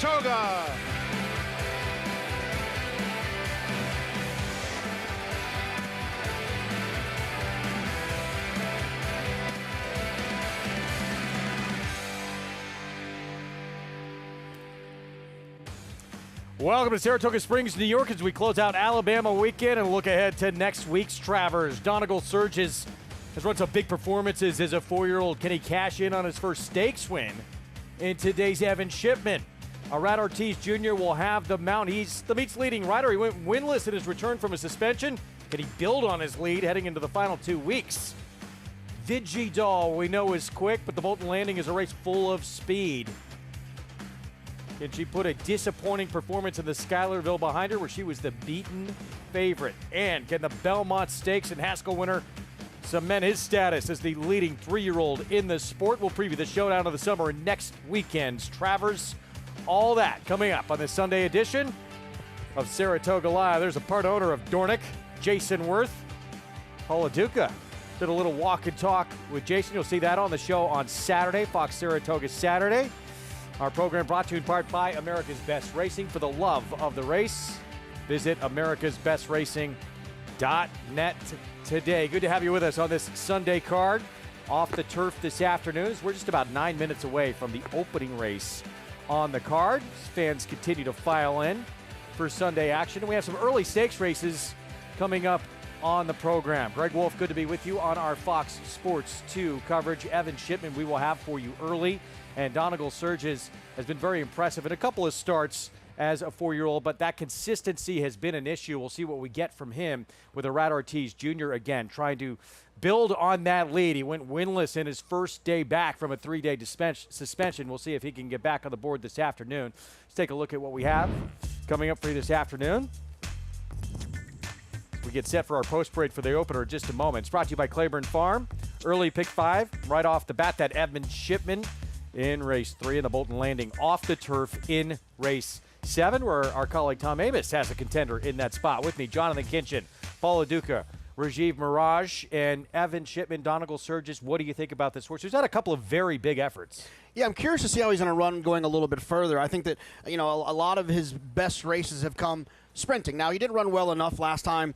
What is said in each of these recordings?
Saratoga. Welcome to Saratoga Springs, New York, as we close out Alabama weekend and look ahead to next week's Travers. Donegal Surges has run some big performances as a 4-year-old. Can he cash in on his first stakes win in today's Evan Shipman? Arad Ortiz Jr. will have the mount. He's the meet's leading rider. He went winless in his return from a suspension. Can he build on his lead heading into the final 2 weeks? Doll, we know, is quick, but the Bolton Landing is a race full of speed. Can she put a disappointing performance in the Schuylerville behind her, where she was the beaten favorite? And can the Belmont Stakes and Haskell winner cement his status as the leading 3-year-old in the sport? We'll preview the showdown of the summer next weekend's Travers. All that coming up on this Sunday edition of Saratoga Live. There's a part owner of Dornick, Jason Worth. Paula Duca did a little walk and talk with Jason. You'll see that on the show on Saturday, Fox Saratoga Saturday. Our program brought to you in part by America's Best Racing. For the love of the race, visit americasbestracing.net today. Good to have you with us on this Sunday card. Off the turf this afternoon. We're just about 9 minutes away from the opening race on the card. Fans continue to file in for Sunday action. And we have some early stakes races coming up on the program. Greg Wolf, good to be with you on our Fox Sports 2 coverage. Evan Shipman we will have for you early. And Donegal Surges has been very impressive in a couple of starts as a 4-year-old, but that consistency has been an issue. We'll see what we get from him with Arad Ortiz Jr. again, trying to build on that lead. He went winless in his first day back from a 3-day suspension. We'll see if he can get back on the board this afternoon. Let's take a look at what we have coming up for you this afternoon. We get set for our post parade for the opener in just a moment. It's brought to you by Claiborne Farm. Early pick 5, right off the bat, that Evan Shipman in race 3, and the Bolton Landing off the turf in race 7, where our colleague Tom Amos has a contender in that spot. With me, Jonathan Kinchin, Paula Duca, Rajiv Mirage, and Evan Shipman. Donegal Surges, what do you think about this horse? He's had a couple of very big efforts. Yeah, I'm curious to see how he's going to run going a little bit further. I think that, a lot of his best races have come sprinting. Now, he didn't run well enough last time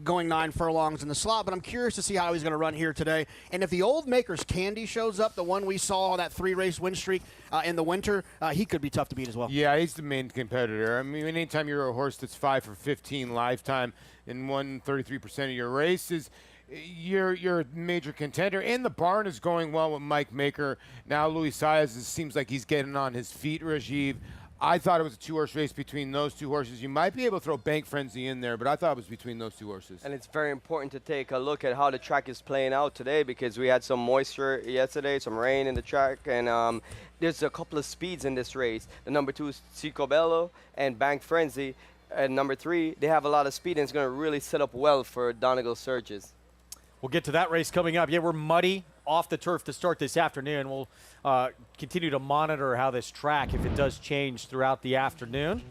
going 9 furlongs in the slot, but I'm curious to see how he's going to run here today. And if the Old Maker's Candy shows up, the one we saw, that 3-race win streak in the winter, he could be tough to beat as well. Yeah, he's the main competitor. I mean, anytime you're a horse that's 5 for 15 lifetime and won 33% of your races, you're a major contender. And the barn is going well with Mike Maker. Now Luis Saez seems like he's getting on his feet, Rajiv. I thought it was a 2-horse race between those 2 horses. You might be able to throw Bank Frenzy in there, but I thought it was between those 2 horses. And it's very important to take a look at how the track is playing out today, because we had some moisture yesterday, some rain in the track, and there's a couple of speeds in this race. The number 2 is Cicobello and Bank Frenzy, and number 3, they have a lot of speed, and it's going to really set up well for Donegal Surges. We'll get to that race coming up. Yeah, we're muddy off the turf to start this afternoon. We'll continue to monitor how this track, if it does change throughout the afternoon.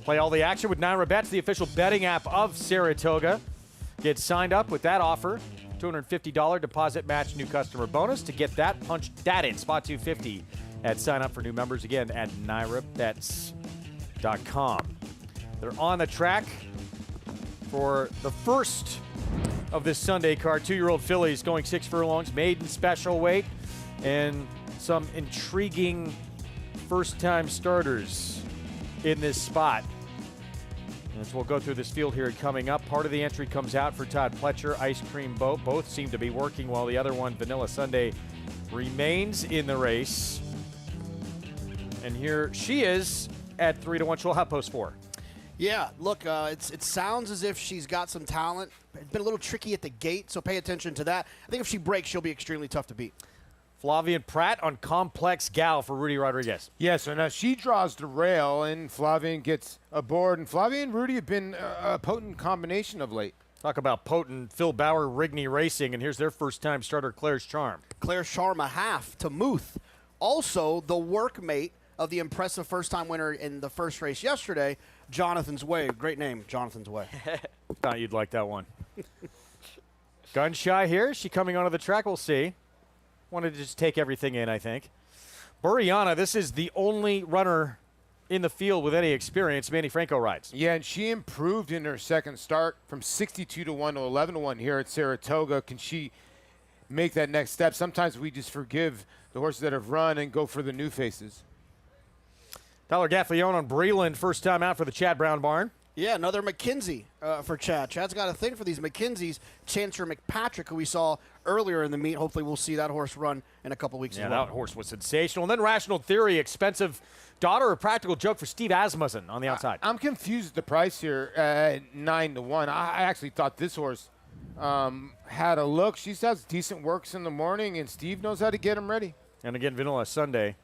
Play all the action with Naira Bets, the official betting app of Saratoga. Get signed up with that offer. $250 deposit match new customer bonus. To get that, punch that in. Spot 250 at sign up for new members, again, at nairabets.com. They're on the track for the first of this Sunday card. 2-year-old fillies going 6 furlongs, maiden special weight, and some intriguing first-time starters in this spot. As we'll go through this field here coming up, part of the entry comes out for Todd Pletcher, Ice Cream Boat. Both seem to be working while the other one, Vanilla Sunday, remains in the race. And here she is at 3-1. She'll have post 4. Yeah, look, it sounds as if she's got some talent. It's been a little tricky at the gate, so pay attention to that. I think if she breaks, she'll be extremely tough to beat. Flavian Pratt on Complex Gal for Rudy Rodriguez. Yeah, so now she draws the rail, and Flavian gets aboard. And Flavian and Rudy have been a potent combination of late. Talk about potent. Phil Bauer, Rigney Racing, and here's their first-time starter, Claire's Charm. Claire's Charm a half to Muth. Also, the workmate of the impressive first-time winner in the first race yesterday, Jonathan's Way. Great name, Jonathan's Way. Thought you'd like that one. Gun shy here. Is she coming onto the track? We'll see. Wanted to just take everything in, I think. Buriana, this is the only runner in the field with any experience Manny Franco rides. Yeah, and she improved in her second start from 62 to 1 to 11 to 1 here at Saratoga. Can she make that next step? Sometimes we just forgive the horses that have run and go for the new faces. Tyler Gaffalione on Breland, first time out for the Chad Brown barn. Yeah, another McKinsey for Chad. Chad's got a thing for these McKinseys. Chancellor McPatrick, who we saw earlier in the meet. Hopefully we'll see that horse run in a couple weeks. Yeah, as well. that horse was sensational. And then Rational Theory, expensive daughter of Practical Joke for Steve Asmussen on the outside. I'm confused at the price here at 9 to 1. I actually thought this horse had a look. She does decent works in the morning, and Steve knows how to get him ready. And again, Vanilla Sunday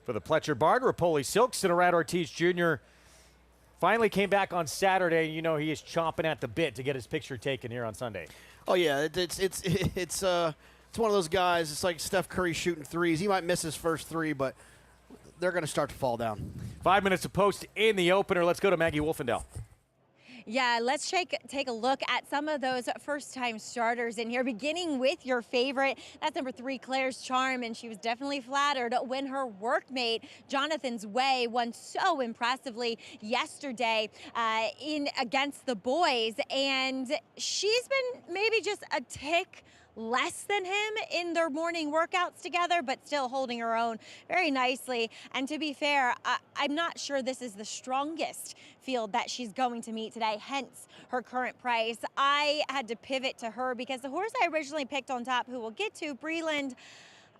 for the Pletcher barn. Rapoli Silks and Arad Ortiz Jr. finally came back on Saturday. You know he is chomping at the bit to get his picture taken here on Sunday. Oh yeah, it's one of those guys. It's like Steph Curry shooting threes. He might miss his first three, but they're going to start to fall down. 5 minutes to post in the opener. Let's go to Maggie Wolfendale. Yeah, let's take a look at some of those first-time starters in here, beginning with your favorite. That's number 3, Claire's Charm, and she was definitely flattered when her workmate, Jonathan's Way, won so impressively yesterday in against the boys, and she's been maybe just a tick less than him in their morning workouts together, but still holding her own very nicely. And to be fair, I'm not sure this is the strongest field that she's going to meet today, hence her current price. I had to pivot to her because the horse I originally picked on top, who we'll get to, Breland,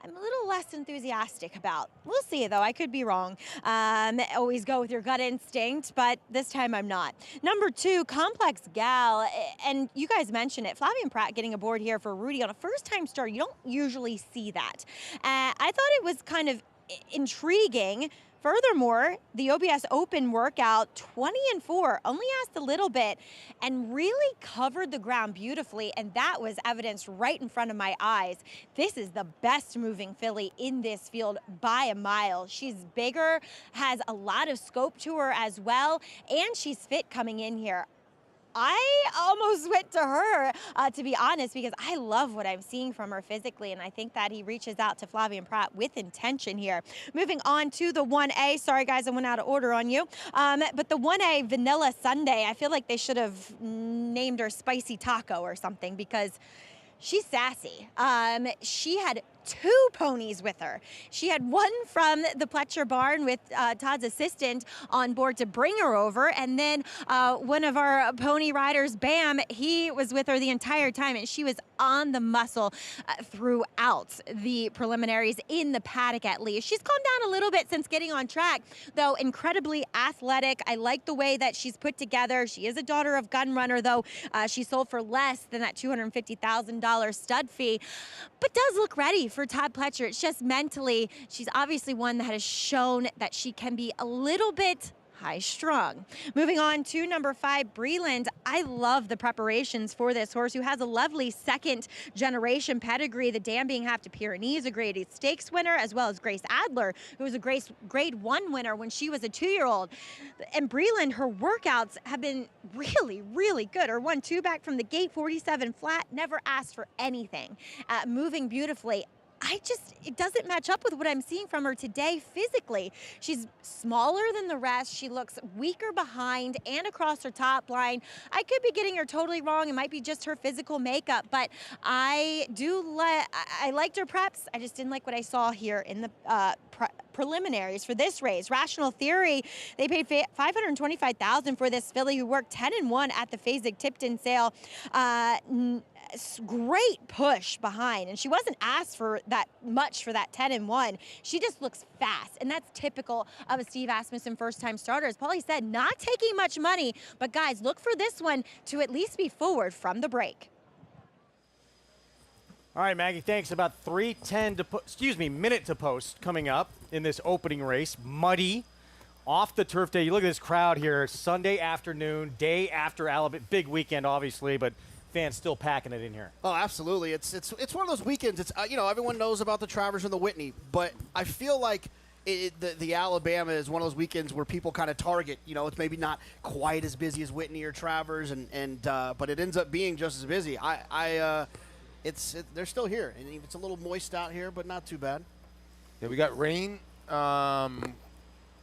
I'm a little less enthusiastic about. We'll see, though. I could be wrong. Always go with your gut instinct, but this time I'm not. Number 2, Complex Gal. And you guys mentioned it. Flavian Pratt getting aboard here for Rudy on a first-time start. You don't usually see that. I thought it was kind of intriguing. Furthermore, the OBS Open workout, 20-4, only asked a little bit and really covered the ground beautifully, and that was evidenced right in front of my eyes. This is the best moving filly in this field by a mile. She's bigger, has a lot of scope to her as well, and she's fit coming in here. I almost went to her, to be honest, because I love what I'm seeing from her physically, and I think that he reaches out to Flavian Pratt with intention here. Moving on to the 1A. Sorry, guys, I went out of order on you. But the 1A, Vanilla Sunday, I feel like they should have named her Spicy Taco or something because she's sassy. She had 2 ponies with her. She had one from the Pletcher barn with Todd's assistant on board to bring her over, and then one of our pony riders, Bam, he was with her the entire time, and she was on the muscle throughout the preliminaries in the paddock at least. She's calmed down a little bit since getting on track, though incredibly athletic. I like the way that she's put together. She is a daughter of gun runner, though she sold for less than that $250,000 stud fee, but does look ready for Todd Pletcher. It's just mentally, she's obviously one that has shown that she can be a little bit high-strung. Moving on to number 5, Breland. I love the preparations for this horse, who has a lovely second-generation pedigree. The Danbying Half to Pyrenees, a Grade 8 Stakes winner, as well as Grace Adler, who was a Grade 1 winner when she was a 2-year-old. And Breland, her workouts have been really, really good. Her 1-2 back from the gate, 47 flat, never asked for anything. Moving beautifully. It doesn't match up with what I'm seeing from her today physically. She's smaller than the rest. She looks weaker behind and across her top line. I could be getting her totally wrong. It might be just her physical makeup, but I liked her preps. I just didn't like what I saw here in the preliminaries for this race. Rational Theory, they paid $525,000 for this filly who worked 10-1 at the Fasig-Tipton sale. Great push behind, and she wasn't asked for that much for that 10-1. She just looks fast, and that's typical of a Steve Asmussen first-time starter. As Paulie said, not taking much money, but guys, look for this one to at least be forward from the break. All right, Maggie, thanks. About minute to post coming up in this opening race. Muddy, off the turf day. You look at this crowd here, Sunday afternoon, day after Alabama, big weekend, obviously, but fans still packing it in here. Oh, absolutely. It's one of those weekends. It's everyone knows about the Travers and the Whitney, but I feel like the Alabama is one of those weekends where people kind of target. It's maybe not quite as busy as Whitney or Travers, but it ends up being just as busy. They're still here, and it's a little moist out here, but not too bad. Yeah, we got rain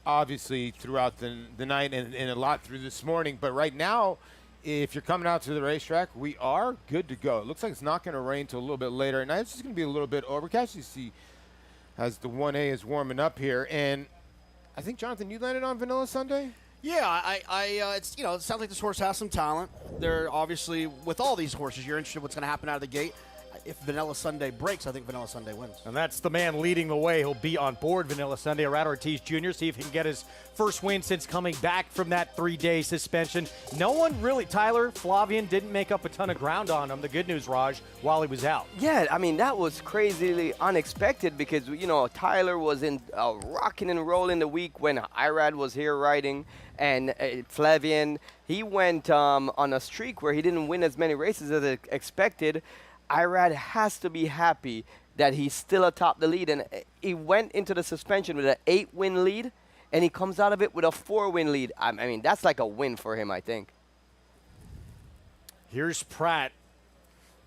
obviously throughout the night and a lot through this morning. But right now, if you're coming out to the racetrack, we are good to go. It looks like it's not going to rain until a little bit later at night. It's just going to be a little bit overcast. You see as the 1A is warming up here. And I think, Jonathan, you landed on Vanilla Sunday? Yeah, it's it sounds like this horse has some talent. They're obviously, with all these horses, you're interested in what's going to happen out of the gate. If Vanilla Sunday breaks, I think Vanilla Sunday wins. And that's the man leading the way. He'll be on board Vanilla Sunday. Arad Ortiz Jr., see if he can get his first win since coming back from that 3-day suspension. No one really, Tyler Flavian didn't make up a ton of ground on him. The good news, Raj, while he was out. Yeah, I mean, that was crazily unexpected because, Tyler was in rocking and rolling the week when Irad was here riding. And Flavian, he went on a streak where he didn't win as many races as expected. Irad has to be happy that he's still atop the lead. And he went into the suspension with an 8-win lead, and he comes out of it with a 4-win lead. I mean, that's like a win for him, I think. Here's Pratt.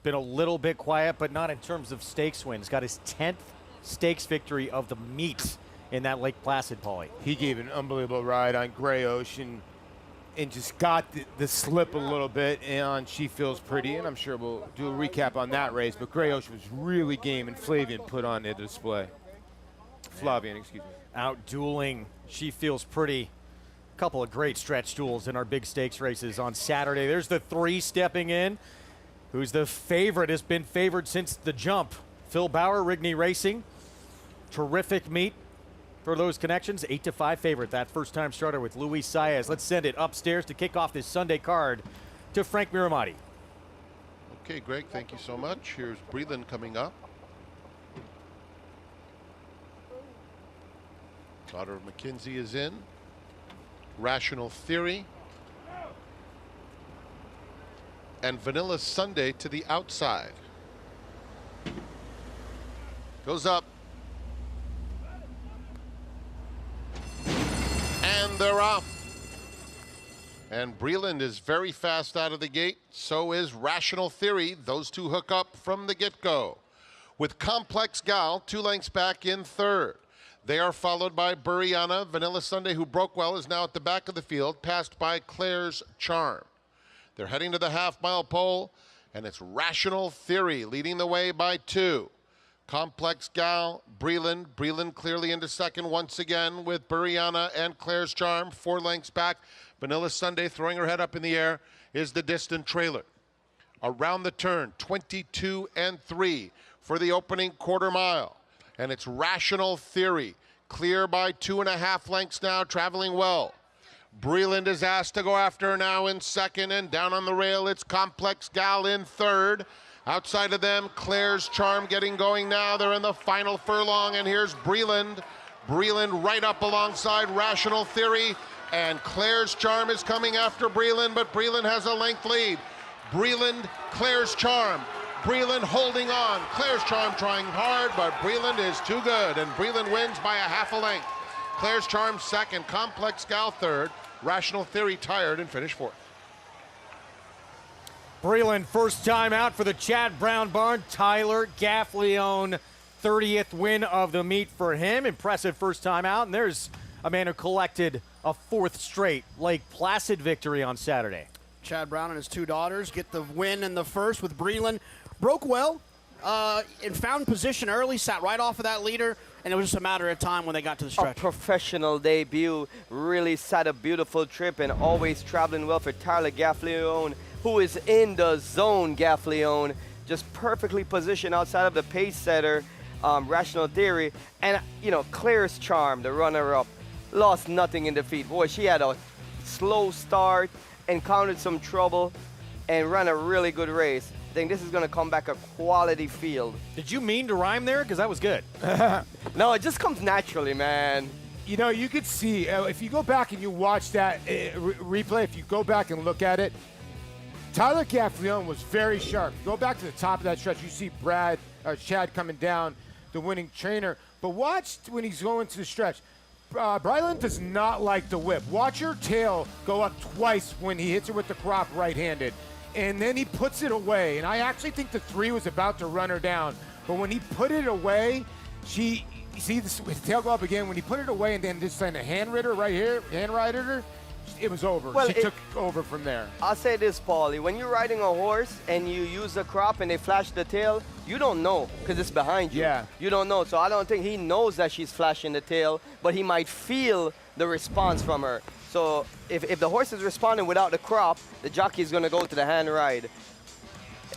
Been a little bit quiet, but not in terms of stakes wins. Got his 10th stakes victory of the meet in that Lake Placid, Paulie. He gave an unbelievable ride on Gray Ocean and just got the slip a little bit on She Feels Pretty, and I'm sure we'll do a recap on that race, but Gray Ocean was really game, and Flavian put on the display. Flavian, excuse me. Out dueling She Feels Pretty. A couple of great stretch duels in our big stakes races on Saturday. There's the 3 stepping in. Who's the favorite, has been favored since the jump. Phil Bauer, Rigney Racing. Terrific meet for those connections. 8-5 favorite, that first-time starter with Luis Saez. Let's send it upstairs to kick off this Sunday card to Frank Miramati. Okay, Greg, thank you so much. Here's Breland coming up. Daughter of McKinsey is in. Rational Theory. And Vanilla Sunday to the outside. Goes up. And they're off. And Breland is very fast out of the gate. So is Rational Theory. Those two hook up from the get-go. With Complex Gal 2 lengths back in third. They are followed by Buriana. Vanilla Sunday, who broke well, is now at the back of the field, passed by Claire's Charm. They're heading to the half-mile pole, and it's Rational Theory leading the way by 2. Complex Gal, Breland. Breland clearly into second once again with Buriana and Claire's Charm. 4 lengths back. Vanilla Sunday throwing her head up in the air is the distant trailer. Around the turn, 22 and 3 for the opening quarter mile. And it's Rational Theory. Clear by 2.5 lengths now, traveling well. Breland is asked to go after her now in second, and down on the rail it's Complex Gal in third. Outside of them, Claire's Charm getting going now. They're in the final furlong, and here's Breland. Breland right up alongside Rational Theory, and Claire's Charm is coming after Breland, but Breland has a length lead. Breland, Claire's Charm. Breland holding on. Claire's Charm trying hard, but Breland is too good, and Breland wins by a half a length. Claire's Charm second, Complex Gal third, Rational Theory tired and finished fourth. Breland, first time out for the Chad Brown barn. Tyler Gaffleone, 30th win of the meet for him. Impressive first time out. And there's a man who collected a 4th straight Lake Placid victory on Saturday. Chad Brown and his 2 daughters get the win in the first with Breland. Broke well and found position early, sat right off of that leader, and it was just a matter of time when they got to the stretch. A professional debut, really set a beautiful trip and always traveling well for Tyler Gaffleone, who is in the zone. Gaffleone just perfectly positioned outside of the pace setter, Rational Theory. And, Claire's Charm, the runner-up, lost nothing in defeat. Boy, she had a slow start, encountered some trouble, and ran a really good race. I think this is going to come back a quality field. Did you mean to rhyme there? Because that was good. No, it just comes naturally, man. You could see, if you go back and you watch that replay, if you go back and look at it, Tyler Gaffleone was very sharp. Go back to the top of that stretch, you see Chad coming down, the winning trainer. But watch when he's going to the stretch. Breland does not like the whip. Watch her tail go up twice when he hits her with the crop right-handed. And then he puts it away. And I actually think the 3 was about to run her down. But when he put it away, he see this with the tail go up again. When he put it away and then just sent a hand rider right here, hand rider her, it was over. Well, she took over from there. I'll say this, Paulie. When you're riding a horse and you use a crop and they flash the tail, you don't know because it's behind you. Yeah. You don't know. So I don't think he knows that she's flashing the tail, but he might feel the response from her. So if the horse is responding without the crop, the jockey is going to go to the hand ride.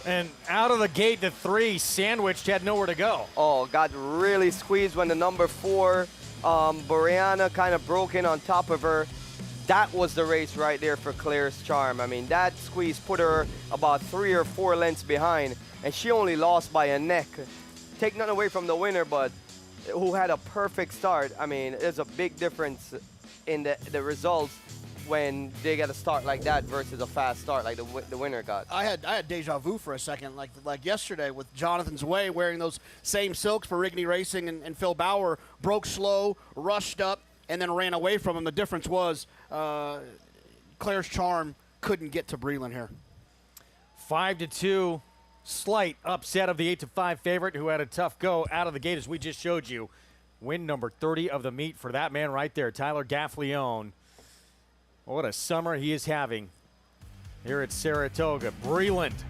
And out of the gate, the 3 sandwiched, had nowhere to go. Oh, got really squeezed when the number 4, Boreana, kind of broke in on top of her. That was the race right there for Claire's Charm. I mean, that squeeze put her about 3 or 4 lengths behind, and she only lost by a neck. Take nothing away from the winner, but who had a perfect start. I mean, there's a big difference in the results when they get a start like that versus a fast start like the winner got. I had deja vu for a second, like yesterday with Jonathan's Way wearing those same silks for Rigney Racing, and Phil Bauer broke slow, rushed up, and then ran away from him. The difference was Claire's Charm couldn't get to Breland here. 5-2, slight upset of the 8-5 favorite who had a tough go out of the gate as we just showed you. Win number 30 of the meet for that man right there, Tyler Gaffleone. What a summer he is having here at Saratoga. Breland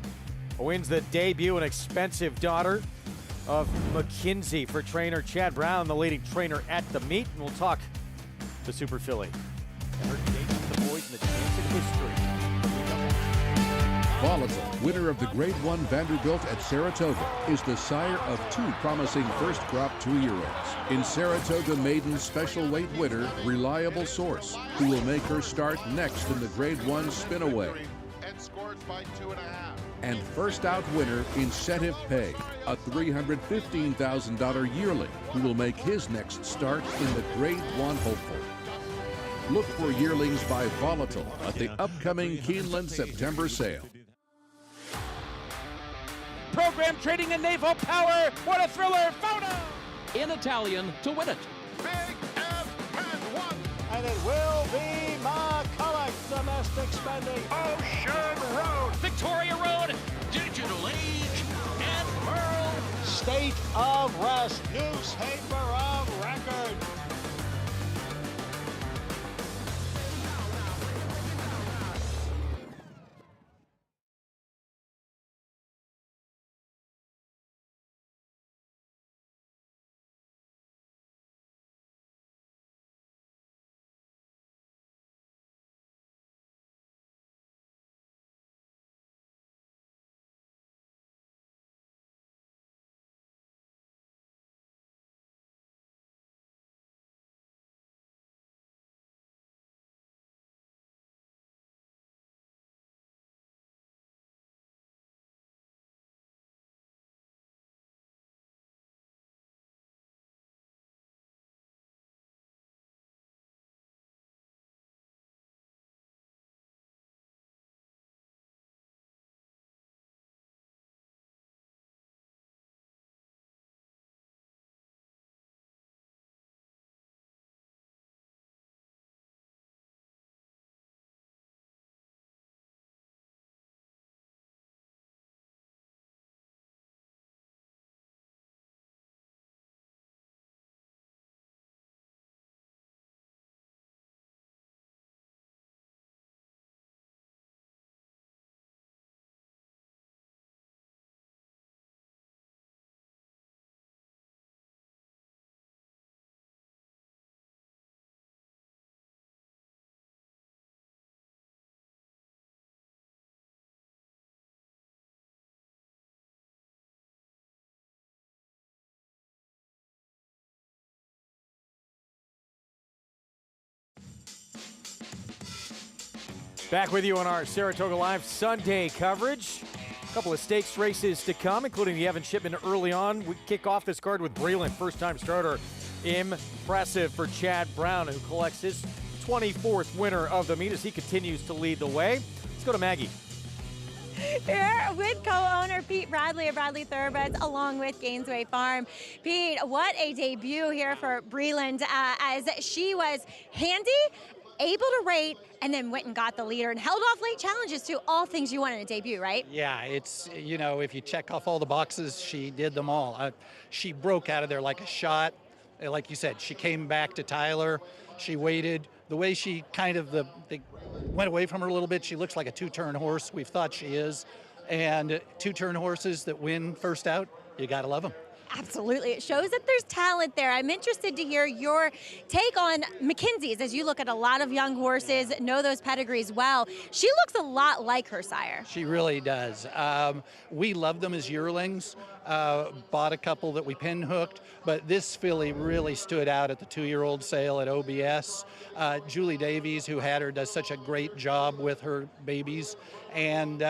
wins the debut, an expensive daughter of McKinsey for trainer Chad Brown, the leading trainer at the meet. And we'll talk to Super Filly and her date with the boys and the chance in history. Volatile, winner of the Grade 1 Vanderbilt at Saratoga, is the sire of 2 promising first-crop 2-year-olds. In Saratoga Maiden's special weight winner, Reliable Source, who will make her start next in the Grade 1 Spinaway. And scores by 2.5. And first out winner, Incentive Pay, a $315,000 yearling, who will make his next start in the Grade 1 Hopeful. Look for yearlings by Volatile at the upcoming Keeneland September sale. Program trading and naval power. What a thriller photo! In Italian to win it. Big F has won. And it will be McCulloch. Domestic spending. Ocean Road. Victoria Road. Digital Age. And Pearl. State of Rest. Newspaper of record. Back with you on our Saratoga Live Sunday coverage. A couple of stakes races to come, including the Evan Shipman early on. We kick off this card with Breland, first-time starter. Impressive for Chad Brown, who collects his 24th winner of the meet as he continues to lead the way. Let's go to Maggie. Here with co-owner Pete Bradley of Bradley Thoroughbreds, along with Gainesway Farm. Pete, what a debut here for Breland as she was handy, able to rate, and then went and got the leader and held off late challenges to all things you want in a debut, right? Yeah, it's, you know, if you check off all the boxes, she did them all. She broke out of there like a shot. like you said, she came back to Tyler. She waited. The way she kind of they went away from her a little bit, she looks like a two-turn horse. We've thought she is. And two-turn horses that win first out, you got to love them. Absolutely. It shows that there's talent there. I'm interested to hear your take on Mackenzie's as you look at a lot of young horses, know those pedigrees well. She looks a lot like her sire. She really does. We love them as yearlings. Bought a couple that we pin-hooked, but this filly really stood out at the 2-year-old sale at OBS. Julie Davies, who had her, does such a great job with her babies. And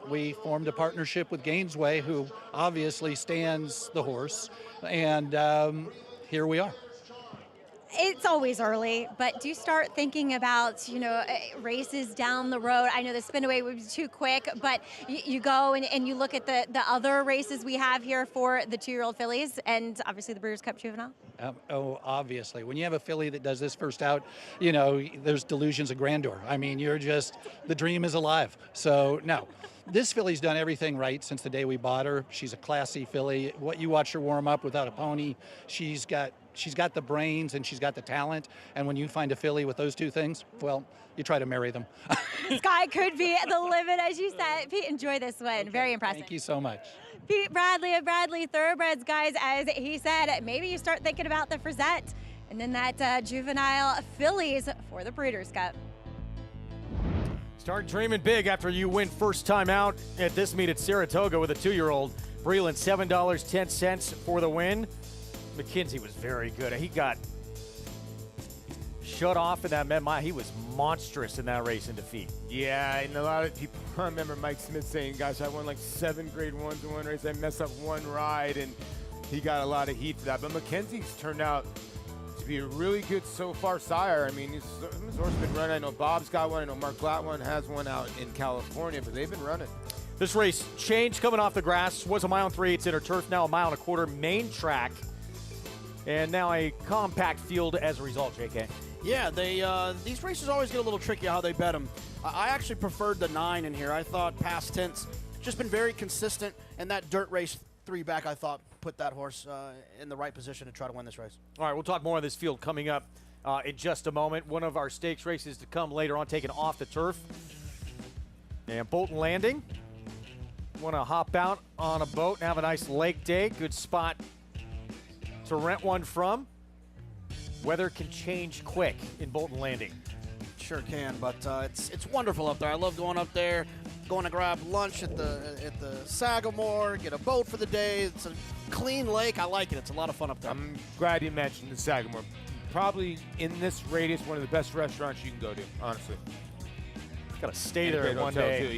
we formed a partnership with Gainesway, who obviously stands the horse. And here we are. It's always early, but do you start thinking about, races down the road? I know the Spinaway would be too quick, but you go and you look at the other races we have here for the 2-year-old fillies and obviously the Breeders' Cup Juvenile. Obviously. When you have a filly that does this first out, there's delusions of grandeur. I mean, the dream is alive. So, no. This filly's done everything right since the day we bought her. She's a classy filly. What you watch her warm up without a pony, she's got the brains and she's got the talent. And when you find a filly with those two things, well, you try to marry them. Sky could be the limit, as you said. Pete, enjoy this one. Okay, very impressive. Thank you so much. Pete Bradley of Bradley Thoroughbreds, guys, as he said, maybe you start thinking about the Frisette and then that juvenile fillies for the Breeders' Cup. Start dreaming big after you win first time out at this meet at Saratoga with a 2-year-old. Breland, $7.10 for the win. Mackenzie was very good. He got shut off in that. He was monstrous in that race in defeat. Yeah, and a lot of people, I remember Mike Smith saying, gosh, I won like 7 grade ones in one race. I messed up one ride, and he got a lot of heat for that. But Mackenzie's turned out to be a really good so far sire. I mean, his horse been running. I know Bob's got one. I know Mark Glatwin has one out in California, but they've been running. This race changed coming off the grass. Was 1 3/8 inner turf, now 1 1/4 main track. And now a compact field as a result, JK. Yeah, these races always get a little tricky how they bet them. I actually preferred the 9 in here. I thought past tense, just been very consistent, and that dirt race 3 back, I thought, put that horse in the right position to try to win this race. All right, we'll talk more of this field coming up in just a moment. One of our stakes races to come later on, taken off the turf. And Bolton Landing. Want to hop out on a boat and have a nice lake day. Good spot to rent one from. Weather can change quick in Bolton Landing. Sure can, but it's wonderful up there. I love going up there, going to grab lunch at the Sagamore, get a boat for the day. It's a clean lake. I like it. It's a lot of fun up there. I'm glad you mentioned the Sagamore. Probably in this radius, one of the best restaurants you can go to, honestly. Got to stay there one day.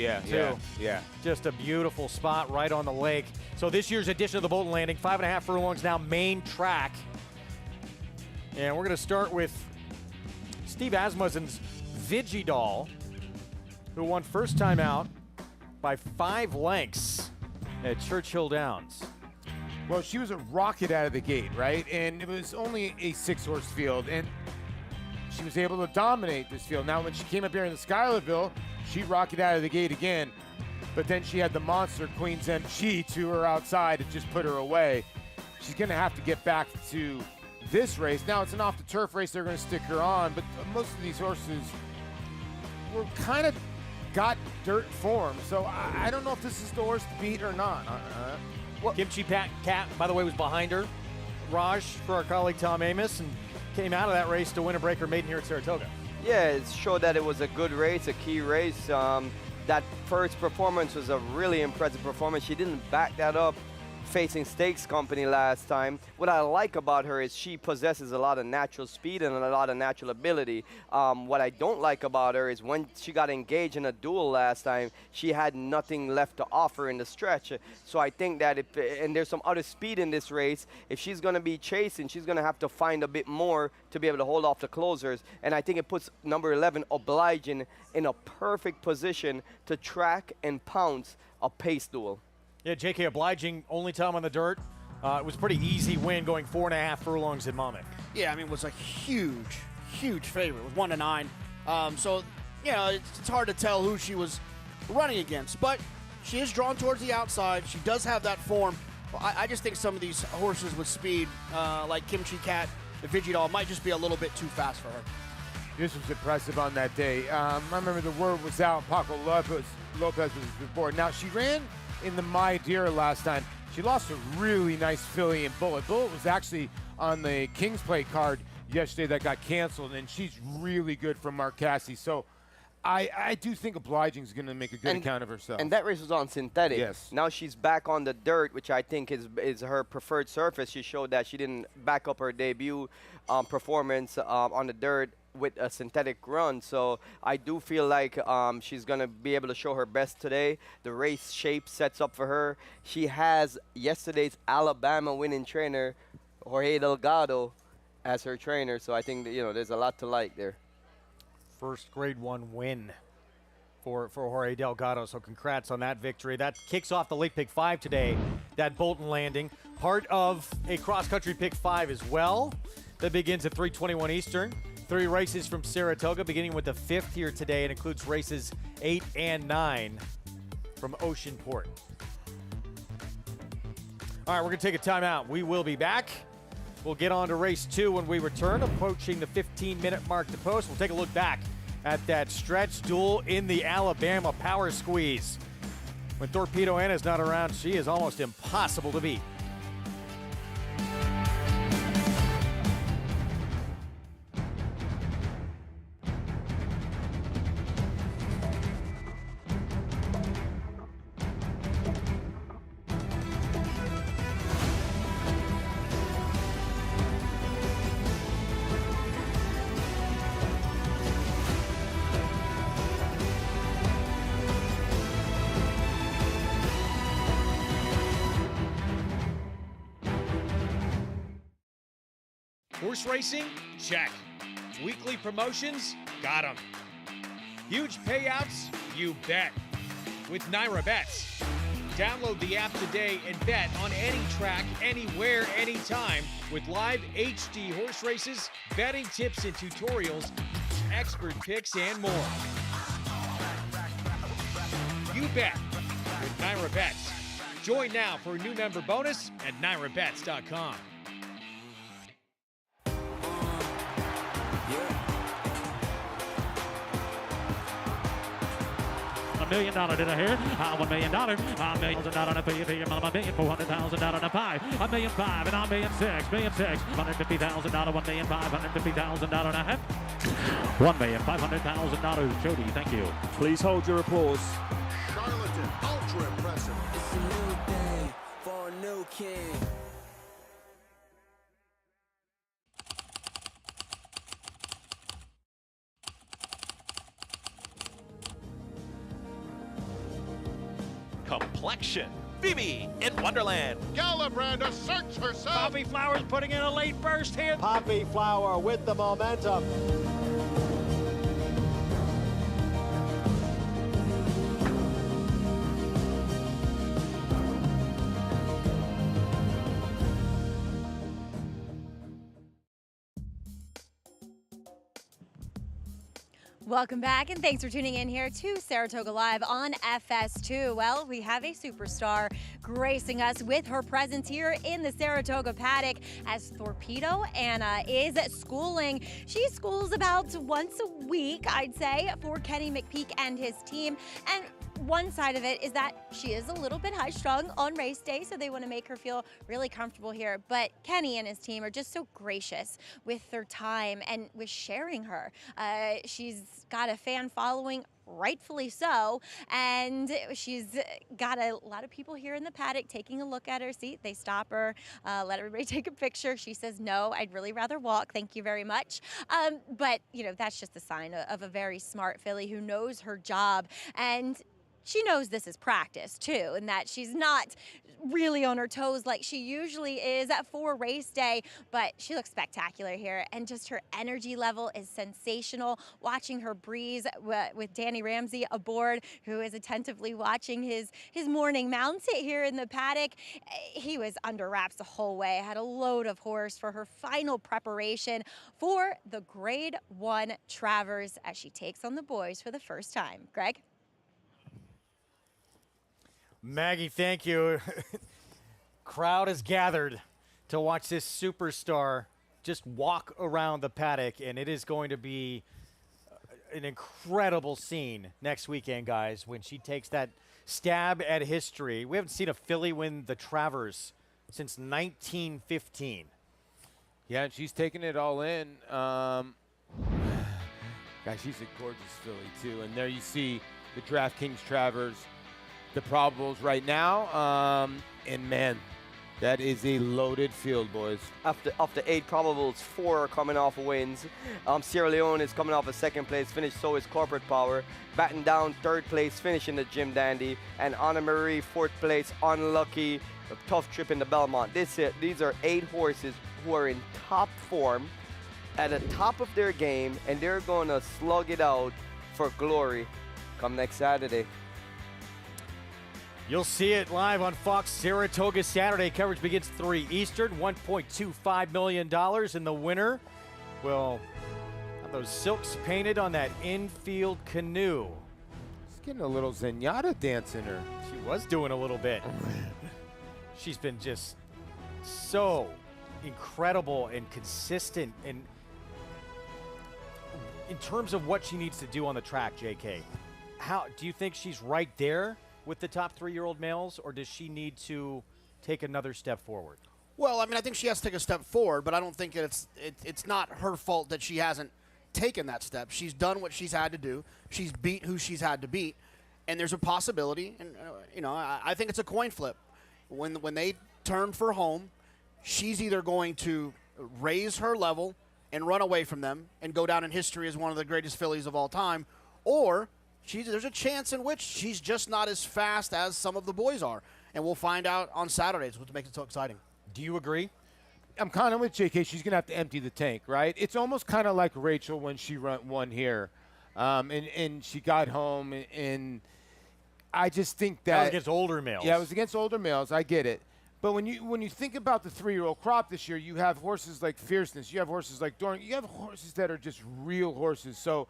Yeah. Just a beautiful spot right on the lake. So this year's edition of the Bolton Landing, 5.5 furlongs now, main track. And we're going to start with Steve Asmussen's Vigidal, who won first time out by 5 lengths at Churchill Downs. Well, she was a rocket out of the gate, right? And it was only a 6-horse field, and she was able to dominate this field. Now, when she came up here in the Schuylerville, she rocketed out of the gate again, but then she had the monster Queen's MG to her outside and just put her away. She's going to have to get back to this race. Now, it's an off-the-turf race. They're going to stick her on, but most of these horses were kind of got dirt form, so I don't know if this is the horse to beat or not. Kimchi Cat, by the way, was behind her. Raj for our colleague Tom Amos, and came out of that race to win a breaker maiden here at Saratoga. Yeah, it showed that it was a good race, a key race. That first performance was a really impressive performance. She didn't back that up facing Stakes Company last time. What I like about her is she possesses a lot of natural speed and a lot of natural ability. What I don't like about her is when she got engaged in a duel last time, she had nothing left to offer in the stretch. So I think that and there's some other speed in this race, if she's going to be chasing, she's going to have to find a bit more to be able to hold off the closers. And I think it puts number 11, Obliging, in a perfect position to track and pounce a pace duel. Yeah, J.K. Obliging, only time on the dirt. It was a pretty easy win, going 4.5 furlongs in Monmouth. Yeah, I mean, it was a huge favorite with 1 to 9. So, it's hard to tell who she was running against, but she is drawn towards the outside. She does have that form. I just think some of these horses with speed, like Kimchi Cat, the Vigidal might just be a little bit too fast for her. This was impressive on that day. I remember the word was out. Paco Lopez was before. Now, she ran in the Maiden last time. She lost a really nice filly in Bullet. Bullet was actually on the King's Plate card yesterday that got canceled, and she's really good from Mark Cassidy. So I do think Obliging is going to make a good account of herself. And that race was on synthetic. Yes. Now she's back on the dirt, which I think is her preferred surface. She showed that she didn't back up her debut performance on the dirt with a synthetic run. So I do feel like she's going to be able to show her best today. The race shape sets up for her. She has yesterday's Alabama winning trainer, Jorge Delgado, as her trainer. So I think that, there's a lot to like there. First Grade 1 win for Jorge Delgado, so congrats on that victory. That kicks off the Lake Pick 5 today, that Bolton landing. Part of a cross-country Pick 5 as well. That begins at 3:21 Eastern. 3 races from Saratoga, beginning with the 5th here today. It includes races 8 and 9 from Oceanport. All right, we're going to take a timeout. We will be back. We'll get on to race 2 when we return, approaching the 15-minute mark to post. We'll take a look back at that stretch duel in the Alabama Power Squeeze. When Torpedo Anna's not around, she is almost impossible to beat. Horse racing? Check. Weekly promotions? Got 'em. Huge payouts? You bet. With Naira Bets. Download the app today and bet on any track, anywhere, anytime with live HD horse races, betting tips and tutorials, expert picks, and more. You bet with Naira Bets. Join now for a new member bonus at nairabets.com. $1 million did I hear? $1 million. $1 million on a fee, $1,400,000 on a pie. $1,500,000 and $1,600,000. $150,000. $1,550,000 and a half. $1,500,000. Jody, thank you. Please hold your applause. Charlatan, ultra impressive. It's a new day for a new king. Complexion. Phoebe in Wonderland. Galabrand asserts herself. Poppy Flowers putting in a late burst here. Poppy Flower with the momentum. Welcome back, and thanks for tuning in here to Saratoga Live on FS2. Well, we have a superstar gracing us with her presence here in the Saratoga paddock as Torpedo Anna is schooling. She schools about once a week, I'd say, for Kenny McPeak and his team. And one side of it is that she is a little bit high-strung on race day, so they want to make her feel really comfortable here. But Kenny and his team are just so gracious with their time and with sharing her. She's got a fan following, rightfully so, and she's got a lot of people here in the paddock taking a look at her. See, they stop her, let everybody take a picture. She says, no, I'd really rather walk, thank you very much. But, you know, that's just a sign of a very smart filly who knows her job, and she knows this is practice too, and that she's not really on her toes like she usually is for race day, but she looks spectacular here, and just her energy level is sensational. Watching her breeze with Danny Ramsey aboard, who is attentively watching his morning mounts here in the paddock. He was under wraps the whole way, had a load of horse for her final preparation for the Grade 1 Travers as she takes on the boys for the first time. Greg? Maggie, thank you. Crowd has gathered to watch this superstar just walk around the paddock, and it is going to be an incredible scene next weekend, guys, when she takes that stab at history. We haven't seen a filly win the Travers since 1915. Yeah, and she's taking it all in. Guys, she's a gorgeous filly, too. And there you see the DraftKings Travers, the probables right now. And, man, that is a loaded field, boys. After 8 probables, 4 are coming off wins. Sierra Leone is coming off a 2nd place finish, so is Corporate Power. Batten Down, 3rd place finish in the Jim Dandy. And Anna Marie, 4th place, unlucky, a tough trip in the Belmont. These are 8 horses who are in top form, at the top of their game, and they're going to slug it out for glory come next Saturday. You'll see it live on Fox Saratoga Saturday. Coverage begins 3 Eastern, $1.25 million, and the winner will have those silks painted on that infield canoe. She's getting a little zenyatta dance in her. She was doing a little bit. She's been just so incredible and consistent, and in terms of what she needs to do on the track, JK, how do you think she's right there with the top 3-year-old males, or does she need to take another step forward? Well, I mean, I think she has to take a step forward, but I don't think it's not her fault that she hasn't taken that step. She's done what she's had to do. She's beat who she's had to beat, and there's a possibility, and I think it's a coin flip. When they turn for home, she's either going to raise her level and run away from them and go down in history as one of the greatest fillies of all time, or there's a chance in which she's just not as fast as some of the boys are. And we'll find out on Saturdays, what makes it so exciting. Do you agree? I'm kind of with JK. She's going to have to empty the tank, right? It's almost kind of like Rachel when she won here. And she got home, and I just think that was against older males. Yeah, it was against older males. I get it. But when you think about the 3-year-old crop this year, you have horses like Fierceness. You have horses like Dorn. You have horses that are just real horses. So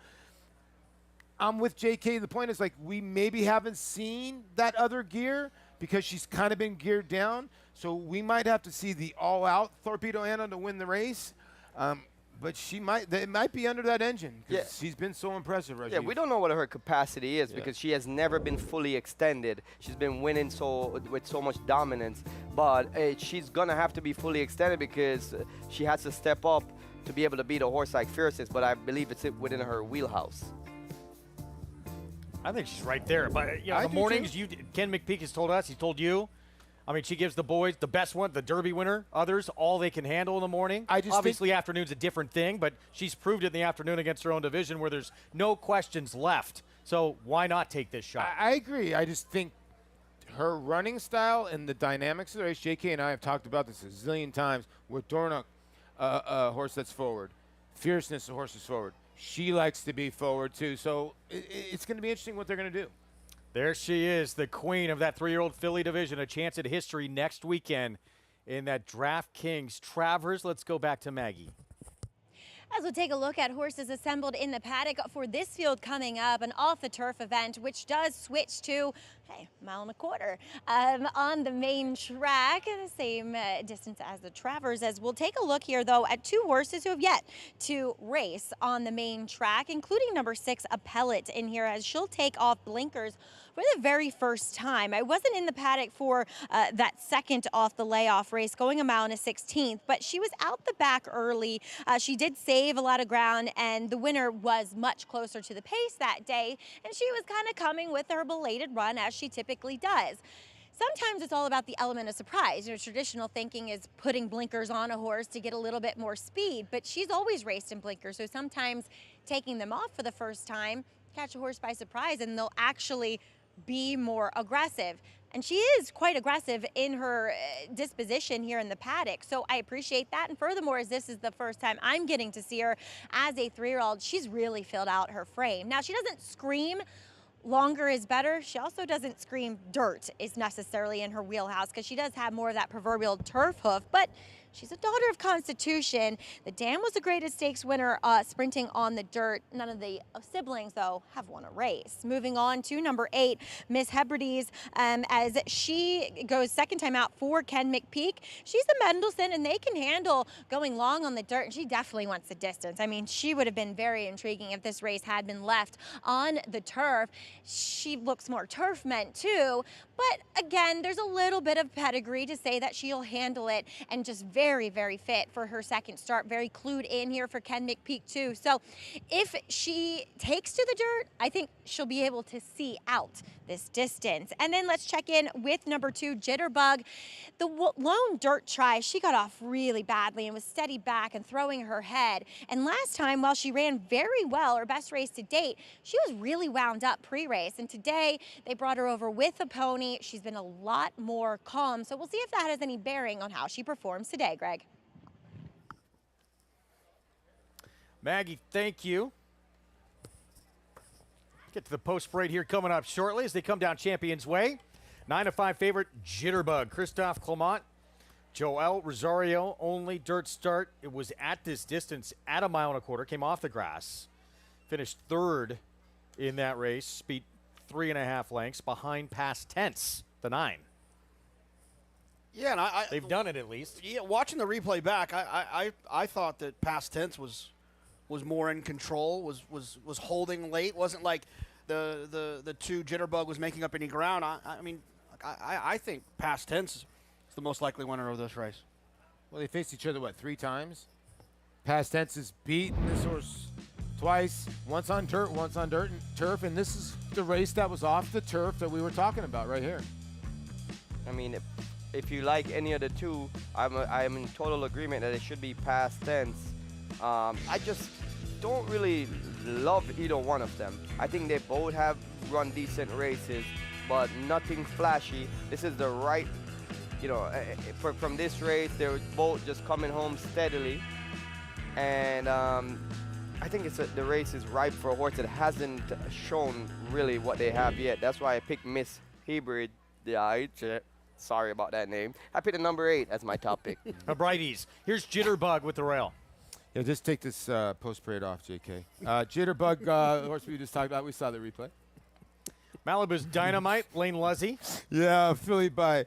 I'm with JK. The point is, like, we maybe haven't seen that other gear because she's kind of been geared down. So we might have to see the all-out Torpedo Anna to win the race. But it might be under that engine because she's been so impressive, Rajiv. Yeah, we don't know what her capacity is because she has never been fully extended. She's been winning with so much dominance, but she's gonna have to be fully extended because she has to step up to be able to beat a horse like Fierceness. But I believe it's within her wheelhouse. I think she's right there. But the mornings, Ken McPeak has told us, he's told you. I mean, she gives the boys, the best one, the Derby winner, others, all they can handle in the morning. Obviously, afternoon's a different thing, but she's proved it in the afternoon against her own division where there's no questions left. So why not take this shot? I agree. I just think her running style and the dynamics of the race, JK and I have talked about this a zillion times, with Dornock, a horse that's forward, Fierceness, a horse that's forward. She likes to be forward, too. So it's going to be interesting what they're going to do. There she is, the queen of that 3-year-old filly division. A chance at history next weekend in that DraftKings Travers. Let's go back to Maggie. As we'll take a look at horses assembled in the paddock for this field coming up, an off-the-turf event, which does switch to, mile and a quarter on the main track, the same distance as the Travers. As we'll take a look here, though, at 2 horses who have yet to race on the main track, including number 6, Appellate, in here, as she'll take off blinkers for the very first time. I wasn't in the paddock for that second off the layoff race, going a mile and a 16th, but she was out the back early. She did save a lot of ground, and the winner was much closer to the pace that day, and she was kind of coming with her belated run, as she typically does. Sometimes it's all about the element of surprise. Traditional thinking is putting blinkers on a horse to get a little bit more speed, but she's always raced in blinkers, so sometimes taking them off for the first time, catch a horse by surprise, and they'll actually be more aggressive. And she is quite aggressive in her disposition here in the paddock, so I appreciate that. And furthermore, as this is the first time I'm getting to see her as a 3-year-old, she's really filled out her frame. Now, she doesn't scream longer is better. She also doesn't scream dirt is necessarily in her wheelhouse, because she does have more of that proverbial turf hoof, but She's a daughter of Constitution. The dam was the greatest stakes winner sprinting on the dirt. None of the siblings, though, have won a race. Moving on to number 8, Miss Hebrides, as she goes second time out for Ken McPeak. She's a Mendelssohn, and they can handle going long on the dirt, and she definitely wants the distance. I mean, she would have been very intriguing if this race had been left on the turf. She looks more turf meant too, but again, there's a little bit of pedigree to say that she'll handle it, and just very, very fit for her second start. Very clued in here for Ken McPeak too. So if she takes to the dirt, I think she'll be able to see out this distance. And then let's check in with number 2, Jitterbug. The lone dirt try, she got off really badly and was steady back and throwing her head. And last time, while she ran very well, her best race to date, she was really wound up pre-race. And today, they brought her over with a pony. She's been a lot more calm. So we'll see if that has any bearing on how she performs today, Greg. Maggie, thank you. Get to the post parade here coming up shortly as they come down Champions Way. 9-5 favorite, Jitterbug. Christophe Clement, Joel Rosario, only dirt start. It was at this distance at 1.25 miles, came off the grass. Finished third in that race, beat 3.5 lengths behind Past Tense, the 9. Yeah, and they've done it at least. Yeah, watching the replay back, I thought that Past Tense was more in control, was holding late. Wasn't like the 2 Jitterbug was making up any ground. I think Past Tense is the most likely winner of this race. Well, they faced each other, what, 3 times? Past Tense has beaten this horse twice, once on dirt, once on dirt and turf, and this is the race that was off the turf that we were talking about right here. I mean, if you like any of the 2, I'm in total agreement that it should be Past Tense. I just don't really love either one of them. I think they both have run decent races, but nothing flashy. This is the right, from this race, they're both just coming home steadily. And I think the race is ripe for a horse that hasn't shown really what they have yet. That's why I picked Miss Hebrid. Sorry about that name. I picked the number 8 as my top pick. Hebrides. Here's Jitterbug with the rail. Yeah, just take this post parade off, JK. Jitterbug, the horse we just talked about, we saw the replay. Malibu's Dynamite, Lane Luzzy. Yeah, filly by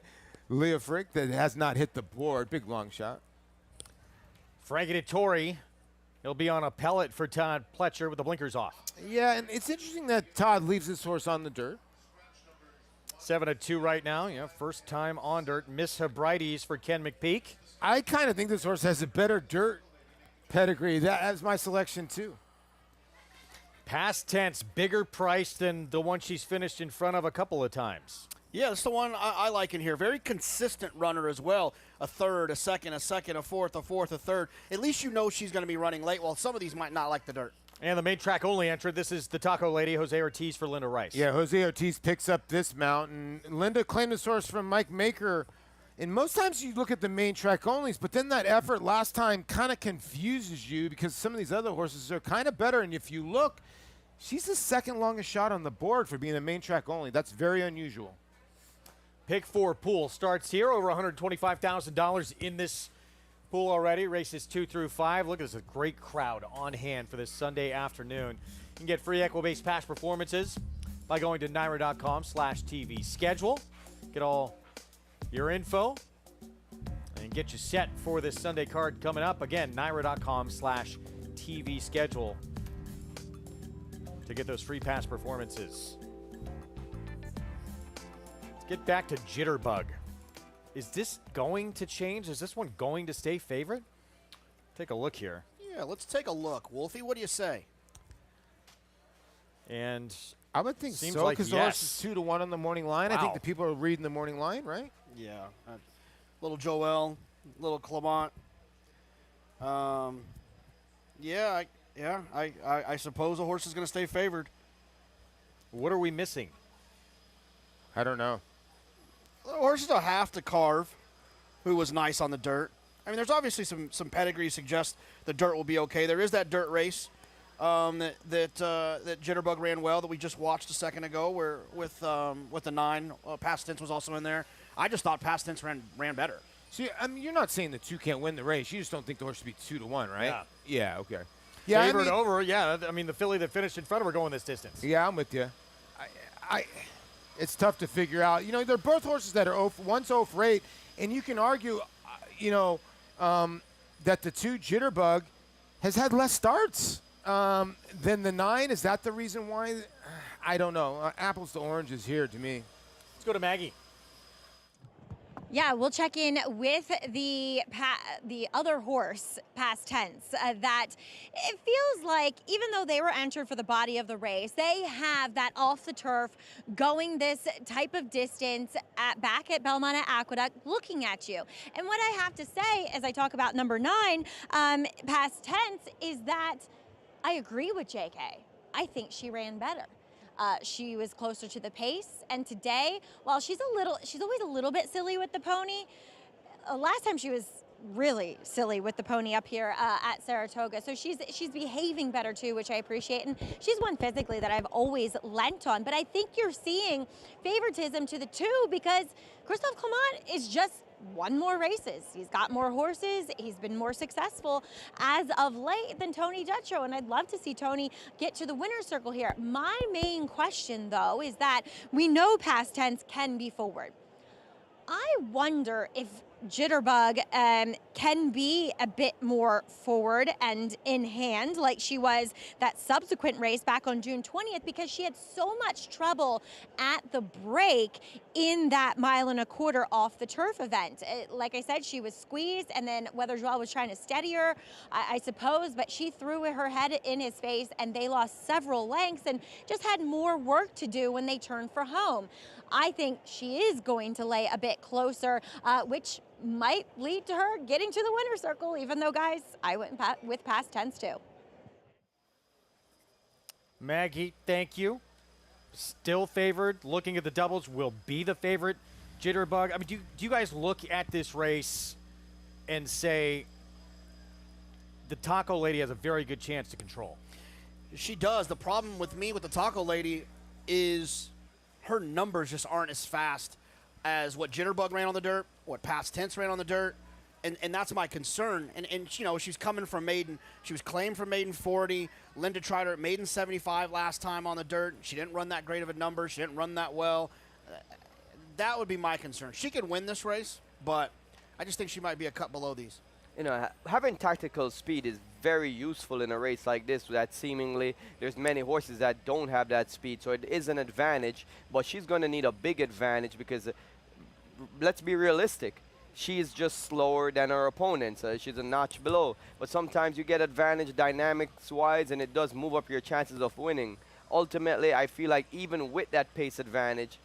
Leah Frick that has not hit the board. Big long shot. Fragmentatory. He'll be on a pellet for Todd Pletcher with the blinkers off. Yeah, and it's interesting that Todd leaves this horse on the dirt. 7-2 right now. Yeah, first time on dirt. Miss Hebrides for Ken McPeak. I kind of think this horse has a better dirt pedigree. That's my selection too. Past Tense, bigger price than the one she's finished in front of a couple of times. Yeah, that's the one I like in here. Very consistent runner as well. A third, a second, a fourth, a third. At least you know she's going to be running late, while some of these might not like the dirt. And the main track only entered. This is the Taco Lady, Jose Ortiz for Linda Rice. Yeah, Jose Ortiz picks up this mount. And Linda claimed this horse from Mike Maker. And most times you look at the main track onlys, but then that effort last time kind of confuses you because some of these other horses are kind of better. And if you look, she's the second longest shot on the board for being a main track only. That's very unusual. Pick 4 pool starts here. Over $125,000 in this pool already. Races 2 through 5. Look at this, a great crowd on hand for this Sunday afternoon. You can get free Equibase past performances by going to NYRA.com/TV schedule. Get all your info and get you set for this Sunday card coming up. Again, NYRA.com/TV schedule to get those free pass performances. Let's get back to Jitterbug. Is this going to change? Is this one going to stay favorite? Take a look here. Yeah, let's take a look. Wolfie, what do you say? And I would think seems so, like because yes. the horse is 2-1 on the morning line. Wow. I think the people are reading the morning line, right? Yeah. Little Joel, little Clement. I suppose a horse is going to stay favored. What are we missing? I don't know. The horses don't have to carve, who was nice on the dirt. I mean, there's obviously some pedigree suggests the dirt will be okay. There is that dirt race that Jitterbug ran well that we just watched a second ago, with the 9. Past Tense was also in there. I just thought Past Tense ran better. See, I mean, you're not saying the 2 can't win the race. You just don't think the horse should be 2-1, right? Yeah. Yeah, okay. Yeah, Favored over, yeah. I mean, the filly that finished in front of her going this distance. Yeah, I'm with you. It's tough to figure out. You know, they're both horses that are one's 0 for 8, and you can argue, that the 2 Jitterbug has had less starts than the 9. Is that the reason why? I don't know. Apples to oranges here to me. Let's go to Maggie. Yeah, we'll check in with the other horse, Past Tense, that it feels like even though they were entered for the body of the race, they have that off the turf going this type of distance back at Belmont at Aqueduct looking at you. And what I have to say as I talk about number 9, Past Tense, is that I agree with JK. I think she ran better. She was closer to the pace, and today, while she's always a little bit silly with the pony. Last time she was really silly with the pony up here at Saratoga, so she's behaving better too, which I appreciate, and she's one physically that I've always lent on. But I think you're seeing favoritism to the 2 because Christophe Clement is just won more races. He's got more horses. He's been more successful as of late than Tony Dutrow, and I'd love to see Tony get to the winner's circle here. My main question, though, is that we know Past Tense can be forward. I wonder if Jitterbug can be a bit more forward and in hand like she was that subsequent race back on June 20th, because she had so much trouble at the break in that 1.25 mile off the turf event. Like I said, she was squeezed, and then Weather Joel was trying to steady her, I suppose, but she threw her head in his face, and they lost several lengths and just had more work to do when they turned for home. I think she is going to lay a bit closer, which might lead to her getting to the winner's circle, even though, guys, I went with Past Tense too. Maggie, thank you. Still favored. Looking at the doubles, will be the favorite. Jitterbug. I mean, do you guys look at this race and say the Taco Lady has a very good chance to control? She does. The problem with me with the Taco Lady is her numbers just aren't as fast as what Jitterbug ran on the dirt, what Past Tense ran on the dirt, and that's my concern. And she's coming from Maiden. She was claimed for Maiden 40. Linda tried her at Maiden 75 last time on the dirt. She didn't run that great of a number. She didn't run that well. That would be my concern. She could win this race, but I just think she might be a cut below these. You know, having tactical speed is very useful in a race like this, that seemingly there's many horses that don't have that speed, so it is an advantage, but she's going to need a big advantage because, let's be realistic, she is just slower than her opponents. She's a notch below, but sometimes you get advantage dynamics-wise, and it does move up your chances of winning. Ultimately, I feel like even with that pace advantage,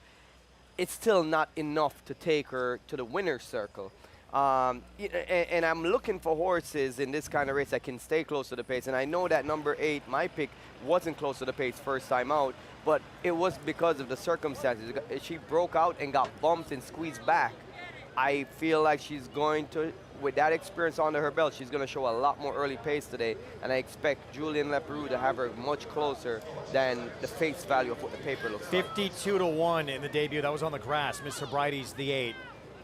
it's still not enough to take her to the winner's circle. And I'm looking for horses in this kind of race that can stay close to the pace. And I know that number 8, my pick, wasn't close to the pace first time out, but it was because of the circumstances. She broke out and got bumped and squeezed back. I feel like she's going to, with that experience under her belt, she's going to show a lot more early pace today. And I expect Julien Leperoux to have her much closer than the face value of what the paper looks like. 52-1 in the debut. That was on the grass. Miss Hebrides, the 8.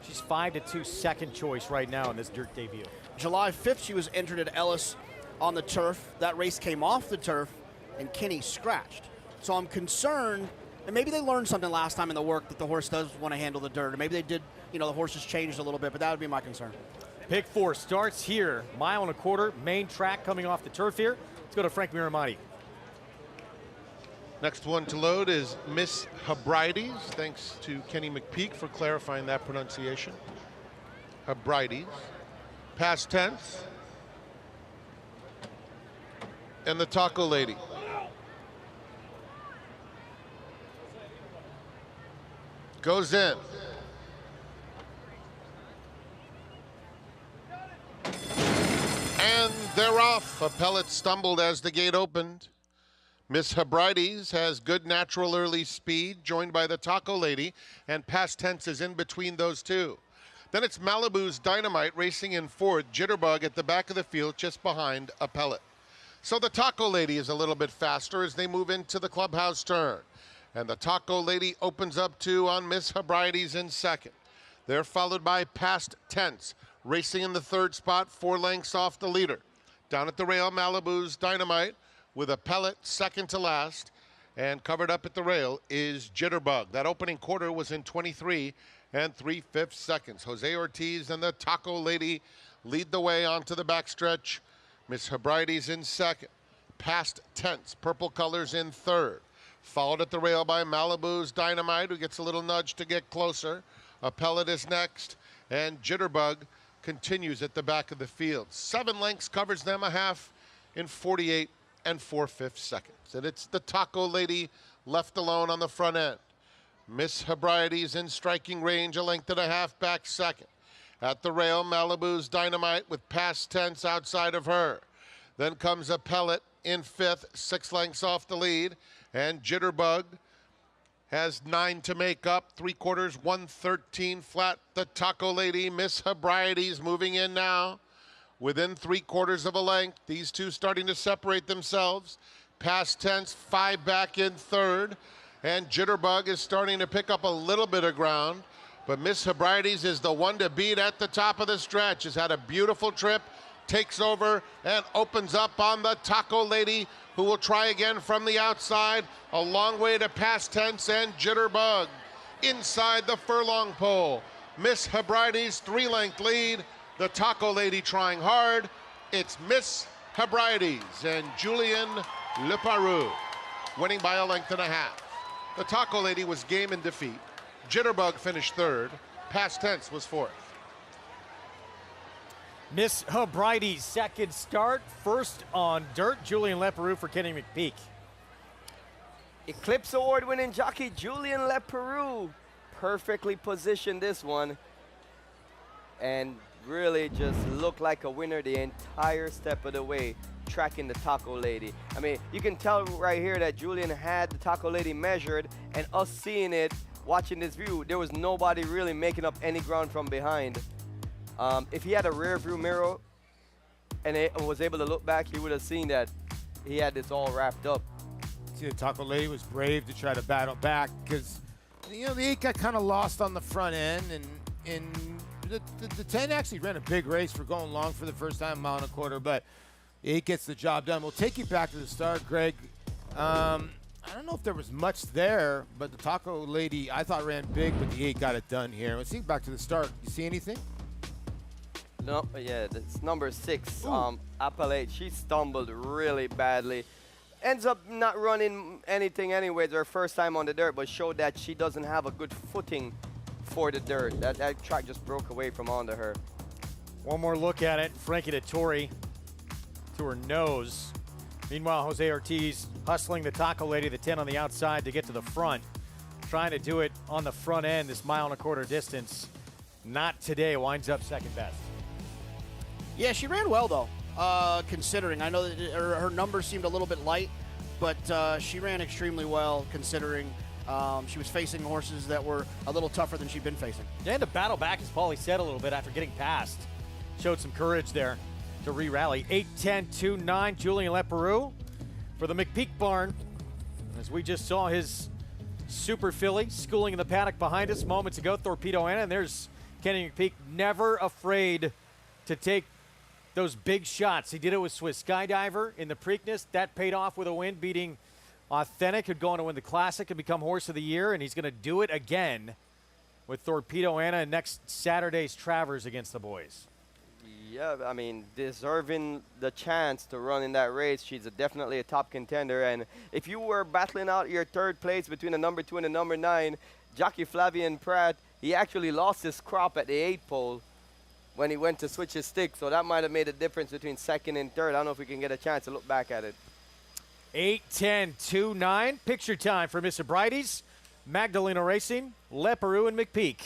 She's 5-2 second choice right now in this dirt debut. July 5th, she was entered at Ellis on the turf. That race came off the turf, and Kinney scratched. So I'm concerned, and maybe they learned something last time in the work that the horse does want to handle the dirt. Or maybe they did, the horse has changed a little bit, but that would be my concern. Pick 4 starts here. 1.25 mile, main track coming off the turf here. Let's go to Frank Miramati. Next one to load is Miss Hebrides. Thanks to Kenny McPeak for clarifying that pronunciation. Hebrides. Past Tense. And the Taco Lady. Goes in. And they're off. Appellate stumbled as the gate opened. Miss Hebrides has good natural early speed, joined by the Taco Lady, and Past Tense is in between those two. Then it's Malibu's Dynamite racing in fourth, Jitterbug at the back of the field just behind Appellate. So the Taco Lady is a little bit faster as they move into the clubhouse turn. And the Taco Lady opens up 2 on Miss Hebrides in second. They're followed by Past Tense, racing in the third spot, 4 lengths off the leader. Down at the rail, Malibu's Dynamite with a pellet second to last. And covered up at the rail is Jitterbug. That opening quarter was in 23 3/5 seconds. Jose Ortiz and the Taco Lady lead the way onto the backstretch. Miss Hebrides in second. Past Tense, purple colors in third. Followed at the rail by Malibu's Dynamite, who gets a little nudge to get closer. A pellet is next, and Jitterbug continues at the back of the field. 7 lengths covers them a half in 48 4/5 seconds. And it's the Taco Lady left alone on the front end. Miss Hebrides in striking range, a length and a half back second. At the rail, Malibu's Dynamite with Past Tense outside of her. Then comes a pellet in fifth, 6 lengths off the lead. And Jitterbug has 9 to make up, 3/4, 113 flat. The Taco Lady, Miss Hebrides moving in now within 3/4 of a length. These two starting to separate themselves. Past Tense, 5 back in third. And Jitterbug is starting to pick up a little bit of ground. But Miss Hebrides is the one to beat at the top of the stretch. Has had a beautiful trip, takes over and opens up on the Taco Lady, who will try again from the outside. A long way to Past Tense and Jitterbug. Inside the furlong pole, Miss Hebrides' 3-length lead. The Taco Lady trying hard. It's Miss Hebrides and Julien Leparoux winning by a length and a half. The Taco Lady was game in defeat. Jitterbug finished third. Past Tense was fourth. Miss Hebrides' second start, first on dirt. Julien Leparoux for Kenny McPeak. Eclipse Award-winning jockey Julien Leparoux perfectly positioned this one and really just looked like a winner the entire step of the way, tracking the Taco Lady. I mean, you can tell right here that Julien had the Taco Lady measured, and us seeing it, watching this view, there was nobody really making up any ground from behind. If he had a rear view mirror and was able to look back, he would have seen that he had this all wrapped up. See, the Taco Lady was brave to try to battle back because, you know, the 8 got kind of lost on the front end, and the 10 actually ran a big race for going long for the first time, 1.25 miles, but the 8 gets the job done. We'll take you back to the start, Greg. I don't know if there was much there, but the Taco Lady, I thought, ran big, but the 8 got it done here. Let's see back to the start. You see anything? No, yeah, that's number 6, Appalachia. She stumbled really badly. Ends up not running anything anyway. It's her first time on the dirt, but showed that she doesn't have a good footing for the dirt. That track just broke away from under her. One more look at it. Frankie Dettori to her nose. Meanwhile, Jose Ortiz hustling the Taco Lady, the 10 on the outside to get to the front. Trying to do it on the front end, this 1.25 mile distance. Not today, winds up second best. Yeah, she ran well, though, considering. I know that her numbers seemed a little bit light, but she ran extremely well considering she was facing horses that were a little tougher than she'd been facing. And to battle back, as Paulie said, a little bit after getting past. Showed some courage there to re-rally. 8-10-2-9, Julien Leparoux for the McPeak barn. As we just saw his super filly schooling in the paddock behind us moments ago, Torpedo Anna, and there's Kenny McPeak, never afraid to take those big shots. He did it with Swiss Skydiver in the Preakness. That paid off with a win, beating Authentic, who'd go on to win the Classic and become Horse of the Year, and he's going to do it again with Torpedo Anna next Saturday's Travers against the boys. Yeah, I mean, deserving the chance to run in that race. She's definitely a top contender, and if you were battling out your third place between the number 2 and the number 9, jockey Flavian Pratt, he actually lost his crop at the 8 pole when he went to switch his stick, so that might have made a difference between second and third. I don't know if we can get a chance to look back at it. 8-10-2-9. Picture time for Miss Hebrides, Magdalena Racing, Leparoux, and McPeak.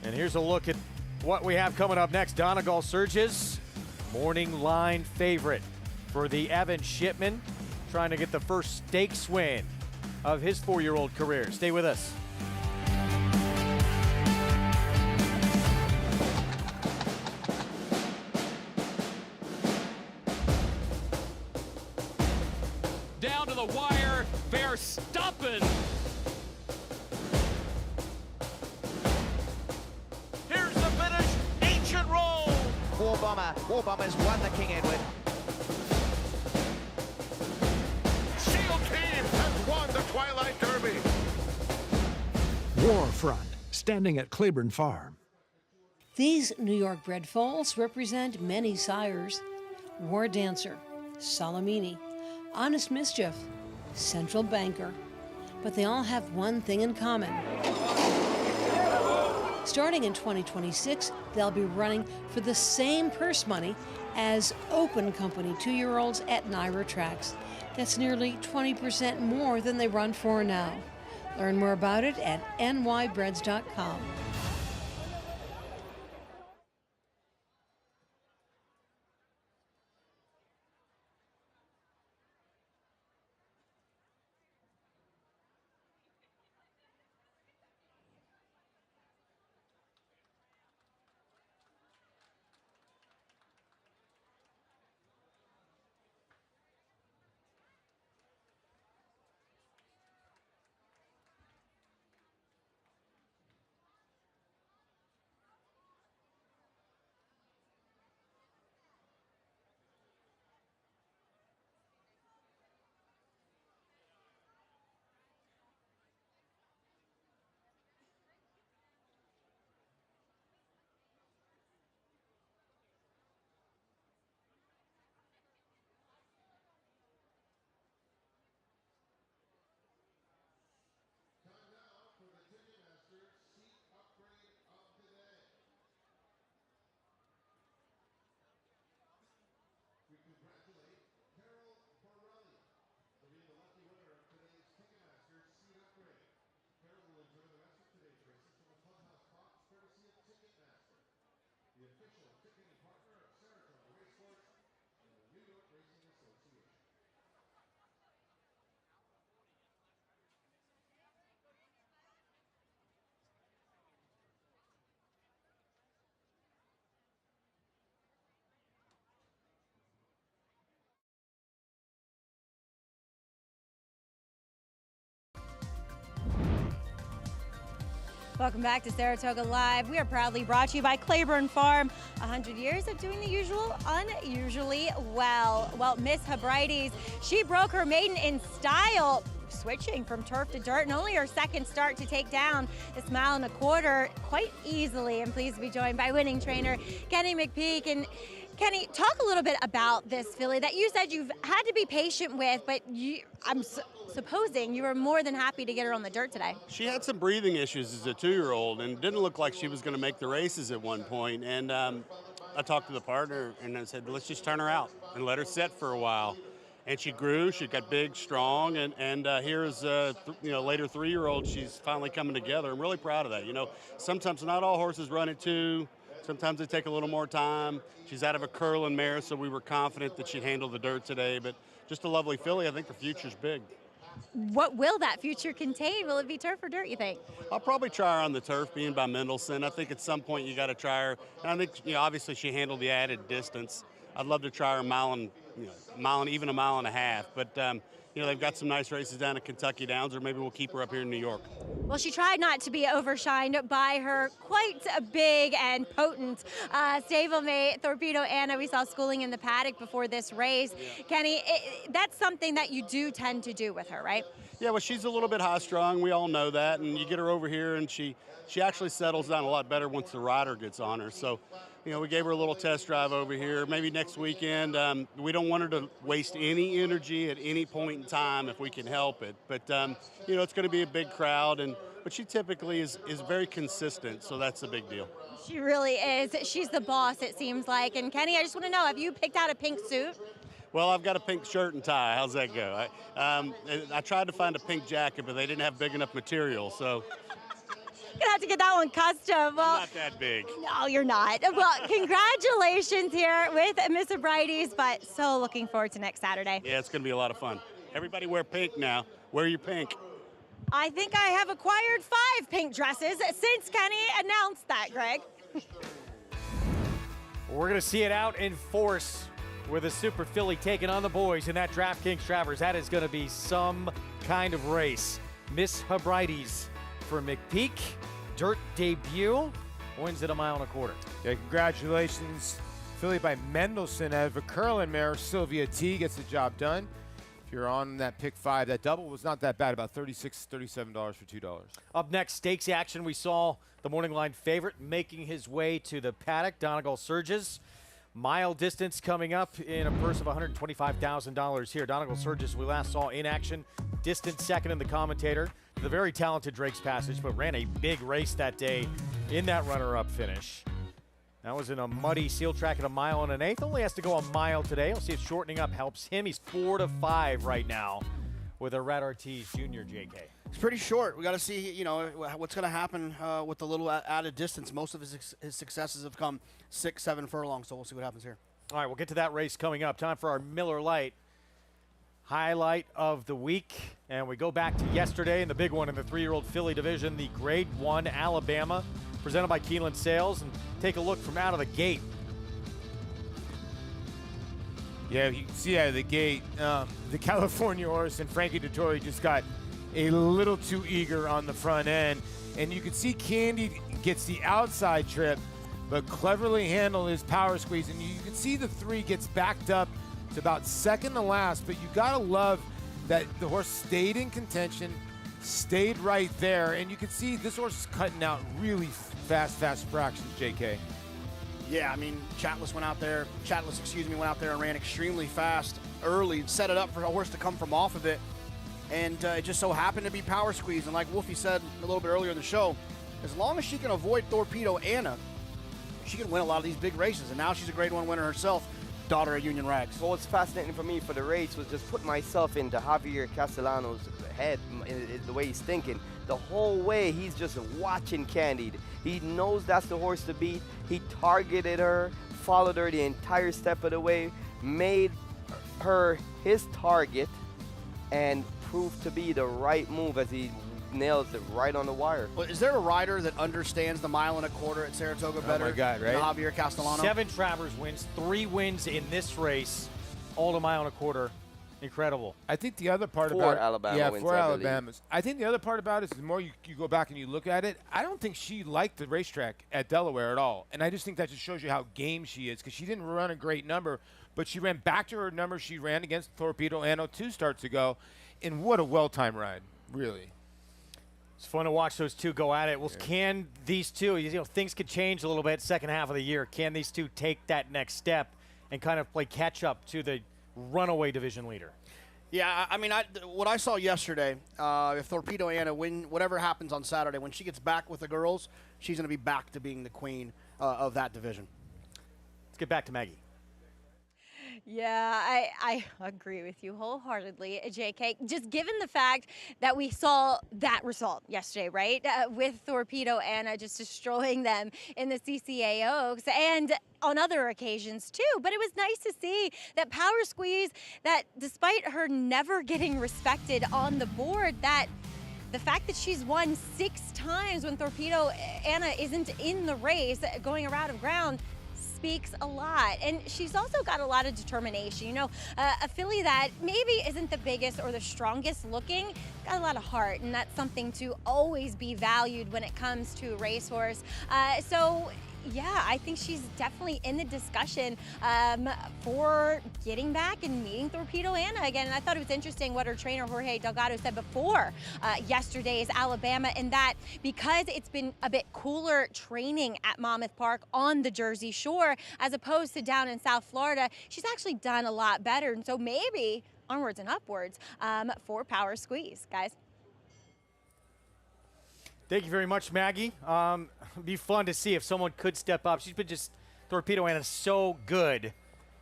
And here's a look at what we have coming up next. Donegal Surges, morning line favorite for the Evan Shipman, trying to get the first stakes win of his 4-year-old career. Stay with us. Down to the wire, Verstappen. Bomber. War Bomber's won the King Edward. Seal Team has won the Twilight Derby. Warfront, standing at Claiborne Farm. These New York bred foals represent many sires. War Dancer, Salamini, Honest Mischief, Central Banker. But they all have one thing in common. Starting in 2026, they'll be running for the same purse money as Open Company 2-year-olds at NYRA tracks. That's nearly 20% more than they run for now. Learn more about it at nybreds.com. The official ticketing partner of Saratoga Racecourse and the New York Racing Association. Welcome back to Saratoga Live. We are proudly brought to you by Claiborne Farm. 100 years of doing the usual unusually well. Well, Miss Hebrides, she broke her maiden in style, switching from turf to dirt, and only her second start to take down this 1.25 miles quite easily. I'm pleased to be joined by winning trainer Kenny McPeak. And Kenny, talk a little bit about this filly that you said you've had to be patient with, but I'm supposing you were more than happy to get her on the dirt today. She had some breathing issues as a 2-year-old and didn't look like she was going to make the races at one point. And I talked to the partner and I said, let's just turn her out and let her sit for a while. And she grew, she got big, strong, and here's later 3-year-old, she's finally coming together. I'm really proud of that. Sometimes not all horses run at 2. Sometimes they take a little more time. She's out of a curling mare, so we were confident that she'd handle the dirt today. But just a lovely filly. I think the future's big. What will that future contain? Will it be turf or dirt, you think? I'll probably try her on the turf, being by Mendelssohn. I think at some point you got to try her. And I think, obviously she handled the added distance. I'd love to try her a mile and even a mile and a half. But they've got some nice races down at Kentucky Downs, or maybe we'll keep her up here in New York. Well, she tried not to be overshined by her quite a big and potent stablemate, Torpedo Anna. We saw schooling in the paddock before this race. Yeah. Kenny, that's something that you do tend to do with her, right? Yeah, well, she's a little bit high-strung. We all know that. And you get her over here, and she actually settles down a lot better once the rider gets on her. So, we gave her a little test drive over here. Maybe next weekend. We don't want her to waste any energy at any point in time if we can help it. But, it's going to be a big crowd, but she typically is very consistent, so that's a big deal. She really is. She's the boss, it seems like. And, Kenny, I just want to know, have you picked out a pink suit? Well, I've got a pink shirt and tie. How's that go? I tried to find a pink jacket, but they didn't have big enough material, so... You're gonna have to get that one custom. Well, I'm not that big. No, you're not. Well, congratulations here with Miss Hebrides, but so looking forward to next Saturday. Yeah, it's gonna be a lot of fun. Everybody wear pink now. Wear your pink. I think I have acquired 5 pink dresses since Kenny announced that, Greg. We're gonna see it out in force with a super filly taking on the boys in that DraftKings Travers. That is gonna be some kind of race. Miss Hebrides for McPeak, dirt debut, wins at 1.25 miles. Yeah, congratulations Filly by Mendelssohn out of a Curlin mare. Sylvia T gets the job done. If you're on that pick 5, that double was not that bad, about $36, $37 for $2. Up next, stakes action. We saw the morning line favorite making his way to the paddock. Donegal Surges. Mile distance coming up in a purse of $125,000 here. Donegal Surges we last saw in action. Distant second in the commentator. The very talented Drake's Passage, but ran a big race that day in that runner-up finish. That was in a muddy seal track at 1 1/8. Only has to go a mile today. We'll see if shortening up helps him. He's 4 to 5 right now with a Red Ortiz Jr. JK. It's pretty short. We got to see, you know, what's going to happen with the little added distance. Most of his successes have come 6, 7 furlongs, so we'll see what happens here. All right, we'll get to that race coming up. Time for our Miller Lite highlight of the week. And we go back to yesterday and the big one in the 3-year-old filly division, the Grade 1 Alabama, presented by Keeneland Sales. And take a look from out of the gate. Yeah, you can see out of the gate, the California horse and Frankie Dettori just got a little too eager on the front end. And you can see Candy gets the outside trip, but cleverly handled his power squeeze. And you can see the 3 gets backed up to about second to last, but you gotta love that the horse stayed in contention, stayed right there, and you can see this horse is cutting out really fast fractions, JK. Yeah, I mean, Chatlis went out there and ran extremely fast early, set it up for a horse to come from off of it, and it just so happened to be power squeeze. And like Wolfie said a little bit earlier in the show, as long as she can avoid Torpedo Anna, she can win a lot of these big races, and now she's a Grade 1 winner herself, daughter of Union Rags. What was fascinating for me for the race was just put myself into Javier Castellano's head, the way he's thinking. The whole way he's just watching Candide. He knows that's the horse to beat. He targeted her, followed her the entire step of the way, made her his target, and proved to be the right move as he nails it right on the wire. Well, is there a rider that understands the 1 1/4 at Saratoga better my God, right? than Javier Castellano? 7 Travers wins, 3 wins in this race, all to 1 1/4. Incredible. I think the other part 4 about Alabama yeah, wins, 4 I believe. Alabamas. I think the other part about it is the more you go back and you look at it, I don't think she liked the racetrack at Delaware at all. And I just think that just shows you how game she is, because she didn't run a great number, but she ran back to her number she ran against Torpedo Anno 2 starts ago. And what a well-timed ride, really. It's fun to watch those two go at it. Well, can these two, you know, things could change a little bit second half of the year. Can these two take that next step and kind of play catch-up to the runaway division leader? Yeah, I mean, what I saw yesterday, if Torpedo Anna whatever happens on Saturday, when she gets back with the girls, she's going to be back to being the queen of that division. Let's get back to Maggie. Yeah, I agree with you wholeheartedly, JK. Just given the fact that we saw that result yesterday, right? With Torpedo Anna just destroying them in the CCA Oaks and on other occasions too. But it was nice to see that power squeeze, that despite her never getting respected on the board, that the fact that she's won 6 times when Torpedo Anna isn't in the race going around of ground speaks a lot. And she's also got a lot of determination. You know, a filly that maybe isn't the biggest or the strongest looking, got a lot of heart, and that's something to always be valued when it comes to a racehorse. So yeah, I think she's definitely in the discussion for getting back and meeting Torpedo Anna again. And I thought it was interesting what her trainer Jorge Delgado said before yesterday's Alabama, and that because it's been a bit cooler training at Monmouth Park on the Jersey Shore as opposed to down in South Florida, she's actually done a lot better. And so maybe onwards and upwards for Power Squeeze, guys. Thank you very much, Maggie. It'd be fun to see if someone could step up. She's been just, Torpedo Anna, so good,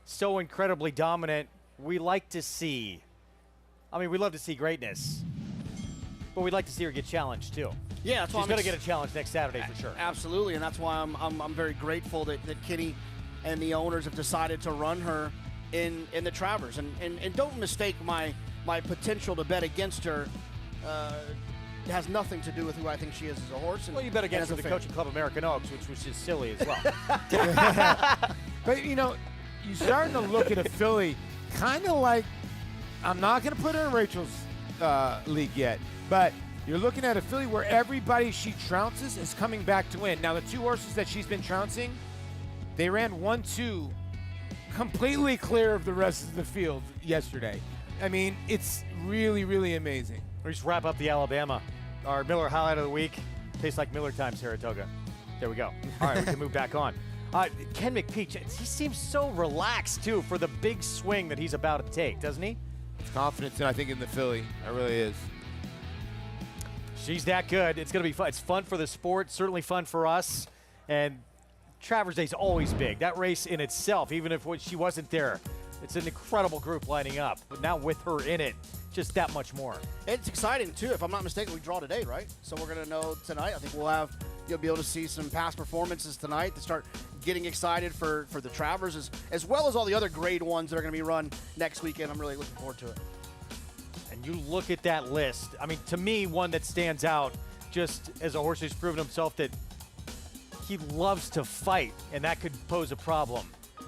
so incredibly dominant. We like to see, I mean, we love to see greatness, but we'd like to see her get challenged too. Yeah, that's why she's going to get a challenge next Saturday for sure. Absolutely, and that's why I'm very grateful that Kenny and the owners have decided to run her in the Travers. And don't mistake my potential to bet against her. It has nothing to do with who I think she is as a horse. Well, you bet against her the Coaching Club American Oaks, which was just silly as well. But, you know, you're starting to look at a filly kind of like, I'm not going to put her in Rachel's league yet, but you're looking at a filly where everybody she trounces is coming back to win. Now, the 2 horses that she's been trouncing, they ran 1-2 completely clear of the rest of the field yesterday. I mean, it's really, really amazing. We just wrap up the Alabama. Our Miller highlight of the week. Tastes like Miller time, Saratoga. There we go. All right, we can move back on. Ken McPeach, he seems so relaxed, too, for the big swing that he's about to take, doesn't he? Confidence, I think, in the filly. It really is. She's that good. It's going to be fun. It's fun for the sport, certainly fun for us. And Travers Day's always big. That race in itself, even if she wasn't there, it's an incredible group lining up. But now with her in it, just that much more. It's exciting, too. If I'm not mistaken, we draw today, right? So we're going to know tonight. I think you'll be able to see some past performances tonight to start getting excited for the Travers, as well as all the other grade ones that are going to be run next weekend. I'm really looking forward to it. And you look at that list. I mean, to me, one that stands out just as a horse who's proven himself that he loves to fight, and that could pose a problem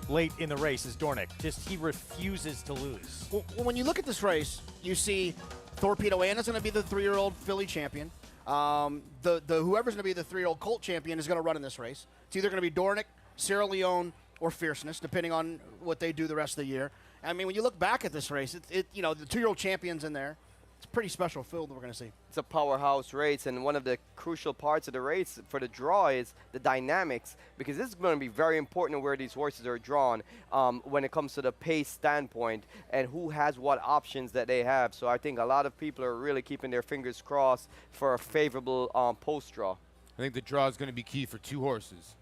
late in the race is Dornick. Just he refuses to lose. Well, when you look at this race, you see Torpedo Anna's going to be the 3-year-old filly champion. Whoever's going to be the 3-year-old colt champion is going to run in this race. It's either going to be Dornick, Sierra Leone, or Fierceness, depending on what they do the rest of the year. I mean, when you look back at this race, the 2-year-old champion's in there. It's a pretty special field that we're going to see. It's a powerhouse race, and one of the crucial parts of the race for the draw is the dynamics, because this is going to be very important where these horses are drawn when it comes to the pace standpoint and who has what options that they have. So I think a lot of people are really keeping their fingers crossed for a favorable post draw. I think the draw is going to be key for 2 horses,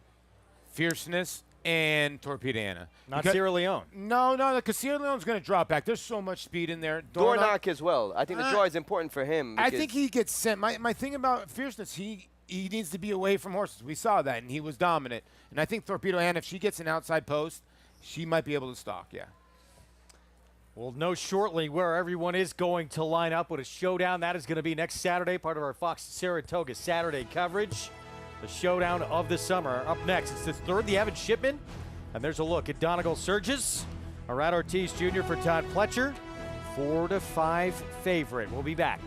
Fierceness and Torpedo Anna. Not Sierra Leone. No, because Sierra Leone's going to drop back. There's so much speed in there. Dornick as well. I think the draw is important for him. I think he gets sent. My thing about Fierceness, he needs to be away from horses. We saw that, and he was dominant. And I think Torpedo Anna, if she gets an outside post, she might be able to stalk, yeah. We'll know shortly where everyone is going to line up with a showdown. That is going to be next Saturday, part of our Fox Saratoga Saturday coverage. The showdown of the summer. Up next, it's the third, the Evan Shipman. And there's a look at Donegal Surges. Arad Ortiz Jr. for Todd Pletcher. 4-5 favorite. We'll be back.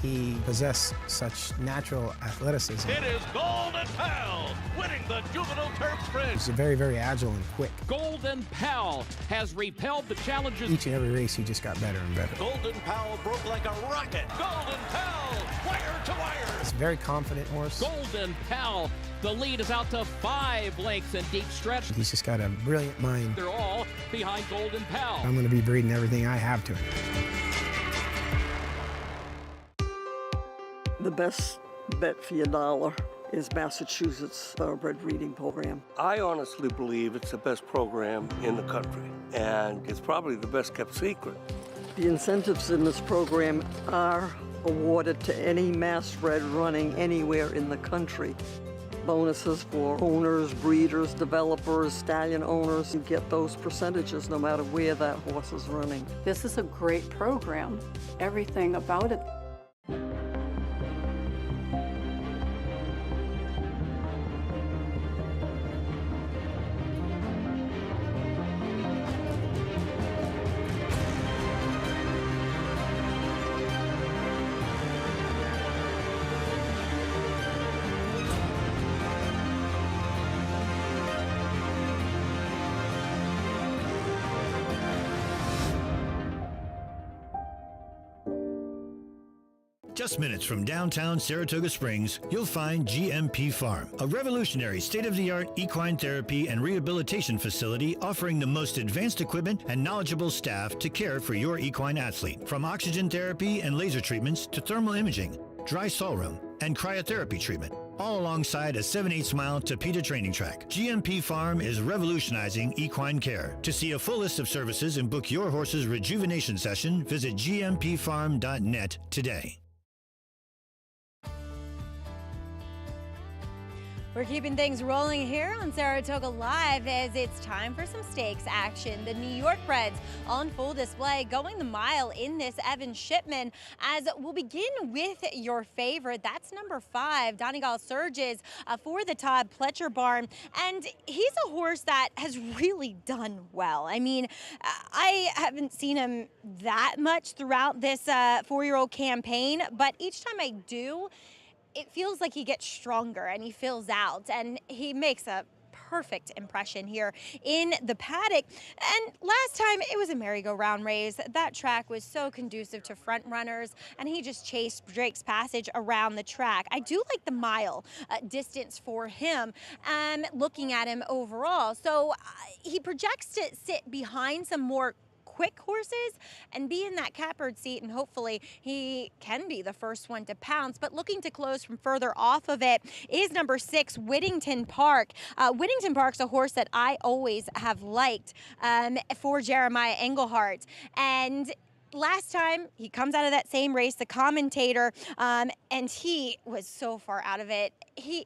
He possessed such natural athleticism. It is Golden Pal winning the Juvenile Turf Sprint. He's very, very agile and quick. Golden Pal has repelled the challenges. Each and every race, he just got better and better. Golden Pal broke like a rocket. Golden Pal, wire to wire. He's a very confident horse. Golden Pal, the lead is out to 5 lengths in deep stretch. He's just got a brilliant mind. They're all behind Golden Pal. I'm going to be breeding everything I have to him. The best bet for your dollar is Massachusetts Thoroughbred Breeding Program. I honestly believe it's the best program in the country, and it's probably the best kept secret. The incentives in this program are awarded to any mass bred running anywhere in the country. Bonuses for owners, breeders, developers, stallion owners. You get those percentages no matter where that horse is running. This is a great program. Everything about it. Just minutes from downtown Saratoga Springs, you'll find GMP Farm, a revolutionary state-of-the-art equine therapy and rehabilitation facility offering the most advanced equipment and knowledgeable staff to care for your equine athlete. From oxygen therapy and laser treatments to thermal imaging, dry saw room, and cryotherapy treatment, all alongside a 7/8 mile Tapeta training track. GMP Farm is revolutionizing equine care. To see a full list of services and book your horse's rejuvenation session, visit gmpfarm.net today. We're keeping things rolling here on Saratoga Live as it's time for some stakes action. The New York Breds on full display, going the mile in this Evan Shipman. As we'll begin with your favorite, that's number 5, Donegal Surges for the Todd Pletcher barn. And he's a horse that has really done well. I mean, I haven't seen him that much throughout this 4-year-old campaign, but each time I do, it feels like he gets stronger and he fills out, and he makes a perfect impression here in the paddock. And last time it was a merry-go-round race. That track was so conducive to front runners, and he just chased Drake's Passage around the track. I do like the mile distance for him, looking at him overall. So he projects to sit behind some more quick horses and be in that catbird seat, and hopefully he can be the first one to pounce. But looking to close from further off of it is number 6, Whittington Park. Whittington Park's a horse that I always have liked for Jeremiah Englehart, and last time he comes out of that same race, the commentator, and he was so far out of it.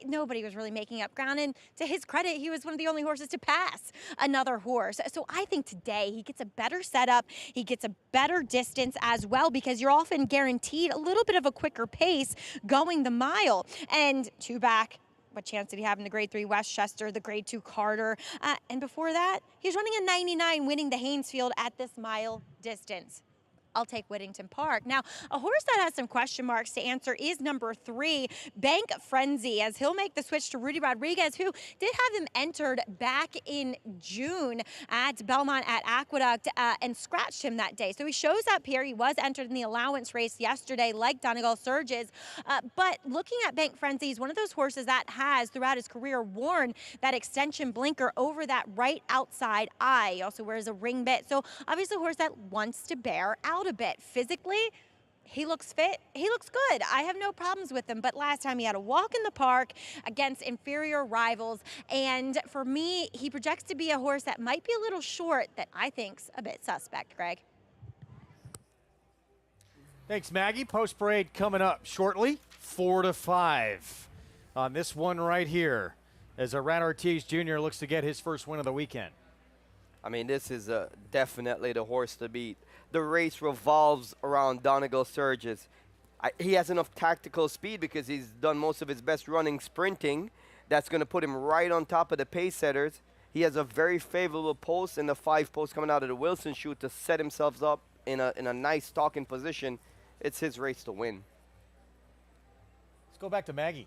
Nobody was really making up ground, and to his credit, he was one of the only horses to pass another horse. So I think today he gets a better setup, he gets a better distance as well, because you're often guaranteed a little bit of a quicker pace going the mile. And 2 back, what chance did he have in the Grade 3 Westchester, the Grade 2 Carter, and before that, he's running a 99, winning the Haynesfield at this mile distance. I'll take Whittington Park. Now, a horse that has some question marks to answer is number 3, Bank Frenzy, as he'll make the switch to Rudy Rodriguez, who did have him entered back in June at Belmont at Aqueduct and scratched him that day. So he shows up here. He was entered in the allowance race yesterday, like Donegal Surges. But looking at Bank Frenzy, he's one of those horses that has, throughout his career, worn that extension blinker over that right outside eye. He also wears a ring bit. So obviously a horse that wants to bear out a bit. Physically, he looks fit. He looks good. I have no problems with him, but last time he had a walk in the park against inferior rivals, and for me, he projects to be a horse that might be a little short, that I think's a bit suspect, Greg. Thanks, Maggie. Post parade coming up shortly, 4 to 5 on this one right here, as Ran Ortiz Jr. looks to get his first win of the weekend. I mean, this is definitely the horse to beat. The race revolves around Donegal Surges. He has enough tactical speed because he's done most of his best running sprinting. That's going to put him right on top of the pace setters. He has a very favorable post in the 5 post coming out of the Wilson chute to set himself up in a nice stalking position. It's his race to win. Let's go back to Maggie.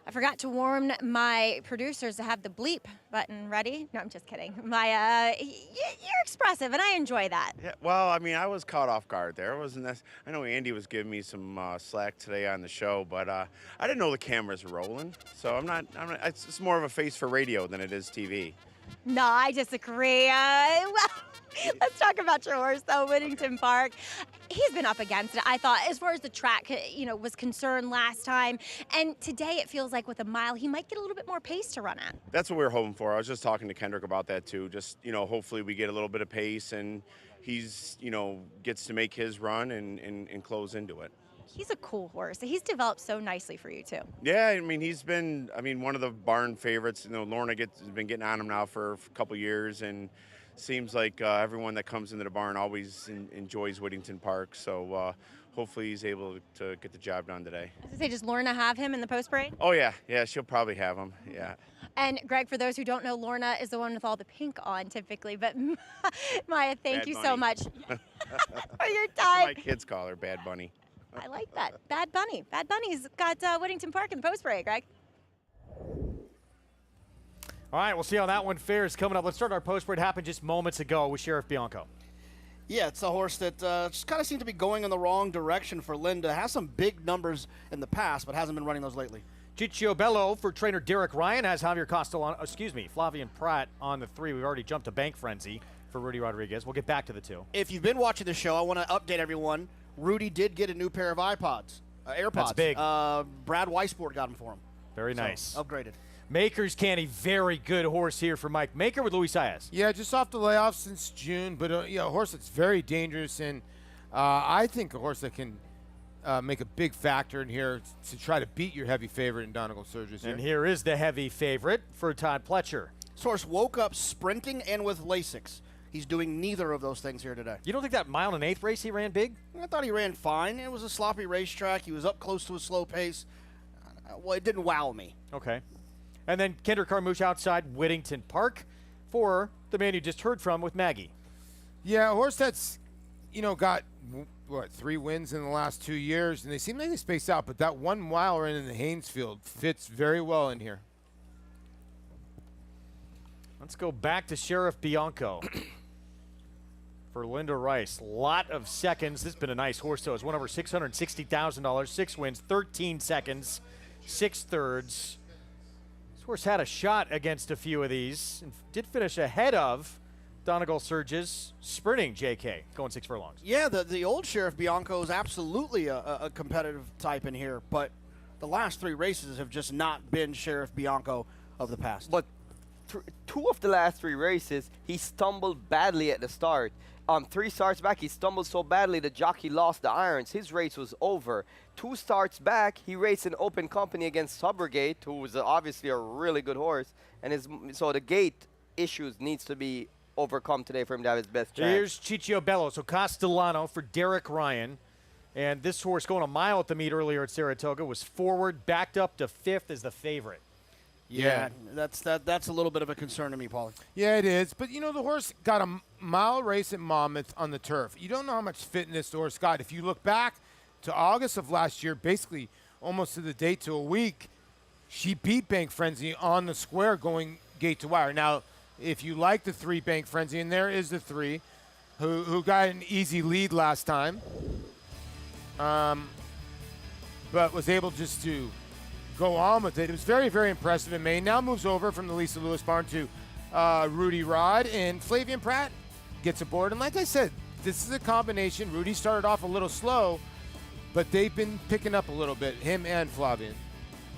I forgot to warn my producers to have the bleep button ready. No, I'm just kidding. You're expressive, and I enjoy that. Yeah, well, I mean, I was caught off guard there. I know Andy was giving me some slack today on the show, but I didn't know the cameras were rolling. So I'm not. It's more of a face for radio than it is TV. No, I disagree. Well, let's talk about your horse, though, Whittington Park. He's been up against it, I thought, as far as the track, was concerned last time. And today it feels like with a mile, he might get a little bit more pace to run at. That's what we were hoping for. I was just talking to Kendrick about that, too. Just, hopefully we get a little bit of pace and he's, gets to make his run and close into it. He's a cool horse. He's developed so nicely for you, too. Yeah, I mean, he's been, one of the barn favorites. Lorna has been getting on him now for a couple years, and seems like everyone that comes into the barn always enjoys Whittington Park. So hopefully he's able to get the job done today. I was going to say, does Lorna have him in the post parade? Oh, yeah. Yeah, she'll probably have him. Yeah. And Greg, for those who don't know, Lorna is the one with all the pink on typically. But Maya, thank you so much for your time. My kids call her Bad Bunny. I like that. Bad Bunny. Bad Bunny's got Whittington Park in the post parade, Greg. All right, we'll see how that one fares coming up. Let's start our post parade. Happened just moments ago with Sheriff Bianco. Yeah, it's a horse that just kind of seemed to be going in the wrong direction for Linda. Has some big numbers in the past, but hasn't been running those lately. Ciccio Bello for trainer Derek Ryan has Javier Flavian Pratt on the 3. We've already jumped to Bank Frenzy for Rudy Rodriguez. We'll get back to the 2. If you've been watching the show, I want to update everyone. Rudy did get a new pair of AirPods. That's big. Brad Weissport got them for him. Very nice. So, upgraded. Maker's Candy, very good horse here for Mike Maker with Luis Saez. Yeah, just off the layoff since June, but a horse that's very dangerous, and I think a horse that can make a big factor in here to try to beat your heavy favorite in Donegal Surges. And here is the heavy favorite for Todd Pletcher. This horse woke up sprinting and with Lasix. He's doing neither of those things here today. You don't think that mile and 1/8 race he ran big? I thought he ran fine. It was a sloppy racetrack. He was up close to a slow pace. Well, it didn't wow me. Okay. And then Kendrick Carmouche outside Whittington Park for the man you just heard from with Maggie. Yeah, a horse that's, got, 3 wins in the last 2 years, and they seem like they space out, but that 1 mile run in the Haynesfield fits very well in here. Let's go back to Sheriff Bianco. For Linda Rice, lot of seconds. This has been a nice horse, though. It's won over $660,000, 6 wins, 13 seconds, 6 thirds. This horse had a shot against a few of these and did finish ahead of Donegal Surge's sprinting JK, going 6 furlongs. Yeah, the old Sheriff Bianco is absolutely a competitive type in here, but the last 3 races have just not been Sheriff Bianco of the past. But 2 of the last 3 races, he stumbled badly at the start. 3 starts back, he stumbled so badly the jockey lost the irons. His race was over. 2 starts back, he raced an open company against Subrogate, who was obviously a really good horse. And so the gate issues needs to be overcome today for him to have his best chance. Here's Ciccio Bello, so Castellano for Derek Ryan. And this horse going a mile at the meet earlier at Saratoga was forward, backed up to 5th as the favorite. Yeah, that's a little bit of a concern to me, Paulie. Yeah, it is. But, you know, the horse got a mile race at Monmouth on the turf. You don't know how much fitness the horse got. If you look back to August of last year, basically almost to the date to a week, she beat Bank Frenzy on the square going gate to wire. Now, if you like the 3 Bank Frenzy, and there is the 3, who got an easy lead last time, but was able just to go on with it. It was very, very impressive in May. Now moves over from the Lisa Lewis barn to Rudy Rod, and Flavian Pratt gets aboard. And like I said, this is a combination. Rudy started off a little slow, but they've been picking up a little bit, him and Flavian.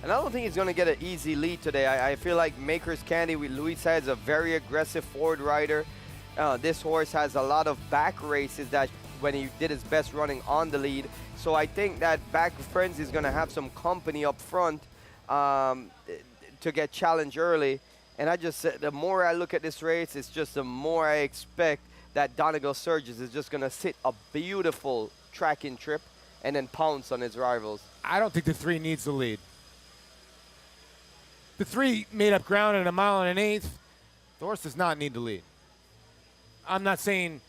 And I don't think he's going to get an easy lead today. I feel like Maker's Candy with Luis said is a very aggressive forward rider. This horse has a lot of back races that when he did his best running on the lead. So I think that Back Frenzy is going to have some company up front to get challenged early. And I just said, the more I look at this race, it's just the more I expect that Donegal Surges is just going to sit a beautiful tracking trip and then pounce on his rivals. I don't think the 3 needs the lead. The 3 made up ground at a mile and an 1/8. The horse does not need the lead. I'm not saying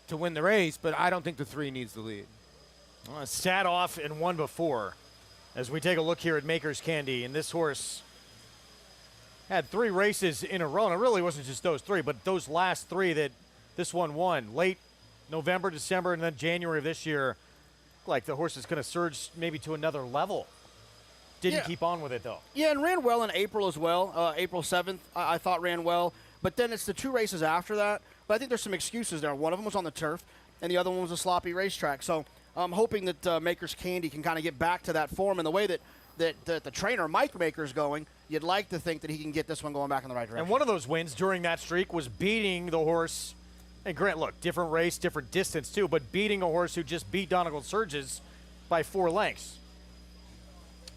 to win the race, but I don't think the 3 needs the lead. Well, sat off and won before. As we take a look here at Maker's Candy, and this horse had 3 races in a row, and it really wasn't just those 3, but those last 3 that this one won. Late November, December, and then January of this year, like the horse is going to surge maybe to another level. Didn't keep on with it, though. Yeah, and ran well in April as well. April 7th, I thought ran well. But then it's the 2 races after that. But I think there's some excuses there. One of them was on the turf, and the other one was a sloppy racetrack. So I'm hoping that Maker's Candy can kind of get back to that form in the way that the trainer, Mike Maker's going. You'd like to think that he can get this one going back in the right direction. And one of those wins during that streak was beating the horse. And Grant, look, different race, different distance too, but beating a horse who just beat Donegal Surges by 4 lengths.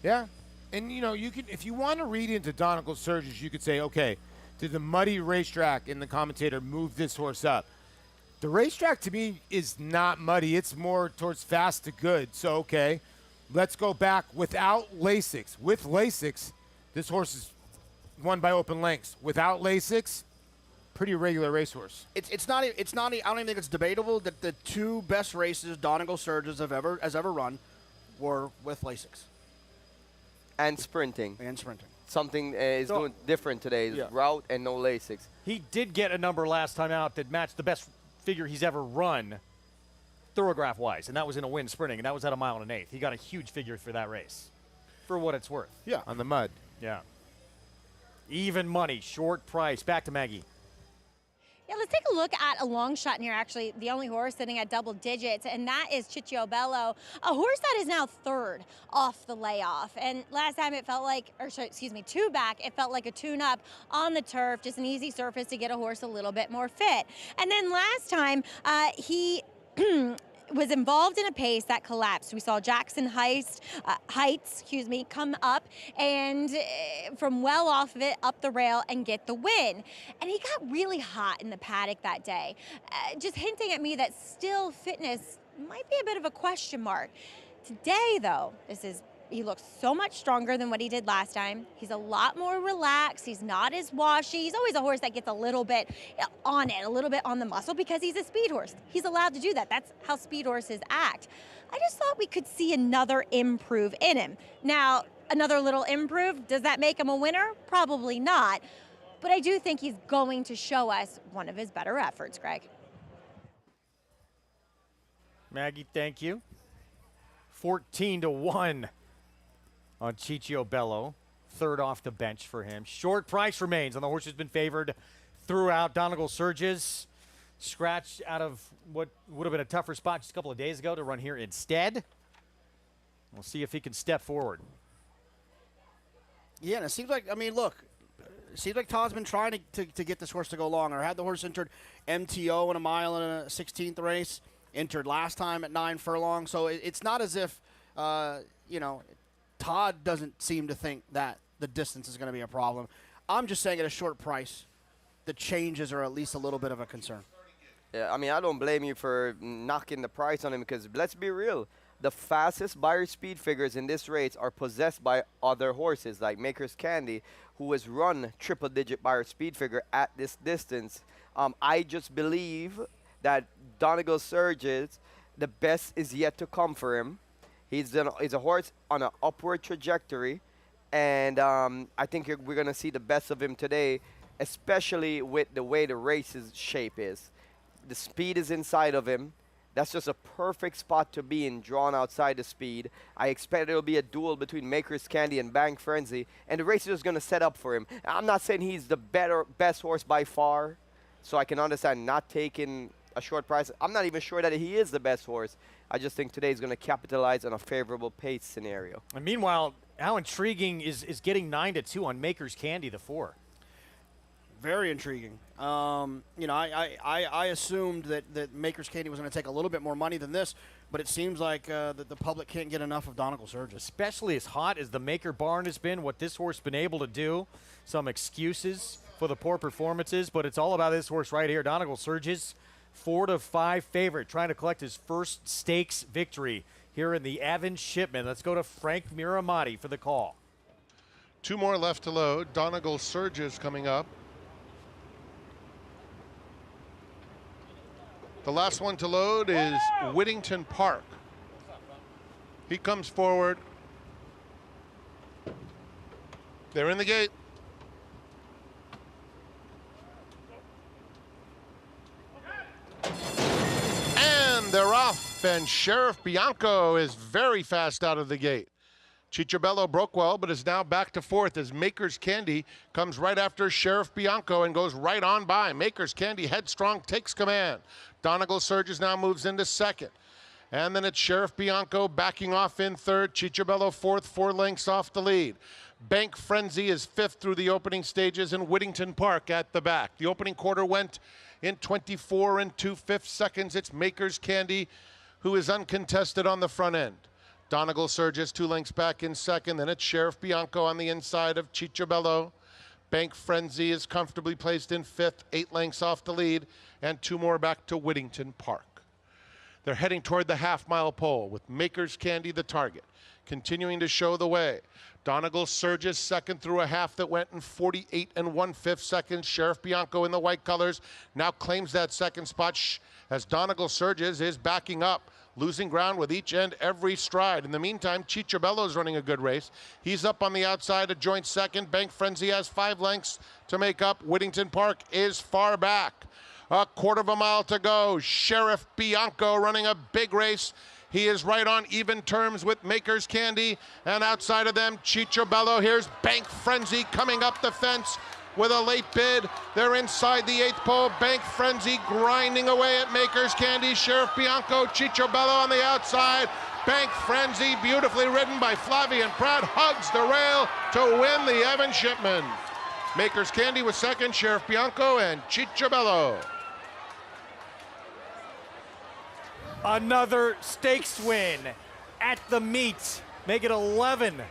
Yeah. And, you know, you could, if you want to read into Donegal Surges, you could say, okay, did the muddy racetrack and the commentator move this horse up? The racetrack, to me, is not muddy. It's more towards fast to good. So, okay, let's go back without Lasix. With Lasix, this horse is won by open lengths. Without Lasix, pretty regular racehorse. It's not. I don't even think it's debatable that the 2 best races Donegal Surges has ever run were with Lasix. And sprinting. Something is doing different today. Route and no Lasix. He did get a number last time out that matched the best figure he's ever run, thoroughgraph-wise, and that was in a win sprinting, and that was at a mile and an 1/8. He got a huge figure for that race, for what it's worth. Yeah. On the mud. Yeah. Even money, short price. Back to Maggie. Yeah, let's take a look at a long shot in here, actually, the only horse sitting at double digits, and that is Ciccio Bello, a horse that is now 3rd off the layoff. And last time it felt like, or excuse me, 2 back, it felt like a tune-up on the turf, just an easy surface to get a horse a little bit more fit. And then last time, he was involved in a pace that collapsed. We saw Jackson Heights, come up and from well off of it, up the rail and get the win. And he got really hot in the paddock that day, just hinting at me that still fitness might be a bit of a question mark. Today, though, he looks so much stronger than what he did last time. He's a lot more relaxed. He's not as washy. He's always a horse that gets a little bit on it, a little bit on the muscle because he's a speed horse. He's allowed to do that. That's how speed horses act. I just thought we could see another improve in him. Now, another little improve, does that make him a winner? Probably not. but I do think he's going to show us one of his better efforts, Greg. Maggie, thank you. 14-1 on Ciccio Bello. Third off the bench for him. Short price remains on the horse who's been favored throughout. Donegal Surges scratched out of what would have been a tougher spot just a couple of days ago to run here instead. We'll see if he can step forward. Yeah, and it seems like, I mean, look, it seems like Todd's been trying to get this horse to go longer. Had the horse entered MTO in a mile in a 16th race, entered last time at 9 furlongs. So it's not as if, you know, Todd doesn't seem to think that the distance is going to be a problem. I'm just saying at a short price, the changes are at least a little bit of a concern. Yeah, I mean, I don't blame you for knocking the price on him because let's be real. The fastest buyer speed figures in this race are possessed by other horses like Maker's Candy, who has run triple-digit buyer speed figure at this distance. I just believe that Donegal Surges, the best is yet to come for him. He's a horse on an upward trajectory, and I think we're going to see the best of him today, especially with the way the race's shape is. The speed is inside of him. That's just a perfect spot to be in, drawn outside the speed. I expect it'll be a duel between Maker's Candy and Bank Frenzy, and the race is just going to set up for him. I'm not saying he's the best horse by far, so I can understand not taking a short price. I'm not even sure that he is the best horse. I just think today is going to capitalize on a favorable pace scenario. And meanwhile, how intriguing is getting 9-2 on Maker's Candy, the 4? Very intriguing. You know, I assumed that Maker's Candy was going to take a little bit more money than this, but it seems like that the public can't get enough of Donegal Surges. Especially as hot as the Maker barn has been, what this horse been able to do. Some excuses for the poor performances, but it's all about this horse right here. Donegal Surges, 4-5 favorite, trying to collect his first stakes victory here in the Avon Shipment. Let's go to Frank Miramati for the call. 2 more left to load. Donegal Surges coming up. The last one to load is Whittington Park. He comes forward. They're in the gate. And they're off, and Sheriff Bianco is very fast out of the gate. Ciccio Bello broke well, but is now back to 4th as Maker's Candy comes right after Sheriff Bianco and goes right on by. Maker's Candy headstrong takes command. Donegal Surges now moves into 2nd. And then it's Sheriff Bianco backing off in 3rd. Ciccio Bello 4th, 4 lengths off the lead. Bank Frenzy is 5th through the opening stages, and Whittington Park at the back. The opening quarter went in 24 2/5 seconds. It's Maker's Candy, who is uncontested on the front end. Donegal Surges 2 lengths back in 2nd. Then it's Sheriff Bianco on the inside of Ciccio Bello. Bank Frenzy is comfortably placed in 5th, 8 lengths off the lead, and 2 more back to Whittington Park. They're heading toward the half-mile pole with Maker's Candy the target, continuing to show the way. Donegal Surges 2nd through a half that went in 48 1/5 seconds. Sheriff Bianco in the white colors now claims that 2nd spot as Donegal Surges is backing up, losing ground with each and every stride. In the meantime, Ciccio Bello is running a good race. He's up on the outside, a joint 2nd. Bank Frenzy has 5 lengths to make up. Whittington Park is far back. A quarter of a mile to go. Sheriff Bianco running a big race. He is right on even terms with Maker's Candy. And outside of them, Ciccio Bello. Here's Bank Frenzy coming up the fence with a late bid. They're inside the 8th pole. Bank Frenzy grinding away at Maker's Candy. Sheriff Bianco, Ciccio Bello on the outside. Bank Frenzy, beautifully ridden by Flavian Pratt, hugs the rail to win the Avon Shipment. Maker's Candy was 2nd, Sheriff Bianco, and Ciccio Bello. Another stakes win at the meet. Make it 11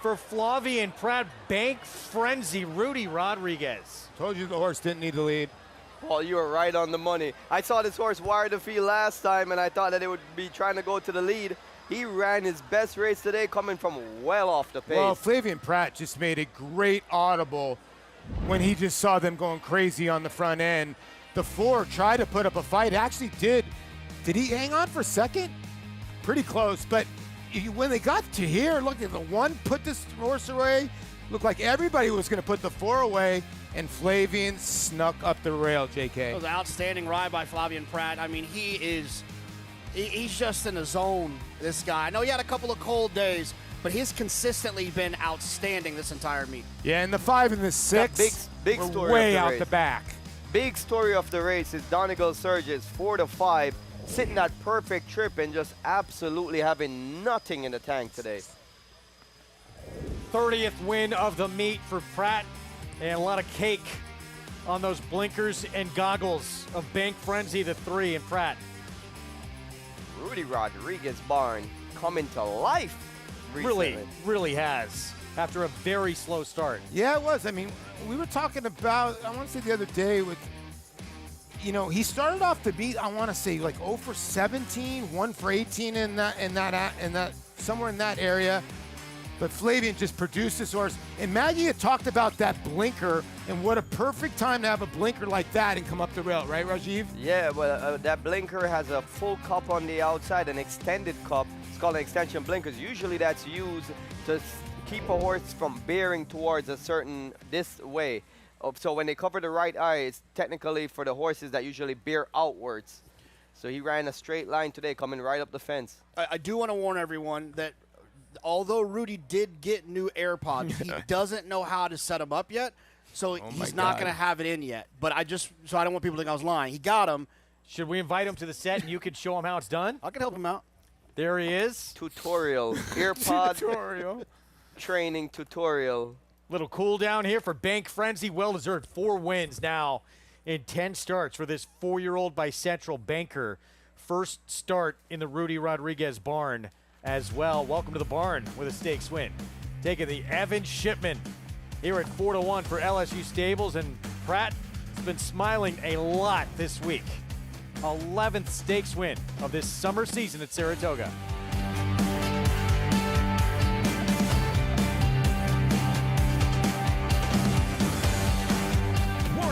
for Flavian Pratt. Bank Frenzy, Rudy Rodriguez. Told you the horse didn't need to lead. Paul, you were right on the money. I saw this horse wire the field last time, and I thought that it would be trying to go to the lead. He ran his best race today, coming from well off the pace. Well, Flavian Pratt just made a great audible when he just saw them going crazy on the front end. The 4 tried to put up a fight. Actually did. Did he hang on for 2nd? Pretty close, but when they got to here, look at the 1 put this horse away. Looked like everybody was going to put the 4 away. and Flavian snuck up the rail, JK. It was an outstanding ride by Flavian Prat. I mean, he's just in the zone, this guy. I know he had a couple of cold days, but he's consistently been outstanding this entire meet. Yeah, and the 5 and the 6 big were story way of the out race. the back. Big story of the race is Donegal Surges 4-5, sitting that perfect trip and just absolutely having nothing in the tank today. 30th win of the meet for Pratt, and a lot of cake on those blinkers and goggles of Bank Frenzy, the 3 in Pratt. Rudy Rodriguez barn coming to life recently. Really has, after a very slow start. Yeah, it was. I mean, we were talking about, I want to say the other day with, you know, he started off the beat, I want to say like 0 for 17, 1 for 18 in that somewhere in that area. But Flavian just produced this horse. And Maggie had talked about that blinker, and what a perfect time to have a blinker like that and come up the rail, right, Rajiv? Yeah, well, that blinker has a full cup on the outside, an extended cup. It's called an extension blinkers. Usually that's used to keep a horse from bearing towards a certain this way. So when they cover the right eye, it's technically for the horses that usually bear outwards. So he ran a straight line today, coming right up the fence. I do want to warn everyone that although Rudy did get new AirPods, he doesn't know how to set them up yet. So he's not going to have it in yet. But I don't want people to think I was lying. He got them. Should we invite him to the set and you could show him how it's done? I can help him out. There he is. Tutorial. AirPod tutorial. Training tutorial. Little cool down here for Bank Frenzy. Well-deserved 4 wins now in 10 starts for this 4-year-old by Central Banker. First start in the Rudy Rodriguez barn as well. Welcome to the barn with a stakes win. Taking the Evan Shipman here at 4-1 for LSU Stables, and Pratt has been smiling a lot this week. 11th stakes win of this summer season at Saratoga.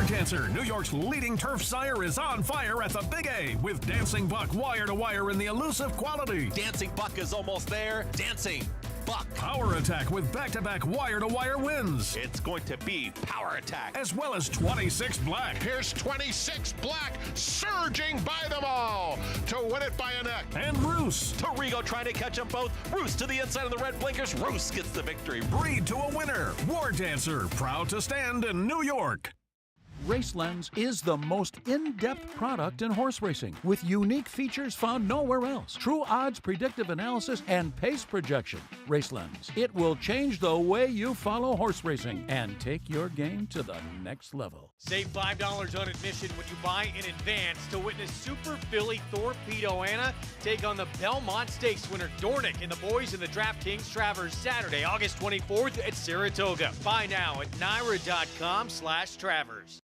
Dancer, New York's leading turf sire, is on fire at the Big A with Dancing Buck wire to wire in the elusive quality. Dancing Buck is almost there. Dancing Buck. Power Attack with back-to-back wire to wire wins. It's going to be Power Attack. As well as 26 Black. Here's 26 Black surging by them all to win it by a neck. And Roos. Torrigo trying to catch them both. Roos to the inside of the red blinkers. Roos gets the victory. Breed to a winner. War Dancer, proud to stand in New York. RaceLens is the most in-depth product in horse racing, with unique features found nowhere else. True odds, predictive analysis, and pace projection. RaceLens. It will change the way you follow horse racing and take your game to the next level. Save $5 on admission when you buy in advance to witness Super Filly Torpedo Anna take on the Belmont Stakes winner Dornick and the boys in the DraftKings Travers Saturday, August 24th at Saratoga. Buy now at NYRA.com/Travers.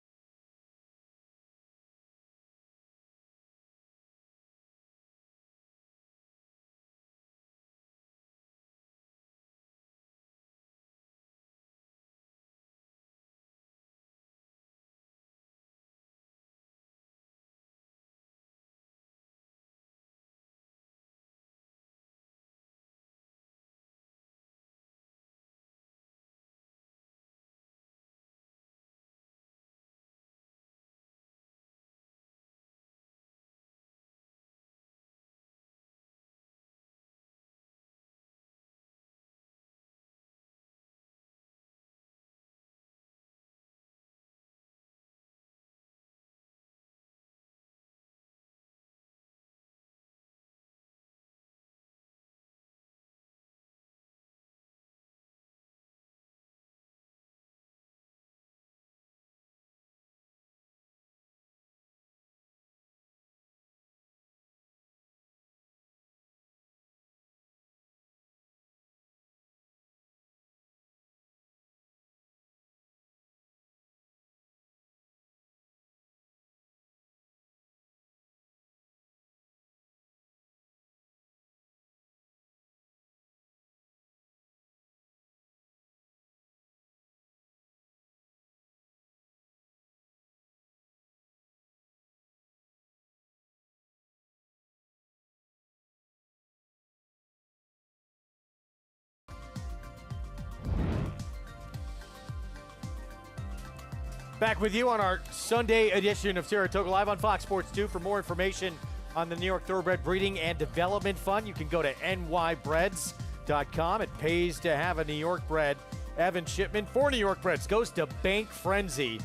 Back with you on our Sunday edition of Saratoga Live on Fox Sports 2. For more information on the New York Thoroughbred Breeding and Development Fund, you can go to nybreds.com. It pays to have a New York bred. Evan Shipman for New York Breds goes to Bank Frenzy.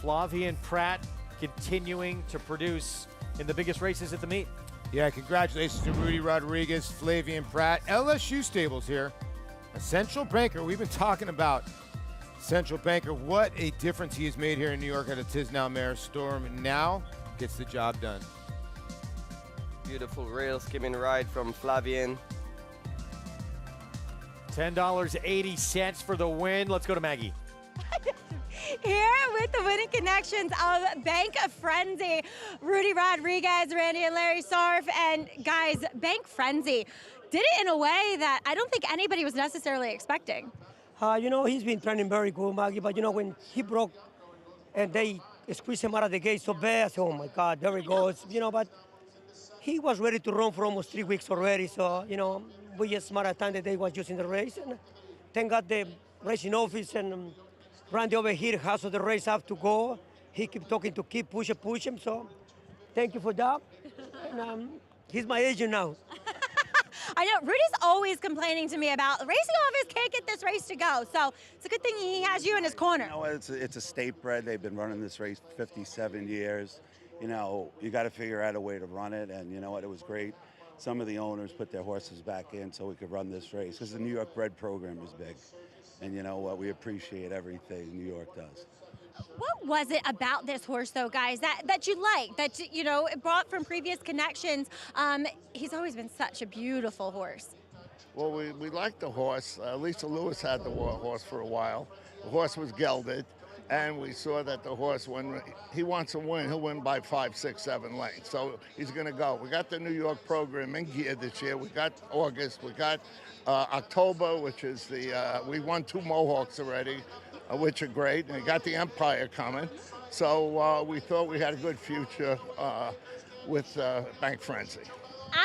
Flavian Pratt continuing to produce in the biggest races at the meet. Yeah, congratulations to Rudy Rodriguez, Flavian Pratt, LSU Stables here. A Central Banker, we've been talking about Central Banker, what a difference he has made here in New York at a Tisnow Mare Storm. Now gets the job done. Beautiful rail skimming ride from Flavian. $10.80 for the win. Let's go to Maggie. Here with the winning connections of Bank Frenzy, Rudy Rodriguez, Randy and Larry Sarf, and guys, Bank Frenzy did it in a way that I don't think anybody was necessarily expecting. You know, he's been training very good, Maggie, but you know, when he broke and they squeezed him out of the gate so bad, I said, oh my God, there he goes. You know, but he was ready to run for almost 3 weeks already, so, you know, we just matter of time that they was using the race. And thank God the racing office and Randy over here has the race have to go. He keep talking to keep push him, so thank you for that. And he's my agent now. I know, Rudy's always complaining to me about racing office can't get this race to go. So it's a good thing he has you in his corner. You know, it's a state bred. They've been running this race 57 years. You know, you got to figure out a way to run it. And you know what, it was great. Some of the owners put their horses back in so we could run this race because the New York bred program is big. And you know what, we appreciate everything New York does. What was it about this horse, though, guys, that you like, that, you know, it brought from previous connections? He's always been such a beautiful horse. Well, we like the horse. Lisa Lewis had the horse for a while. The horse was gelded, and we saw that the horse, when he wants to win, he'll win by 5, 6, 7 lengths. So he's going to go. We got the New York program in gear this year. We got August. We got October, which is we won 2 Mohawks already, which are great. And we got the Empire coming. So we thought we had a good future with Bank Frenzy.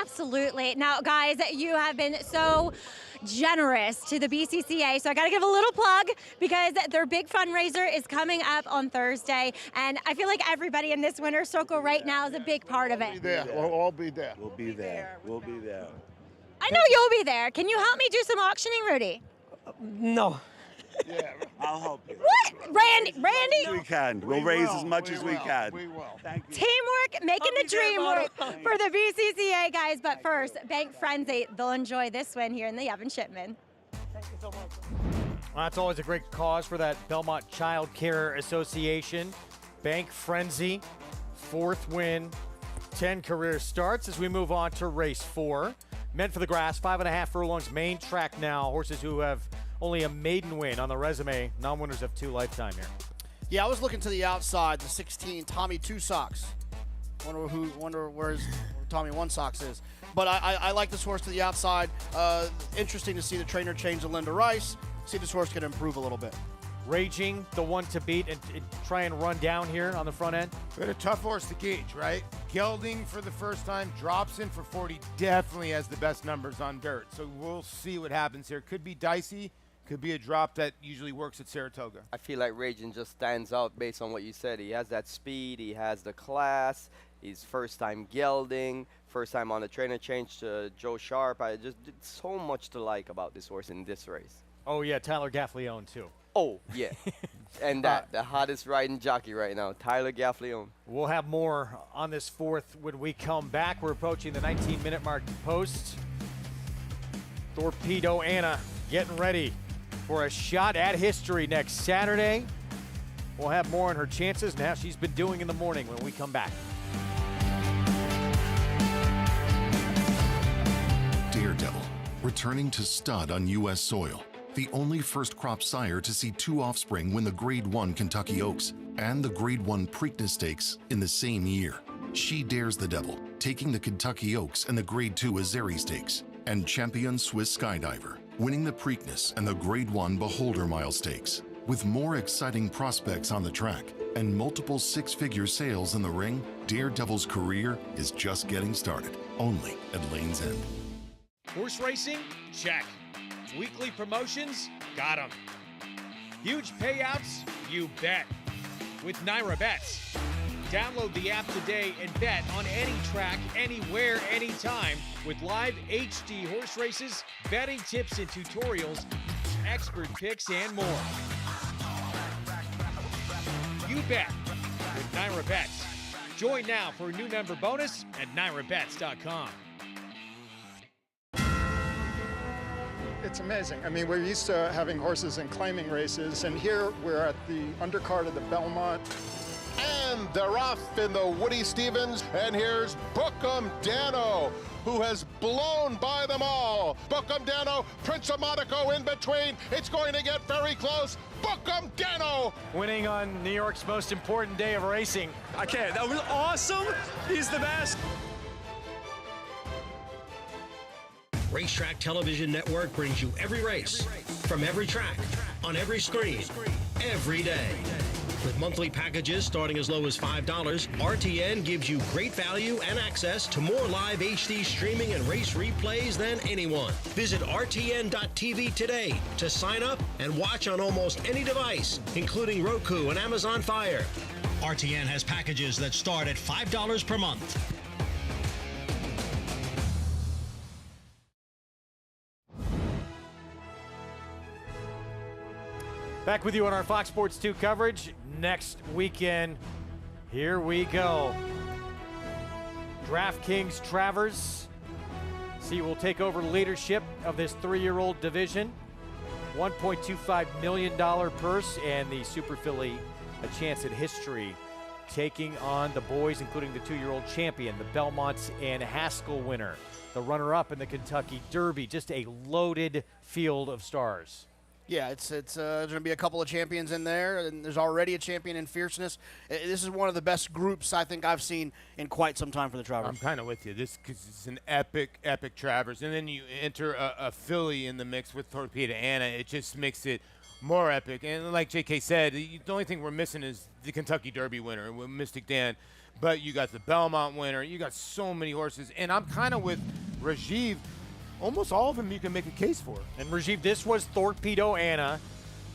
Absolutely. Now, guys, you have been so generous to the BCCA, so I got to give a little plug because their big fundraiser is coming up on Thursday, and I feel like everybody in this winner's circle right now is a big part of it. We'll all be there. We'll be there. We'll be there. I know you'll be there. Can you help me do some auctioning, Rudy? No. Yeah, I'll help you. What? Randy? We can. We'll raise as much as we can. We will. Thank you. Teamwork, making the dream work for the BCCA, guys. But first, Bank Frenzy, they'll enjoy this win here in the Evan Shipman. Thank you so much. Well, that's always a great cause for that Belmont Child Care Association. Bank Frenzy, 4th win, 10 career starts as we move on to race 4. Meant for the grass, 5.5 furlongs, main track now. Horses who have only a maiden win on the resume. Non-winners have 2 lifetime here. Yeah, I was looking to the outside, the 16, Tommy Two Socks. Wonder where Tommy One Socks is. But I like this horse to the outside. Interesting to see the trainer change to Linda Rice. See if this horse can improve a little bit. Raging, the one to beat and try and run down here on the front end. But a tough horse to gauge, right? Gelding for the first time, drops in for 40, definitely has the best numbers on dirt. So we'll see what happens here. Could be dicey, could be a drop that usually works at Saratoga. I feel like Raging just stands out based on what you said. He has that speed, he has the class, he's first time gelding, first time on the trainer change to Joe Sharp. I just did so much to like about this horse in this race. Oh yeah, Tyler Gaffleone too. Oh, yeah. And the hottest riding jockey right now, Tyler Gaffleone. We'll have more on this 4th when we come back. We're approaching the 19-minute mark post. Torpedo Anna getting ready for a shot at history next Saturday. We'll have more on her chances and how she's been doing in the morning when we come back. Daredevil, returning to stud on U.S. soil. The only first-crop sire to see 2 offspring win the Grade 1 Kentucky Oaks and the Grade 1 Preakness Stakes in the same year. She dares the devil, taking the Kentucky Oaks and the Grade 2 Azeri Stakes, and champion Swiss Skydiver, winning the Preakness and the Grade 1 Beholder Mile Stakes. With more exciting prospects on the track and multiple 6-figure sales in the ring, Daredevil's career is just getting started, only at Lane's End. Horse racing? Check. Weekly promotions? Got 'em. Huge payouts? You bet. with Naira Bets. Download the app today and bet on any track, anywhere, anytime with live HD horse races, betting tips and tutorials, expert picks, and more. You bet with Naira Bets. Join now for a new member bonus at NairaBets.com. It's amazing. I mean, we're used to having horses in claiming races, and here we're at the undercard of the Belmont. And they're off in the Woody Stevens, and here's Bookham Dano, who has blown by them all. Bookham Dano, Prince of Monaco in between. It's going to get very close. Bookham Dano! Winning on New York's most important day of racing. I can't. That was awesome. He's the best. Racetrack Television Network brings you every race, from every track, on every screen, every day. With monthly packages starting as low as $5, RTN gives you great value and access to more live HD streaming and race replays than anyone. Visit RTN.tv today to sign up and watch on almost any device, including Roku and Amazon Fire. RTN has packages that start at $5 per month. Back with you on our Fox Sports 2 coverage next weekend. Here we go. DraftKings Travers. See, will take over leadership of this 3-year-old division. $1.25 million purse, and the Super Filly a chance at history, taking on the boys, including the 2-year-old champion, the Belmont and Haskell winner, the runner-up in the Kentucky Derby. Just a loaded field of stars. Yeah, it's going to be a couple of champions in there, and there's already a champion in fierceness. This is one of the best groups I think I've seen in quite some time for the Travers. I'm kind of with you. This cause it's an epic Travers, and then you enter a filly in the mix with Torpedo Anna. It just makes it more epic. And like JK said, the only thing we're missing is the Kentucky Derby winner with Mystic Dan. But you got the Belmont winner. You got so many horses, and I'm kind of with Rajiv. Almost all of them you can make a case for. And Rajiv, this was Torpedo Anna.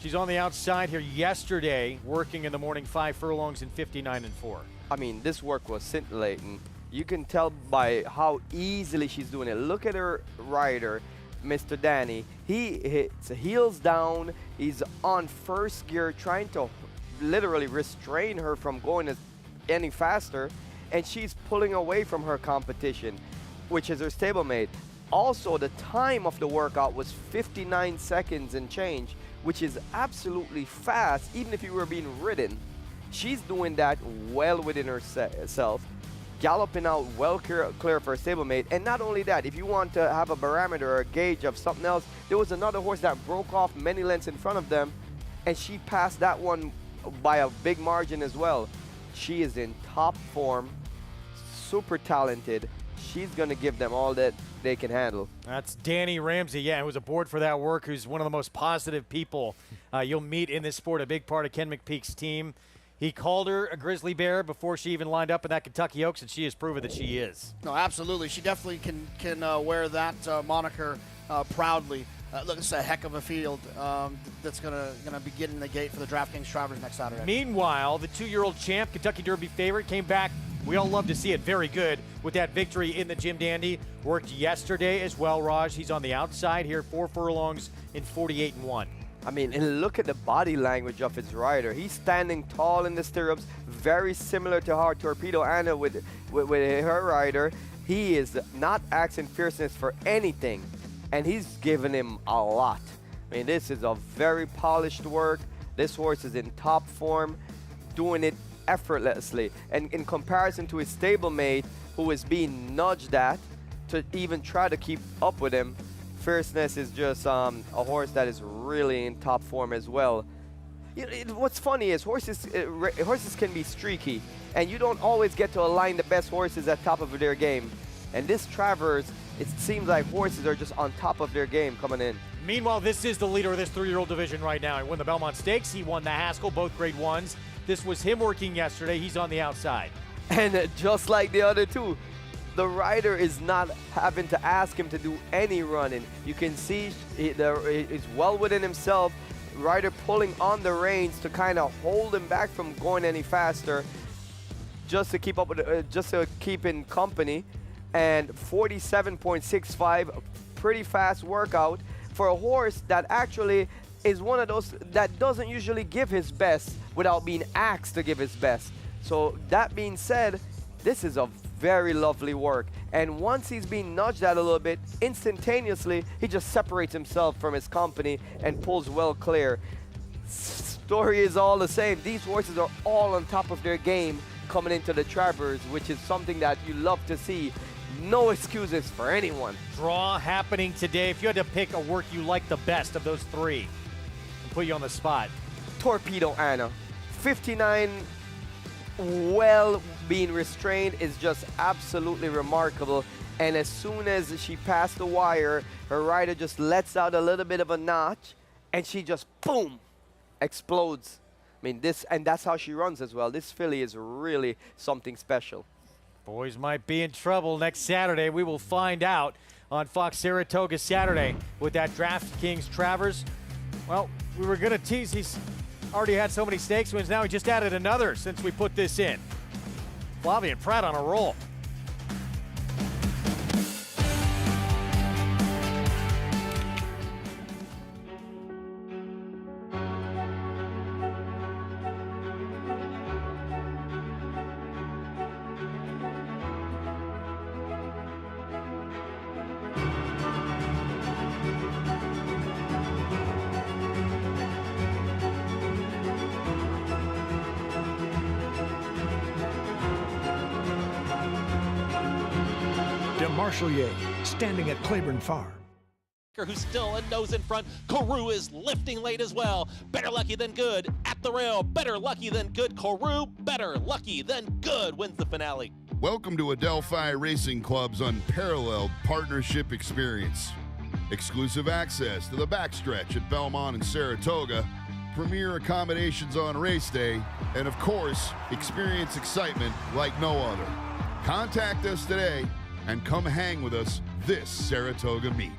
She's on the outside here yesterday, working in the morning 5 furlongs in 59-4. I mean, this work was scintillating. You can tell by how easily she's doing it. Look at her rider, Mr. Danny. He hits heels down. He's on first gear, trying to literally restrain her from going any faster. And she's pulling away from her competition, which is her stablemate. Also, the time of the workout was 59 seconds and change, which is absolutely fast, even if you were being ridden. She's doing that well within herself, galloping out well clear for her stablemate. And not only that, if you want to have a barometer or a gauge of something else, there was another horse that broke off many lengths in front of them, and she passed that one by a big margin as well. She is in top form, super talented. She's going to give them all that they can handle. That's Danny Ramsey, who was aboard for that work, who's one of the most positive people you'll meet in this sport, a big part of Ken McPeak's team. He called her a grizzly bear before she even lined up in that Kentucky Oaks, and she has proven that she is. No, absolutely. She definitely can wear that moniker proudly. Look, it's a heck of a field that's gonna be getting the gate for the DraftKings Travers next Saturday. Meanwhile, the 2-year-old champ, Kentucky Derby favorite, came back. We all love to see it. Very good with that victory in the Jim Dandy. Worked yesterday as well, Raj. He's on the outside here, 4 furlongs in 48-1. I mean, and look at the body language of his rider. He's standing tall in the stirrups, very similar to how Torpedo Anna with her rider. He is not asking fierceness for anything, and he's giving him a lot. I mean, this is a very polished work. This horse is in top form, doing it effortlessly. And in comparison to his stablemate, who is being nudged at to even try to keep up with him, Fierceness is just a horse that is really in top form as well. What's funny is horses can be streaky, and you don't always get to align the best horses at top of their game. And this Travers, it seems like horses are just on top of their game coming in. Meanwhile, this is the leader of this 3-year-old division right now. He won the Belmont Stakes. He won the Haskell, both grade 1s. This was him working yesterday. He's on the outside. And just like the other two, the rider is not having to ask him to do any running. You can see he's well within himself, rider pulling on the reins to kind of hold him back from going any faster, just to keep up with, just to keep in company. And 47.65, pretty fast workout for a horse that actually is one of those that doesn't usually give his best without being asked to give his best. So that being said, this is a very lovely work. And once he's being nudged out a little bit, instantaneously, he just separates himself from his company and pulls well clear. Story is all the same. These horses are all on top of their game coming into the Travers, which is something that you love to see. No excuses for anyone. Draw happening today. If you had to pick a work you like the best of those three, I'll put you on the spot. Torpedo Anna. 59 well being restrained is just absolutely remarkable. And as soon as she passed the wire, her rider just lets out a little bit of a notch and she just boom explodes. I mean, and that's how she runs as well. This filly is really something special. Boys might be in trouble next Saturday. We will find out on Fox Saratoga Saturday with that DraftKings Travers. Well, we were going to tease he's already had so many stakes wins. Now he just added another since we put this in. Flavien Prat on a roll. Marchelier, standing at Claiborne Farm. Who's still a nose in front. Carew is lifting late as well. Better lucky than good at the rail. Better lucky than good. Carew, better lucky than good, wins the finale. Welcome to Adelphi Racing Club's unparalleled partnership experience. Exclusive access to the backstretch at Belmont and Saratoga, premier accommodations on race day, and of course, experience excitement like no other. Contact us today and come hang with us this Saratoga meet.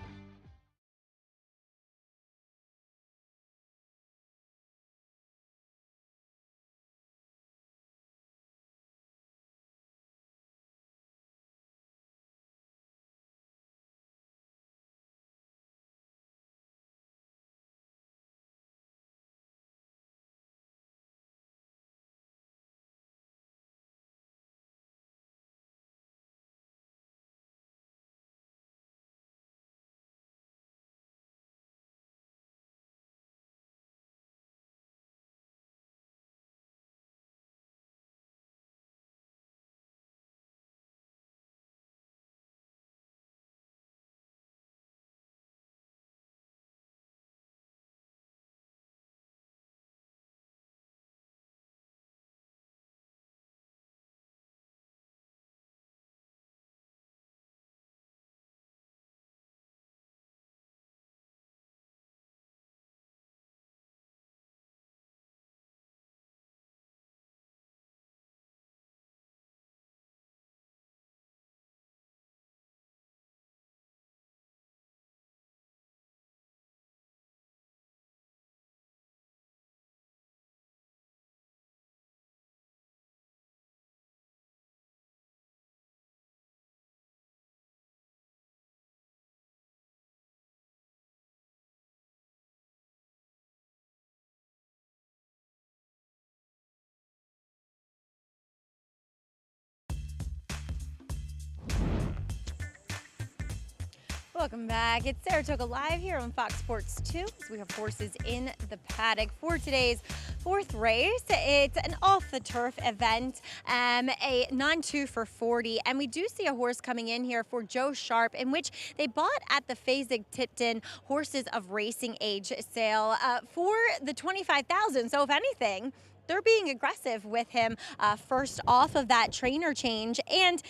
Welcome back. It's Saratoga Live here on Fox Sports 2 as we have horses in the paddock for today's fourth race. It's an off-the-turf event, a non-2 for 40, and we do see a horse coming in here for Joe Sharp, in which they bought at the Fasig-Tipton Horses of Racing Age sale for the $25,000. So if anything, they're being aggressive with him first off of that trainer change. And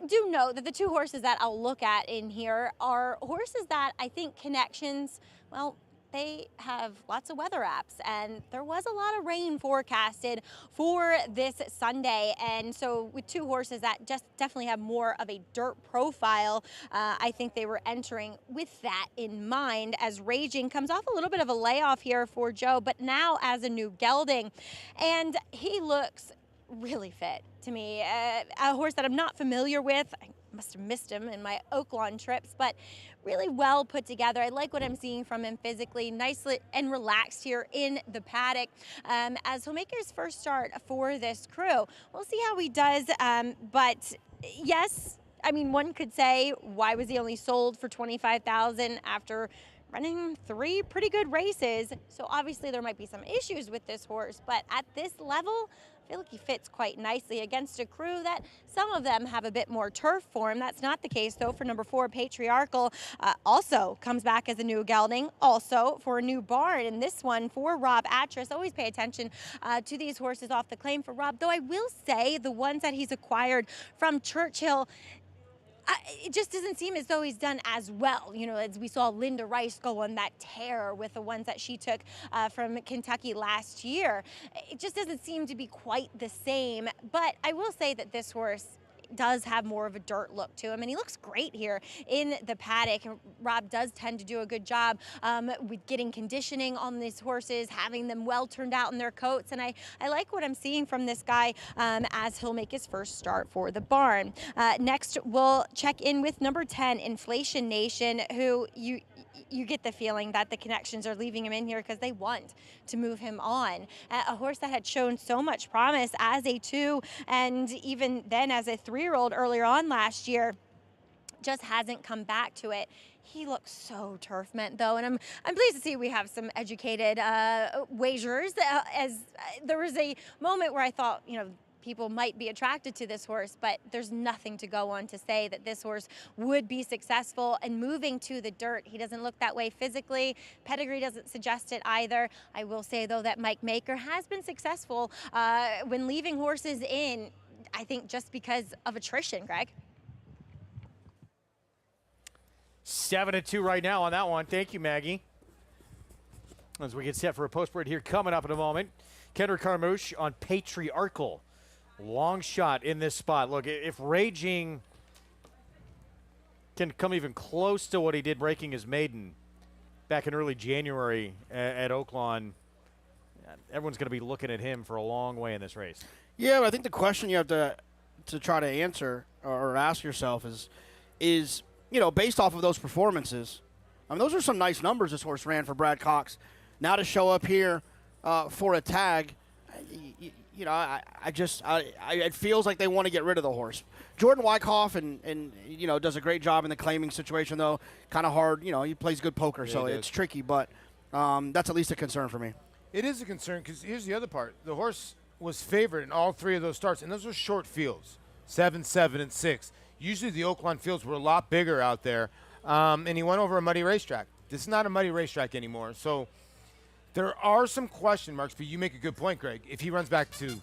do know that the two horses that I'll look at in here are horses that I think connections, well, they have lots of weather apps, and there was a lot of rain forecasted for this Sunday. And so with two horses that just definitely have more of a dirt profile, I think they were entering with that in mind, as Raging comes off a little bit of a layoff here for Joe, but now as a new gelding. And he looks really fit to me. A horse that I'm not familiar with. I must have missed him in my Oaklawn trips, but really well put together. I like what I'm seeing from him physically, nicely and relaxed here in the paddock, as he'll make his first start for this crew. We'll see how he does, but yes, I mean, one could say, why was he only sold for $25,000 after running 3 pretty good races? So obviously there might be some issues with this horse, but at this level, I feel like he fits quite nicely against a crew that some of them have a bit more turf for him. That's not the case, though, for number 4, Patriarchal. Also comes back as a new gelding, also for a new barn. And this one for Rob Atras. Always pay attention to these horses off the claim for Rob, though I will say the ones that he's acquired from Churchill, it just doesn't seem as though he's done as well. You know, as we saw Linda Rice go on that tear with the ones that she took from Kentucky last year. It just doesn't seem to be quite the same. But I will say that this horse does have more of a dirt look to him, and he looks great here in the paddock. Rob does tend to do a good job with getting conditioning on these horses, having them well turned out in their coats, and I like what I'm seeing from this guy as he'll make his first start for the barn. Next, we'll check in with number 10, Inflation Nation, who you get the feeling that the connections are leaving him in here because they want to move him on. A horse that had shown so much promise as a 2 and even then as a 3-year-old earlier on last year, just hasn't come back to it. He looks so turf meant, though, and I'm pleased to see we have some educated wagers. As there was a moment where I thought, you know, people might be attracted to this horse, but there's nothing to go on to say that this horse would be successful in moving to the dirt. He doesn't look that way physically. Pedigree doesn't suggest it either. I will say, though, that Mike Maker has been successful when leaving horses in, I think, just because of attrition, Greg. 7-2 right now on that one. Thank you, Maggie. As we get set for a post break here coming up in a moment. Kendrick Carmouche on Patriarchal. Long shot in this spot. Look, if Raging can come even close to what he did breaking his maiden back in early January at Oaklawn, everyone's going to be looking at him for a long way in this race. Yeah, but I think the question you have to try to answer or ask yourself is, you know, based off of those performances, I mean, those are some nice numbers this horse ran for Brad Cox. Now to show up here for a tag, you know, it feels like they want to get rid of the horse. Jordan Wyckoff and you know, does a great job in the claiming situation, though. Kind of hard, you know, he plays good poker, yeah, so it's tricky, but that's at least a concern for me. It is a concern because here's the other part. The horse was favored in all 3 of those starts, and those were short fields, 7, 7, and 6. Usually the Oaklawn fields were a lot bigger out there, and he went over a muddy racetrack. This is not a muddy racetrack anymore, so there are some question marks, but you make a good point, Greg. If he runs back to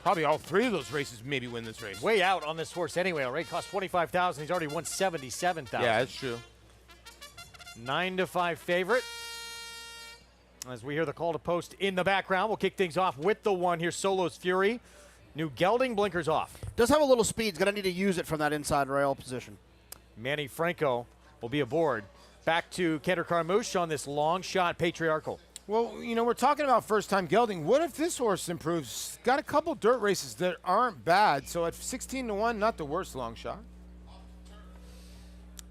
probably all 3 of those races, maybe win this race. Way out on this horse anyway. Already cost $25,000. He's already won $77,000. Yeah, that's true. 9-5 favorite. As we hear the call to post in the background, we'll kick things off with the one here, Solo's Fury. New gelding, blinkers off. Does have a little speed. He's going to need to use it from that inside rail position. Manny Franco will be aboard. Back to Kendrick Carmouche on this long shot Patriarchal. Well, you know, we're talking about first-time gelding. What if this horse improves? Got a couple dirt races that aren't bad, so at 16-1, not the worst long shot.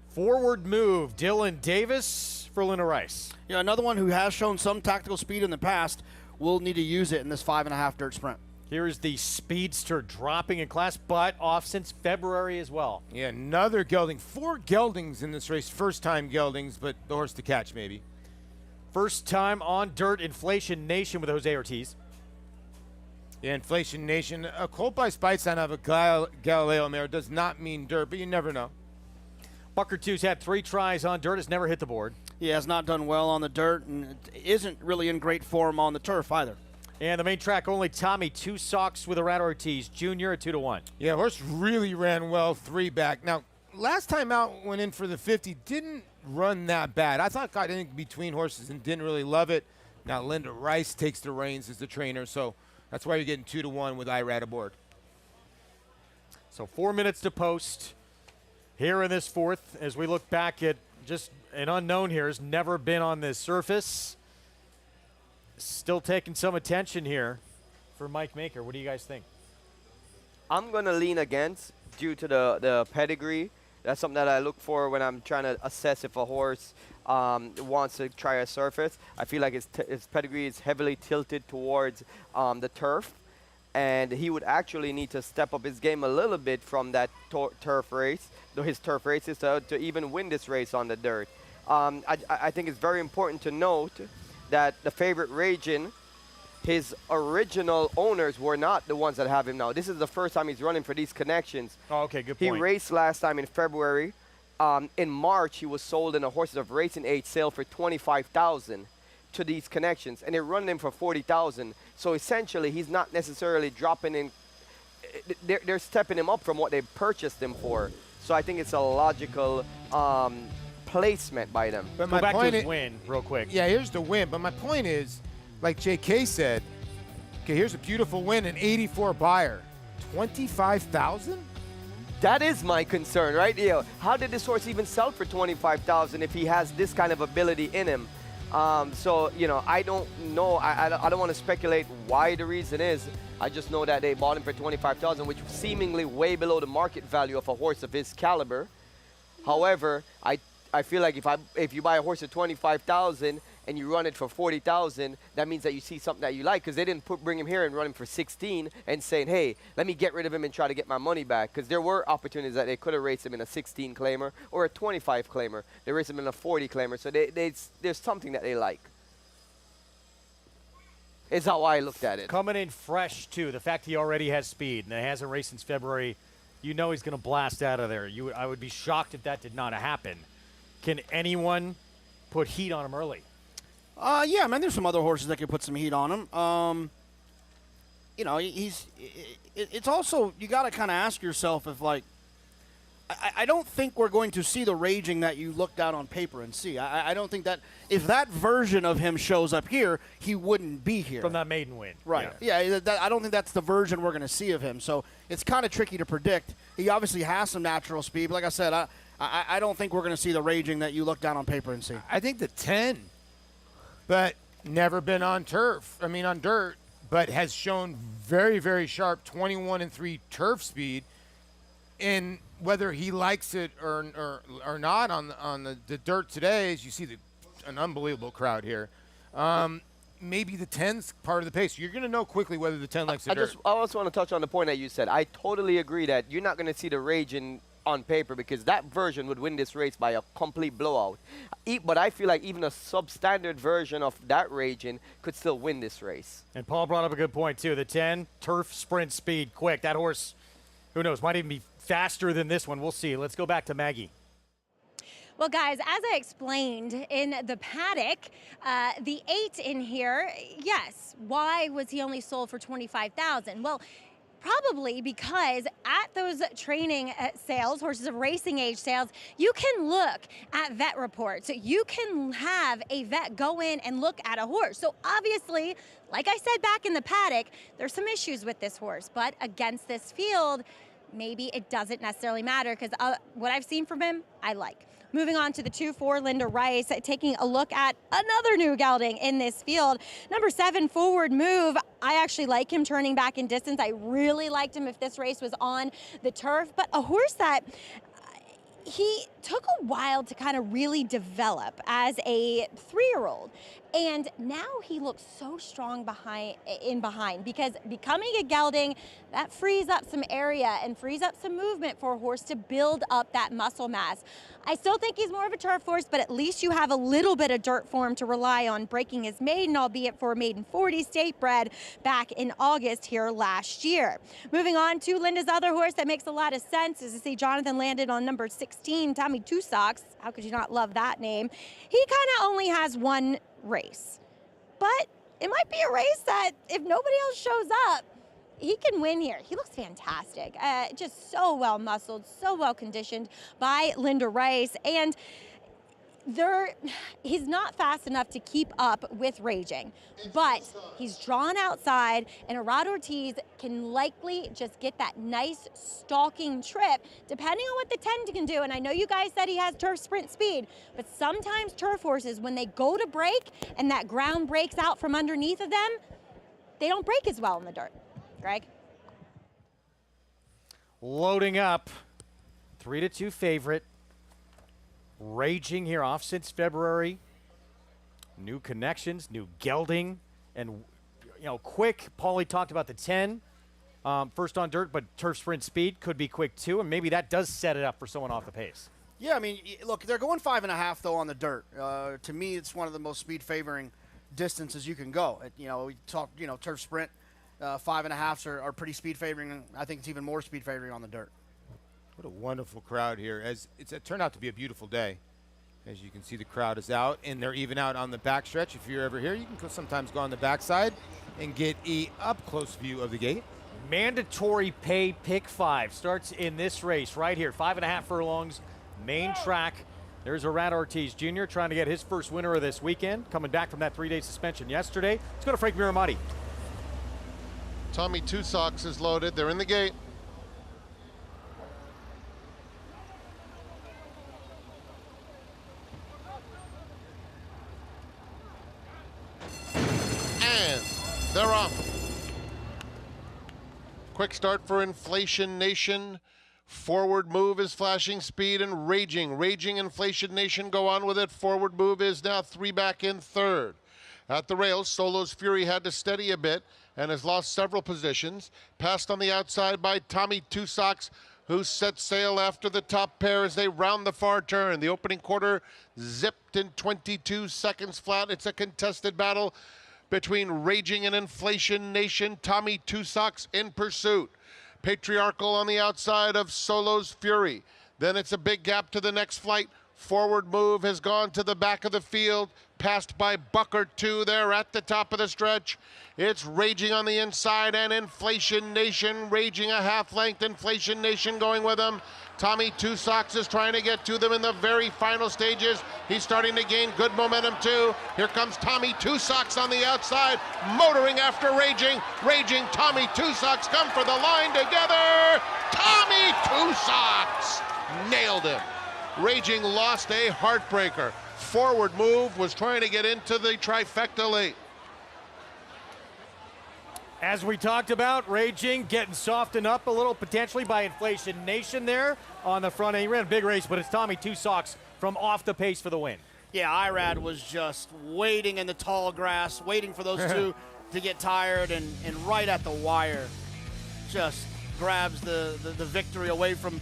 Forward move, Dylan Davis for Linda Rice. Yeah, another one who has shown some tactical speed in the past will need to use it in this 5.5 dirt sprint. Here is the speedster dropping in class, but off since February as well. Yeah, another gelding. 4 geldings in this race, first-time geldings, but the horse to catch maybe. First time on dirt, Inflation Nation with Jose Ortiz. Yeah, Inflation Nation. A colt by Speightstown of a Galileo mare does not mean dirt, but you never know. Bucker 2's had 3 tries on dirt, has never hit the board. He has not done well on the dirt and isn't really in great form on the turf either. And the main track only Tommy 2 socks with a Rat Ortiz Jr. at 2-1. Yeah, horse really ran well 3 back. Now, last time out went in for the 50, didn't run that bad. I thought got in between horses and didn't really love it. Now Linda Rice takes the reins as the trainer, so that's why you're getting 2-1 with Irad aboard. So 4 minutes to post here in this fourth as we look back at just an unknown here. Has never been on this surface. Still taking some attention here for Mike Maker. What do you guys think? I'm going to lean against due to the pedigree. That's something that I look for when I'm trying to assess if a horse wants to try a surface. I feel like his pedigree is heavily tilted towards the turf, and he would actually need to step up his game a little bit from that turf race, his turf races, to even win this race on the dirt. I think it's very important to note that the favorite Ragin, his original owners were not the ones that have him now. This is the first time he's running for these connections. Oh, okay, good He point. raced last time in February. In March, he was sold in a horses of racing age sale for $25,000 to these connections, and they're running him for $40,000. So essentially, he's not necessarily dropping in. They're stepping him up from what they purchased him for. So I think it's a logical placement by them. But Go my back to point his win real quick. Yeah, here's the win. But my point is, like JK said, okay, here's a beautiful win, an 84 buyer, 25,000. That is my concern, right? How did this horse even sell for $25,000 if he has this kind of ability in him? So I don't know. I don't want to speculate why the reason is. I just know that they bought him for $25,000, which was seemingly way below the market value of a horse of his caliber. However, I feel like if you buy a horse at $25,000 and you run it for $40,000, that means that you see something that you like, because they didn't bring him here and run him for 16 and saying, hey, let me get rid of him and try to get my money back, because there were opportunities that they could have raced him in a 16 claimer or a 25 claimer. They raced him in a 40 claimer, so there's something that they like. Is how I looked at it. Coming in fresh, too. The fact he already has speed and hasn't raced since February, you know he's going to blast out of there. I would be shocked if that did not happen. Can anyone put heat on him early? Yeah, man, there's some other horses that could put some heat on him. It's also, you got to kind of ask yourself if, like, I don't think we're going to see the raging that you looked at on paper and see. I don't think that if that version of him shows up here, he wouldn't be here. From that maiden win. Right. Yeah, I don't think that's the version we're going to see of him. So it's kind of tricky to predict. He obviously has some natural speed. But like I said, I don't think we're going to see the raging that you looked down on paper and see. I think the 10, but never been on turf. I mean, on dirt, but has shown very, very sharp 21-3 turf speed. And whether he likes it or not on the dirt today, as you see an unbelievable crowd here, maybe the 10's part of the pace. You're going to know quickly whether the 10 likes the dirt. I also want to touch on the point that you said. I totally agree that you're not going to see the rage on paper, because that version would win this race by a complete blowout. But I feel like even a substandard version of that raging could still win this race. And Paul brought up a good point, too. The 10, turf, sprint, speed, quick. That horse, who knows, might even be faster than this one. We'll see. Let's go back to Maggie. Well, guys, as I explained in the paddock, the 8 in here, yes, why was he only sold for $25,000? Well, probably because at those training sales, horses of racing age sales, you can look at vet reports. You can have a vet go in and look at a horse. So obviously, like I said back in the paddock, there's some issues with this horse, but against this field, maybe it doesn't necessarily matter, because what I've seen from him, I like. Moving on to the 2-4, Linda Rice, taking a look at another new gelding in this field. Number 7, Forward Move. I actually like him turning back in distance. I really liked him if this race was on the turf, but a horse that he took a while to kind of really develop as a 3-year-old. And now he looks so strong behind, because becoming a gelding, that frees up some area and frees up some movement for a horse to build up that muscle mass. I still think he's more of a turf horse, but at least you have a little bit of dirt for him to rely on breaking his maiden, albeit for a maiden 40 state bred back in August here last year. Moving on to Linda's other horse that makes a lot of sense is to see Jonathan landed on number 16, Tommy Two Socks. How could you not love that name? He kind of only has one race, but it might be a race that if nobody else shows up, he can win here. He looks fantastic, just so well muscled, so well conditioned by Linda Rice. And he's not fast enough to keep up with Raging, but he's drawn outside, and Arad Ortiz can likely just get that nice stalking trip, depending on what the 10 can do. And I know you guys said he has turf sprint speed, but sometimes turf horses, when they go to break and that ground breaks out from underneath of them, they don't break as well in the dirt. Greg? Loading up, 3-2 favorite. Raging here off since February. New connections, new gelding, and quick. Paulie talked about the 10. First on dirt, but turf sprint speed could be quick too, and maybe that does set it up for someone off the pace. Yeah, I mean, look, they're going 5.5 though on the dirt. To me, it's one of the most speed favoring distances you can go. We talk, turf sprint, 5.5s are pretty speed favoring, and I think it's even more speed favoring on the dirt. What a wonderful crowd here. As it turned out to be a beautiful day. As you can see, the crowd is out, and they're even out on the backstretch. If you're ever here, you can sometimes go on the backside and get a up-close view of the gate. Mandatory pay pick 5 starts in this race right here. 5.5 furlongs, main track. There's Arad Ortiz Jr. trying to get his first winner of this weekend, coming back from that 3-day suspension yesterday. Let's go to Frank Miramati. Tommy Two Socks is loaded. They're in the gate. And they're off. Quick start for Inflation Nation. Forward Move is flashing speed and Raging. Raging, Inflation Nation go on with it. Forward Move is now 3 back in third. At the rails, Solo's Fury had to steady a bit and has lost several positions. Passed on the outside by Tommy Two Socks, who set sail after the top pair as they round the far turn. The opening quarter zipped in 22 seconds flat. It's a contested battle between Raging and Inflation Nation. Tommy Two Socks in pursuit. Patriarchal on the outside of Solo's Fury. Then it's a big gap to the next flight. Forward Move has gone to the back of the field, passed by Bucker 2 there at the top of the stretch. It's Raging on the inside and Inflation Nation raging a half length. Inflation Nation going with them. Tommy Two Socks is trying to get to them in the very final stages. He's starting to gain good momentum too. Here comes Tommy Two Socks on the outside, motoring after Raging. Raging, Tommy Two Socks come for the line together. Tommy Two Socks nailed him. Raging lost a heartbreaker. Forward Move was trying to get into the trifecta late. As we talked about, Raging getting softened up a little potentially by Inflation Nation there on the front end. He ran a big race, but it's Tommy Two Socks from off the pace for the win. Yeah, Irad was just waiting in the tall grass, waiting for those two to get tired, and right at the wire just grabs the victory away from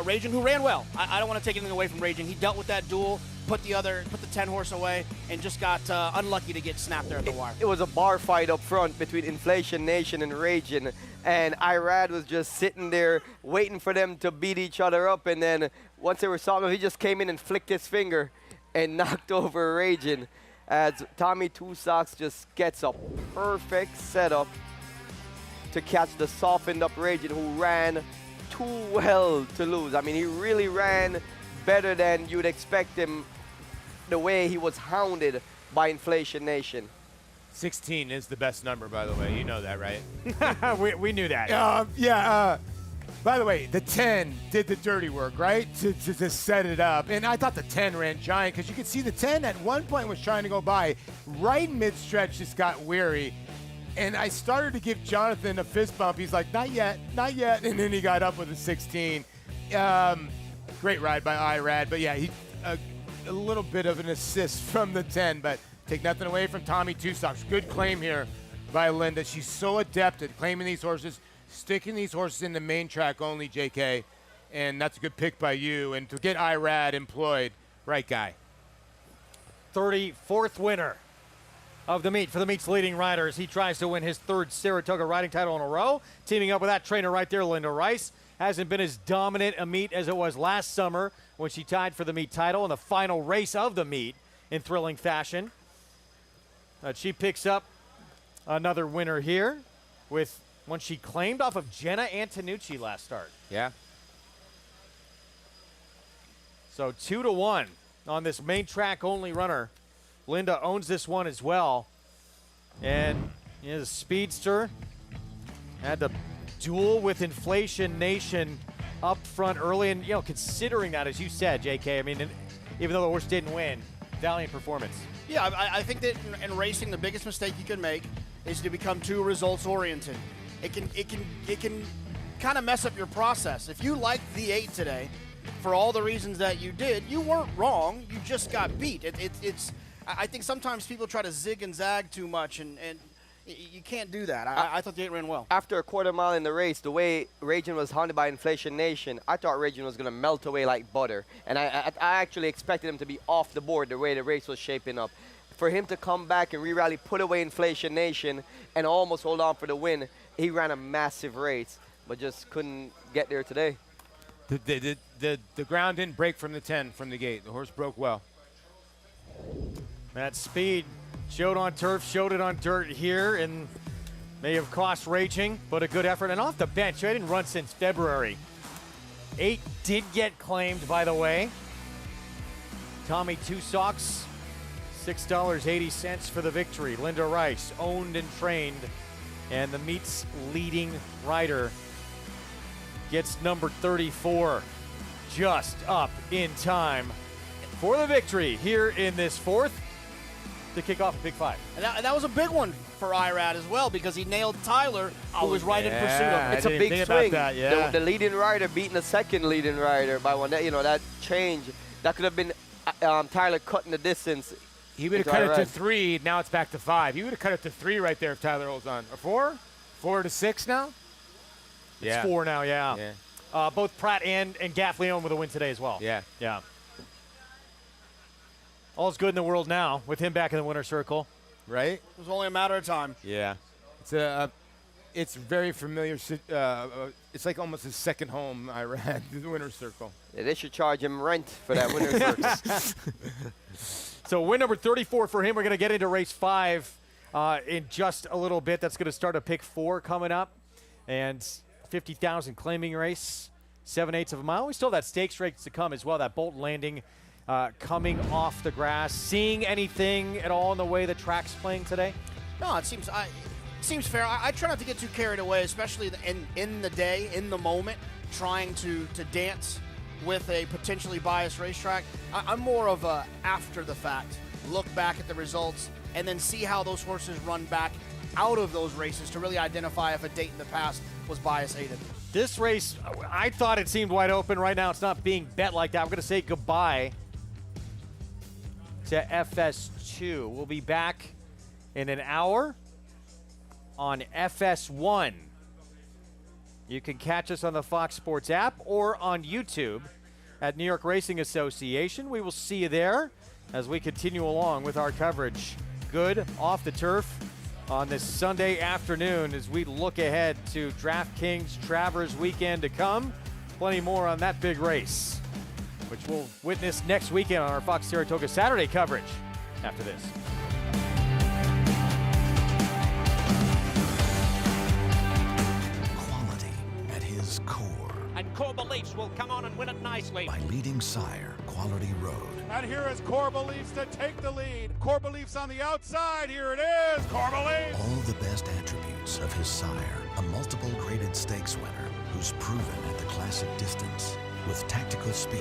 Raging, who ran well. I don't want to take anything away from Raging. He dealt with that duel, put the 10 horse away, and just got unlucky to get snapped there at the wire. It was a bar fight up front between Inflation Nation and Raging, and Irad was just sitting there waiting for them to beat each other up, and then once they were solved, he just came in and flicked his finger and knocked over Raging, as Tommy Two Socks just gets a perfect setup to catch the softened up Raging, who ran too well to lose. I mean, he really ran better than you'd expect him, the way he was hounded by Inflation Nation. 16 is the best number, by the way. You know that, right? we knew that. By the way, the 10 did the dirty work, right? To set it up. And I thought the 10 ran giant, because you could see the 10 at one point was trying to go by. Right mid-stretch just got weary. And I started to give Jonathan a fist bump. He's like, not yet, not yet. And then he got up with a 16. Great ride by Irad. But yeah, a little bit of an assist from the 10. But take nothing away from Tommy Two Socks. Good claim here by Linda. She's so adept at claiming these horses, sticking these horses in the main track only, JK. And that's a good pick by you. And to get Irad employed, right guy. 34th winner of the meet for the meet's leading riders. He tries to win his third Saratoga riding title in a row. Teaming up with that trainer right there, Linda Rice. Hasn't been as dominant a meet as it was last summer when she tied for the meet title in the final race of the meet in thrilling fashion. She picks up another winner here with one she claimed off of Jenna Antonucci last start. Yeah. So 2-1 on this main track only runner. Linda owns this one as well. And the speedster had to duel with Inflation Nation up front early. And, considering that, as you said, JK, I mean, even though the horse didn't win, valiant performance. Yeah, I think that in racing, the biggest mistake you can make is to become too results oriented. It can kind of mess up your process. If you liked the 8 today, for all the reasons that you did, you weren't wrong. You just got beat. I think sometimes people try to zig and zag too much, and you can't do that. I thought the 8 ran well. After a quarter mile in the race, the way Ragin was hounded by Inflation Nation, I thought Ragin was going to melt away like butter. And I actually expected him to be off the board the way the race was shaping up. For him to come back and re-rally, put away Inflation Nation, and almost hold on for the win, he ran a massive race, but just couldn't get there today. The ground didn't break from the 10 from the gate. The horse broke well. That speed showed on turf, showed it on dirt here, and may have cost Raging, but a good effort. And off the bench, I didn't run since February. 8 did get claimed, by the way. Tommy Two Socks, $6.80 for the victory. Linda Rice, owned and trained, and the meet's leading rider gets number 34, just up in time for the victory here in this 4th to kick off a Big 5. And that was a big one for Irad as well, because he nailed Tyler, who was right in pursuit of him. It's a big swing. The leading rider beating the second leading rider by one. That change, that could have been Tyler cutting the distance. He would have cut it to 3. Now it's back to 5. He would have cut it to 3 right there if Tyler holds on. Or 4? 4 to 6 now? It's 4 now, yeah. Both Pratt and Gaffleon with a win today as well. Yeah. All's good in the world now with him back in the winner's circle. Right? It was only a matter of time. Yeah. It's very familiar. It's like almost his second home, Irad, the winner's circle. Yeah, they should charge him rent for that winner's circle. So win number 34 for him. We're going to get into race 5 in just a little bit. That's going to start a pick 4 coming up. And 50,000 claiming race, 7/8 of a mile. We still have that stakes race to come as well. That Bolt Landing coming off the grass. Seeing anything at all in the way the track's playing today? No, it seems fair. I try not to get too carried away, especially in the day, in the moment, trying to dance with a potentially biased racetrack. I'm more of a after the fact, look back at the results, and then see how those horses run back out of those races to really identify if a date in the past was bias-aided. This race, I thought it seemed wide open. Right now, it's not being bet like that. I'm going to say goodbye to FS2. We'll be back in an hour on FS1. You can catch us on the Fox Sports app or on YouTube at New York Racing Association. We will see you there as we continue along with our coverage. Good off the turf on this Sunday afternoon as we look ahead to DraftKings Travers weekend to come. Plenty more on that big race, which we'll witness next weekend on our Fox Saratoga Saturday coverage after this. Quality at his core. And Core Beliefs will come on and win it nicely. By leading sire, Quality Road. And here is Core Beliefs to take the lead. Core Beliefs on the outside. Here it is. Core Beliefs. All the best attributes of his sire. A multiple graded stakes winner who's proven at the classic distance with tactical speed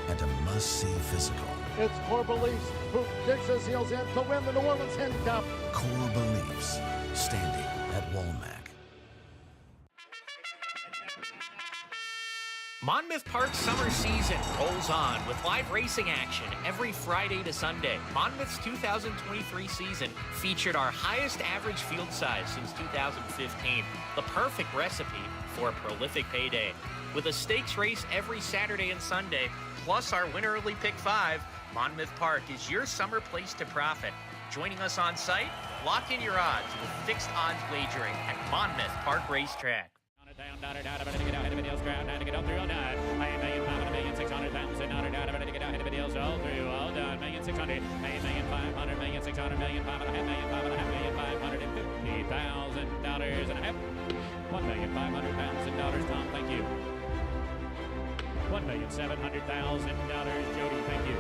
and a must-see physical. It's Core Beliefs who digs his heels in to win the New Orleans Handicap. Core Beliefs, standing at Walmack. Monmouth Park's summer season rolls on with live racing action every Friday to Sunday. Monmouth's 2023 season featured our highest average field size since 2015, the perfect recipe for a prolific payday. With a stakes race every Saturday and Sunday, plus our Winter Early Pick 5, Monmouth Park is your summer place to profit. Joining us on site, lock in your odds with fixed odds wagering at Monmouth Park Racetrack. $1,500,000, Tom, thank you. $1,700,000, Jody, thank you.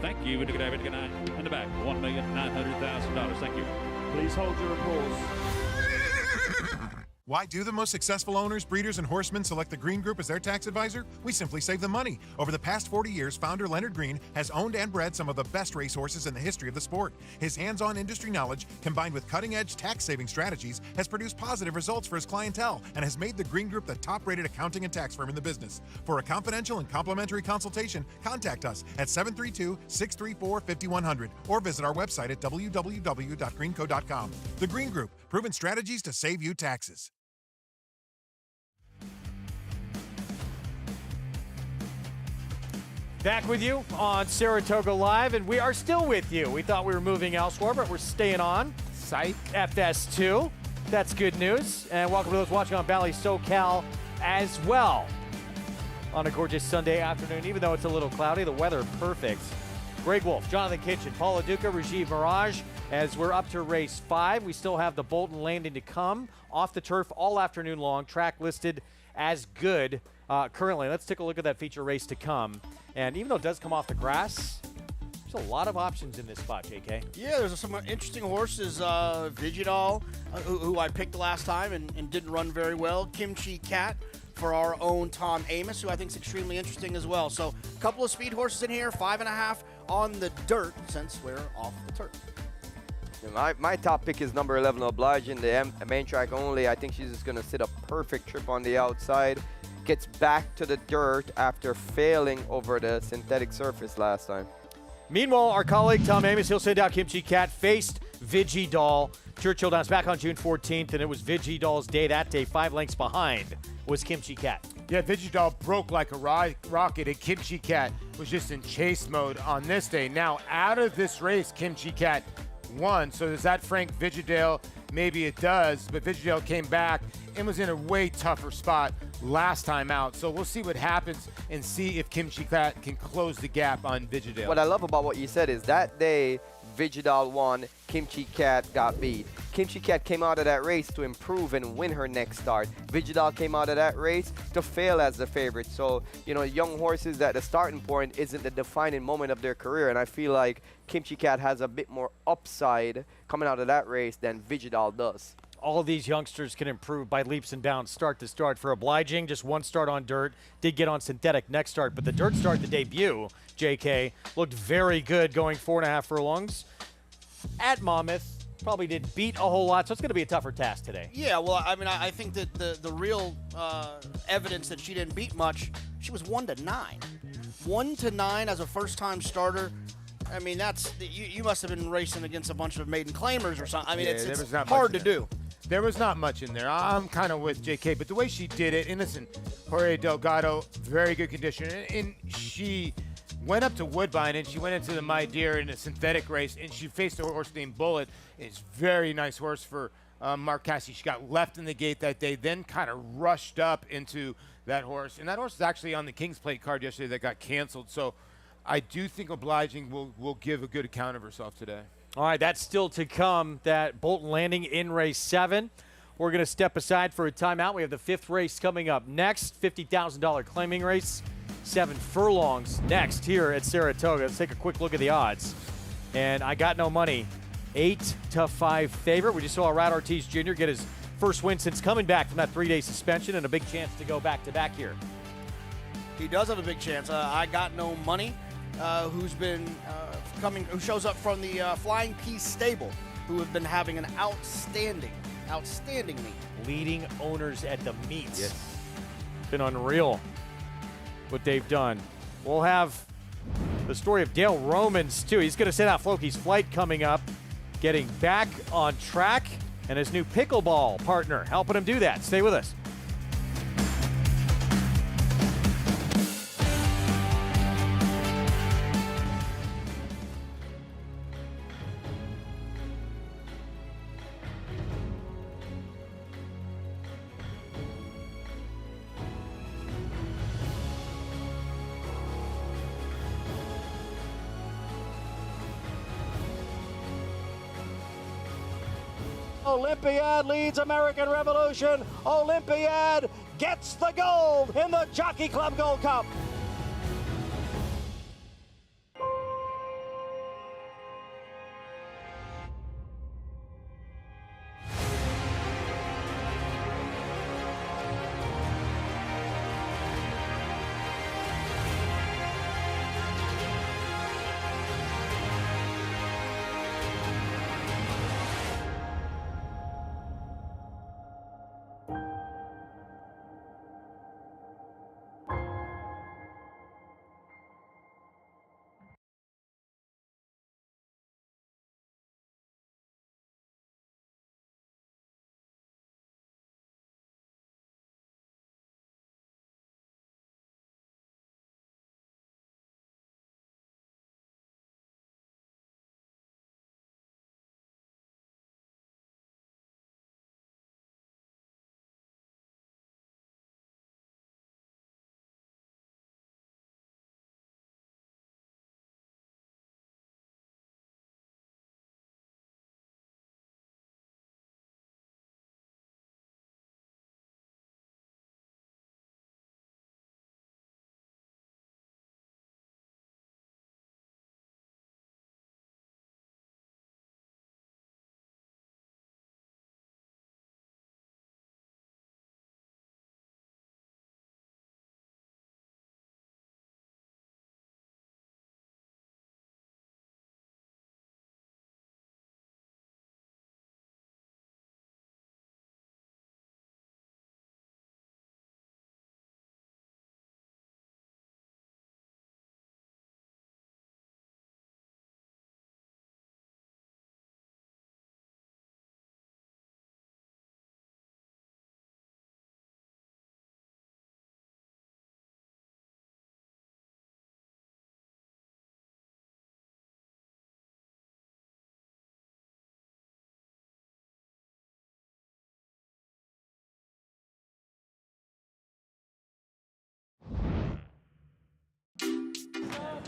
thank you. And the back, $1,900,000. Thank you. Please hold your applause. Why do the most successful owners, breeders, and horsemen select the Green Group as their tax advisor? We simply save them money. Over the past 40 years, founder Leonard Green has owned and bred some of the best racehorses in the history of the sport. His hands-on industry knowledge, combined with cutting-edge tax-saving strategies, has produced positive results for his clientele and has made the Green Group the top-rated accounting and tax firm in the business. For a confidential and complimentary consultation, contact us at 732-634-5100 or visit our website at www.greenco.com. The Green Group, proven strategies to save you taxes. Back with you on Saratoga Live, and we are still with you. We thought we were moving elsewhere, but we're staying on. Psych. FS2. That's good news. And welcome to those watching on Bally SoCal as well. On a gorgeous Sunday afternoon, even though it's a little cloudy, the weather perfect. Greg Wolf, Jonathan Kitchen, Paula Duca, Rajiv Mirage. As we're up to race 5, we still have the Bolton Landing to come. Off the turf all afternoon long. Track listed as good currently. Let's take a look at that feature race to come. And even though it does come off the grass, there's a lot of options in this spot, JK. Yeah, there's some interesting horses. Vigidal, who I picked last time and didn't run very well. Kimchi Cat for our own Tom Amos, who I think is extremely interesting as well. So a couple of speed horses in here, 5.5 on the dirt since we're off the turf. My top pick is number 11, Obliging, the main track only. I think she's just going to sit a perfect trip on the outside. Gets back to the dirt after failing over the synthetic surface last time. Meanwhile, our colleague Tom Amos, he'll send out Kimchi Cat, faced Vigidal. Churchill Downs back on June 14th, and it was Vigidal's day that day. 5 lengths behind was Kimchi Cat. Yeah, Vigidal broke like a rocket, and Kimchi Cat was just in chase mode on this day. Now, out of this race, Kimchi Cat won. So does that frank Vigidal? Maybe it does, but Vigidal came back and was in a way tougher spot last time out. So we'll see what happens and see if Kimchi Cat can close the gap on Vigidal. What I love about what you said is that day, Vigidal won, Kimchi Cat got beat. Kimchi Cat came out of that race to improve and win her next start. Vigidal came out of that race to fail as the favorite. So, you know, young horses at the starting point isn't the defining moment of their career. And I feel like Kimchi Cat has a bit more upside coming out of that race than Vigidal does. All of these youngsters can improve by leaps and bounds start to start. For Obliging, just one start on dirt, did get on synthetic next start, but the dirt start, the debut, JK, looked very good going 4.5 furlongs. At Monmouth, probably didn't beat a whole lot, so it's going to be a tougher task today. Yeah, well, I mean, I think that the real evidence that she didn't beat much, she was 1-9. 1-9 as a first-time starter. I mean, that's you must have been racing against a bunch of maiden claimers or something. I mean, yeah, it's hard to do. There was not much in there. I'm kind of with JK, but the way she did it, and listen, Jorge Delgado, very good condition, and she went up to Woodbine, and she went into the My Deer in a synthetic race, and she faced a horse named Bullet. It's a very nice horse for Mark Cassidy. She got left in the gate that day, then kind of rushed up into that horse, and that horse is actually on the King's Plate card yesterday that got canceled, so I do think Obliging will give a good account of herself today. All right, that's still to come, that Bolton Landing in race 7. We're going to step aside for a timeout. We have the 5th race coming up next, $50,000 claiming race, 7 furlongs next here at Saratoga. Let's take a quick look at the odds. And I got no money, 8-5 favorite. We just saw Rad Ortiz Jr. get his first win since coming back from that 3-day suspension and a big chance to go back-to-back here. He does have a big chance. I got no money. Who's been who shows up from the Flying Peace stable, who have been having an outstanding meet. Leading owners at the meets. Yes. Been unreal what they've done. We'll have the story of Dale Romans, too. He's going to send out Floki's Flight coming up, getting back on track, and his new pickleball partner helping him do that. Stay with us. Olympiad leads American Revolution. Olympiad gets the gold in the Jockey Club Gold Cup.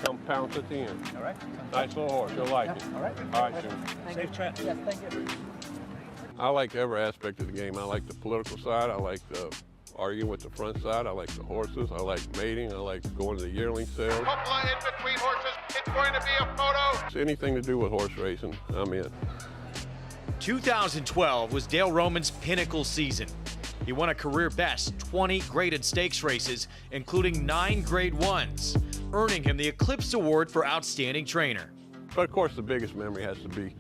come pounce at the end. All right. Nice little horse. You'll like it. All right. All right, Jim. Safe trip. Yes, thank you. I like every aspect of the game. I like the political side. I like the arguing with the front side. I like the horses. I like mating. I like going to the yearling sale. Couple of in between horses. It's going to be a photo. It's anything to do with horse racing, I'm in. 2012 was Dale Roman's pinnacle season. He won a career best 20 graded stakes races, including 9 Grade 1s, earning him the Eclipse Award for Outstanding Trainer. But of course, the biggest memory has to be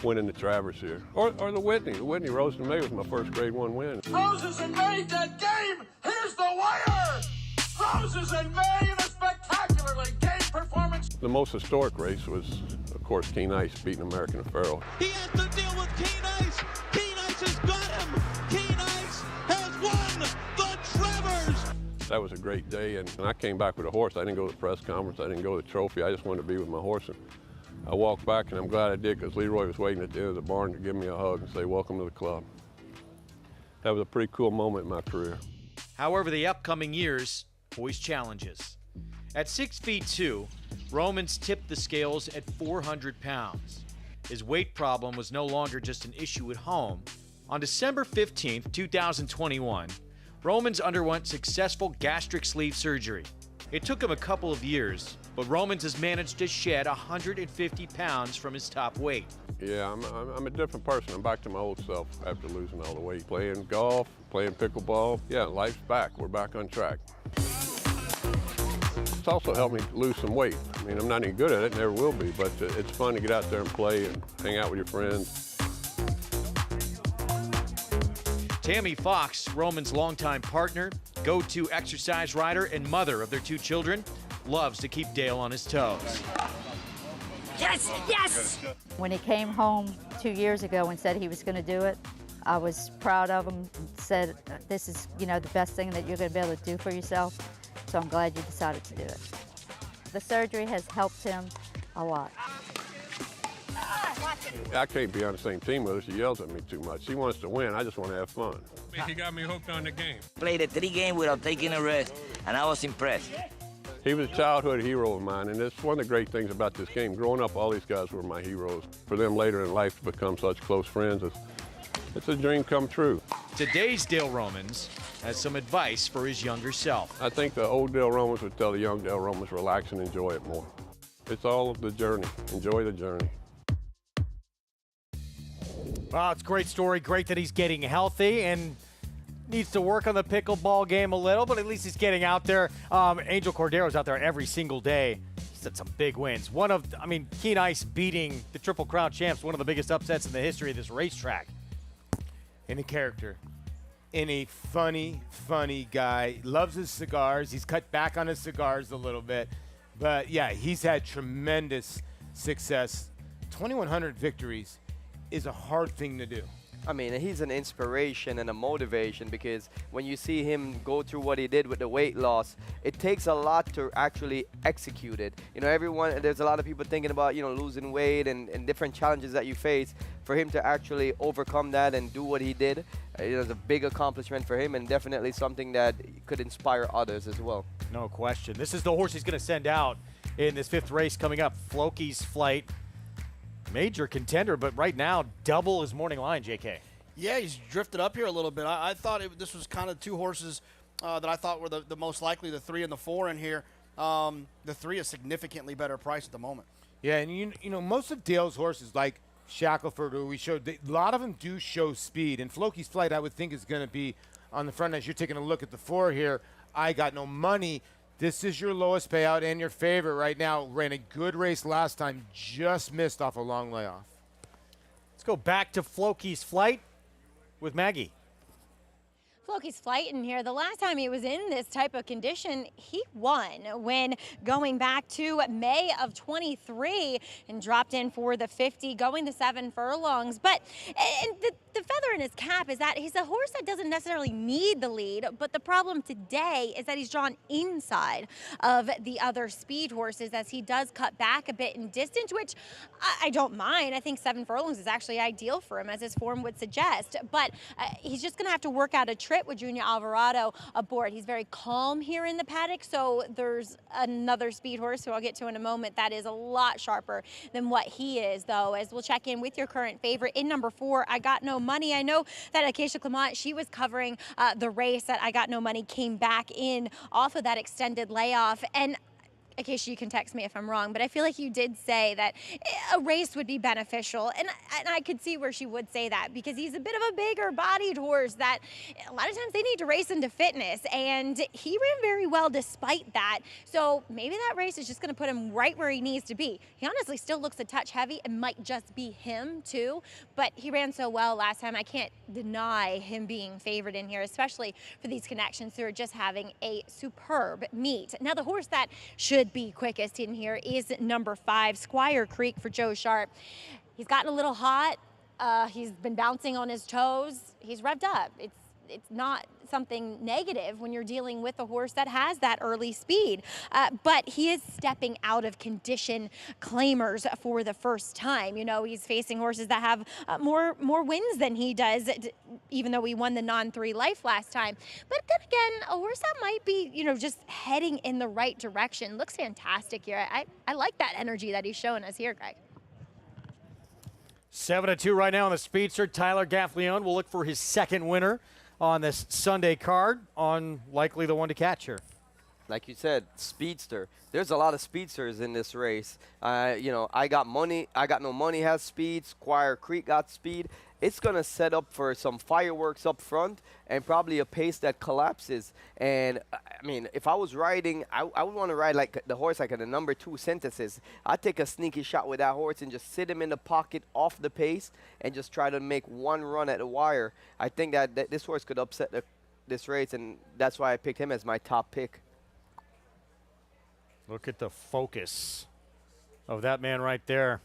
winning the Travers here. Or the Whitney. The Whitney Rose in May was my first Grade 1 win. Roses in May, dead game. Here's the wire. Roses in May in a spectacularly game performance. The most historic race was, of course, Keen Ice beating American Apparel. He has to deal with Keen Ice. Keen Ice has got him. Keen Ice has won the Travers. That was a great day, and I came back with a horse. I didn't go to the press conference. I didn't go to the trophy. I just wanted to be with my horse. And I walked back, and I'm glad I did, because Leroy was waiting at the end of the barn to give me a hug and say, welcome to the club. That was a pretty cool moment in my career. However, the upcoming years poise challenges. At 6'2", Romans tipped the scales at 400 pounds. His weight problem was no longer just an issue at home. On December 15, 2021, Romans underwent successful gastric sleeve surgery. It took him a couple of years, but Romans has managed to shed 150 pounds from his top weight. Yeah, I'm a different person. I'm back to my old self after losing all the weight. Playing golf, playing pickleball. Yeah, life's back. We're back on track. It's also helped me lose some weight. I mean, I'm not any good at it, never will be, but it's fun to get out there and play and hang out with your friends. Tammy Fox, Roman's longtime partner, go-to exercise rider, and mother of their 2 children, loves to keep Dale on his toes. Yes, yes! When he came home 2 years ago and said he was going to do it, I was proud of him, said, this is, the best thing that you're going to be able to do for yourself, so I'm glad you decided to do it. The surgery has helped him a lot. I can't be on the same team with her. She yells at me too much. She wants to win. I just want to have fun. He got me hooked on the game. Played the 3 games without taking a rest, and I was impressed. He was a childhood hero of mine, and it's one of the great things about this game. Growing up, all these guys were my heroes. For them later in life to become such close friends, it's a dream come true. Today's Dale Romans has some advice for his younger self. I think the old Dale Romans would tell the young Dale Romans, relax and enjoy it more. It's all of the journey. Enjoy the journey. Wow, it's a great story. Great that he's getting healthy and needs to work on the pickleball game a little, but at least he's getting out there. Angel Cordero's out there every single day. He's had some big wins. Keen Ice beating the Triple Crown champs, one of the biggest upsets in the history of this racetrack. In a character. In a funny guy. Loves his cigars. He's cut back on his cigars a little bit. But yeah, he's had tremendous success. 2,100 victories is a hard thing to do. I mean, he's an inspiration and a motivation, because when you see him go through what he did with the weight loss, it takes a lot to actually execute it. There's a lot of people thinking about, losing weight and different challenges that you face. For him to actually overcome that and do what he did, it was a big accomplishment for him, and definitely something that could inspire others as well. No question. This is the horse he's going to send out in this 5th race coming up, Floki's Flight. Major contender, but right now, double his morning line, JK. Yeah, he's drifted up here a little bit. I thought this was kind of 2 horses that I thought were the most likely, the 3 and the 4 in here. The 3 is significantly better price at the moment. Yeah, and most of Dale's horses, like Shackelford, who we showed, a lot of them do show speed. And Floki's Flight, I would think, is going to be on the front. As you're taking a look at the 4 here, I Got No Money. This is your lowest payout and your favorite right now. Ran a good race last time, just missed off a long layoff. Let's go back to Floki's Flight with Maggie. Floki's Flight in here, the last time he was in this type of condition, he won when going back to May of 23 and dropped in for the 50, going the 7 furlongs. But the feather in his cap is that he's a horse that doesn't necessarily need the lead, but the problem today is that he's drawn inside of the other speed horses as he does cut back a bit in distance, which I don't mind. I think 7 furlongs is actually ideal for him, as his form would suggest. But he's just going to have to work out a trick trip with Junior Alvarado aboard. He's very calm here in the paddock, so there's another speed horse who I'll get to in a moment that is a lot sharper than what he is, though, as we'll check in with your current favorite. In number 4, I Got No Money. I know that Acacia Clement, she was covering the race that I Got No Money came back in off of that extended layoff, and Acacia, you can text me if I'm wrong, but I feel like you did say that a race would be beneficial, and I could see where she would say that, because he's a bit of a bigger bodied horse that a lot of times they need to race into fitness, and he ran very well despite that. So maybe that race is just going to put him right where he needs to be. He honestly still looks a touch heavy. It might just be him too, but he ran so well last time. I can't deny him being favored in here, especially for these connections who are just having a superb meet. Now, the horse that should be quickest in here is number 5, Squire Creek for Joe Sharp. He's gotten a little hot. He's been bouncing on his toes. He's revved up. It's not something negative when you're dealing with a horse that has that early speed, but he is stepping out of condition claimers for the first time. You know, he's facing horses that have more wins than he does, even though he won the non-3 life last time. But then again, a horse that might be, you know, just heading in the right direction. Looks fantastic here. I like that energy that he's showing us here, Greg. 7-2 right now on the speedster. Tyler Gaffleone will look for his second winner on this Sunday card, on likely the one to catch here. Like you said, speedster. There's a lot of speedsters in this race. You know, I Got No Money has speed. Squire Creek got speed. It's going to set up for some fireworks up front and probably a pace that collapses. And, I mean, if I was riding, I would want to ride like the horse like the number 2 Synthesis. I'd take a sneaky shot with that horse and just sit him in the pocket off the pace and just try to make one run at the wire. I think that this horse could upset this race, and that's why I picked him as my top pick. Look at the focus of that man right there.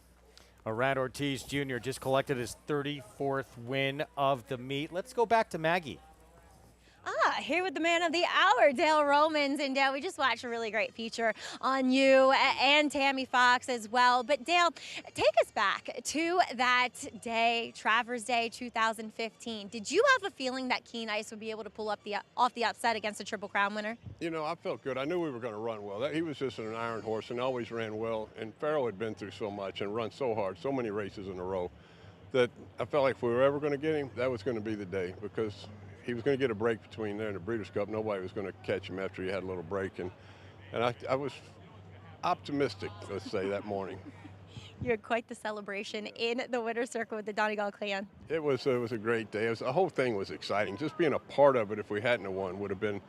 Arad Ortiz Jr. just collected his 34th win of the meet. Let's go back to Maggie. Here with the man of the hour, Dale Romans. And Dale, we just watched a really great feature on you and Tammy Fox as well. But Dale, take us back to that day, Travers Day 2015. Did you have a feeling that Keen Ice would be able to pull up off the upset against a Triple Crown winner? You know, I felt good. I knew we were going to run well. He was just an iron horse and always ran well. And Farrell had been through so much and run so hard, so many races in a row, that I felt like if we were ever going to get him, that was going to be the day, because he was going to get a break between there and the Breeders' Cup. Nobody was going to catch him after he had a little break. And I was optimistic, let's say, that morning. You had quite the celebration in the winner's circle with the Donegal clan. It was a great day. The whole thing was exciting. Just being a part of it, if we hadn't have won, would have been,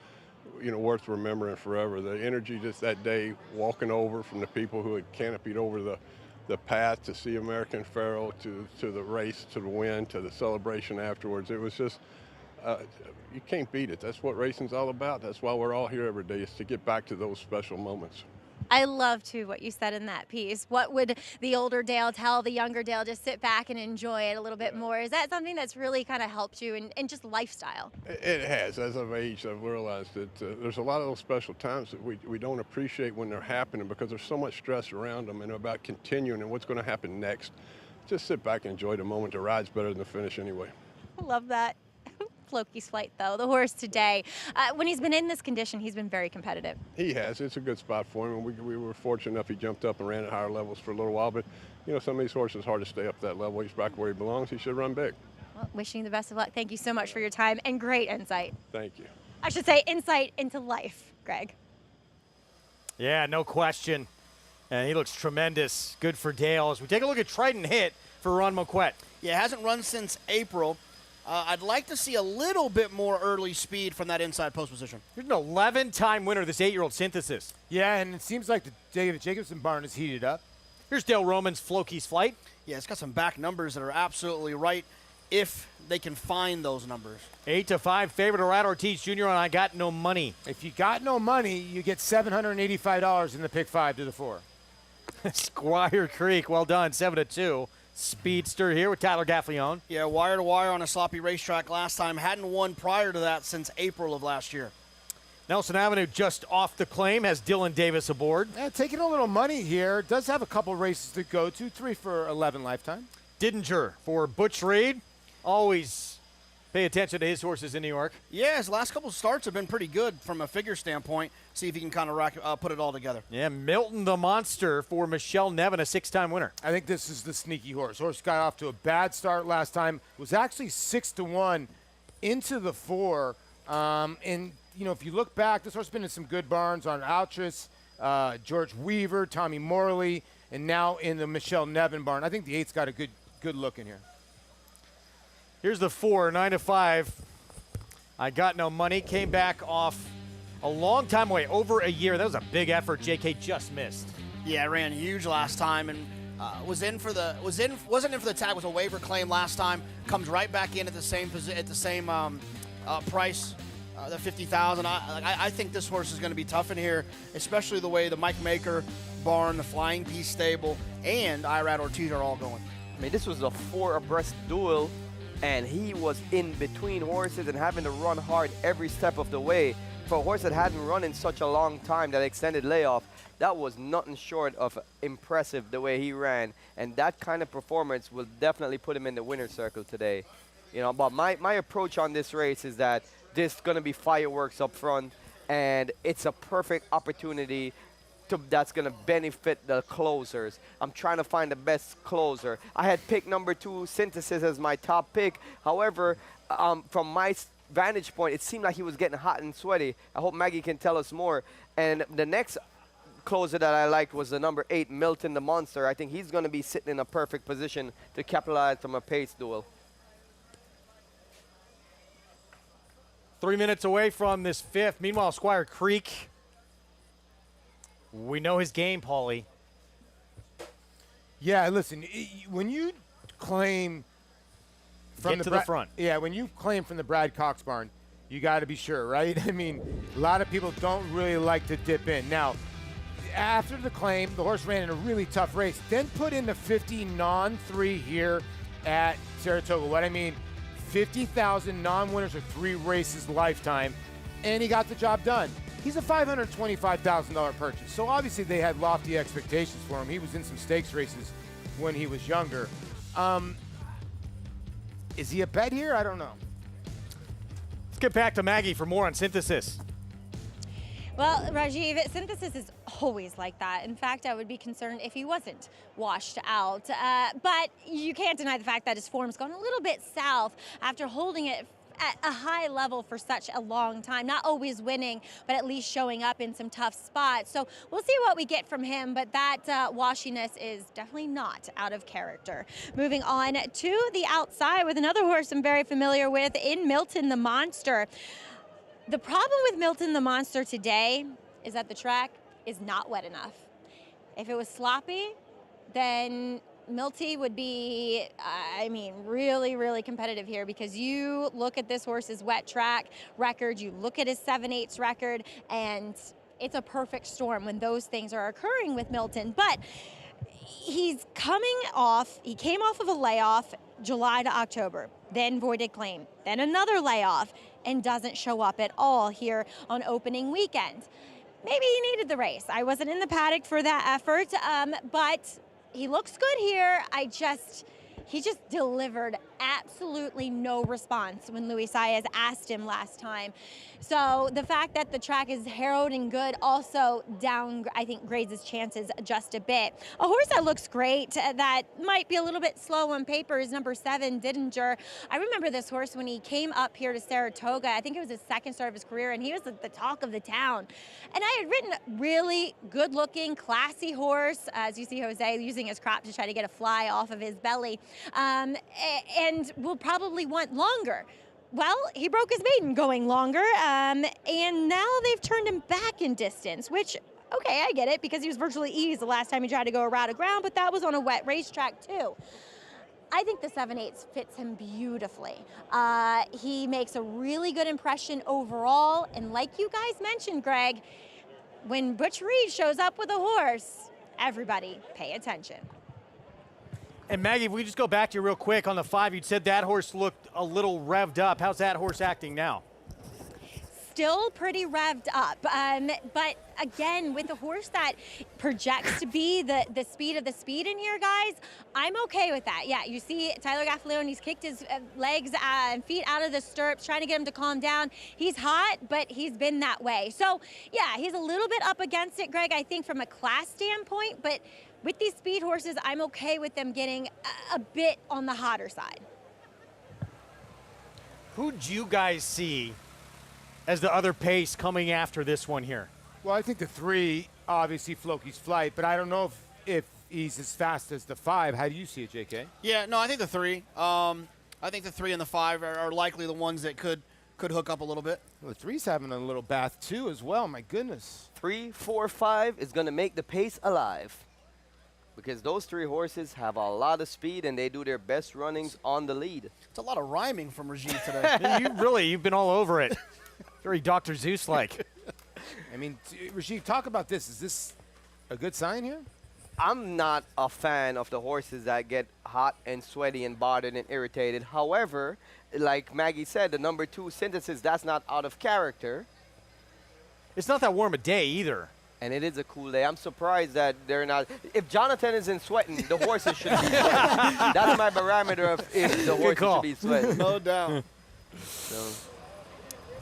you know, worth remembering forever. The energy just that day, walking over from the people who had canopied over the path to see American Pharoah, to the race, to the win, to the celebration afterwards. It was just, you can't beat it. That's what racing's all about. That's why we're all here every day, is to get back to those special moments. I love, too, what you said in that piece. What would the older Dale tell the younger Dale? Just sit back and enjoy it a little bit more. Is that something that's really kind of helped you in just lifestyle? It has. As I've aged, I've realized that there's a lot of those special times that we don't appreciate when they're happening, because there's so much stress around them and about continuing and what's going to happen next. Just sit back and enjoy the moment. The ride's better than the finish anyway. I love that. Floki's Flight, though, the horse today, when he's been in this condition, he's been very competitive. He has. It's a good spot for him, and we were fortunate enough he jumped up and ran at higher levels for a little while. But, you know, some of these horses, it's hard to stay up that level. He's back where he belongs. He should run big. Well, wishing you the best of luck. Thank you so much for your time and great insight. Thank you. I should say insight into life, Greg. Yeah, no question. And he looks tremendous. Good for Dale. As we take a look at Trident Hit for Ron Moquette. Yeah, hasn't run since April. I'd like to see a little bit more early speed from that inside post position. Here's an 11-time winner of this 8-year-old Synthesis. Yeah, and it seems like the David Jacobson barn is heated up. Here's Dale Romans' Floki's Flight. Yeah, it's got some back numbers that are absolutely right if they can find those numbers. 8-5 favorite Arad Ortiz Jr. on I Got No Money. If you got no money, you get $785 in the pick 5 to the 4. Squire Creek, well done, 7-2. Speedster here with Tyler Gaffleone. Yeah, wire to wire on a sloppy racetrack last time. Hadn't won prior to that since April of last year. Nelson Avenue just off the claim, has Dylan Davis aboard. Yeah, taking a little money here. Does have a couple races to go to. 3 for 11 lifetime. Didinger for Butch Reed. Always Pay attention to his horses in New York. Yeah, his last couple of starts have been pretty good from a figure standpoint. See if he can kind of put it all together. Yeah, Milton the Monster for Michelle Nevin, a 6-time winner. I think this is the sneaky horse. Horse got off to a bad start last time. Was actually 6-1 into the 4. And, you know, if you look back, this horse has been in some good barns on Altris, George Weaver, Tommy Morley, and now in the Michelle Nevin barn. I think the 8's got a good look in here. Here's the 4, 9-5. I got no money. Came back off a long time away, over a year. That was a big effort. JK just missed. Yeah, ran huge last time and wasn't in for the tag. Was a waiver claim last time. Comes right back in at the same price, the 50,000. I think this horse is going to be tough in here, especially the way the Mike Maker barn, the Flying Piece stable, and Irad Ortiz are all going. I mean, this was a 4 abreast duel, and he was in between horses and having to run hard every step of the way. For a horse that hadn't run in such a long time, that extended layoff, that was nothing short of impressive the way he ran. And that kind of performance will definitely put him in the winner's circle today. You know, but my approach on this race is that there's going to be fireworks up front, and it's a perfect opportunity that's going to benefit the closers. I'm trying to find the best closer. I had pick number 2, Synthesis, as my top pick. However, from my vantage point, it seemed like he was getting hot and sweaty. I hope Maggie can tell us more. And the next closer that I liked was the number 8, Milton the Monster. I think he's going to be sitting in a perfect position to capitalize from a pace duel. 3 minutes away from this 5th. Meanwhile, Squire Creek, we know his game, Paulie. Yeah, listen, when you claim from the front. Yeah, when you claim from the Brad Cox barn, you got to be sure, right? I mean, a lot of people don't really like to dip in. Now, after the claim, the horse ran in a really tough race, then put in the 50 non-3 here at Saratoga. What I mean, 50,000 non-winners or 3 races lifetime, and he got the job done. He's a $525,000 purchase, so obviously they had lofty expectations for him. He was in some stakes races when he was younger. Is he a bet here? I don't know. Let's get back to Maggie for more on Synthesis. Well, Rajiv, Synthesis is always like that. In fact, I would be concerned if he wasn't washed out. But you can't deny the fact that his form's gone a little bit south after holding it at a high level for such a long time. Not always winning, but at least showing up in some tough spots. So we'll see what we get from him, but that washiness is definitely not out of character. Moving on to the outside with another horse I'm very familiar with in Milton the Monster. The problem with Milton the Monster today is that the track is not wet enough. If it was sloppy, then Milty would be, really, really competitive here, because you look at this horse's wet track record, you look at his 7/8 record, and it's a perfect storm when those things are occurring with Milton. But he came off of a layoff July to October, then voided claim, then another layoff, and doesn't show up at all here on opening weekend. Maybe he needed the race. I wasn't in the paddock for that effort, but he looks good here. He just delivered absolutely no response when Luis Saez asked him last time. So the fact that the track is harrowed and good also grades his chances just a bit. A horse that looks great, that might be a little bit slow on paper, is number 7, Didinger. I remember this horse when he came up here to Saratoga. I think it was his second start of his career, and he was the talk of the town. And I had written a really good-looking, classy horse, as you see Jose using his crop to try to get a fly off of his belly, and will probably want longer. Well, he broke his maiden going longer, and now they've turned him back in distance, which, okay, I get it, because he was virtually eased the last time he tried to go around a ground, but that was on a wet racetrack too. I think the 7/8 fits him beautifully. He makes a really good impression overall, and like you guys mentioned, Greg, when Butch Reed shows up with a horse, everybody pay attention. And Maggie, if we just go back to you real quick on the 5, you'd said that horse looked a little revved up. How's that horse acting now? still pretty revved up. But again, with a horse that projects to be the speed of the speed in here, guys, I'm okay with that. Yeah, you see Tyler Gaffaleone's kicked his legs and feet out of the stirrups, trying to get him to calm down. He's hot, but he's been that way. So yeah, he's a little bit up against it, Greg, I think from a class standpoint, but with these speed horses, I'm okay with them getting a bit on the hotter side. Who'd you guys see as the other pace coming after this one here? Well, I think the 3, obviously Floki's Flight, but I don't know if he's as fast as the 5. How do you see it, JK? Yeah, no, I think the 3. I think the 3 and the 5 are likely the ones that could hook up a little bit. Well, the 3's having a little bath too as well, my goodness. 3, 4, 5 is going to make the pace alive, because those 3 horses have a lot of speed and they do their best runnings on the lead. It's a lot of rhyming from Rajiv today. You've been all over it. Very Dr. Zeus-like. I mean, Rajiv, talk about this. Is this a good sign here? I'm not a fan of the horses that get hot and sweaty and bothered and irritated. However, like Maggie said, the number 2 Synthesis, that's not out of character. It's not that warm a day either. And it is a cool day. I'm surprised that they're not. If Jonathan isn't sweating, the horses should be sweating. That's my barometer of if the horses should be sweating. No doubt. So.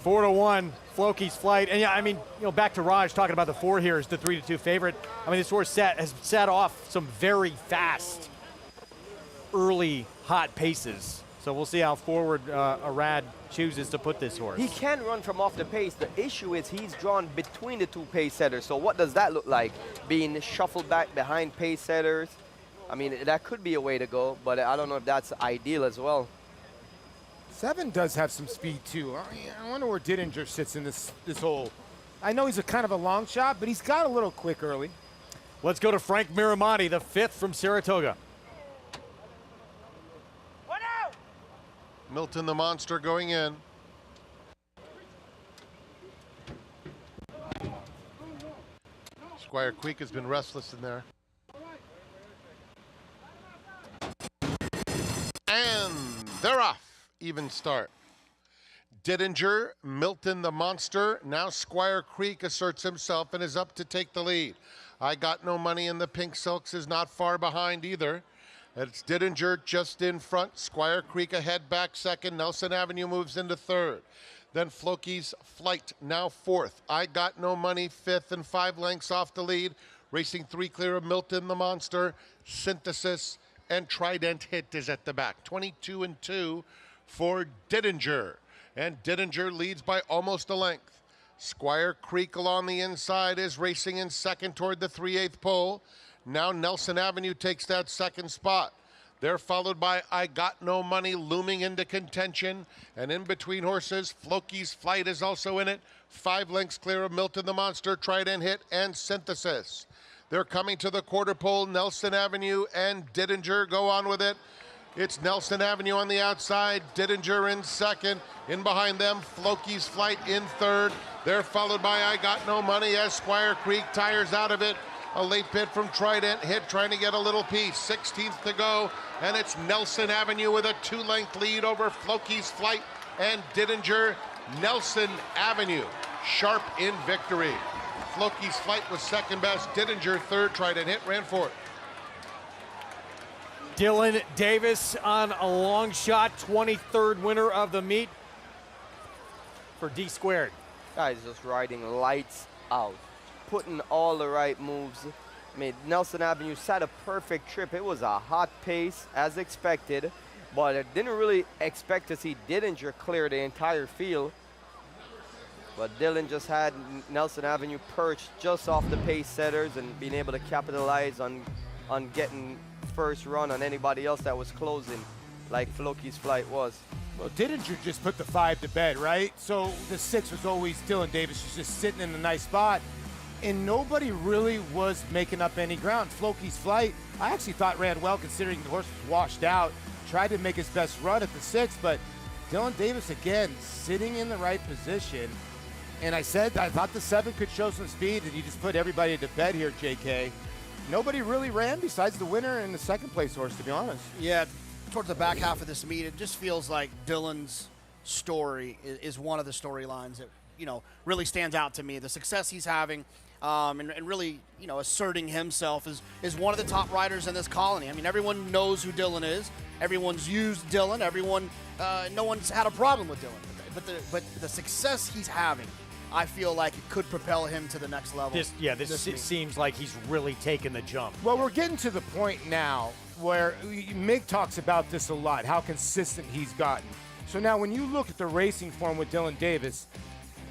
4-1, Floki's Flight. And yeah, I mean, back to Raj talking about the 4 here is the 3-2 favorite. I mean, this horse has set off some very fast, early, hot paces. So we'll see how forward Arad chooses to put this horse. He can run from off the pace. The issue is he's drawn between the 2 pace setters. So what does that look like? Being shuffled back behind pace setters? I mean, that could be a way to go, but I don't know if that's ideal as well. 7 does have some speed too. I wonder where Didinger sits in this hole. I know he's a kind of a long shot, but he's got a little quick early. Let's go to Frank Miramonte, the 5th from Saratoga. Milton the Monster going in. Squire Creek has been restless in there. And they're off. Even start. Didinger, Milton the Monster. Now Squire Creek asserts himself and is up to take the lead. I Got No Money in the Pink Silks is not far behind either. It's Didinger just in front. Squire Creek ahead, back second. Nelson Avenue moves into third. Then Floki's Flight now 4th. I Got No Money 5th and 5 lengths off the lead. Racing 3 clear of Milton the Monster. Synthesis and Trident Hit is at the back. 22-2 for Didinger. And Didinger leads by almost a length. Squire Creek along the inside is racing in second toward the 3/8 pole. Now Nelson Avenue takes that second spot. They're followed by I Got No Money looming into contention. And in between horses, Floki's Flight is also in it. 5 lengths clear of Milton the Monster, Trident Hit, and Synthesis. They're coming to the quarter pole. Nelson Avenue and Didinger go on with it. It's Nelson Avenue on the outside, Didinger in second. In behind them, Floki's Flight in third. They're followed by I Got No Money as Squire Creek tires out of it. A late pit from Trident Hit trying to get a little piece. 16th to go, and it's Nelson Avenue with a 2-length lead over Floki's Flight and Didinger. Nelson Avenue, sharp in victory. Floki's Flight was second best. Didinger third. Trident Hit ran fourth. Dylan Davis on a long shot, 23rd winner of the meet for D Squared. Guys just riding lights out, putting all the right moves. I mean, Nelson Avenue set a perfect trip. It was a hot pace as expected, but I didn't really expect to see Didinger clear the entire field. But Dylan just had Nelson Avenue perched just off the pace setters and being able to capitalize on getting first run on anybody else that was closing, like Floki's Flight was. Well, Didinger just put the 5 to bed, right? So the 6 was always Dylan Davis, was just sitting in a nice spot, and nobody really was making up any ground. Floki's Flight, I actually thought ran well considering the horse was washed out. Tried to make his best run at the 6, but Dylan Davis again sitting in the right position. And I thought the 7 could show some speed, and you just put everybody to bed here, JK. Nobody really ran besides the winner and the second place horse, to be honest. Yeah, towards the back half of this meet, it just feels like Dylan's story is one of the storylines really stands out to me. The success he's having, and really, asserting himself is one of the top riders in this colony. I mean, everyone knows who Dylan is. Everyone's used Dylan. No one's had a problem with Dylan. But the success he's having, I feel like it could propel him to the next level. This seems like he's really taken the jump. Well, we're getting to the point now where Mig talks about this a lot, how consistent he's gotten. So now when you look at the racing form with Dylan Davis,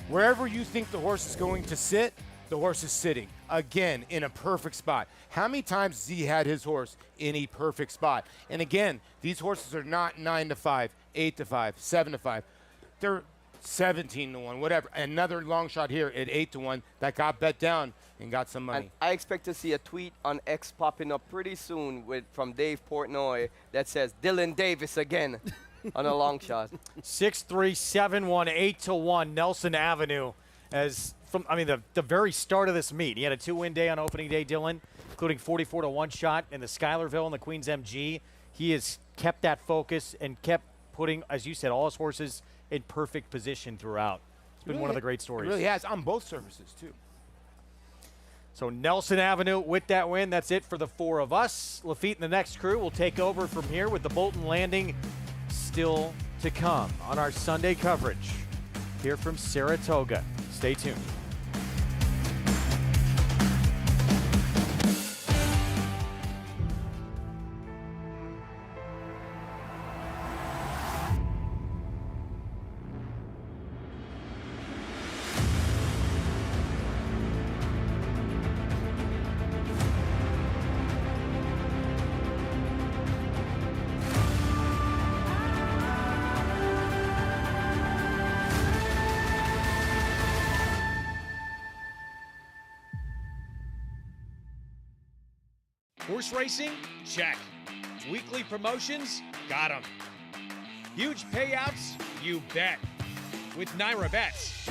wherever you think the horse is going to sit, the horse is sitting, again, in a perfect spot. How many times has he had his horse in a perfect spot? And again, these horses are not 9 to 5, 8 to 5, 7 to 5. They're 17 to 1, whatever. Another long shot here at 8 to 1 that got bet down and got some money. And I expect to see a tweet on X popping up pretty soon from Dave Portnoy that says Dylan Davis again on a long shot. 6-3, 7-1, 8 to 1. Nelson Avenue, the very start of this meet. He had a 2-win day on opening day, Dylan, including 44 to 1 shot in the Schuylerville and the Queens MG. He has kept that focus and kept putting, as you said, all his horses in perfect position throughout. It's been one of the great stories. It really has, on both surfaces, too. So Nelson Avenue with that win. That's it for the four of us. Lafitte and the next crew will take over from here with the Bolton Landing still to come on our Sunday coverage here from Saratoga. Stay tuned. Horse racing? Check. Weekly promotions? Got 'em. Huge payouts? You bet. With Naira Bets.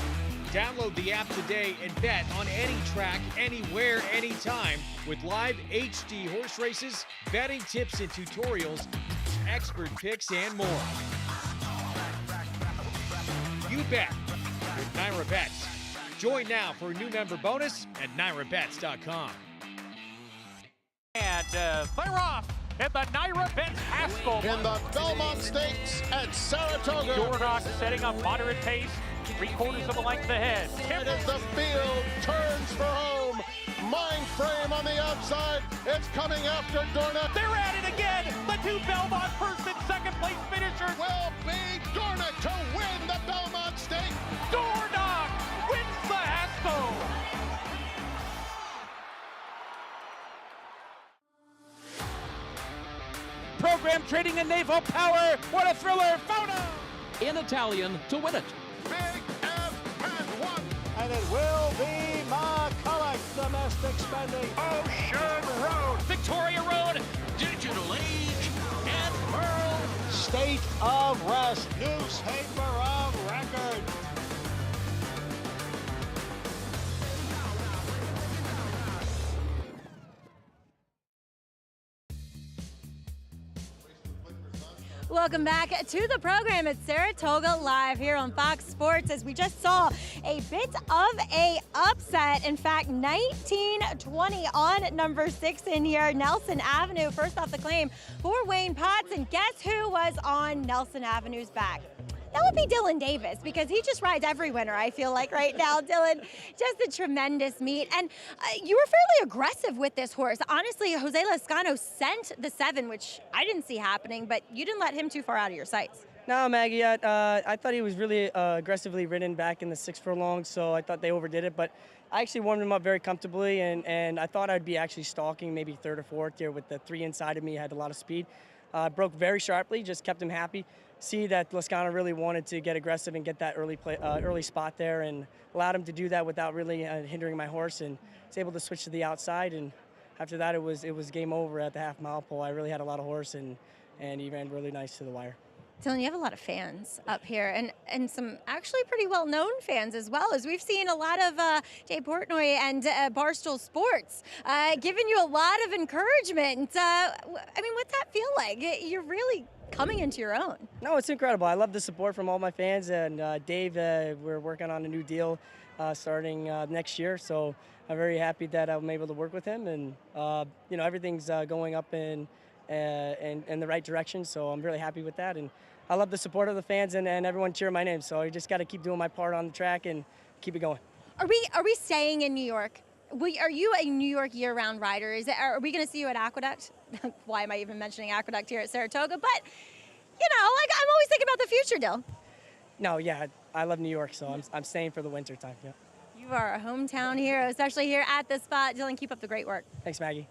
Download the app today and bet on any track, anywhere, anytime with live HD horse races, betting tips and tutorials, expert picks, and more. You bet with Naira Bets. Join now for a new member bonus at NairaBets.com. And clear off at the Naira Bets Haskell. In the Belmont Stakes at Saratoga. Dornock setting up moderate pace, 3/4 of a length ahead. And as the field turns for home, Mind Frame on the outside. It's coming after Dornock. They're at it again. The two Belmont first and second place finishers. Will be Dornock to win the Belmont Stakes. Dornock wins the Haskell. Program trading in naval power. What a thriller. Photo. In Italian to win it. Big F has won. And it will be McCulloch, domestic spending. Ocean Road. Victoria Road. Digital Age. And Pearl. State of Rest. Newspaper of record. Welcome back to the program at Saratoga Live here on Fox Sports, as we just saw a bit of a upset. In fact, 19-20 on number 6 in here, Nelson Avenue, first off the claim for Wayne Potts. And guess who was on Nelson Avenue's back? That would be Dylan Davis, because he just rides every winner, I feel like, right now. Dylan, just a tremendous meet. And you were fairly aggressive with this horse. Honestly, Jose Lascano sent the 7, which I didn't see happening, but you didn't let him too far out of your sights. No, Maggie, I thought he was really aggressively ridden back in the 6 furlong, so I thought they overdid it. But I actually warmed him up very comfortably, and I thought I'd be actually stalking maybe 3rd or 4th there with the 3 inside of me. Had a lot of speed. Broke very sharply, just kept him happy. See that Lascano really wanted to get aggressive and get that early spot there, and allowed him to do that without really hindering my horse, and was able to switch to the outside. And after that, it was game over at the half-mile pole. I really had a lot of horse, and he ran really nice to the wire. Dylan, you have a lot of fans up here, and some actually pretty well-known fans as well, as we've seen a lot of Jay Portnoy and Barstool Sports giving you a lot of encouragement. I mean, what's that feel like? You're really coming into your own. No, it's incredible. I love the support from all my fans, and Dave, we're working on a new deal starting next year, so I'm very happy that I'm able to work with him, and you know, everything's going up in the right direction, so I'm really happy with that. And I love the support of the fans and everyone cheering my name, so I just got to keep doing my part on the track and keep it going. Are we staying in New York? Are you a New York year-round rider? Are we going to see you at Aqueduct? Why am I even mentioning Aqueduct here at Saratoga? But, you know, like, I'm always thinking about the future, Dill. No, yeah, I love New York, so I'm staying for the winter time. Yeah. You are a hometown hero, especially here at this spot. Dylan, keep up the great work. Thanks, Maggie.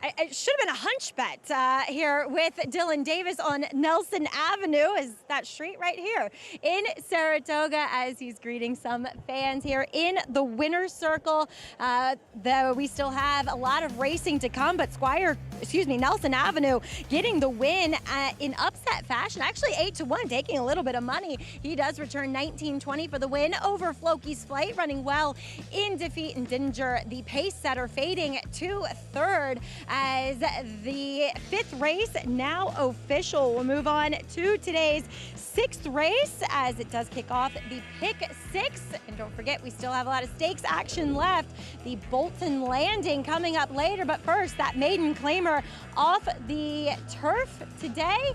It should have been a hunch bet here with Dylan Davis on Nelson Avenue. Is that street right here in Saratoga, as he's greeting some fans here in the winner's circle. Though we still have a lot of racing to come, but Nelson Avenue getting the win in upset fashion. Actually 8-1, taking a little bit of money. He does return 19-20 for the win over Floki's Flight, running well in defeat and Dinger, the pace setter, fading to third. As the fifth race now official. We'll move on to today's sixth race, as it does kick off the Pick 6. And don't forget, we still have a lot of stakes action left. The Bolton Landing coming up later, but first, that maiden claimer off the turf today.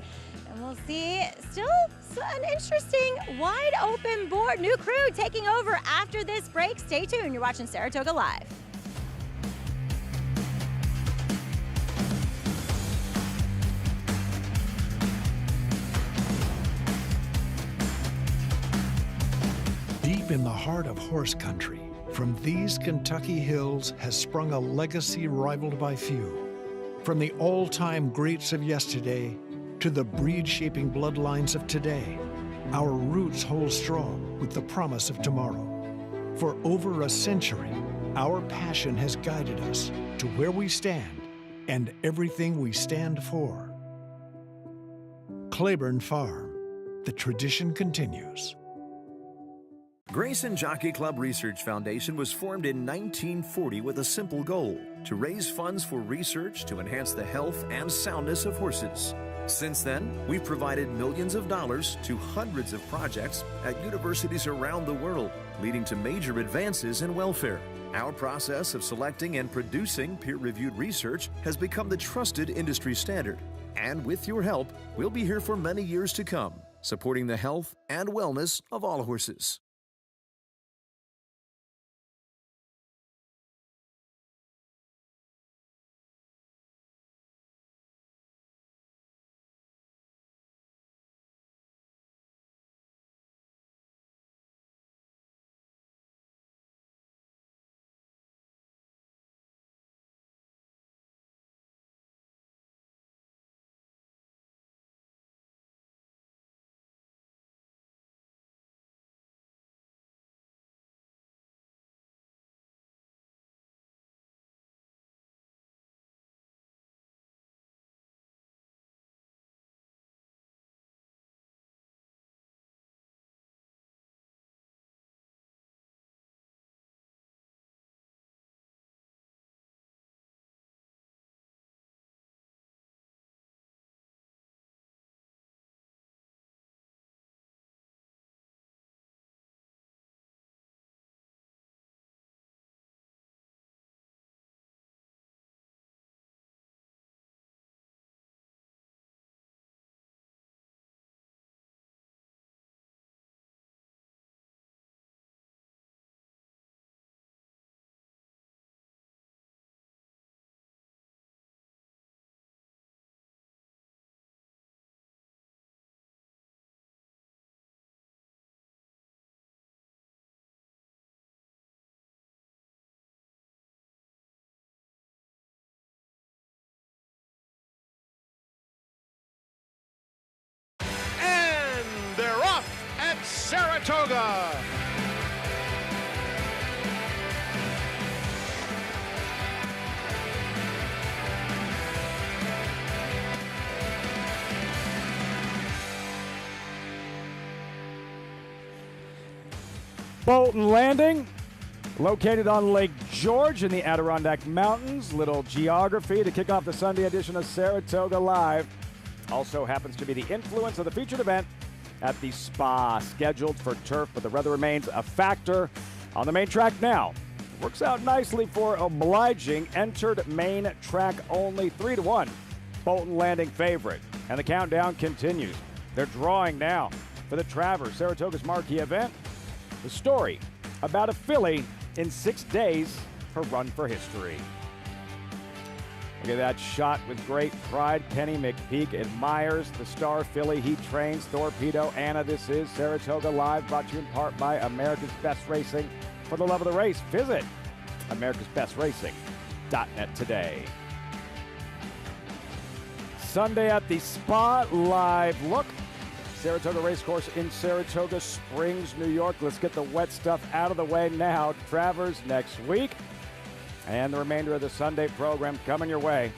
And we'll see still an interesting wide open board. New crew taking over after this break. Stay tuned. You're watching Saratoga Live. Deep in the heart of horse country, from these Kentucky hills has sprung a legacy rivaled by few. From the all-time greats of yesterday to the breed-shaping bloodlines of today, our roots hold strong with the promise of tomorrow. For over a century, our passion has guided us to where we stand and everything we stand for. Claiborne Farm, the tradition continues. Grayson Jockey Club Research Foundation was formed in 1940 with a simple goal: to raise funds for research to enhance the health and soundness of horses. Since then, we've provided millions of dollars to hundreds of projects at universities around the world, leading to major advances in welfare. Our process of selecting and producing peer-reviewed research has become the trusted industry standard. And with your help, we'll be here for many years to come, supporting the health and wellness of all horses. Saratoga. Bolton Landing, located on Lake George in the Adirondack Mountains. Little geography to kick off the Sunday edition of Saratoga Live. Also happens to be the influence of the featured event at the Spa, scheduled for turf, but the weather remains a factor on the main track now. Works out nicely for Obliging. Entered main track only 3-1. Bolton Landing favorite. And the countdown continues. They're drawing now for the Travers, Saratoga's marquee event. The story about a filly in 6 days, her run for history. Look at that shot with great pride. Kenny McPeak admires the star filly he trains. Torpedo Anna, this is Saratoga Live, brought to you in part by America's Best Racing. For the love of the race, visit americasbestracing.net today. Sunday at the Spa, live look. Saratoga Racecourse in Saratoga Springs, New York. Let's get the wet stuff out of the way now. Travers next week. And the remainder of the Sunday program coming your way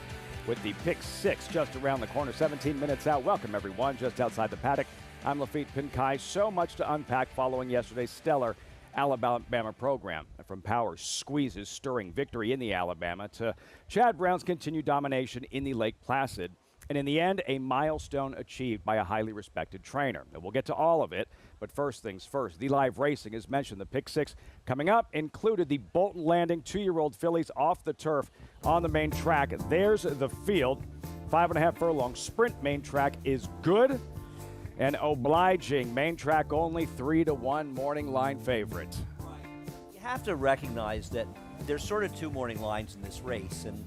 with the Pick 6 just around the corner, 17 minutes out. Welcome, everyone, just outside the paddock. I'm Lafitte Pinkai. So much to unpack following yesterday's stellar Alabama program. From power squeezes, stirring victory in the Alabama, to Chad Brown's continued domination in the Lake Placid. And in the end, a milestone achieved by a highly respected trainer. And we'll get to all of it, but first things first. The live racing, as mentioned, the Pick 6 coming up included the Bolton Landing 2-year-old fillies off the turf on the main track. There's the field. 5.5 furlong sprint main track is good. And Obliging, main track only 3-1 morning line favorite. You have to recognize that there's sort of two morning lines in this race. And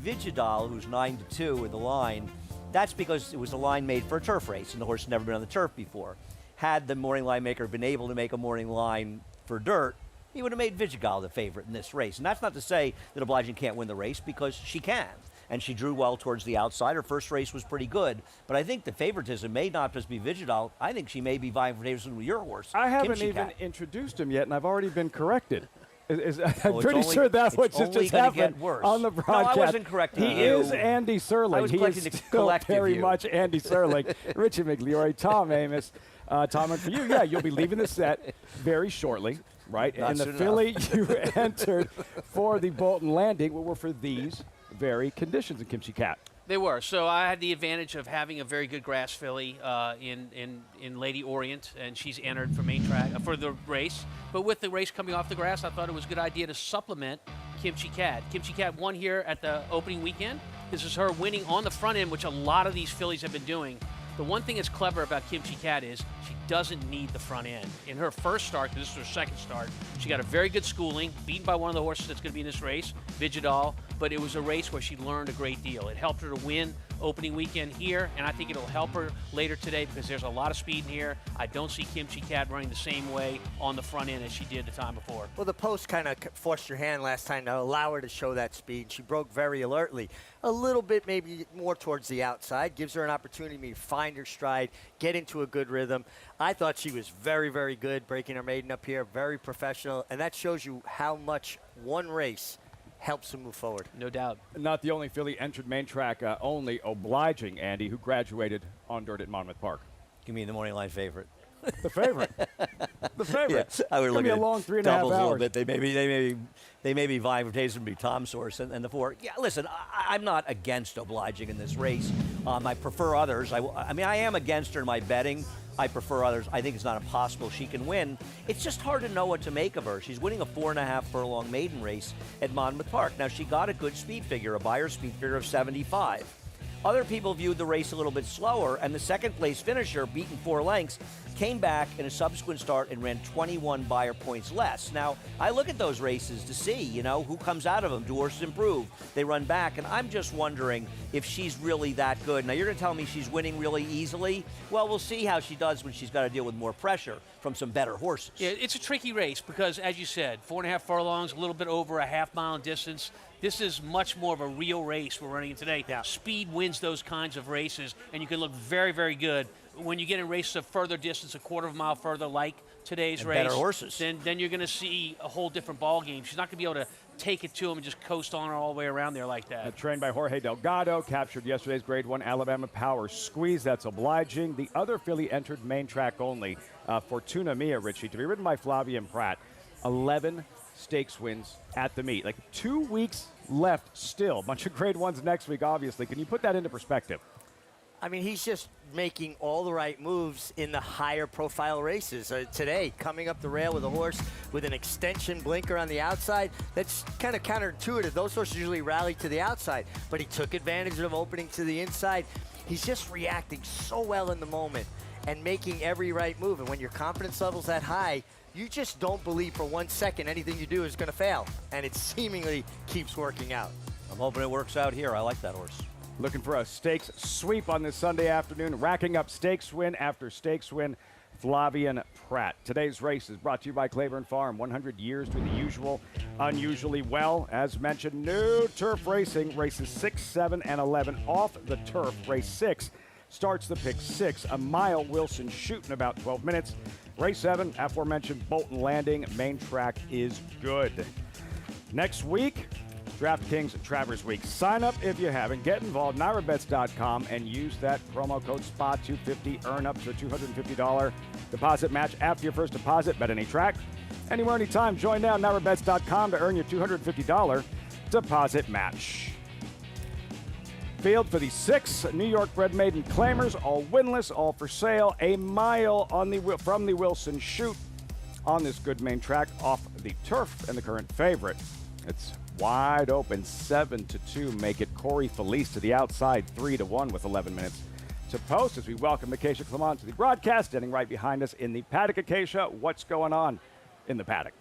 Vigidal, who's 9-2 with the line, that's because it was a line made for a turf race, and the horse had never been on the turf before. Had the morning line maker been able to make a morning line for dirt, he would have made Vigidal the favorite in this race. And that's not to say that Obliging can't win the race, because she can. And she drew well towards the outside. Her first race was pretty good. But I think the favoritism may not just be Vigidal. I think she may be vying for favoritism with your horse. I haven't Kimchi even Cat. introduced him yet, and I've already been corrected. I'm Well, pretty sure that's what just happened get worse. on the broadcast. No, I wasn't correcting He you. is Andy Serling. I was He correcting is the still collective very you. much Andy Serling. Richie McLeroy, Tom Amos. Tom, and for you, yeah, you'll be leaving the set very shortly, right? Not and the soon filly enough. you entered for the Bolton Landing were for these very conditions in Kimchi Cat. They were. So I had the advantage of having a very good grass filly in Lady Orient, and she's entered for main track for the race. But with the race coming off the grass, I thought it was a good idea to supplement Kimchi Cat. Kimchi Cat won here at the opening weekend. This is her winning on the front end, which a lot of these fillies have been doing. The one thing that's clever about Kimchi Cat is she doesn't need the front end. In her first start, this is her second start, she got a very good schooling, beaten by one of the horses that's going to be in this race, Vigidal, but it was a race where she learned a great deal. It helped her to win opening weekend here, and I think it'll help her later today because there's a lot of speed in here. I don't see Kimchi Cat running the same way on the front end as she did the time before. Well, the post kind of forced your hand last time to allow her to show that speed. She broke very alertly. A little bit maybe more towards the outside. Gives her an opportunity to find her stride, get into a good rhythm. I thought she was very, very good breaking her maiden up here. Very professional. And that shows you how much one race helps them move forward. No doubt. Not the only filly entered main track, only Obliging, Andy, who graduated on dirt at Monmouth Park. You mean the morning line favorite? The favorite. The favorite. Yeah, I would It's look gonna at be a long 3.5 doubles hours. a little bit. They may be vying for Taser to be Tom's horse and the 4. Yeah, listen, I'm not against Obliging in this race. I prefer others. I mean, I am against her in my betting. I prefer others. I think it's not impossible she can win. It's just hard to know what to make of her. She's winning a 4.5 furlong maiden race at Monmouth Park. Now, she got a good speed figure, a buyer speed figure of 75. Other people viewed the race a little bit slower, and the second place finisher, beaten 4 lengths, came back in a subsequent start and ran 21 buyer points less. Now, I look at those races to see, who comes out of them. Do horses improve? They run back, and I'm just wondering if she's really that good. Now, you're going to tell me she's winning really easily? Well, we'll see how she does when she's got to deal with more pressure from some better horses. Yeah, it's a tricky race because, as you said, 4.5 furlongs, a little bit over a half-mile in distance. This is much more of a real race we're running today. Yeah. Speed wins those kinds of races, and you can look very, very good. When you get in races of further distance, a quarter of a mile further, like today's And race, better horses. then you're going to see a whole different ball game. She's not going to be able to take it to him and just coast on all the way around there like that. Trained by Jorge Delgado, captured yesterday's Grade 1 Alabama Power Squeeze. That's obliging. The other filly entered main track only, Fortuna Mia, Richie, to be ridden by Flavien Prat. 11 stakes wins at the meet. Like 2 weeks left still. Bunch of Grade 1s next week, obviously. Can you put that into perspective? I mean, he's just making all the right moves in the higher profile races. Today, coming up the rail with a horse with an extension blinker on the outside, that's kind of counterintuitive. Those horses usually rally to the outside, but he took advantage of opening to the inside. He's just reacting so well in the moment and making every right move. And when your confidence level's that high, you just don't believe for 1 second anything you do is going to fail. And it seemingly keeps working out. I'm hoping it works out here. I like that horse. Looking for a stakes sweep on this Sunday afternoon, racking up stakes win after stakes win, Flavien Prat. Today's race is brought to you by Claiborne Farm. 100 years to the usual, unusually well. As mentioned, new turf racing, races 6, 7, and 11 off the turf. Race 6 starts the pick 6, a mile Wilson Shoot in about 12 minutes. Race 7, aforementioned Bolton Landing, main track is good. Next week, DraftKings Travers Week. Sign up if you haven't. Get involved. NyraBets.com and use that promo code SPA250. Earn up to a $250 deposit match after your first deposit. Bet any track, anywhere, anytime. Join now. NyraBets.com to earn your $250 deposit match. Field for the 6 New York bred maiden claimers, all winless, all for sale. A mile on from the Wilson Shoot on this good main track off the turf, and the current favorite. It's wide open, 7-2. Make it Corey Felice to the outside, 3-1 with 11 minutes to post. As we welcome Acacia Clement to the broadcast, standing right behind us in the paddock. Acacia, what's going on in the paddock?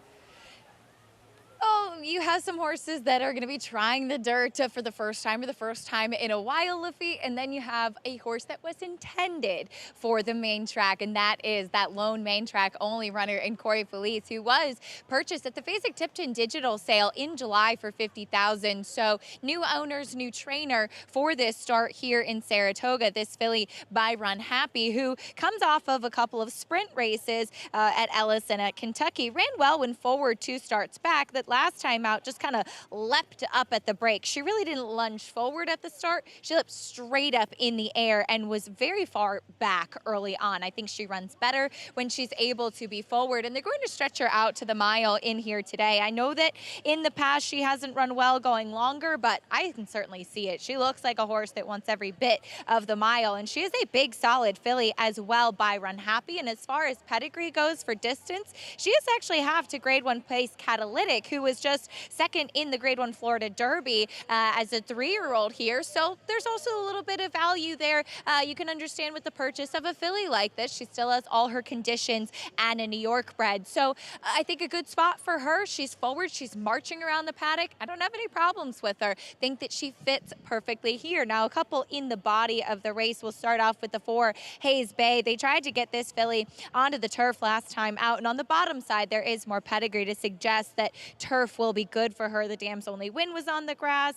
Oh, you have some horses that are going to be trying the dirt for the first time or the first time in a while, Lafitte, and then you have a horse that was intended for the main track, and that is that lone main track only runner in Corey Felice, who was purchased at the Fasig-Tipton digital sale in July for $50,000. So new owners, new trainer for this start here in Saratoga. This filly by Run Happy, who comes off of a couple of sprint races at Ellis and at Kentucky, ran well when forward 2 starts back. That last time out just kind of leapt up at the break. She really didn't lunge forward at the start. She leapt straight up in the air and was very far back early on. I think she runs better when she's able to be forward, and they're going to stretch her out to the mile in here today. I know that in the past she hasn't run well going longer, but I can certainly see it. She looks like a horse that wants every bit of the mile, and she is a big solid filly as well by Run Happy. And as far as pedigree goes for distance, she is actually half to Grade 1 place Catalytic, who was just second in the Grade 1 Florida Derby as a 3-year-old here. So there's also a little bit of value there. You can understand with the purchase of a filly like this. She still has all her conditions and a New York bred. So I think a good spot for her. She's forward. She's marching around the paddock. I don't have any problems with her. Think that she fits perfectly here. Now, a couple in the body of the race. We'll start off with the 4 Hayes Bay. They tried to get this filly onto the turf last time out, and on the bottom side there is more pedigree to suggest that turf will be good for her. The dam's only win was on the grass.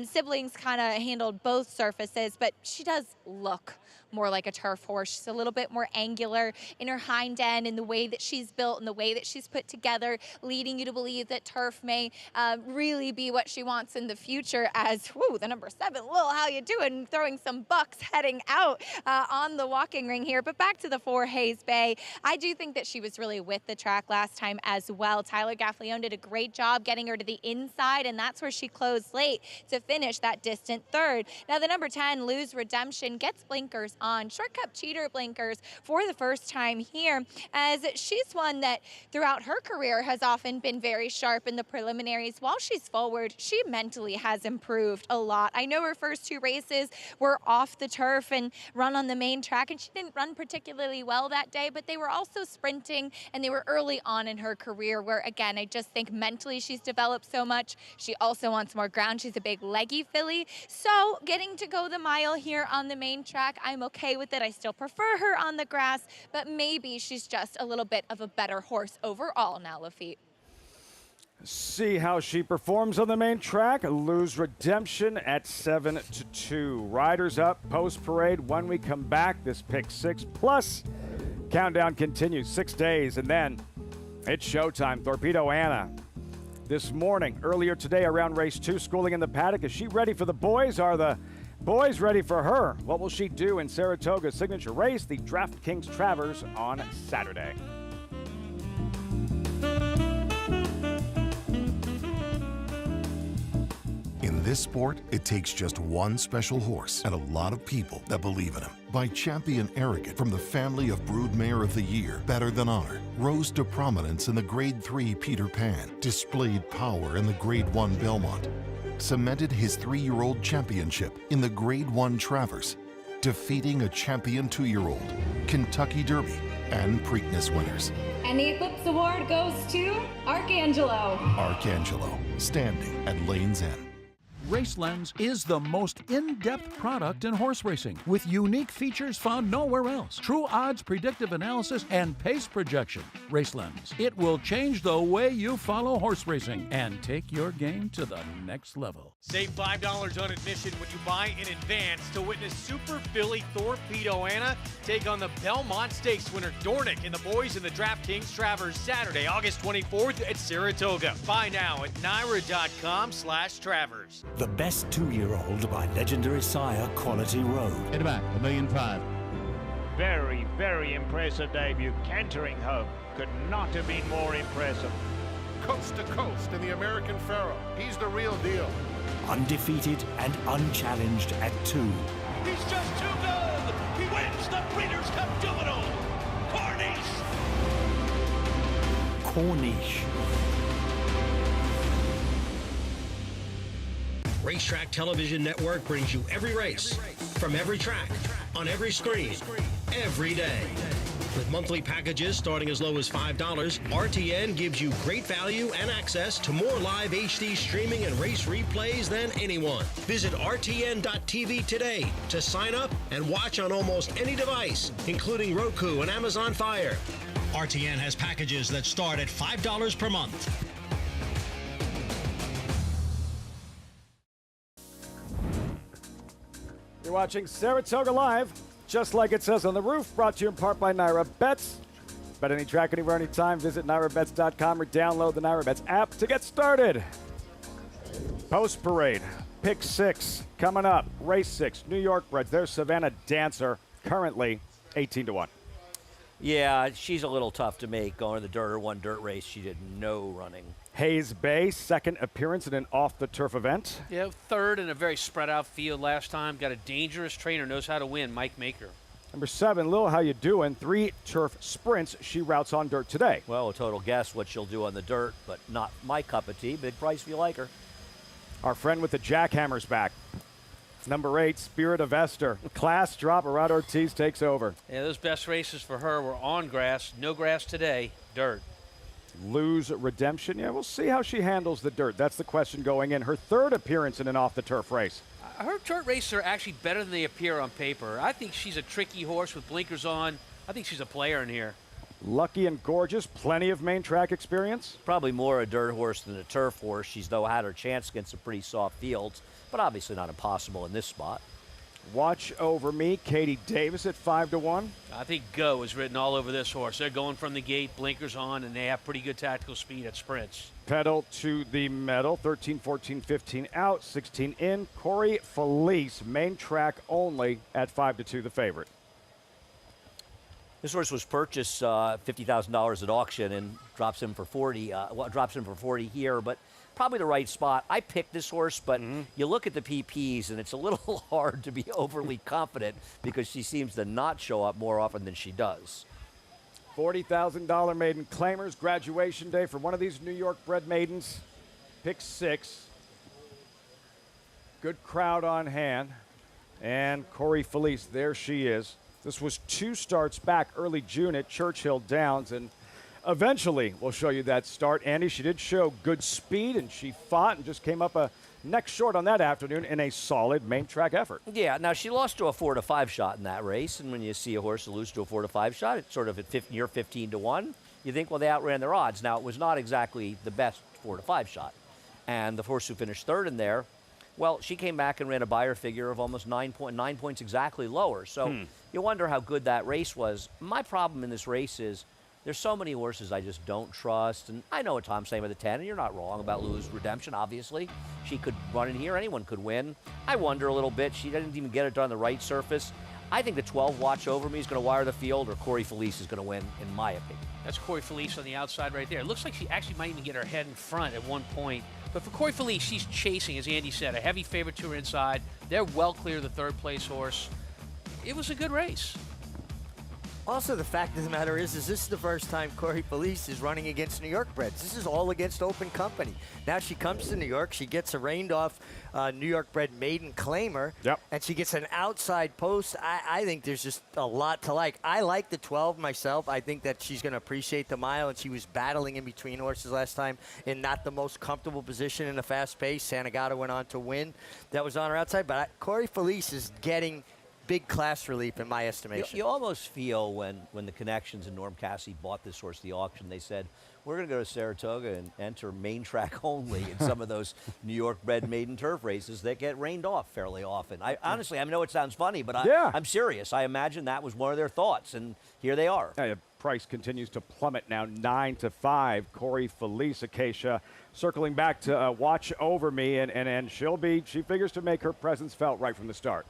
Siblings kind of handled both surfaces, but she does look more like a turf horse. She's a little bit more angular in her hind end, in the way that she's built and the way that she's put together, leading you to believe that turf may really be what she wants in the future as, whoo, the number 7, Lil, how you doing? Throwing some bucks heading out on the walking ring here. But back to the 4 Hayes Bay. I do think that she was really with the track last time as well. Tyler Gaffleone did a great job getting her to the inside, and that's where she closed late to finish that distant 3rd. Now the number 10, Lose Redemption, gets blinkers on, short cup cheater blinkers for the first time here, as she's one that throughout her career has often been very sharp in the preliminaries. While she's forward, she mentally has improved a lot. I know her first 2 races were off the turf and run on the main track, and she didn't run particularly well that day, but they were also sprinting, and they were early on in her career where, again, I just think mentally she's developed so much. She also wants more ground. She's a big leggy filly. So getting to go the mile here on the main track, I'm okay with it. I still prefer her on the grass, but maybe she's just a little bit of a better horse overall now, Lafitte. See how she performs on the main track. Lose Redemption at 7-2. Riders up, post parade. When we come back, this pick 6 plus countdown continues 6 days, and then it's showtime. Torpedo Anna this morning. Earlier today around race 2, schooling in the paddock. Is she ready for the boys? Are the boys ready for her? What will she do in Saratoga's signature race, the DraftKings Travers, on Saturday? In this sport, it takes just one special horse and a lot of people that believe in him. By Champion Arrogant from the family of Broodmare of the Year, Better Than Honor, rose to prominence in the Grade 3 Peter Pan, displayed power in the Grade 1 Belmont, cemented his 3-year-old championship in the Grade 1 Travers, defeating a champion 2-year-old, Kentucky Derby, and Preakness winners. And the Eclipse Award goes to Arcangelo. Arcangelo, standing at Lane's End. RaceLens is the most in-depth product in horse racing with unique features found nowhere else. True odds, predictive analysis, and pace projection. RaceLens. It will change the way you follow horse racing and take your game to the next level. Save $5 on admission when you buy in advance to witness Super Filly Torpedo Anna take on the Belmont Stakes winner Dornick and the boys in the DraftKings Travers Saturday, August 24th at Saratoga. Buy now at NYRA.com/Travers. The Best 2-Year-Old by legendary sire Quality Road. Hit back, $1.5 million. Very, very impressive debut. Cantering home. Could not have been more impressive. Coast to coast in the American Pharaoh. He's the real deal. Undefeated and unchallenged at 2. He's just too good. He wins the Breeders' Cup Juvenile. Corniche. Racetrack Television Network brings you every race, from every track, on every screen, every day. With monthly packages starting as low as $5, RTN gives you great value and access to more live HD streaming and race replays than anyone. Visit RTN.tv today to sign up and watch on almost any device, including Roku and Amazon Fire. RTN has packages that start at $5 per month. You're watching Saratoga Live, just like it says on the roof, brought to you in part by Naira Bets. Bet any track, anywhere, anytime. Visit NairaBets.com or download the Naira Bets app to get started. Post parade, pick 6 coming up. Race 6, New York Breds. There's Savannah Dancer, currently 18-1. Yeah, she's a little tough to make going to the dirt or one dirt race. She did no running. Hayes Bay, second appearance in an off-the-turf event. Yeah, third in a very spread-out field last time. Got a dangerous trainer, knows how to win, Mike Maker. Number 7, Lil, how you doing? 3 turf sprints. She routes on dirt today. Well, a total guess what she'll do on the dirt, but not my cup of tea. Big price if you like her. Our friend with the jackhammer's back. Number 8, Spirit of Esther. Class drop, Arad Ortiz takes over. Yeah, those best races for her were on grass. No grass today, dirt. Lose Redemption. Yeah, we'll see how she handles the dirt. That's the question going in. Her third appearance in an off-the-turf race. Her dirt races are actually better than they appear on paper. I think she's a tricky horse with blinkers on. I think she's a player in here. Lucky and Gorgeous, plenty of main track experience. Probably more a dirt horse than a turf horse. She's, though, had her chance against some pretty soft fields, but obviously not impossible in this spot. Watch Over Me, Katie Davis at 5-1. I think Go is written all over this horse. They're going from the gate, blinkers on, and they have pretty good tactical speed at sprints. Pedal to the metal, 13, 14, 15 out, 16 in. Corey Felice, main track only at 5-2, the favorite. This horse was purchased $50,000 at auction and drops him for 40. Drops him for 40 here, but probably the right spot. I picked this horse, but you look at the PPs, and it's a little hard to be overly confident because she seems to not show up more often than she does. $40,000 maiden claimers, graduation day for one of these New York bred maidens. Pick 6. Good crowd on hand. And Corey Felice, there she is. This was 2 starts back early June at Churchill Downs, and eventually we'll show you that start. Andy, she did show good speed, and she fought and just came up a neck short on that afternoon in a solid main track effort. Yeah, now she lost to a 4-5 shot in that race, and when you see a horse lose to a 4-5 shot, it's sort of at near 15-1. You think, well, they outran their odds. Now, it was not exactly the best 4-5 shot. And the horse who finished third in there, well, she came back and ran a buyer figure of almost 9 points exactly lower. So you wonder how good that race was. My problem in this race is There's so many horses I just don't trust, and I know what Tom's saying with the 10, and you're not wrong about Lulu's Redemption, obviously. She could run in here. Anyone could win. I wonder a little bit. She didn't even get it on the right surface. I think the 12 Watch Over Me is going to wire the field, or Corey Felice is going to win, in my opinion. That's Corey Felice on the outside right there. It looks like she actually might even get her head in front at one point. But for Corey Felice, she's chasing, as Andy said, a heavy favorite to her inside. They're well clear of the third place horse. It was a good race. Also, the fact of the matter is this is the first time Corey Felice is running against New York breds. This is all against open company. Now she comes to New York. She gets a reined-off New York bred Maiden claimer, and she gets an outside post. I think there's just a lot to like. I like the 12 myself. I think that she's going to appreciate the mile, and she was battling in between horses last time in not the most comfortable position in the fast pace. Santagata went on to win. That was on her outside, but Corey Felice is getting big class relief in my estimation. You almost feel when the Connections and Norm Cassie bought this horse at the auction, they said, we're going to go to Saratoga and enter main track only in some of those New York bred maiden turf races that get rained off fairly often. Honestly, I know it sounds funny, but I'm serious. I imagine that was one of their thoughts, and here they are. Price continues to plummet now, 9-5. Corey Felice, Acacia, circling back to Watch Over Me, and she figures to make her presence felt right from the start.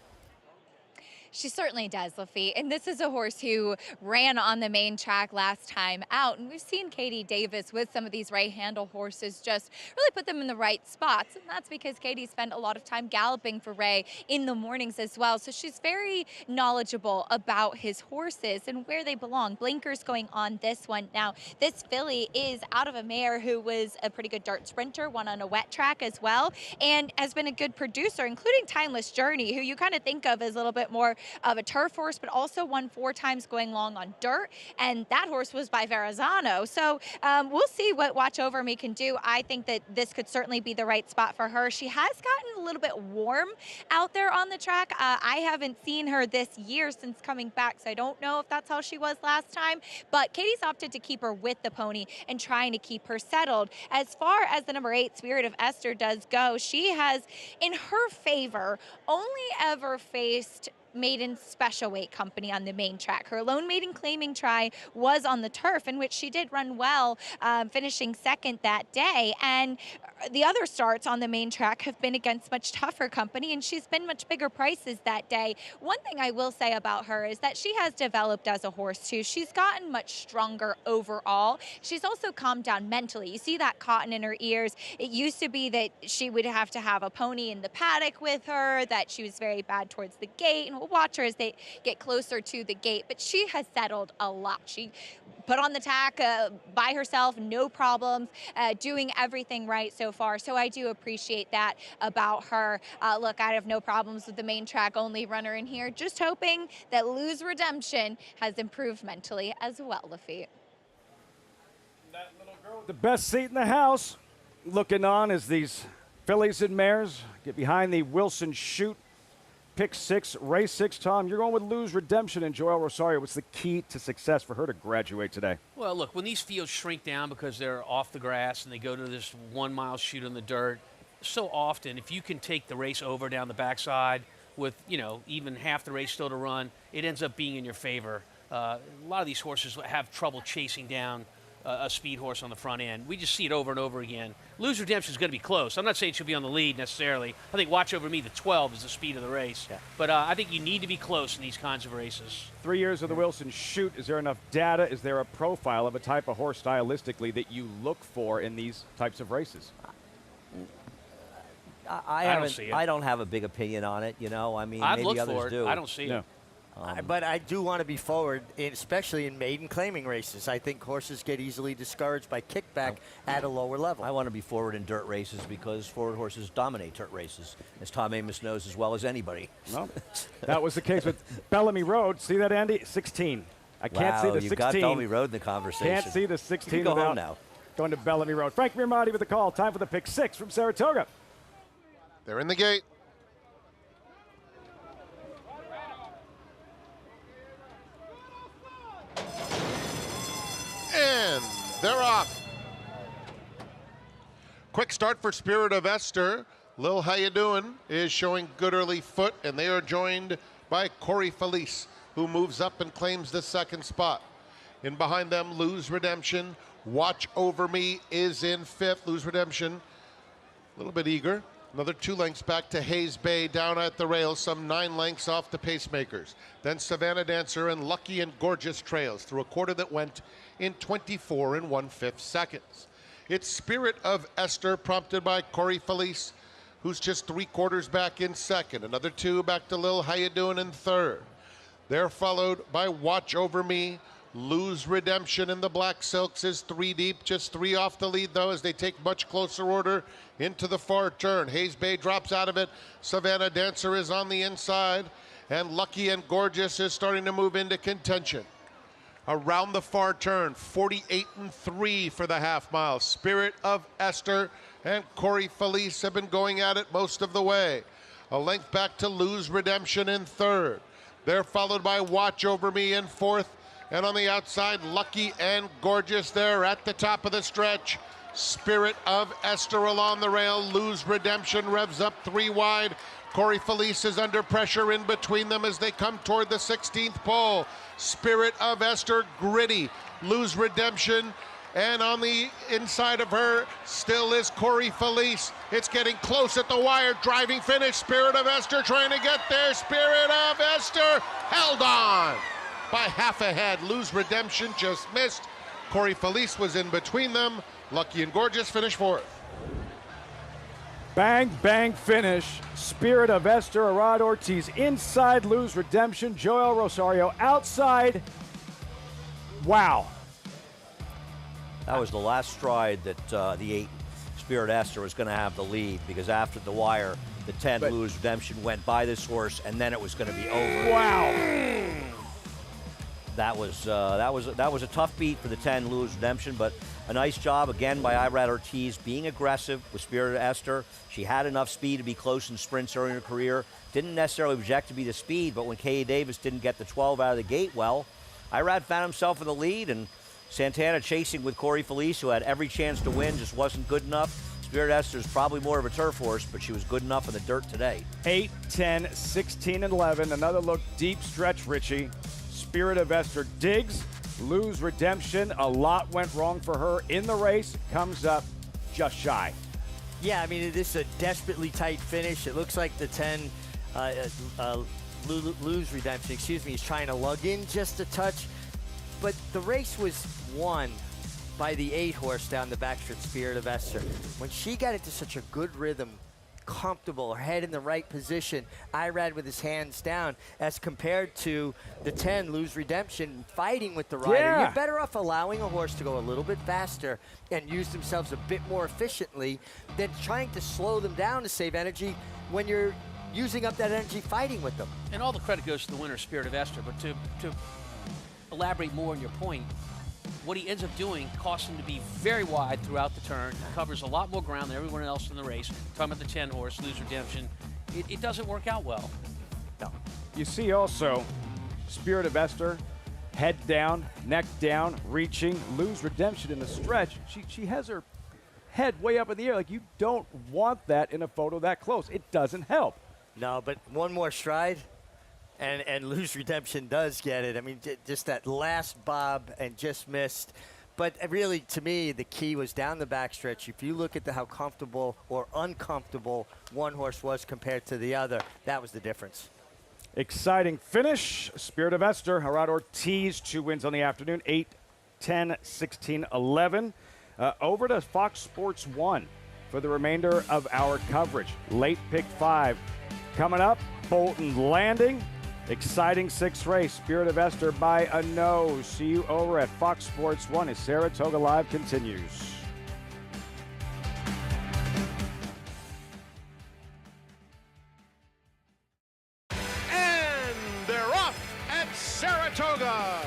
She certainly does, Lafitte. And this is a horse who ran on the main track last time out. And we've seen Katie Davis with some of these right-handle horses just really put them in the right spots. And that's because Katie spent a lot of time galloping for Ray in the mornings as well. So she's very knowledgeable about his horses and where they belong. Blinkers going on this one. Now, this filly is out of a mare who was a pretty good dirt sprinter, won on a wet track as well, and has been a good producer, including Timeless Journey, who you kind of think of as a little bit more of a turf horse, but also won 4 times going long on dirt, and that horse was by Verrazano. So we'll see what Watch Over Me can do. I think that this could certainly be the right spot for her. She has gotten a little bit warm out there on the track. I haven't seen her this year since coming back, so I don't know if that's how she was last time, but Katie's opted to keep her with the pony and trying to keep her settled. As far as the number 8, Spirit of Esther, does go, she has, in her favor, only ever faced Maiden Special Weight Company on the main track. Her lone maiden claiming try was on the turf, in which she did run well, finishing second that day. And the other starts on the main track have been against much tougher company, and she's been much bigger prices that day. One thing I will say about her is that she has developed as a horse too. She's gotten much stronger overall. She's also calmed down mentally. You see that cotton in her ears. It used to be that she would have to have a pony in the paddock with her, that she was very bad towards the gate, and we'll watch her as they get closer to the gate, but she has settled a lot. She put on the tack by herself, no problems, doing everything right so far. So I do appreciate that about her. Look, I have no problems with the main track only runner in here. Just hoping that Lose Redemption has improved mentally as well, Lafitte. That little girl with the best seat in the house, looking on as these fillies and mares get behind the Wilson Chute. Pick 6, race 6, Tom. You're going with Lose Redemption and Joel Rosario. What's the key to success for her to graduate today? Well, look, when these fields shrink down because they're off the grass and they go to this 1-mile chute in the dirt, so often, if you can take the race over down the backside with, even half the race still to run, it ends up being in your favor. A lot of these horses have trouble chasing down a speed horse on the front end. We just see it over and over again. Lose Redemption is going to be close. I'm not saying she'll be on the lead necessarily. I think Watch Over Me, the 12, is the speed of the race. Yeah. But I think you need to be close in these kinds of races. 3 years of the Wilson Chute. Is there enough data? Is there a profile of a type of horse stylistically that you look for in these types of races? I don't have a big opinion on it. I mean, I'd maybe look others for it. do. I don't see it. But I do want to be forward, especially in maiden claiming races. I think horses get easily discouraged by kickback at a lower level. I want to be forward in dirt races because forward horses dominate dirt races, as Tom Amos knows as well as anybody. Well, that was the case with Bellamy Road. See that, Andy? 16. I can't see the 16. You've got Bellamy Road in the conversation. Can't see the 16 go without home now. Going to Bellamy Road. Frank Mirmati with the call. Time for the pick 6 from Saratoga. They're in the gate. And they're off. Quick start for Spirit of Esther. Lil, how you doing? Is showing good early foot, and they are joined by Corey Felice, who moves up and claims the second spot. In behind them, Lose Redemption. Watch Over Me is in 5th. Lose Redemption, a little bit eager. Another 2 lengths back to Hayes Bay down at the rails, some 9 lengths off the pacemakers. Then Savannah Dancer and Lucky and Gorgeous trails through a quarter that went in 24 1/5 seconds. It's Spirit of Esther, prompted by Corey Felice, who's just 3/4 back in 2nd. Another 2 back to Lil How You Doing in 3rd. They're followed by Watch Over Me. Lose Redemption in the Black Silks is 3 deep, just 3 off the lead though as they take much closer order into the far turn. Hayes Bay drops out of it. Savannah Dancer is on the inside, and Lucky and Gorgeous is starting to move into contention. Around the far turn, 48-3 for the half mile. Spirit of Esther and Corey Felice have been going at it most of the way. A length back to Lose Redemption in 3rd. They're followed by Watch Over Me in 4th. And on the outside, Lucky and Gorgeous there at the top of the stretch. Spirit of Esther along the rail. Lose Redemption revs up 3 wide. Corey Felice is under pressure in between them as they come toward the 16th pole. Spirit of Esther, gritty. Lose Redemption. And on the inside of her still is Corey Felice. It's getting close at the wire. Driving finish. Spirit of Esther trying to get there. Spirit of Esther held on by half a head. Lose Redemption just missed. Corey Felice was in between them. Lucky and Gorgeous finished 4th. Bang, bang finish. Spirit of Esther, Arad Ortiz inside. Lose Redemption. Joel Rosario outside. Wow. That was the last stride that the 8 Spirit Esther was going to have the lead, because after the wire, the 10 Lose Redemption went by this horse, and then it was going to be over. Wow. That was a tough beat for the 10 Lose Redemption, but a nice job again by Irad Ortiz being aggressive with Spirit of Esther. She had enough speed to be close in sprints early in her career. Didn't necessarily object to be the speed, but when Katie Davis didn't get the 12 out of the gate well, Irad found himself in the lead, and Santana chasing with Corey Felice, who had every chance to win, just wasn't good enough. Spirit Esther's probably more of a turf horse, but she was good enough in the dirt today. 8, 10, 16, and 11. Another look deep stretch, Richie. Spirit of Esther digs. Lose Redemption. A lot went wrong for her in the race. Comes up just shy. Yeah, I mean, this is a desperately tight finish. It looks like the 10 Lose Redemption, is trying to lug in just a touch. But the race was won by the 8 horse down the backstretch, Spirit of Esther. When she got into such a good rhythm, comfortable, her head in the right position, Irad with his hands down, as compared to the 10 Lose Redemption fighting with the rider. Yeah. You're better off allowing a horse to go a little bit faster and use themselves a bit more efficiently than trying to slow them down to save energy when you're using up that energy fighting with them. And all the credit goes to the winner, Spirit of Esther, but to elaborate more on your point, what he ends up doing costs him to be very wide throughout the turn. He covers a lot more ground than everyone else in the race. Talking about the 10 horse, Lose Redemption, it doesn't work out well. No. You see also Spirit of Esther, head down, neck down, reaching. Lose Redemption in the stretch. She has her head way up in the air. Like, you don't want that in a photo that close. It doesn't help. No, but one more stride, and Lose Redemption does get it. I mean, just that last bob and just missed. But really, to me, the key was down the backstretch. If you look at how comfortable or uncomfortable one horse was compared to the other, that was the difference. Exciting finish. Spirit of Esther, Arad Ortiz, 2 wins on the afternoon, 8, 10, 16, 11. Over to Fox Sports 1 for the remainder of our coverage. Late pick 5. Coming up, Bolton Landing. Exciting 6th race. Spirit of Esther by a nose. See you over at Fox Sports 1 as Saratoga Live continues. And they're off at Saratoga.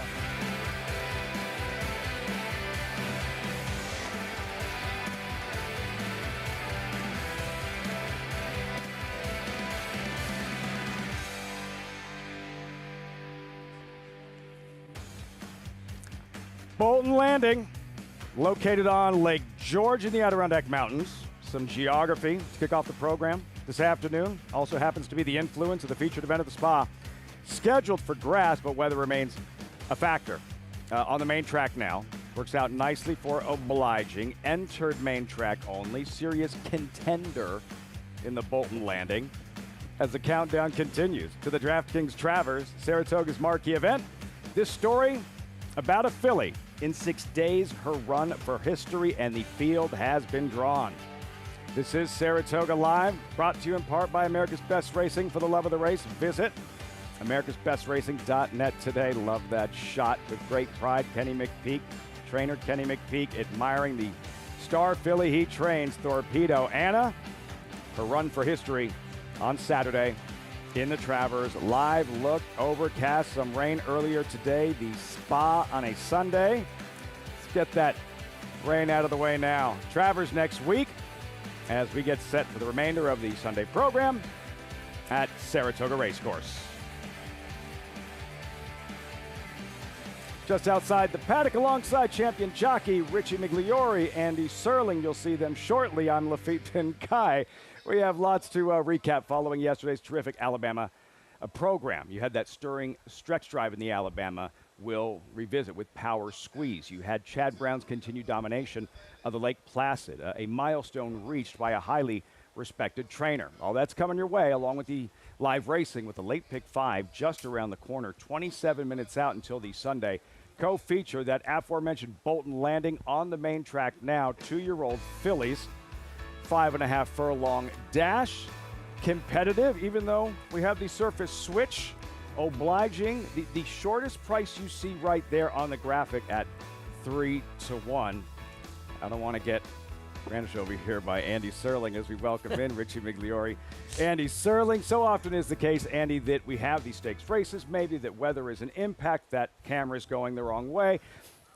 Bolton Landing, located on Lake George in the Adirondack Mountains. Some geography to kick off the program this afternoon. Also happens to be the influence of the featured event at the spa. Scheduled for grass, but weather remains a factor. on the main track now. Works out nicely for Obliging. Entered main track only. Serious contender in the Bolton Landing. As the countdown continues to the DraftKings Travers, Saratoga's marquee event. This story about a filly. In 6 days, her run for history, and the field has been drawn. This is Saratoga Live, brought to you in part by America's Best Racing. For the love of the race, visit americasbestracing.net today. Love that shot with great pride. Kenny McPeak, trainer Kenny McPeak, admiring the star filly he trains, Torpedo Anna. Her run for history on Saturday in the Travers. Live look, overcast, some rain earlier today. The Spa on a Sunday. Let's get that rain out of the way now. Travers next week as we get set for the remainder of the Sunday program at Saratoga Racecourse. Just outside the paddock alongside champion jockey Richie Migliori, Andy Serling. You'll see them shortly. I'm Lafitte Pinkai. We have lots to recap following yesterday's terrific Alabama program. You had that stirring stretch drive in the Alabama. We'll revisit with Power Squeeze. You had Chad Brown's continued domination of the Lake Placid, a milestone reached by a highly respected trainer. All that's coming your way, along with the live racing with the late pick 5 just around the corner, 27 minutes out until the Sunday co-feature. That aforementioned Bolton Landing on the main track now. 2-year-old fillies, 5.5 furlong dash. Competitive, even though we have the surface switch. Obliging, the shortest price you see right there on the graphic at 3-1. I don't want to get managed over here by Andy Serling as we welcome in Richie Migliori. Andy Serling, so often is the case, Andy, that we have these stakes races, maybe that weather is an impact, that camera's going the wrong way,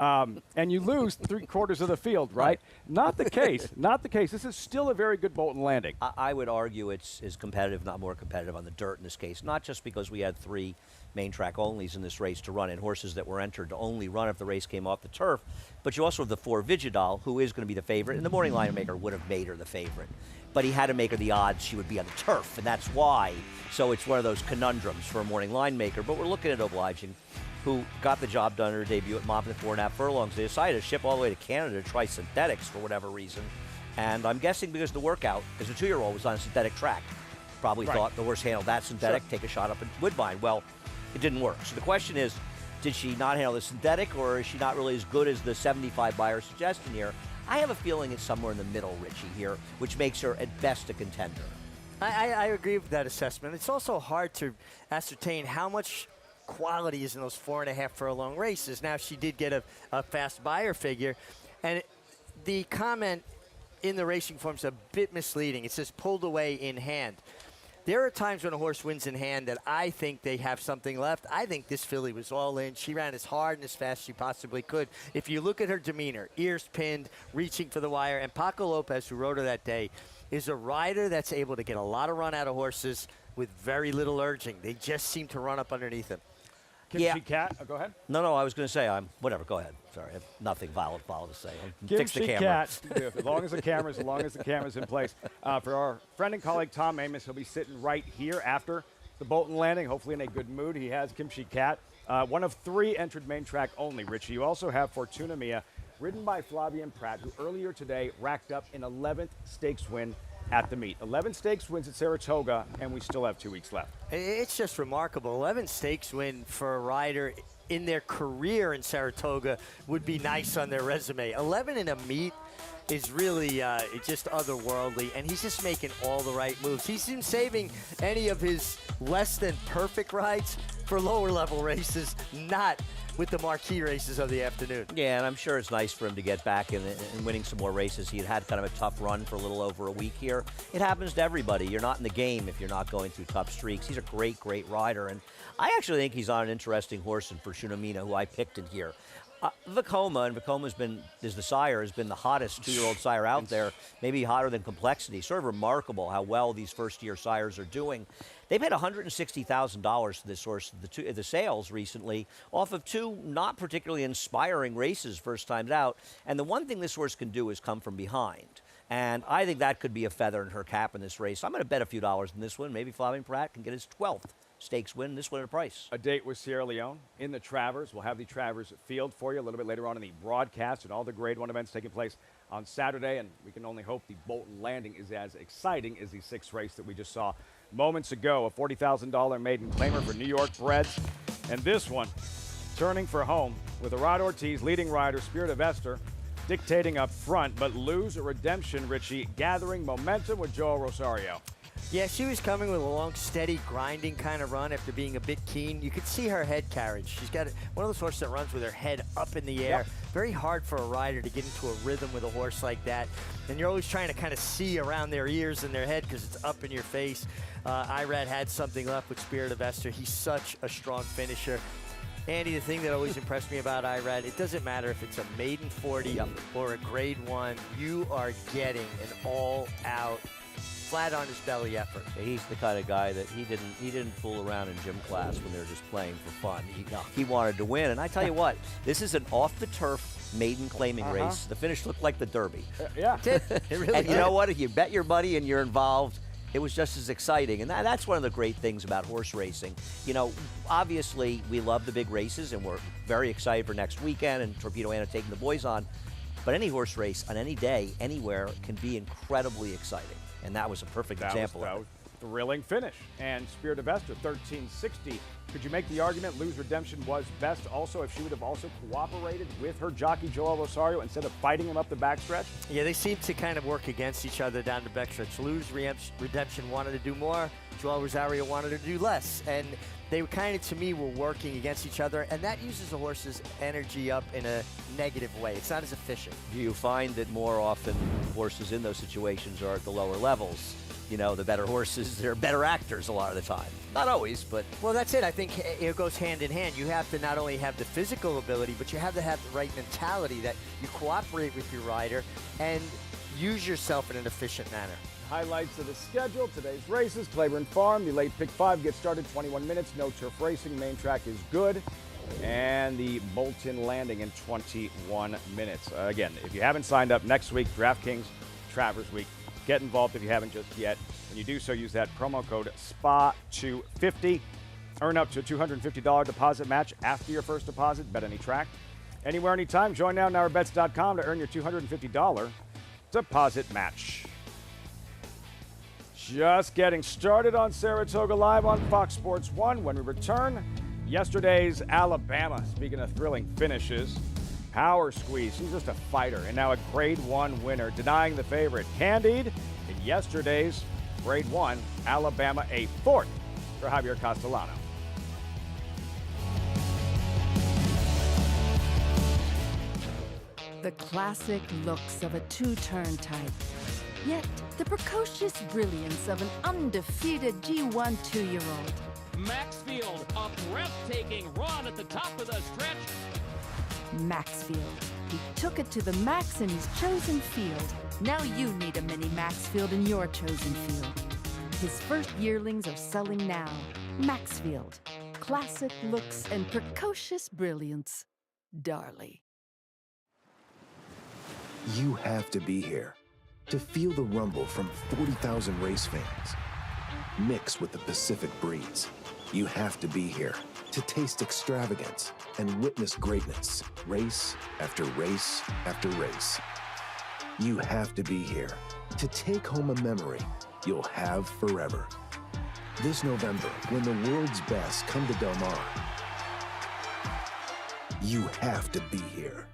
and you lose 3/4 of the field, right? Not the case. Not the case. This is still a very good Bolton Landing. I would argue it's competitive, not more competitive on the dirt in this case, not just because we had 3 main track onlys in this race to run, and horses that were entered to only run if the race came off the turf, but you also have the 4 Vigidal, who is going to be the favorite, and the morning line maker would have made her the favorite, but he had to make her the odds she would be on the turf, and that's why. So it's one of those conundrums for a morning line maker, but we're looking at Obliging, who got the job done in her debut at Mompton at 4.5 furlongs. They decided to ship all the way to Canada to try synthetics for whatever reason, and I'm guessing because the workout, as a 2-year-old, was on a synthetic track. Probably thought the horse handled that synthetic, take a shot up in Woodbine. Well, it didn't work. So the question is, did she not handle the synthetic, or is she not really as good as the 75 buyer suggestion here? I have a feeling it's somewhere in the middle, Richie, here, which makes her at best a contender. I agree with that assessment. It's also hard to ascertain how much quality is in those 4.5 furlong races. Now, she did get a fast buyer figure, and the comment in the racing form is a bit misleading. It says pulled away in hand. There are times when a horse wins in hand that I think they have something left. I think this filly was all in. She ran as hard and as fast as she possibly could. If you look at her demeanor, ears pinned, reaching for the wire, and Paco Lopez, who rode her that day, is a rider that's able to get a lot of run out of horses with very little urging. They just seem to run up underneath him. Kimchi Cat, go ahead. No, I was going to say, whatever, go ahead. Sorry, I have nothing valid to say. Fix the camera. Cat, as long as the camera's in place. For our friend and colleague Tom Amos, he'll be sitting right here after the Bolton Landing, hopefully in a good mood. He has Kimchi Cat, one of 3 entered main track only, Richie. You also have Fortuna Mia, ridden by Flavien Prat, who earlier today racked up an 11th stakes win at the meet. 11 stakes wins at Saratoga, and we still have 2 weeks left. It's just remarkable. 11 stakes win for a rider in their career in Saratoga would be nice on their resume. 11 in a meet is really just otherworldly, and he's just making all the right moves. He's been saving any of his less than perfect rides for lower level races, not with the marquee races of the afternoon. Yeah, and I'm sure it's nice for him to get back and winning some more races. He had kind of a tough run for a little over a week here. It happens to everybody. You're not in the game if you're not going through tough streaks. He's a great, great rider, and I actually think he's on an interesting horse in Fortuna Mia, who I picked in here. Vekoma, and Vekoma's has been the hottest 2-year-old sire out there, maybe hotter than Complexity. Sort of remarkable how well these first-year sires are doing. They've had $160,000 for this horse, the sales recently, off of 2 not particularly inspiring races first times out. And the one thing this horse can do is come from behind. And I think that could be a feather in her cap in this race. I'm going to bet a few dollars in this one. Maybe Flavien Prat can get his 12th stakes win, this win at a price. A date with Sierra Leone in the Travers. We'll have the Travers field for you a little bit later on in the broadcast and all the Grade 1 events taking place on Saturday. And we can only hope the Bolton Landing is as exciting as the 6th race that we just saw moments ago. A $40,000 maiden claimer for New York breds. And this one, turning for home with Arad Ortiz, leading rider, Spirit of Esther, dictating up front, but lose a redemption, Richie, gathering momentum with Joel Rosario. Yeah, she was coming with a long, steady, grinding kind of run after being a bit keen. You could see her head carriage. She's got one of those horses that runs with her head up in the air. Yep. Very hard for a rider to get into a rhythm with a horse like that. And you're always trying to kind of see around their ears and their head because it's up in your face. Irad had something left with Spirit of Esther. He's such a strong finisher. Andy, the thing that always impressed me about Irad, it doesn't matter if it's a maiden 40 or a Grade 1, you are getting an all-out, flat on his belly effort. He's the kind of guy that he didn't fool around in gym class when they were just playing for fun. He wanted to win. And I tell you what, this is an off-the-turf maiden claiming race. The finish looked like the Derby. Yeah. It really And you did. know what? If you bet your money and you're involved, it was just as exciting. And that's one of the great things about horse racing. You know, obviously, we love the big races, and we're very excited for next weekend and Torpedo Anna taking the boys on. But any horse race on any day, anywhere, can be incredibly exciting. And that was a perfect example of it. Thrilling finish. And Spirit of Esther, 1360. Could you make the argument Lou's redemption was best also if she would have also cooperated with her jockey Joel Rosario instead of fighting him up the backstretch? Yeah, they seem to kind of work against each other down the backstretch. Lou's redemption wanted to do more. Joel Rosario wanted to do less. And they kind of, to me, were working against each other. And that uses the horse's energy up in a negative way. It's not as efficient. Do you find that more often horses in those situations are at the lower levels? You know, the better horses, they're better actors a lot of the time. Not always, but... Well, that's it. I think it goes hand in hand. You have to not only have the physical ability, but you have to have the right mentality that you cooperate with your rider and use yourself in an efficient manner. Highlights of the schedule, today's races, Claiborne Farm, the late pick 5 gets started, 21 minutes, no turf racing, main track is good, and the Bolton Landing in 21 minutes. Again, if you haven't signed up next week, DraftKings, Travers Week, get involved if you haven't just yet. When you do so, use that promo code SPA250. Earn up to a $250 deposit match after your first deposit. Bet any track, anywhere, anytime. Join now, NowRBets.com to earn your $250 deposit match. Just getting started on Saratoga Live on Fox Sports 1. When we return, yesterday's Alabama, speaking of thrilling finishes, power squeeze. She's just a fighter, and now a Grade 1 winner, denying the favorite. Candied in yesterday's Grade 1, Alabama, a fourth for Javier Castellano. The classic looks of a two-turn type, yet the precocious brilliance of an undefeated G1 two-year-old. Maxfield, a breathtaking run at the top of the stretch. Maxfield. He took it to the max in his chosen field. Now you need a mini Maxfield in your chosen field. His first yearlings are selling now. Maxfield. Classic looks and precocious brilliance. Darley. You have to be here to feel the rumble from 40,000 race fans. Mixed with the Pacific breeze, you have to be here to taste extravagance and witness greatness, race after race after race. You have to be here to take home a memory you'll have forever. This November, when the world's best come to Del Mar, you have to be here.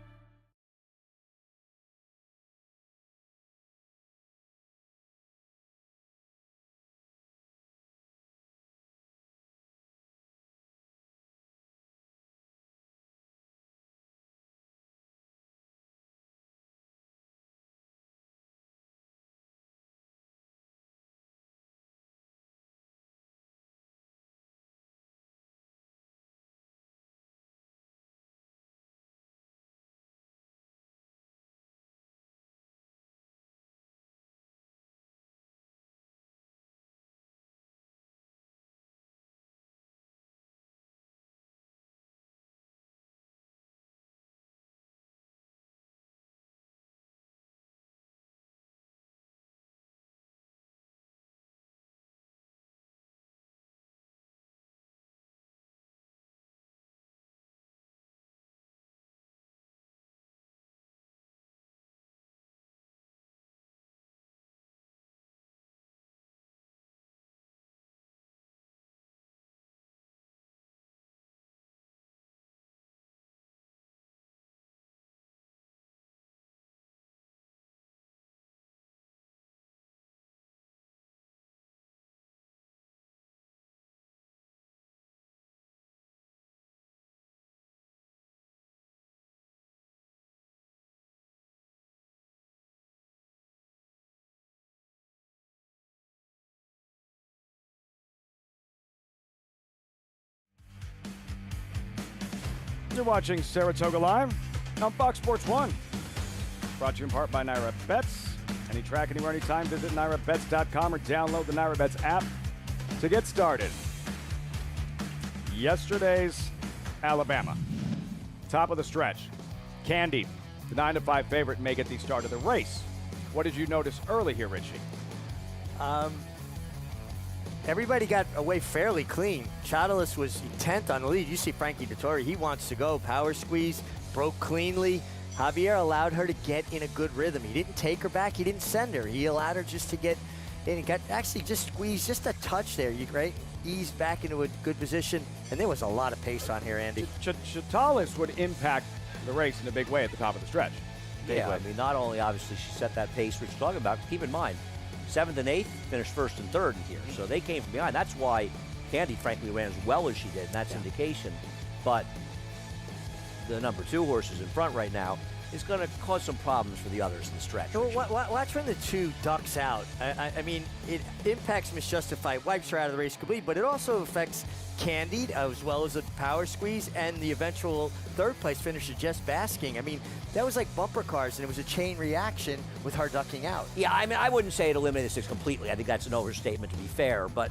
You're watching Saratoga Live on Fox Sports 1. Brought to you in part by Naira Bets. Any track, anywhere, anytime, visit NairaBets.com or download the Naira Bets app to get started. Yesterday's Alabama. Top of the stretch. Candy, the 9-5 favorite, may get the start of the race. What did you notice early here, Richie? Everybody got away fairly clean. Chattelis was 10th on the lead. You see Frankie Dettori, he wants to go. Power squeeze, broke cleanly. Javier allowed her to get in a good rhythm. He didn't take her back. He didn't send her. He allowed her just to get in. He got actually just squeezed just a touch there. Right? Eased back into a good position. And there was a lot of pace on here, Andy. Chattelis would impact the race in a big way at the top of the stretch. Yeah, I mean, not only obviously she set that pace Rich talking about, keep in mind, 7th and 8th finished 1st and 3rd in here. So they came from behind. That's why Candy, frankly, ran as well as she did, and that's indication. But the number 2 horses in front right now is going to cause some problems for the others in the stretch. So watch when the 2 ducks out. I mean, it impacts Miss Justified, wipes her out of the race completely, but it also affects Candied as well as the power squeeze and the eventual 3rd place finisher, Jess Basking. I mean, that was like bumper cars, and it was a chain reaction with her ducking out. Yeah, I mean, I wouldn't say it eliminated 6 completely. I think that's an overstatement, to be fair, but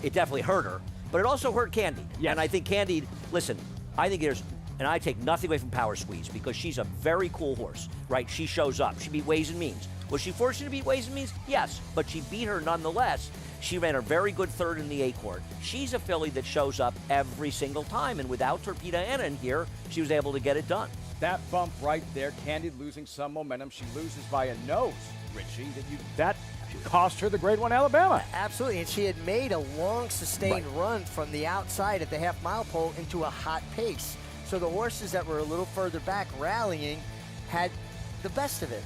it definitely hurt her. But it also hurt Candied. Yeah. And I think Candied, listen, I think there's, and I take nothing away from Power Squeeze because she's a very cool horse, right? She shows up. She beat Ways and Means. Was she fortunate to beat Ways and Means? Yes, but she beat her nonetheless. She ran a very good 3rd in the Acorn. She's a filly that shows up every single time, and without Torpedo Anna in here, she was able to get it done. That bump right there, Candied losing some momentum. She loses by a nose, Richie. That cost her the Grade 1 Alabama. Absolutely, and she had made a long, sustained run from the outside at the half-mile pole into a hot pace. So the horses that were a little further back rallying had the best of it.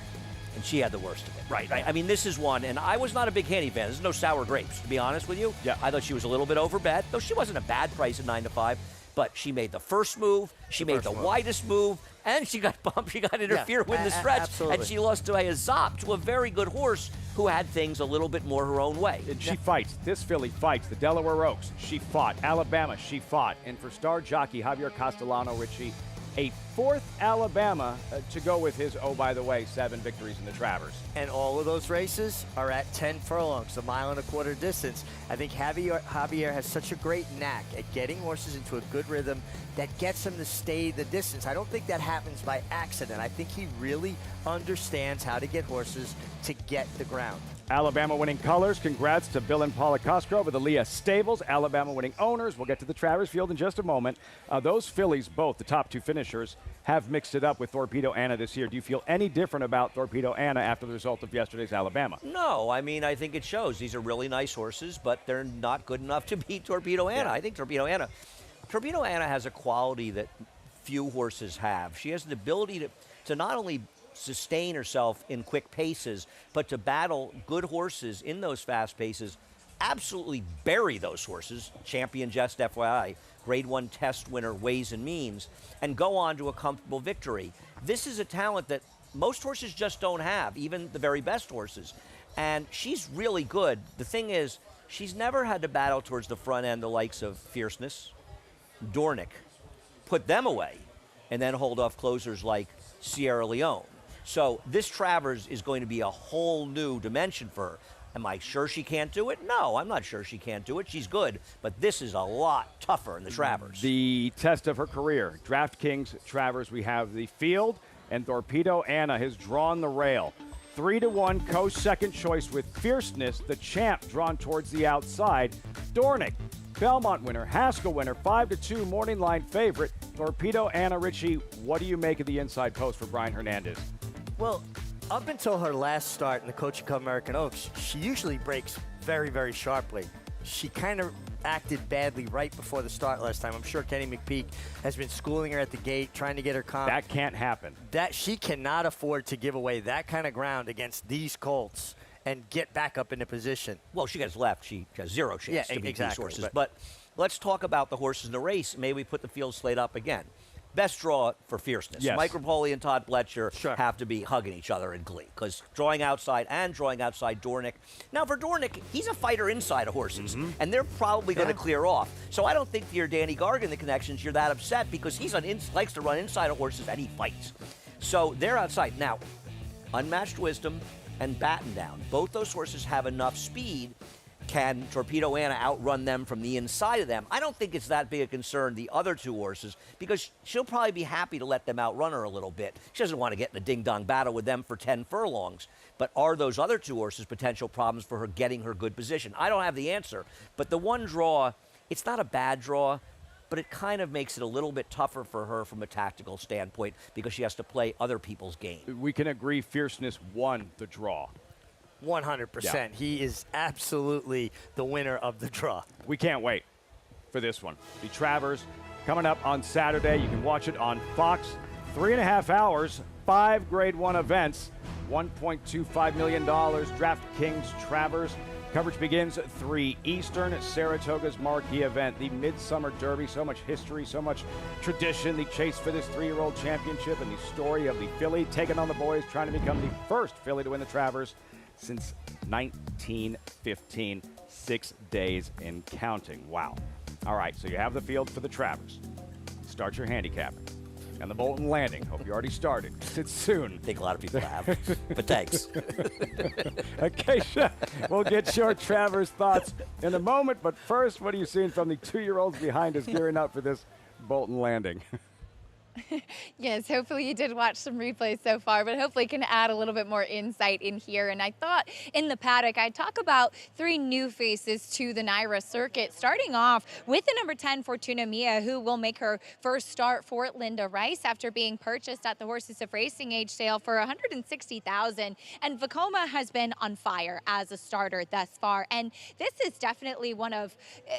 And she had the worst of it. Right. I mean, this is one, and I was not a big Candy fan. This is no sour grapes, to be honest with you. Yeah. I thought she was a little bit overbet, though she wasn't a bad price at 9-5. But she made the first move, she made the widest move, and she got bumped. She got interfered with in the stretch, absolutely. And she lost to a zop to a very good horse who had things a little bit more her own way. And she fights. This filly fights. The Delaware Oaks, she fought. Alabama, she fought. And for star jockey Javier Castellano, Richie, a 4th Alabama to go with his, oh, by the way, 7 victories in the Travers. And all of those races are at 10 furlongs, 1.25 mile distance. I think Javier has such a great knack at getting horses into a good rhythm that gets them to stay the distance. I don't think that happens by accident. I think he really understands how to get horses to get the ground. Alabama winning colors. Congrats to Bill and Paula Cosgrove of the Leah Stables. Alabama winning owners. We'll get to the Travers field in just a moment. Those fillies, both the top 2 finishers, have mixed it up with Torpedo Anna this year. Do you feel any different about Torpedo Anna after the result of yesterday's Alabama? No, I mean, I think it shows. These are really nice horses, but they're not good enough to beat Torpedo Anna. I think Torpedo Anna has a quality that few horses have. She has the ability to not only sustain herself in quick paces, but to battle good horses in those fast paces, absolutely bury those horses, champion just FYI, Grade 1 test winner, Ways and Means, and go on to a comfortable victory. This is a talent that most horses just don't have, even the very best horses. And she's really good. The thing is, she's never had to battle towards the front end the likes of Fierceness, Dornick, put them away, and then hold off closers like Sierra Leone. So this Travers is going to be a whole new dimension for her. Am I sure she can't do it? No, I'm not sure she can't do it. She's good, but this is a lot tougher in the Travers. The test of her career. DraftKings Travers, we have the field, and Torpedo Anna has drawn the rail. 3-1, Coast second choice with Fierceness, the champ drawn towards the outside. Dornick, Belmont winner, Haskell winner, 5-2, morning line favorite. Torpedo Anna, Richie, what do you make of the inside post for Brian Hernandez? Well, up until her last start in the Coach Cup American Oaks, she usually breaks very, very sharply. She kind of acted badly right before the start last time. I'm sure Kenny McPeak has been schooling her at the gate, trying to get her calm. That can't happen. That she cannot afford to give away that kind of ground against these colts and get back up into position. Well, she gets left. She has zero chance to beat these horses. But let's talk about the horses in the race. Maybe we put the field slate up again. best draw for fierceness. Yes. Mike Rapoli and Todd Bletcher have to be hugging each other in glee because drawing outside Dornick. Now, for Dornick, he's a fighter inside of horses, and they're probably going to clear off. So I don't think for your Danny Gargan, the connections, you're that upset because he's likes to run inside of horses and he fights. So they're outside. Now, Unmatched Wisdom and Batten Down, both those horses have enough speed. Can Torpedo Anna outrun them from the inside of them? I don't think it's that big a concern, the other two horses, because she'll probably be happy to let them outrun her a little bit. She doesn't want to get in a ding-dong battle with them for 10 furlongs. But are those other two horses potential problems for her getting her good position? I don't have the answer. But the one draw, it's not a bad draw, but it kind of makes it a little bit tougher for her from a tactical standpoint because she has to play other people's game. We can agree Fierceness won the draw. 100%. Yeah. He is absolutely the winner of the draw. We can't wait for this one. The Travers coming up on Saturday. You can watch it on Fox. 3.5 hours, 5 Grade 1 events, $1.25 million. DraftKings Travers. Coverage begins at 3 Eastern. Saratoga's marquee event, the Midsummer Derby. So much history, so much tradition. The chase for this 3-year-old championship and the story of the filly taking on the boys, trying to become the first filly to win the Travers since 1915, 6 days and counting. Wow. All right, so you have the field for the Travers. Start your handicapping. And the Bolton Landing. Hope you already started. It's soon. I think a lot of people have, but thanks. Acacia, we'll get your Travers thoughts in a moment, but first, what are you seeing from the 2-year-olds behind us gearing up for this Bolton Landing? Yes, hopefully you did watch some replays so far, but hopefully can add a little bit more insight in here. And I thought in the paddock, I'd talk about 3 new faces to the NYRA circuit, starting off with the number 10, Fortuna Mia, who will make her first start for Linda Rice after being purchased at the Horses of Racing Age sale for $160,000. And Vekoma has been on fire as a starter thus far. And this is definitely one of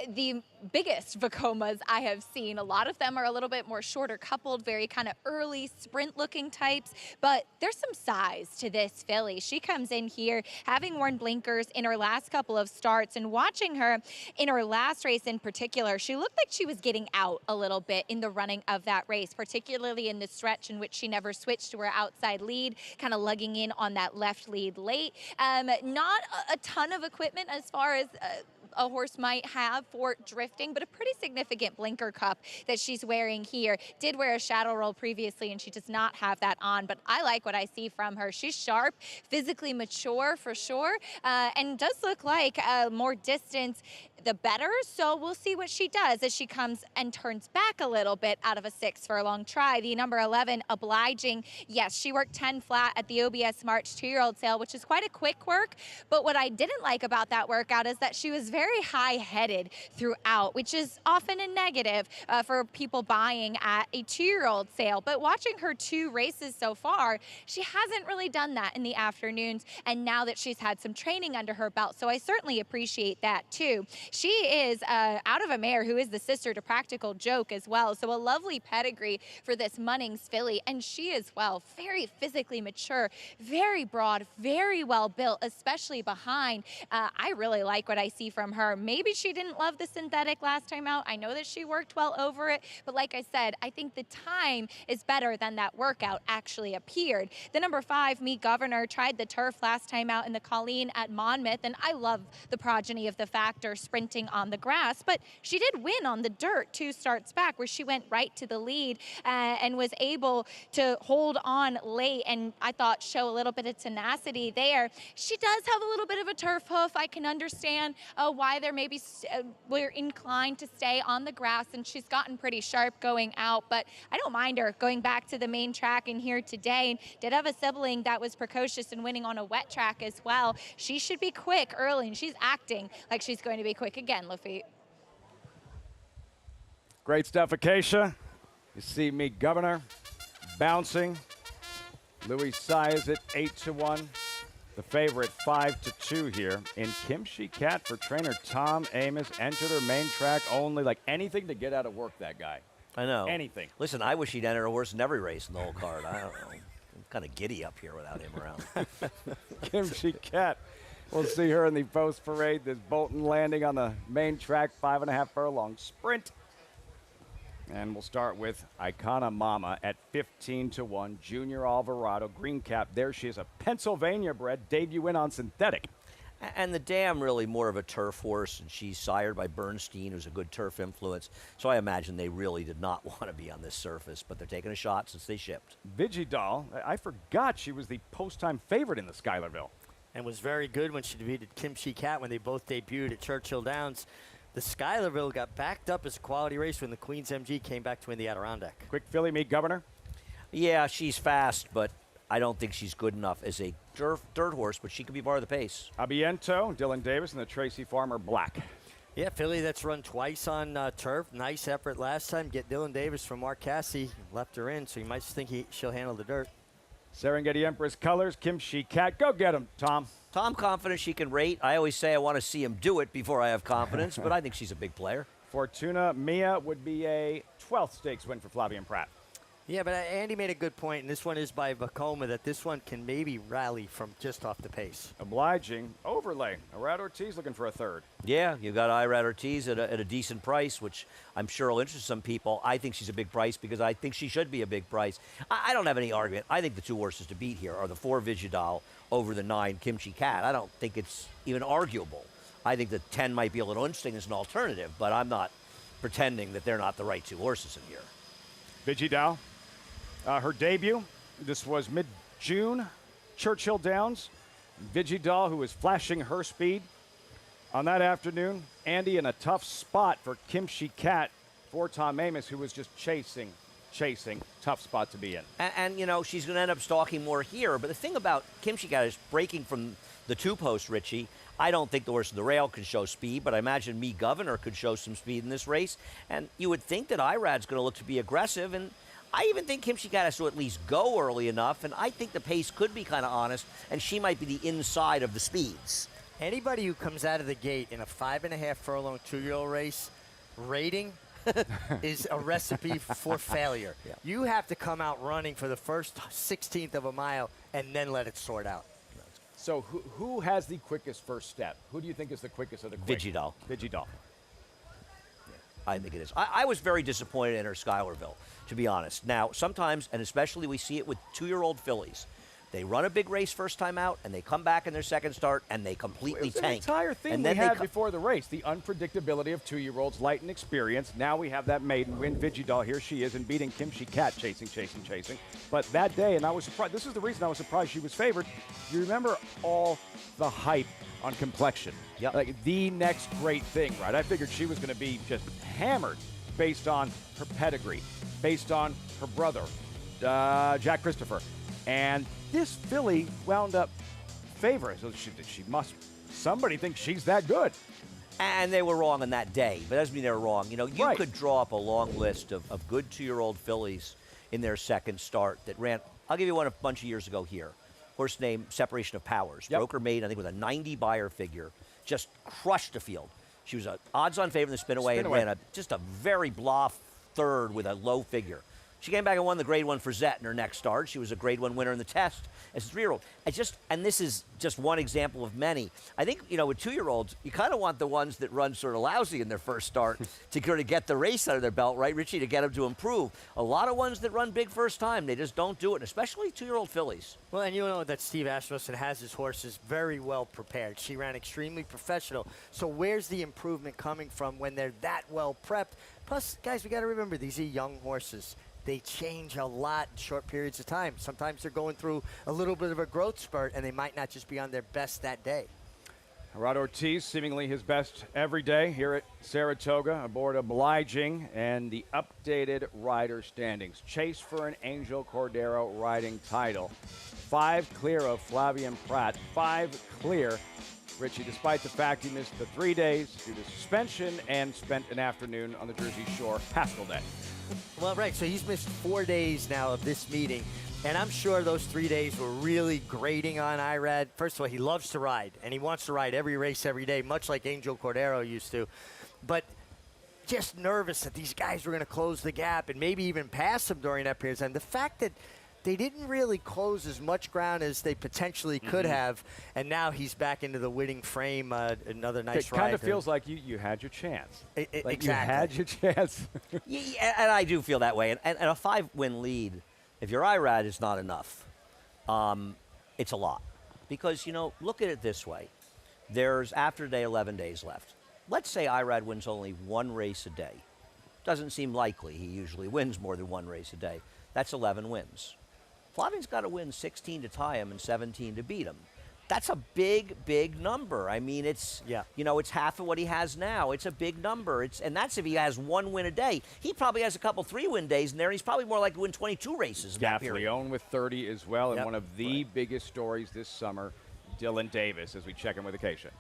the biggest Vekomas I have seen. A lot of them are a little bit more shorter coupled, very kind of early sprint looking types, but there's some size to this filly. She comes in here having worn blinkers in her last couple of starts, and watching her in her last race in particular, she looked like she was getting out a little bit in the running of that race, particularly in the stretch in which she never switched to her outside lead, kind of lugging in on that left lead late. Not a ton of equipment as far as a horse might have for drifting, but a pretty significant blinker cup that she's wearing here. Did wear a shadow roll previously, and she does not have that on, but I like what I see from her. She's sharp, physically mature for sure, and does look like more distance the better, so we'll see what she does as she comes and turns back a little bit out of a 6 furlong try. The number 11, Obliging, yes, she worked 10 flat at the OBS March 2-year-old sale, which is quite a quick work, but what I didn't like about that workout is that she was very high-headed throughout, which is often a negative for people buying at a 2-year-old sale. But watching her 2 races so far, she hasn't really done that in the afternoons, and now that she's had some training under her belt, so I certainly appreciate that too. She is out of a mare who is the sister to Practical Joke as well, so a lovely pedigree for this Munnings filly, and she as well, very physically mature, very broad, very well built, especially behind. I really like what I see from her. Maybe she didn't love the synthetic last time out. I know that she worked well over it, but like I said, I think the time is better than that workout actually appeared. The number 5, Me Governor, tried the turf last time out in the Colleen at Monmouth, and I love the progeny of the Factor sprinting on the grass, but she did win on the dirt 2 starts back, where she went right to the lead and was able to hold on late, and I thought show a little bit of tenacity there. She does have a little bit of a turf hoof. I can understand why they're maybe we're inclined to stay on the grass, and she's gotten pretty sharp going out, but I don't mind her going back to the main track in here today. And did have a sibling that was precocious and winning on a wet track as well. She should be quick early, and she's acting like she's going to be quick again, Lafitte. Great stuff, Acacia. You see Me Governor bouncing. Louis Saez at 8-1. The favorite 5-2 here. In Kimchi Cat for trainer Tom Amos, entered her main track only, like anything to get out of work, that guy. I know. Anything. Listen, I wish he'd enter a horse in every race in the whole card. I don't know. I'm kind of giddy up here without him around. Kimchi Cat. We'll see her in the post parade. This Bolton Landing on the main track, 5.5 furlong sprint. And we'll start with Icona Mama at 15-1. Junior Alvarado, green cap. There she is, a Pennsylvania bred, debut win on synthetic. And the dam really more of a turf horse, and she's sired by Bernstein, who's a good turf influence. So I imagine they really did not want to be on this surface, but they're taking a shot since they shipped. Vigidal, I forgot she was the post-time favorite in the Schuylerville. And was very good when she defeated Kimchi Cat when they both debuted at Churchill Downs. The Schuylerville got backed up as a quality race when the Queens MG came back to win the Adirondack. Quick filly meet Governor? Yeah, she's fast, but I don't think she's good enough as a dirt horse, but she could be part of the pace. Abiento, Dylan Davis, and the Tracy Farmer Black. Yeah, filly that's run twice on turf. Nice effort last time. Get Dylan Davis from Mark Cassie. Left her in, so you might think she'll handle the dirt. Serengeti Empress Colors, Kimchi Cat. Go get him, Tom. Tom confident she can rate. I always say I want to see him do it before I have confidence, but I think she's a big player. Fortuna Mia would be a 12th stakes win for Flavian Pratt. Yeah, but Andy made a good point, and this one is by Vacoma, that this one can maybe rally from just off the pace. Obliging. Overlay. Irad Ortiz looking for a third. Yeah, you got Irad Ortiz at a decent price, which I'm sure will interest some people. I think she's a big price because I think she should be a big price. I don't have any argument. I think the two horses to beat here are the 4 Vigidal over the 9 Kimchi Cat. I don't think it's even arguable. I think the 10 might be a little interesting as an alternative, but I'm not pretending that they're not the right two horses in here. Vigidal. Her debut, this was mid-June, Churchill Downs. Vigidal, who was flashing her speed. On that afternoon, Andy in a tough spot for Kimchi Cat for Tom Amos, who was just chasing. Tough spot to be in. And you know, she's going to end up stalking more here. But the thing about Kimchi Cat is breaking from the 2-post, Richie. I don't think the horse in the rail can show speed, but I imagine Me Governor could show some speed in this race. And you would think that Irad's going to look to be aggressive, and I even think Kimchi Cat has to at least go early enough, and I think the pace could be kind of honest, and she might be the inside of the speeds. Anybody who comes out of the gate in a 5.5 furlong 2-year-old race rating is a recipe for failure. Yeah. You have to come out running for the first 16th of a mile and then let it sort out. So who has the quickest first step? Who do you think is the quickest of the quick? Vigidal. Vigidal. I think it is. I was very disappointed in her Schuylerville, to be honest. Now, sometimes, and especially we see it with 2-year-old fillies, they run a big race first time out, and they come back in their second start, and they completely tank. The entire thing and we then had before the race, the unpredictability of 2-year-olds, light and experience. Now we have that maiden win. Vigidal, here she is, and beating Kimchi Cat, chasing. But that day, and I was surprised, this is the reason I was surprised she was favored. You remember all the hype on complexion. Yep. Like the next great thing, right? I figured she was going to be just hammered based on her pedigree, based on her brother, Jack Christopher. And this filly wound up favored. So somebody thinks she's that good. And they were wrong on that day, but doesn't mean they were wrong. You know, you Right. could draw up a long list of good 2-year-old fillies in their second start that ran. I'll give you one a bunch of years ago here. Horse named Separation of Powers. Yep. Broker made, I think, with a 90 buyer figure. Just crushed the field. She was an odds-on favorite in the spin away and ran just a very bluff third with a low figure. She came back and won the Grade 1 for Zet in her next start. She was a Grade 1 winner in the test as a 3-year-old. And this is just one example of many. I think, you know, with 2-year-olds, you kind of want the ones that run sort of lousy in their first start to kind of get the race out of their belt, right, Richie, to get them to improve. A lot of ones that run big first time, they just don't do it, especially 2-year-old fillies. Well, and you know that Steve Asmussen has his horses very well prepared. She ran extremely professional. So where's the improvement coming from when they're that well prepped? Plus, guys, we got to remember, these are young horses. They change a lot in short periods of time. Sometimes they're going through a little bit of a growth spurt, and they might not just be on their best that day. Rod Ortiz, seemingly his best every day here at Saratoga, aboard Obliging, and the updated rider standings. Chase for an Angel Cordero riding title. 5 clear of Flavian Pratt. 5 clear. Richie, despite the fact he missed the 3 days due to suspension and spent an afternoon on the Jersey Shore, Pascal Day. Well, right, so he's missed 4 days now of this meeting, and I'm sure those 3 days were really grating on Irad. First of all, he loves to ride, and he wants to ride every race every day, much like Angel Cordero used to. But just nervous that these guys were going to close the gap and maybe even pass him during that period of time. The fact that they didn't really close as much ground as they potentially could have, and now he's back into the winning frame. Another nice ride. It kind of feels like you had your chance. Exactly. You had your chance. Yeah, and I do feel that way. And a 5-win lead, if you're IRAD, is not enough. It's a lot. Because, look at it this way. There's, after today, 11 days left. Let's say IRAD wins only one race a day. Doesn't seem likely. He usually wins more than one race a day. That's 11 wins. Flavian's got to win 16 to tie him and 17 to beat him. That's a big, big number. I mean, it's it's half of what he has now. It's a big number. And that's if he has one win a day. He probably has a couple 3-win days in there, and he's probably more likely to win 22 races in that period. Gaffleone with 30 as well, and one of the biggest stories this summer, Dylan Davis, as we check in with Acacia.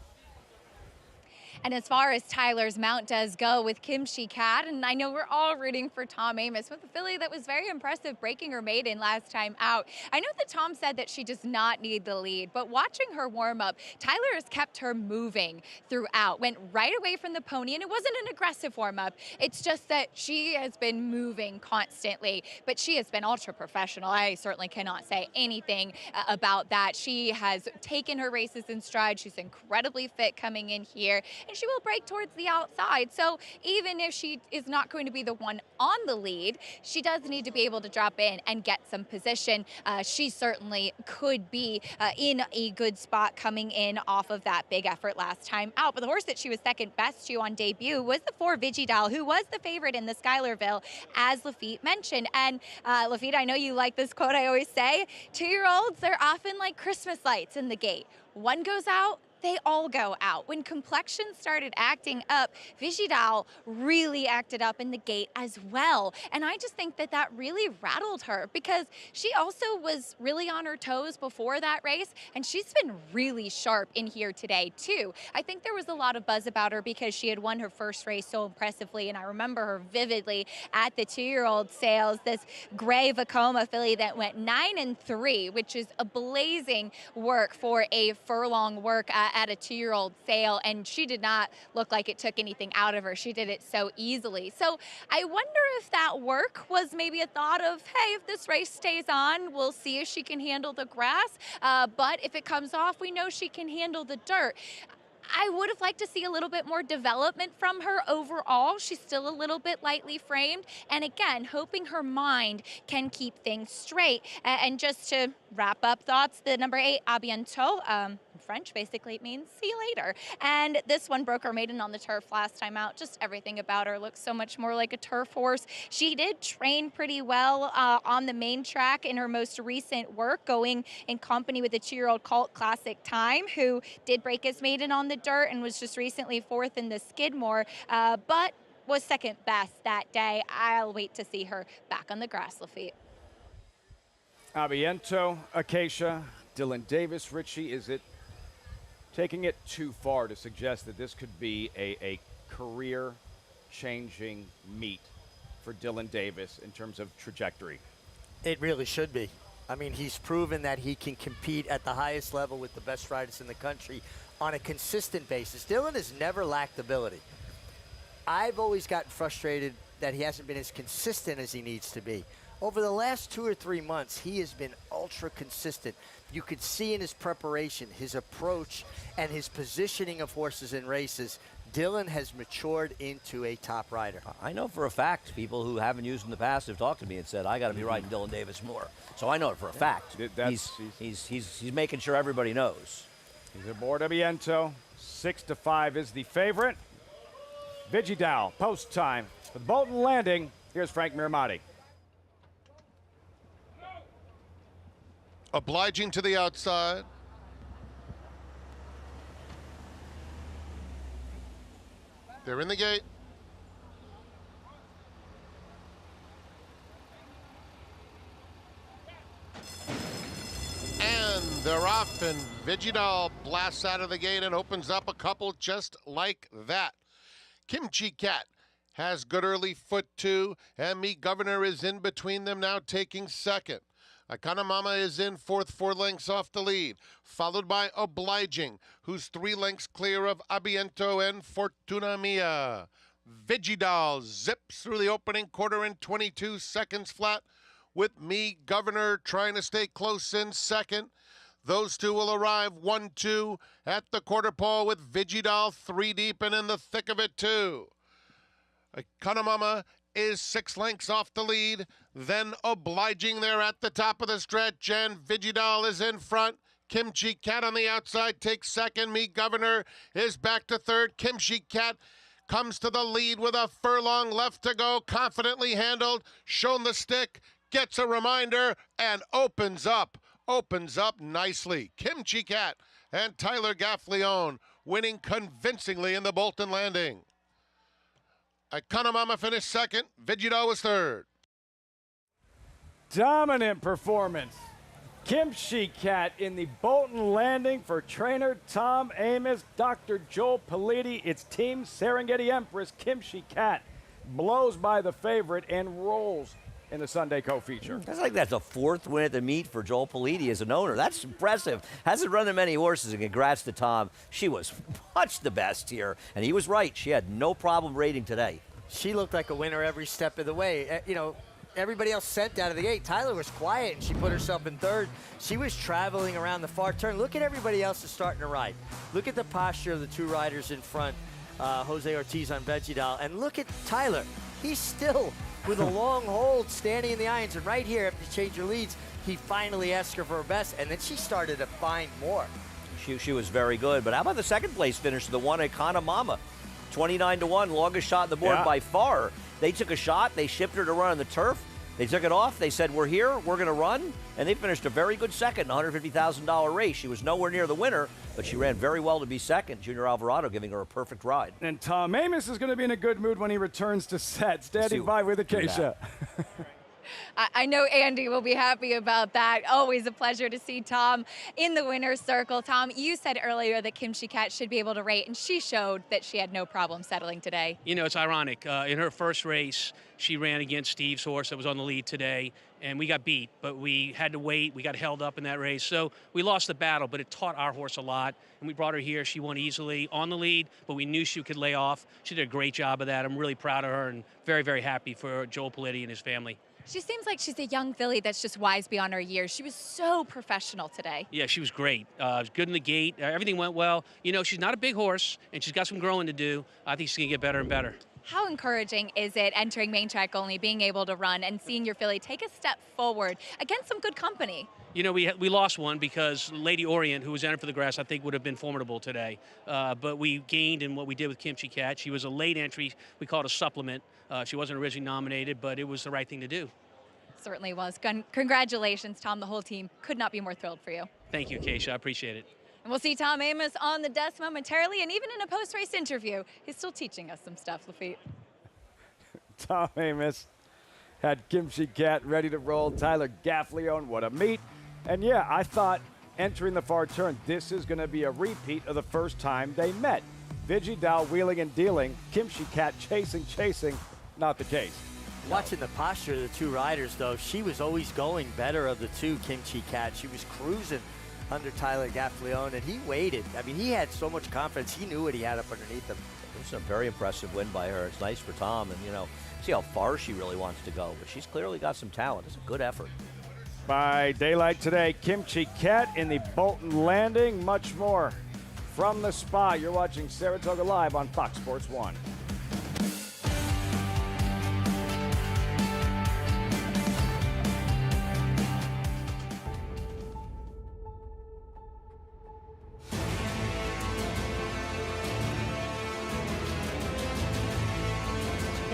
And as far as Tyler's mount does go with Kimchi Cat, and I know we're all rooting for Tom Amos with a filly that was very impressive breaking her maiden last time out. I know that Tom said that she does not need the lead, but watching her warm up, Tyler has kept her moving throughout, went right away from the pony, and it wasn't an aggressive warm up. It's just that she has been moving constantly, but she has been ultra professional. I certainly cannot say anything about that. She has taken her races in stride. She's incredibly fit coming in here, and she will break towards the outside. So even if she is not going to be the one on the lead, she does need to be able to drop in and get some position. She certainly could be in a good spot coming in off of that big effort last time out. But the horse that she was second best to on debut was the 4 Vigidal, who was the favorite in the Schuylerville, as Lafitte mentioned. And Lafitte, I know you like this quote I always say, 2-year-olds, they're often like Christmas lights in the gate. One goes out, they all go out. When complexion started acting up, Vigidal really acted up in the gate as well. And I just think that that really rattled her because she also was really on her toes before that race, and she's been really sharp in here today too. I think there was a lot of buzz about her because she had won her first race so impressively, and I remember her vividly at the 2-year-old sales, this gray Vacoma filly that went 9-3, which is a blazing work for a furlong work at a 2-year-old sale, and she did not look like it took anything out of her. She did it so easily. So I wonder if that work was maybe a thought of, hey, if this race stays on, we'll see if she can handle the grass, but if it comes off, we know she can handle the dirt. I would have liked to see a little bit more development from her overall. She's still a little bit lightly framed. And again, hoping her mind can keep things straight. And just to wrap up thoughts, the number 8, A bientôt, in French basically it means see you later. And this one broke her maiden on the turf last time out. Just everything about her looks so much more like a turf horse. She did train pretty well on the main track in her most recent work, going in company with a 2-year-old Colt Classic Time, who did break his maiden on the dirt and was just recently 4th in the Skidmore, but was second best that day. I'll wait to see her back on the grass, Lafitte. A bientôt, Acacia, Dylan Davis. Richie, is it taking it too far to suggest that this could be a career-changing meet for Dylan Davis in terms of trajectory? It really should be. I mean, he's proven that he can compete at the highest level with the best riders in the country on a consistent basis. Dylan has never lacked ability. I've always gotten frustrated that he hasn't been as consistent as he needs to be. Over the last 2 or 3 months, he has been ultra consistent. You could see in his preparation, his approach, and his positioning of horses in races, Dylan has matured into a top rider. I know for a fact people who haven't used in the past have talked to me and said, I got to be riding Dylan Davis more. So I know it for a fact. He's making sure everybody knows. He's aboard A bientôt. 6-5 is the favorite. Vigidal, post time with Bolton Landing. Here's Frank Miramati. Obliging to the outside. They're in the gate. And they're off, and Vigidal blasts out of the gate and opens up a couple just like that. Kimchi Cat has good early foot too, and Me Governor is in between them now, taking second. Icona Mama is in 4th, 4 lengths off the lead, followed by Obliging, who's 3 lengths clear of A bientôt and Fortuna Mia. Vigidal zips through the opening quarter in 22 seconds flat, with Me Governor trying to stay close in second. Those two will arrive 1-2 at the quarter pole with Vigidal 3 deep and in the thick of it too. Economama is 6 lengths off the lead. Then Obliging there at the top of the stretch, and Vigidal is in front. Kimchi Cat on the outside takes second. Me Governor is back to third. Kimchi Cat comes to the lead with a furlong left to go. Confidently handled, shown the stick, gets a reminder, and opens up nicely. Kimchi Cat and Tyler Gaffleone winning convincingly in the Bolton Landing. Economama finished second. Vigidal was third. Dominant performance. Kimchi Cat in the Bolton Landing for trainer Tom Amos, Dr. Joel Politi. It's Team Serengeti Empress. Kimchi Cat blows by the favorite and rolls in the Sunday co-feature. That's like that's a 4th win at the meet for Joel Politi as an owner. That's impressive. Hasn't run that many horses, and congrats to Tom. She was much the best here, and he was right. She had no problem rating today. She looked like a winner every step of the way. You know, everybody else sent out of the gate. Tyler was quiet, and she put herself in third. She was traveling around the far turn. Look at everybody else that's starting to ride. Look at the posture of the 2 riders in front, Jose Ortiz on Vigidal, and look at Tyler. He's still with a long hold standing in the irons, and right here, after you change your leads, he finally asked her for her best, and then she started to find more. She was very good, but how about the second place finish, the one Economama? 29-1, longest shot on the board by far. They took a shot, they shipped her to run on the turf, they took it off, they said, we're here, we're going to run, and they finished a very good second, $150,000 race. She was nowhere near the winner, but she ran very well to be second. Junior Alvarado giving her a perfect ride. And Tom Amos is going to be in a good mood when he returns to set, standing by with Acacia. I know Andy will be happy about that. Always a pleasure to see Tom in the winner's circle. Tom, you said earlier that Kimchi Cat should be able to rate, and she showed that she had no problem settling today. You know, it's ironic. In her first race, she ran against Steve's horse that was on the lead today, and we got beat, but we had to wait. We got held up in that race. So we lost the battle, but it taught our horse a lot, and we brought her here. She won easily on the lead, but we knew she could lay off. She did a great job of that. I'm really proud of her and very, very happy for Joel Politi and his family. She seems like she's a young filly that's just wise beyond her years. She was so professional today. Yeah, she was great. Good in the gate. Everything went well. You know, she's not a big horse, and she's got some growing to do. I think she's going to get better and better. How encouraging is it entering main track only, being able to run and seeing your filly take a step forward against some good company? You know, we lost one because Lady Orient, who was entered for the grass, I think would have been formidable today. But we gained in what we did with Kimchi Cat. She was a late entry. We call it a supplement. She wasn't originally nominated, but it was the right thing to do. Certainly was. Congratulations, Tom. The whole team could not be more thrilled for you. Thank you, Acacia. I appreciate it. And we'll see Tom Amos on the desk momentarily, and even in a post-race interview, he's still teaching us some stuff, Lafitte. Tom Amos had Kimchi Cat ready to roll. Tyler Gaffleone, what a meet. And yeah, I thought entering the far turn, this is going to be a repeat of the first time they met. Vigidal wheeling and dealing, Kimchi Cat chasing, not the case. Watching the posture of the 2 riders, though, she was always going better of the 2, Kimchi Cat. She was cruising under Tyler Gaffleone, and he waited. I mean, he had so much confidence. He knew what he had up underneath him. It was a very impressive win by her. It's nice for Tom, and, you know, see how far she really wants to go. But she's clearly got some talent. It's a good effort. By daylight today, Kimchi Cat in the Bolton Landing. Much more from the spa. You're watching Saratoga Live on Fox Sports 1.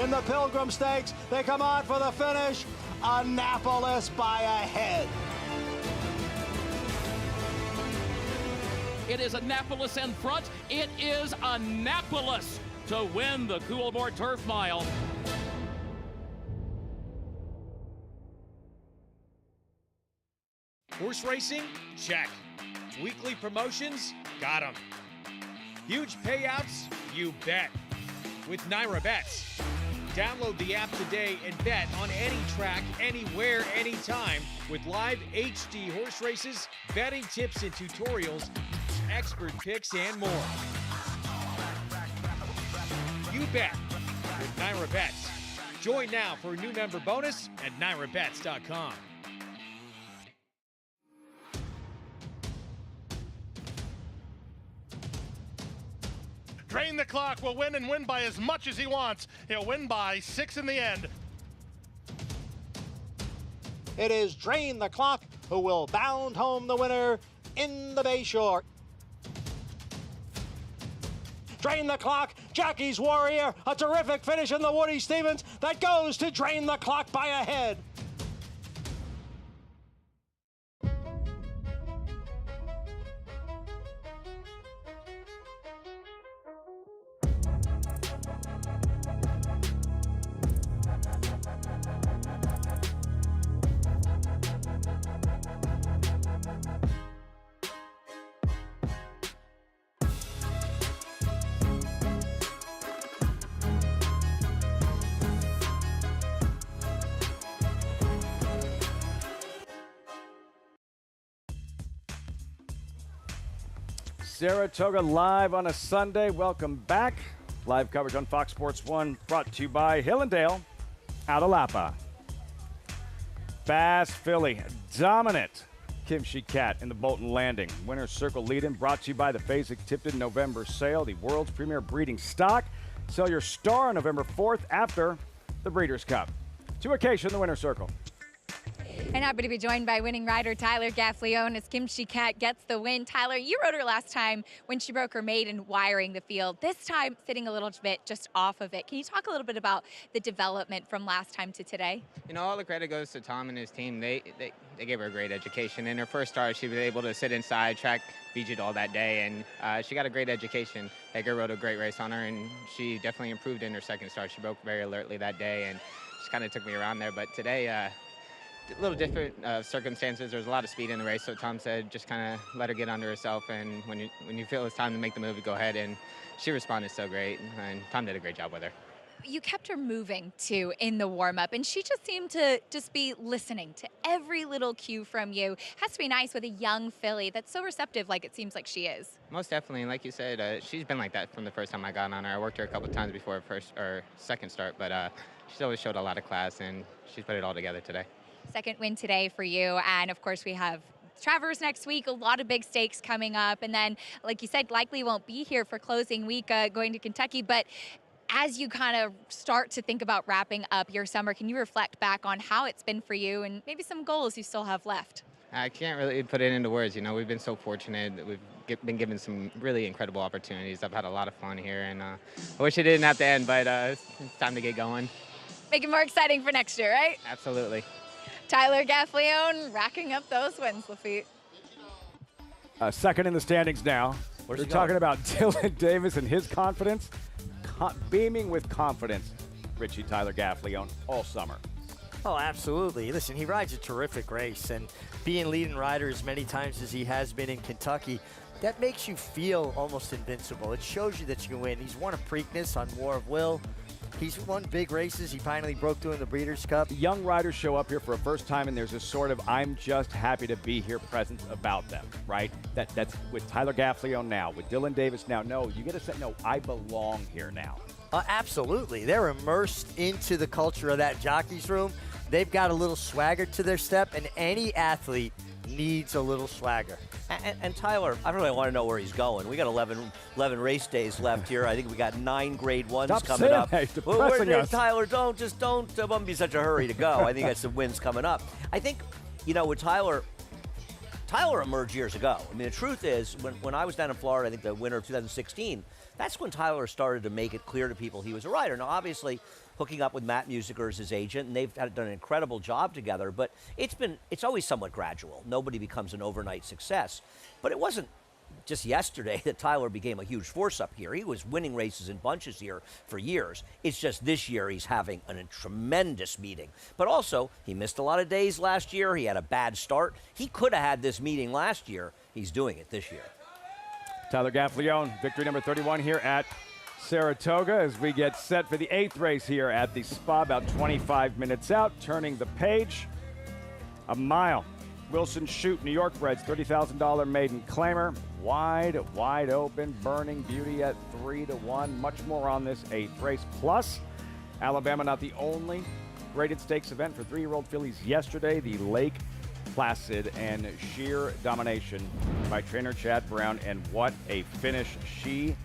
In the Pilgrim Stakes, they come on for the finish. Annapolis by a head. It is Annapolis in front. It is Annapolis to win the Coolmore Turf Mile. Horse racing? Check. Weekly promotions? Got 'em. Huge payouts? You bet. With Naira Bets. Download the app today and bet on any track, anywhere, anytime with live HD horse races, betting tips and tutorials, expert picks, and more. You bet with Naira Bets. Join now for a new member bonus at NyraBets.com. Drain the Clock will win and win by as much as he wants. He'll win by 6 in the end. It is Drain the Clock who will bound home the winner in the Bayshore. Drain the Clock, Jackie's Warrior, a terrific finish in the Woody Stevens that goes to Drain the Clock by a head. Saratoga live on a Sunday. Welcome back. Live coverage on Fox Sports 1 brought to you by Hillendale out of Lapa. Bass Philly dominant. Kimchi Cat in the Bolton Landing. Winner's Circle lead-in brought to you by the Fasig-Tipton November sale, the world's premier breeding stock. Sell your star on November 4th after the Breeders' Cup. To occasion, the Winner's Circle. And happy to be joined by winning rider Tyler Gaffleone as Kimchi Cat gets the win. Tyler, you rode her last time when she broke her maiden wiring the field. This time, sitting a little bit just off of it. Can you talk a little bit about the development from last time to today? You know, all the credit goes to Tom and his team. They gave her a great education. In her first start, she was able to sit inside, track VG'd all that day, and she got a great education. Hager rode a great race on her, and she definitely improved in her second start. She broke very alertly that day, and she kind of took me around there. But today, a little different circumstances. There was a lot of speed in the race, so Tom said just kind of let her get under herself, and when you feel it's time to make the move, go ahead. And she responded so great, and Tom did a great job with her. You kept her moving, too, in the warm-up, and she just seemed to just be listening to every little cue from you. Has to be nice with a young filly that's so receptive like it seems like she is. Most definitely, and like you said, she's been like that from the first time I got on her. I worked her a couple of times before her first or second start, but she's always showed a lot of class, and she's put it all together today. Second win today for you, and of course we have Travers next week, a lot of big stakes coming up, and then, like you said, likely won't be here for closing week going to Kentucky, but as you kind of start to think about wrapping up your summer, can you reflect back on how it's been for you and maybe some goals you still have left? I can't really put it into words. You know, we've been so fortunate that we've been given some really incredible opportunities. I've had a lot of fun here, and I wish it didn't have to end, but it's time to get going. Make it more exciting for next year, right? Absolutely. Tyler Gaffleone racking up those wins, Lafitte. Second in the standings now. We're talking about Dylan Davis and his confidence. Beaming with confidence, Richie Tyler Gaffleone all summer. Oh, absolutely. Listen, he rides a terrific race, and being leading rider as many times as he has been in Kentucky, that makes you feel almost invincible. It shows you that you can win. He's won a Preakness on War of Will. He's won big races. He finally broke through in the Breeders' Cup. Young riders show up here for a first time, and there's a sort of I'm just happy to be here presence about them, right? That's with Tyler Gaffleone now, with Dylan Davis now. No, you get to say, no, I belong here now. Absolutely. They're immersed into the culture of that jockey's room. They've got a little swagger to their step, and any athlete needs a little swagger. And Tyler, I really want to know where he's going. We got 11 race days left here. I think we got 9 grade 1s coming up. Tyler, don't be such a hurry to go. I think that's some wins coming up. I think, you know, with Tyler emerged years ago. I mean, the truth is, when I was down in Florida, I think the winter of 2016, that's when Tyler started to make it clear to people he was a rider. Now, obviously, hooking up with Matt Musiker as his agent, and they've done an incredible job together, but it's always somewhat gradual. Nobody becomes an overnight success. But it wasn't just yesterday that Tyler became a huge force up here. He was winning races in bunches here for years. It's just this year he's having a tremendous meeting. But also, he missed a lot of days last year. He had a bad start. He could have had this meeting last year. He's doing it this year. Tyler Gaffleone, victory number 31 here at Saratoga as we get set for the 8th race here at the Spa, about 25 minutes out. Turning the page, a mile. Wilson Chute, New York breds, $30,000 maiden claimer. Wide open, burning beauty at 3-1. Much more on this 8th race. Plus, Alabama not the only graded stakes event for 3-year-old fillies yesterday. The Lake Placid and sheer domination by trainer Chad Brown, and what a finish. She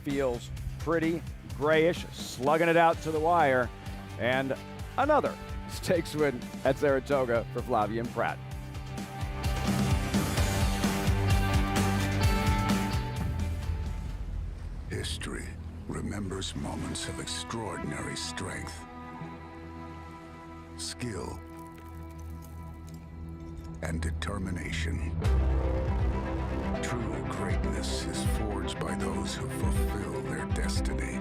feels pretty grayish, slugging it out to the wire, and another stakes win at Saratoga for Flavia Pratt. History remembers moments of extraordinary strength, skill, and determination. True greatness is forged by those who fulfill their destiny.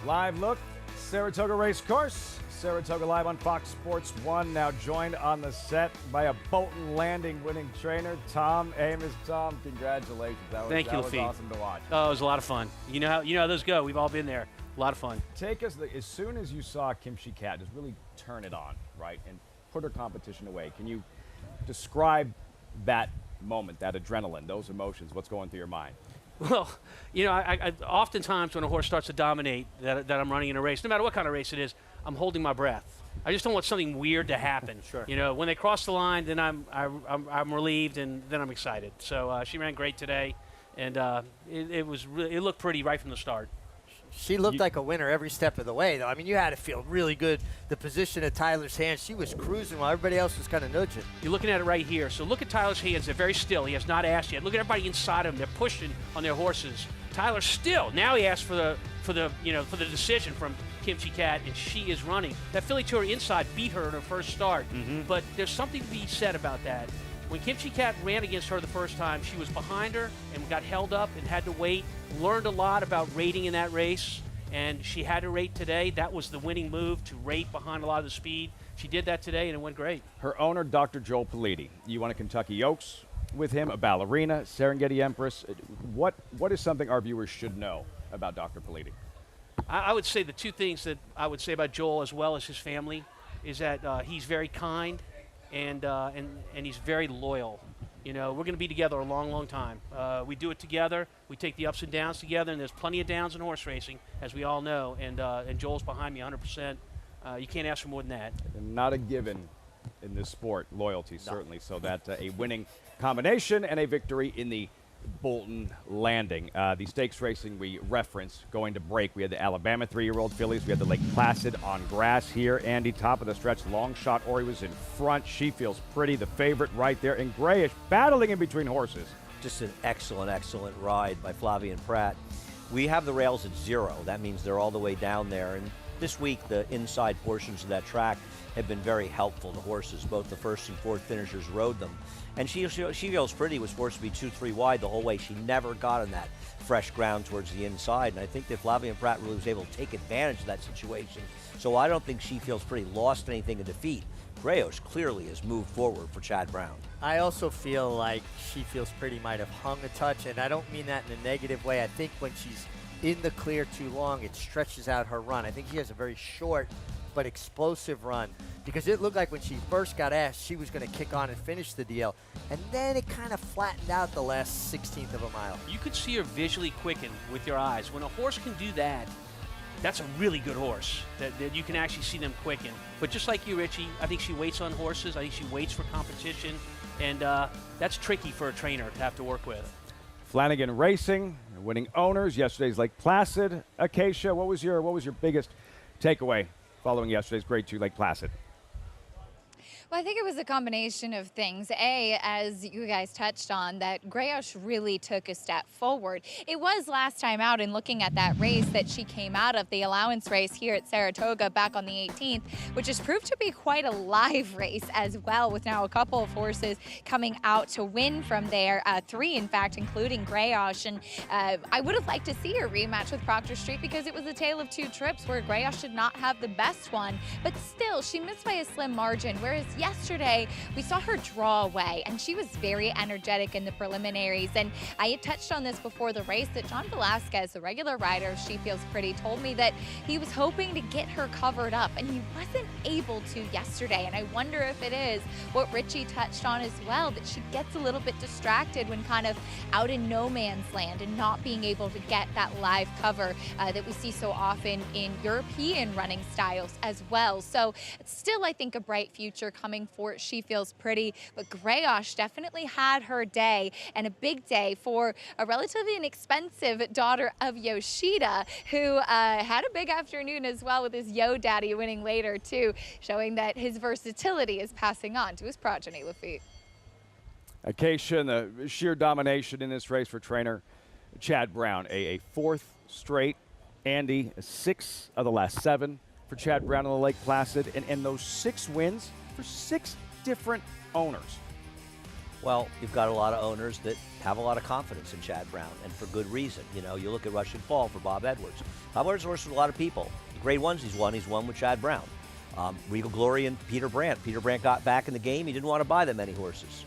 Live look, Saratoga Race Course. Saratoga Live on Fox Sports 1, now joined on the set by a Bolton Landing winning trainer, Tom Amos. Tom, congratulations. Thank you, that was Lafitte. awesome to watch. Oh, it was a lot of fun. You know how those go. We've all been there. A lot of fun. Take us, as soon as you saw Kimchi Cat just really turn it on, right, and put her competition away, can you describe that moment, that adrenaline, those emotions, what's going through your mind? Well, you know, I oftentimes when a horse starts to dominate that I'm running in a race, no matter what kind of race it is, I'm holding my breath. I just don't want something weird to happen. Sure. You know, when they cross the line, then I'm relieved, and then I'm excited. So she ran great today, and it looked pretty right from the start. She looked like a winner every step of the way, though. I mean, you had to feel really good. The position of Tyler's hands, she was cruising while everybody else was kind of nudging. You're looking at it right here. So look at Tyler's hands. They're very still. He has not asked yet. Look at everybody inside of him. They're pushing on their horses. Tyler still. Now he asked for the decision from Kimchi Cat, and she is running. That filly to her inside beat her in her first start. But there's something to be said about that. When Kimchi Cat ran against her the first time, she was behind her and got held up and had to wait. Learned a lot about rating in that race. And she had to rate today. That was the winning move, to rate behind a lot of the speed. She did that today, and it went great. Her owner, Dr. Joel Politi. You won a Kentucky Oaks with him, a ballerina, Serengeti Empress. What is something our viewers should know about Dr. Politi? I would say the two things that I would say about Joel, as well as his family, is that he's very kind and he's very loyal. You know, we're going to be together a long, long time. We do it together. We take the ups and downs together, and there's plenty of downs in horse racing, as we all know. And Joel's behind me 100%. You can't ask for more than that. And not a given in this sport, loyalty, certainly. So that a winning combination and a victory in the Bolton Landing. The stakes racing we referenced going to break. We had the Alabama 3-year-old fillies. We had the Lake Placid on grass here. Andy, top of the stretch. Long shot. Ori was in front. She Feels Pretty, the favorite right there. And Grayish battling in between horses. Just an excellent, excellent ride by Flavien Prat. We have the rails at 0. That means they're all the way down there. And this week, the inside portions of that track have been very helpful to horses. Both the first and fourth finishers rode them. And She Feels Pretty was forced to be 2-3 wide the whole way. She never got on that fresh ground towards the inside. And I think that Flavien Prat really was able to take advantage of that situation. So I don't think She Feels Pretty lost anything in defeat. Grayish clearly has moved forward for Chad Brown. I also feel like She Feels Pretty might have hung a touch, and I don't mean that in a negative way. I think when she's in the clear too long, it stretches out her run. I think she has a very short but explosive run, because it looked like when she first got asked, she was going to kick on and finish the deal, and then it kind of flattened out the last 16th of a mile. You could see her visually quicken with your eyes. When a horse can do that, that's a really good horse, that you can actually see them quicken. But just like you, Richie, I think she waits on horses. I think she waits for competition, and that's tricky for a trainer to have to work with. Flanagan Racing, winning owners. Yesterday's Lake Placid. Acacia, what was your biggest takeaway following yesterday's Grade 2 Lake Placid? Well, I think it was a combination of things. A, as you guys touched on, that Grayish really took a step forward. It was last time out in looking at that race that she came out of, the allowance race here at Saratoga back on the 18th, which has proved to be quite a live race as well, with now a couple of horses coming out to win from there. 3, in fact, including Grayish. And I would have liked to see her rematch with Proctor Street, because it was a tale of 2 trips where Grayish did not have the best one. But still, she missed by a slim margin, whereas yesterday we saw her draw away, and she was very energetic in the preliminaries. And I had touched on this before the race, that John Velasquez, the regular rider of She Feels Pretty, told me that he was hoping to get her covered up, and he wasn't able to yesterday. And I wonder if it is what Richie touched on as well, that she gets a little bit distracted when kind of out in no man's land and not being able to get that live cover that we see so often in European running styles as well. So still, I think, a bright future coming for She Feels Pretty, but Grayish definitely had her day, and a big day for a relatively inexpensive daughter of Yoshida, who had a big afternoon as well, with his Yo Daddy winning later too, showing that his versatility is passing on to his progeny, Lafitte. Acacia and the sheer domination in this race for trainer Chad Brown. A 4th straight. Andy, 6 of the last 7 for Chad Brown on the Lake Placid, and those 6 wins for 6 different owners. Well, you've got a lot of owners that have a lot of confidence in Chad Brown, and for good reason. You know, you look at Russian Fall for Bob Edwards. Bob Edwards works with a lot of people. The Grade 1s he's won with Chad Brown. Regal Glory and Peter Brandt. Peter Brandt got back in the game. He didn't want to buy that many horses.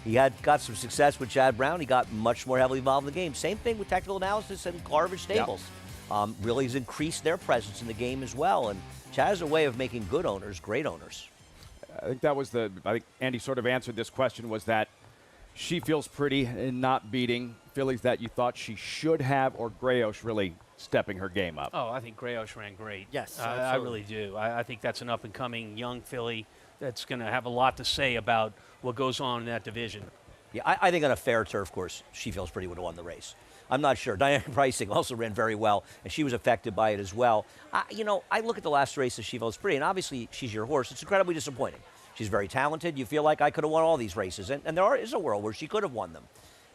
He got some success with Chad Brown. He got much more heavily involved in the game. Same thing with Technical Analysis and Carvage Stables. Yep. Really has increased their presence in the game as well. And Chad has a way of making good owners great owners. I think that was I think Andy sort of answered this question, was that She Feels Pretty in not beating fillies that you thought she should have, or Grayish really stepping her game up? Oh, I think Grayish ran great. Yes, I really do. I think that's an up-and-coming young filly that's going to have a lot to say about what goes on in that division. Yeah, I think on a fair turf course, She Feels Pretty would have won the race. I'm not sure. Diana Pricing also ran very well, and she was affected by it as well. I look at the last race of She Feels Pretty, and obviously she's your horse. It's incredibly disappointing. She's very talented. You feel like I could have won all these races, and is a world where she could have won them.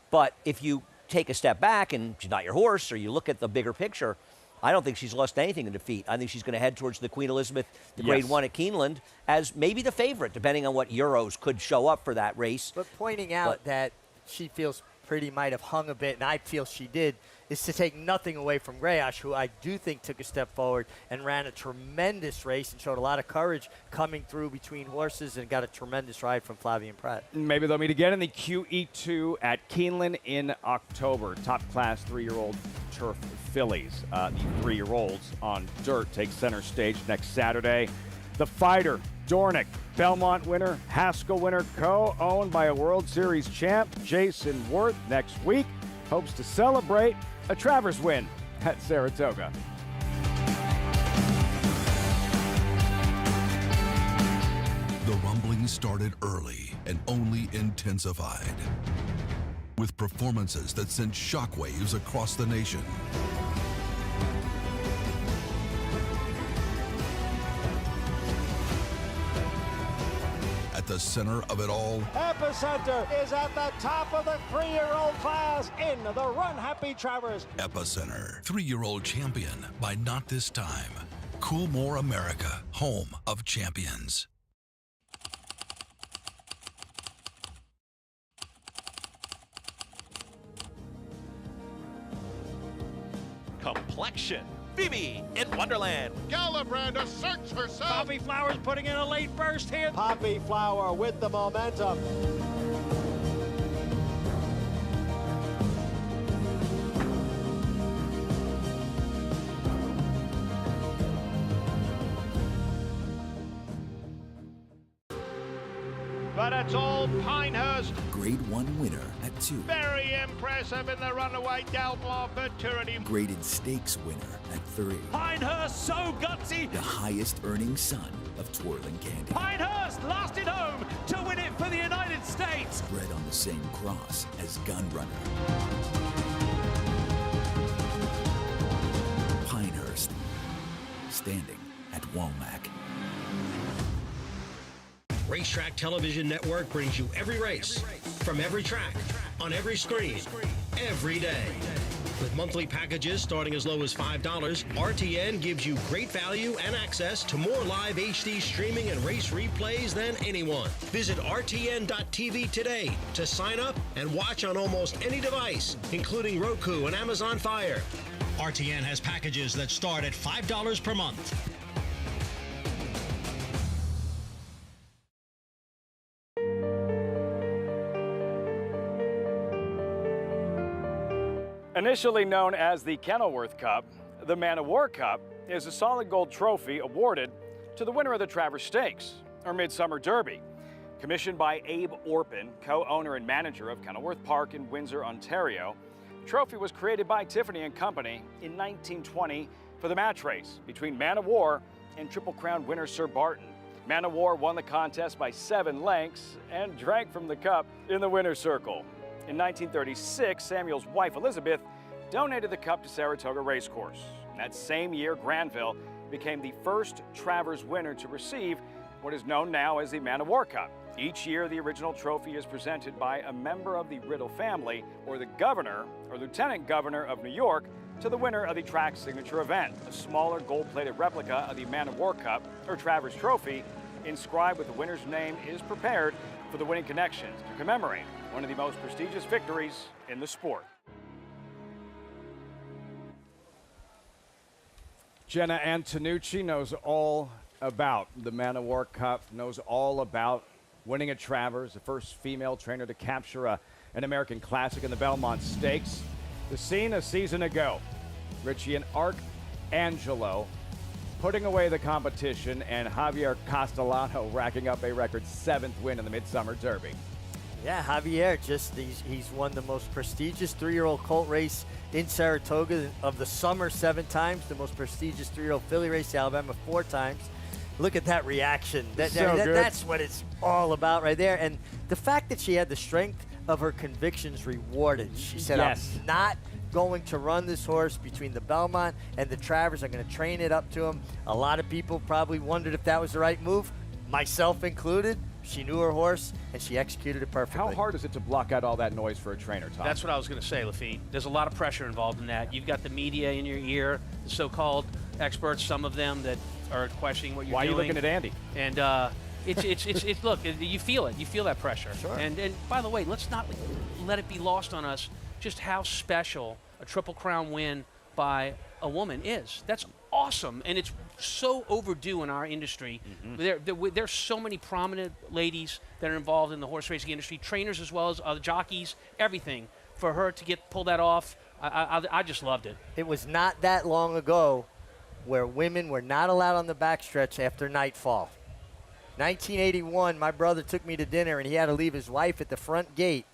But if you take a step back and she's not your horse, or you look at the bigger picture, I don't think she's lost anything in defeat. I think she's going to head towards the Queen Elizabeth, the Grade 1 at Keeneland, as maybe the favorite, depending on what Euros could show up for that race. But pointing out that She Feels Pretty might have hung a bit, and I feel she did, is to take nothing away from Grayish, who I do think took a step forward and ran a tremendous race and showed a lot of courage coming through between horses, and got a tremendous ride from Flavien Prat. Maybe they'll meet again in the QE2 at Keeneland in October. Top class 3-year-old turf fillies. The 3-year-olds on dirt take center stage next Saturday. The Fighter, Dornick, Belmont winner, Haskell winner, co-owned by a World Series champ, Jason Worth, next week. Hopes to celebrate a Travers win at Saratoga. The rumbling started early and only intensified with performances that sent shockwaves across the nation. At the center of it all, Epicenter is at the top of the 3-year-old class in the Run Happy Travers. Epicenter, 3-year-old champion by Not This Time. Coolmore America, home of champions. Complexion. Phoebe in Wonderland. Galibrand asserts herself. Poppy Flowers putting in a late burst here. Poppy Flower with the momentum. But it's all Pinehurst. Grade 1 winner at 2. Very impressive in the runaway Delmar Futurity. Graded stakes winner at 3. Pinehurst so gutsy. The highest earning son of twirling candy. Pinehurst lasted home to win it for the United States. Bred on the same cross as Gunrunner. Pinehurst, standing at Womack. Racetrack Television Network brings you every race, from every track, on every screen, every day. With monthly packages starting as low as $5, RTN gives you great value and access to more live HD streaming and race replays than anyone. Visit RTN.tv today to sign up and watch on almost any device, including Roku and Amazon Fire. RTN has packages that start at $5 per month. Initially known as the Kenilworth Cup, the Man of War Cup is a solid gold trophy awarded to the winner of the Travers Stakes, or Midsummer Derby. Commissioned by Abe Orpin, co-owner and manager of Kenilworth Park in Windsor, Ontario, the trophy was created by Tiffany & Company in 1920 for the match race between Man of War and Triple Crown winner Sir Barton. Man of War won the contest by 7 lengths and drank from the cup in the winner's circle. In 1936, Samuel's wife Elizabeth donated the cup to Saratoga Racecourse. That same year, Granville became the first Travers winner to receive what is known now as the Man of War Cup. Each year, the original trophy is presented by a member of the Riddle family or the governor or lieutenant governor of New York to the winner of the track signature event. A smaller gold-plated replica of the Man of War Cup or Travers Trophy inscribed with the winner's name is prepared for the winning connections to commemorate one of the most prestigious victories in the sport. Jenna Antonucci knows all about the Man of War Cup, knows all about winning at Travers, the first female trainer to capture an American Classic in the Belmont Stakes. The scene a season ago, Richie and Arcangelo putting away the competition and Javier Castellano racking up a record 7th win in the Midsummer Derby. Yeah, Javier, he's won the most prestigious 3-year-old colt race in Saratoga of the summer 7 times, the most prestigious 3-year-old filly race, Alabama 4 times. Look at that reaction. That's what it's all about right there. And the fact that she had the strength of her convictions rewarded. She said, yes, I'm not going to run this horse between the Belmont and the Travers. I'm going to train it up to him. A lot of people probably wondered if that was the right move, myself included. She knew her horse, and she executed it perfectly. How hard is it to block out all that noise for a trainer, Tom? That's what I was going to say, Lafitte. There's a lot of pressure involved in that. You've got the media in your ear, the so-called experts, some of them that are questioning what you're doing. Why are you looking at Andy? And it's look, you feel it. You feel that pressure. Sure. And by the way, let's not let it be lost on us just how special a Triple Crown win by a woman is. That's awesome, and it's so overdue in our industry. There's so many prominent ladies that are involved in the horse racing industry, trainers as well as jockeys, everything. For her to pull that off, I just loved it. It was not that long ago where women were not allowed on the backstretch after nightfall. 1981, my brother took me to dinner, and he had to leave his wife at the front gate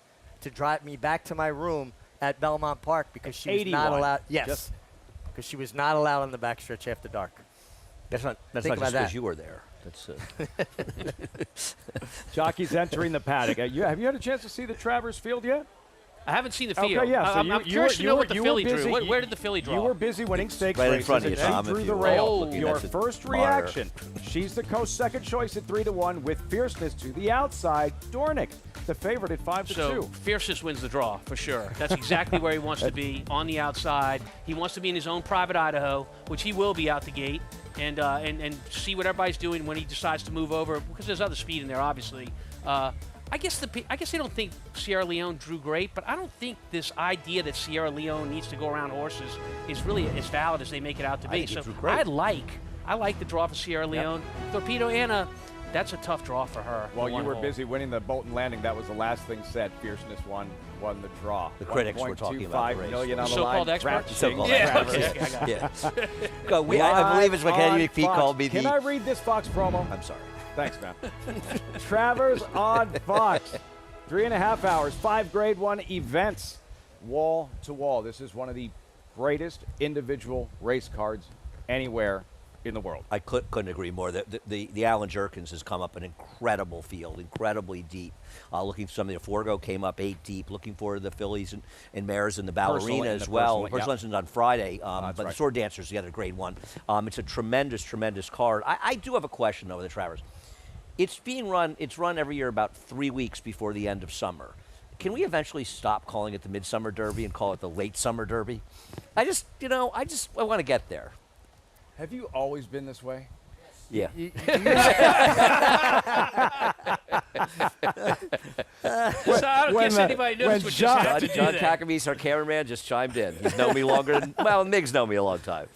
to drive me back to my room at Belmont Park because she was not allowed. Yes, because she was not allowed on the backstretch after dark. That's not just because you were there. That's Jockeys entering the paddock. Have you had a chance to see the Travers field yet? I haven't seen the field. Okay, yeah. So I'm curious to know what the filly drew. Where did the filly draw? You were busy winning stakes right races, in front of you, and Tom, she if drew you the were rail. looking Your at the first monitor. reaction, she's the co-second choice at 3-1 with Fierceness to the outside. Dornick, the favorite at 5-2. So Fierceness wins the draw for sure. That's exactly where he wants to be, on the outside. He wants to be in his own private Idaho, which he will be out the gate, and see what everybody's doing when he decides to move over, because there's other speed in there, obviously. I guess they don't think Sierra Leone drew great, but I don't think this idea that Sierra Leone needs to go around horses is really as valid as they make it out to be. So I like the draw for Sierra Leone. Torpedo Anna, that's a tough draw for her. While you were busy winning the Bolton Landing, that was the last thing said. Fierceness won the draw. The critics were talking about the race. $1.25 million on the So-called line. experts? So-called experts. Okay, I believe it's what Kenny McPhee called me. Can I read this Fox promo? I'm sorry. Thanks, man. Travers on Fox. 3.5 hours, 5 Grade 1 events, wall to wall. This is one of the greatest individual race cards anywhere in the world. I couldn't agree more. The Alan Jerkins has come up an incredible field, incredibly deep. Looking for something, the Forgo came up 8 deep. Looking for the fillies and mares and the ballerina as well. First lessons on Friday, but the Sword Dancer's the other Grade 1. It's a tremendous, tremendous card. I do have a question though with the Travers. It's run every year about 3 weeks before the end of summer. Can we eventually stop calling it the Midsummer Derby and call it the Late Summer Derby? I want to get there. Have you always been this way? Yeah. I don't guess anybody knows what just happened to John do there. Takamis, our cameraman, just chimed in. He's known me longer than, well, Miggs known me a long time.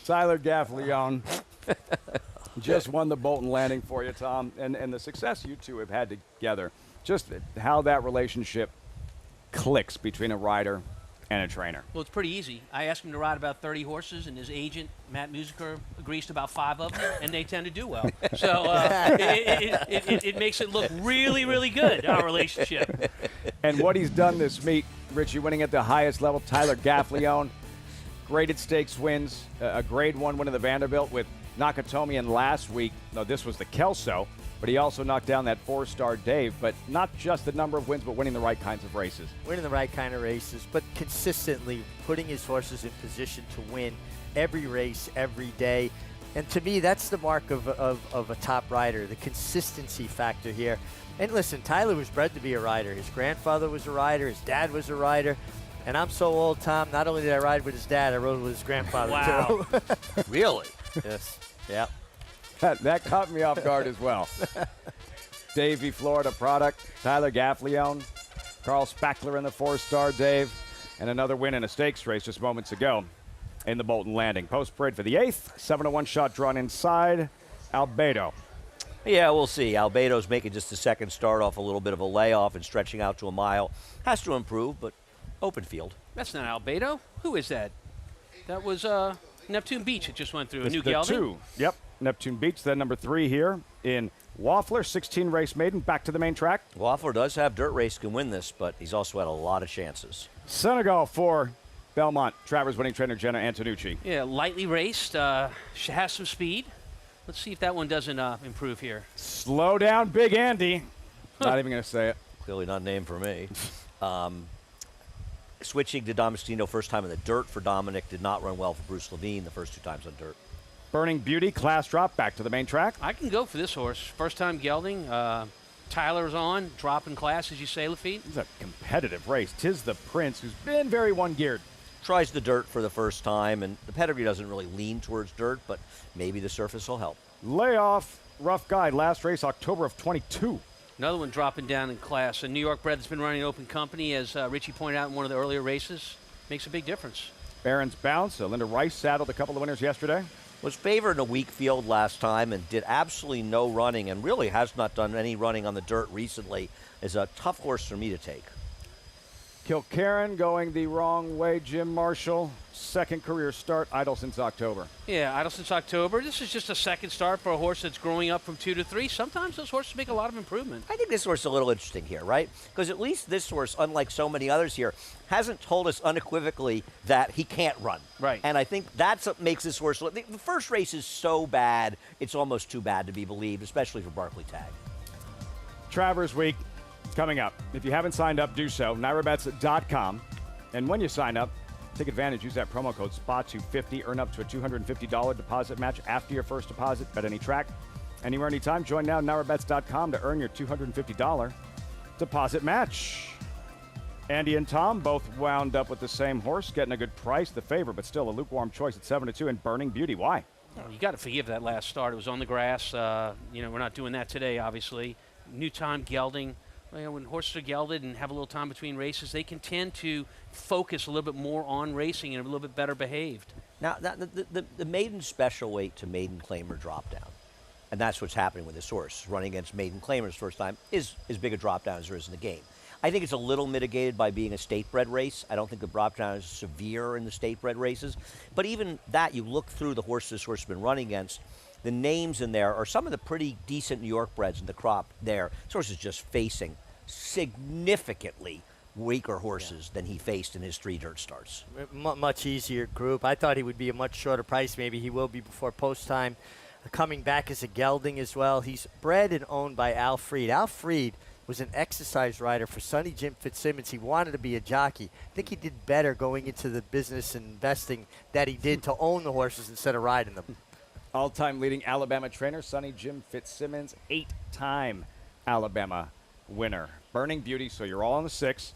Tyler Gaffleon just won the Bolton Landing for you, Tom, and the success you two have had together. Just how that relationship clicks between a rider and a trainer. Well, it's pretty easy. I asked him to ride about 30 horses, and his agent, Matt Musiker, agrees to about 5 of them, and they tend to do well. So it makes it look really, really good, our relationship. And what he's done this meet, Richie, winning at the highest level, Tyler Gaffleon, graded stakes wins, a Grade 1 win of the Vanderbilt with Nakatomi, and last week, no, this was the Kelso, but he also knocked down that 4-star Dave. But not just the number of wins, but winning the right kinds of races. Winning the right kind of races, but consistently putting his horses in position to win every race, every day. And to me, that's the mark of a top rider, the consistency factor here. And listen, Tyler was bred to be a rider. His grandfather was a rider. His dad was a rider. And I'm so old, Tom, not only did I ride with his dad, I rode with his grandfather, wow. too. Really? Yes. Yeah. That caught me off guard as well. Davey, Florida product. Tyler Gaffleon. Carl Spackler in the 4-star Dave. And another win in a stakes race just moments ago in the Bolton Landing. Post parade for the 8th. 7-1 shot drawn inside. Albedo. Yeah, we'll see. Albedo's making just the second start off a little bit of a layoff and stretching out to a mile. Has to improve, but open field. That's not Albedo. Who is that? That was Neptune Beach. It just went through. A new the gelding? 2. Yep. Neptune Beach, then number 3 here in Waffler, 16 race maiden, back to the main track. Waffler does have dirt race, can win this, but he's also had a lot of chances. Senegal for Belmont. Travers winning trainer Jenna Antonucci. Yeah, lightly raced. She has some speed. Let's see if that one doesn't improve here. Slow down, Big Andy. Not even going to say it. Clearly not named for me. Switching to Domestino, first time in the dirt for Dominic. Did not run well for Bruce Levine the first 2 times on dirt. Burning Beauty, class drop, back to the main track. I can go for this horse. First time gelding. Tyler's on, dropping class, as you say, Lafitte. It's a competitive race. Tis the Prince, who's been very one-geared. Tries the dirt for the first time, and the pedigree doesn't really lean towards dirt, but maybe the surface will help. Layoff, Rough Guide, last race, October of 22. Another one dropping down in class. A New York bred that's been running open company, as Richie pointed out in one of the earlier races. Makes a big difference. Barron's Bounce, Linda Rice saddled a couple of winners yesterday. Was favored in a weak field last time and did absolutely no running and really has not done any running on the dirt recently. Is a tough horse for me to take. Kilkerran going the wrong way. Jim Marshall, second career start, idle since October. Yeah, idle since October. This is just a second start for a horse that's growing up from 2 to 3. Sometimes those horses make a lot of improvement. I think this horse is a little interesting here, right? Because at least this horse, unlike so many others here, hasn't told us unequivocally that he can't run. Right. And I think that's what makes this horse. The first race is so bad, it's almost too bad to be believed, especially for Barclay Tagg. Travers week. coming up. If you haven't signed up, do so. NyraBets.com. And when you sign up, take advantage. Use that promo code SPA250. Earn up to a $250 deposit match after your first deposit. Bet any track, anywhere, anytime. Join now. NyraBets.com to earn your $250 deposit match. Andy and Tom both wound up with the same horse, getting a good price. The favorite, but still a lukewarm choice at 7-2 and Burning Beauty. Why? Well, you got to forgive that last start. It was on the grass. We're not doing that today, obviously. New time gelding. When horses are gelded and have a little time between races, they can tend to focus a little bit more on racing and a little bit better behaved. Now, the maiden special weight to maiden claimer drop down, and that's what's happening with this horse. Running against maiden claimers first time is as big a drop down as there is in the game. I think it's a little mitigated by being a state-bred race. I don't think the drop down is severe in the state-bred races. But even that, you look through the horses this horse has been running against, the names in there are some of the pretty decent New York breds in the crop there. This horse is just facing significantly weaker horses than he faced in his 3 dirt starts. Much easier group. I thought he would be a much shorter price. Maybe he will be before post time. Coming back as a gelding as well. He's bred and owned by Al Freed. Al Freed was an exercise rider for Sonny Jim Fitzsimmons. He wanted to be a jockey. I think he did better going into the business and investing that he did to own the horses instead of riding them. All-time leading Alabama trainer, Sonny Jim Fitzsimmons, 8-time Alabama winner. Burning Beauty, so you're all on the 6.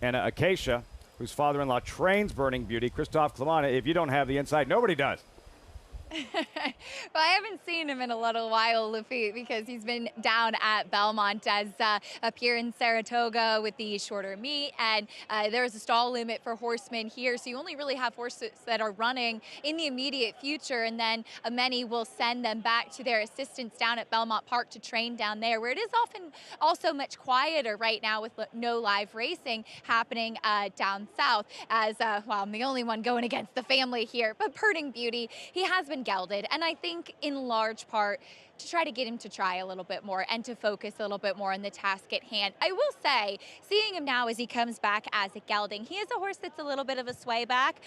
And Acacia, whose father-in-law trains Burning Beauty, Christophe Clement. If you don't have the insight, nobody does. Well, I haven't seen him in a little while, Lafitte, because he's been down at Belmont as up here in Saratoga with the shorter meet, and there's a stall limit for horsemen here, so you only really have horses that are running in the immediate future, and then many will send them back to their assistants down at Belmont Park to train down there, where it is often also much quieter right now with no live racing happening down south, as, well, I'm the only one going against the family here, but Burning Beauty, he has been gelded, and I think in large part to try to get him to try a little bit more and to focus a little bit more on the task at hand. I will say, seeing him now as he comes back as a gelding, he is a horse that's a little bit of a sway back.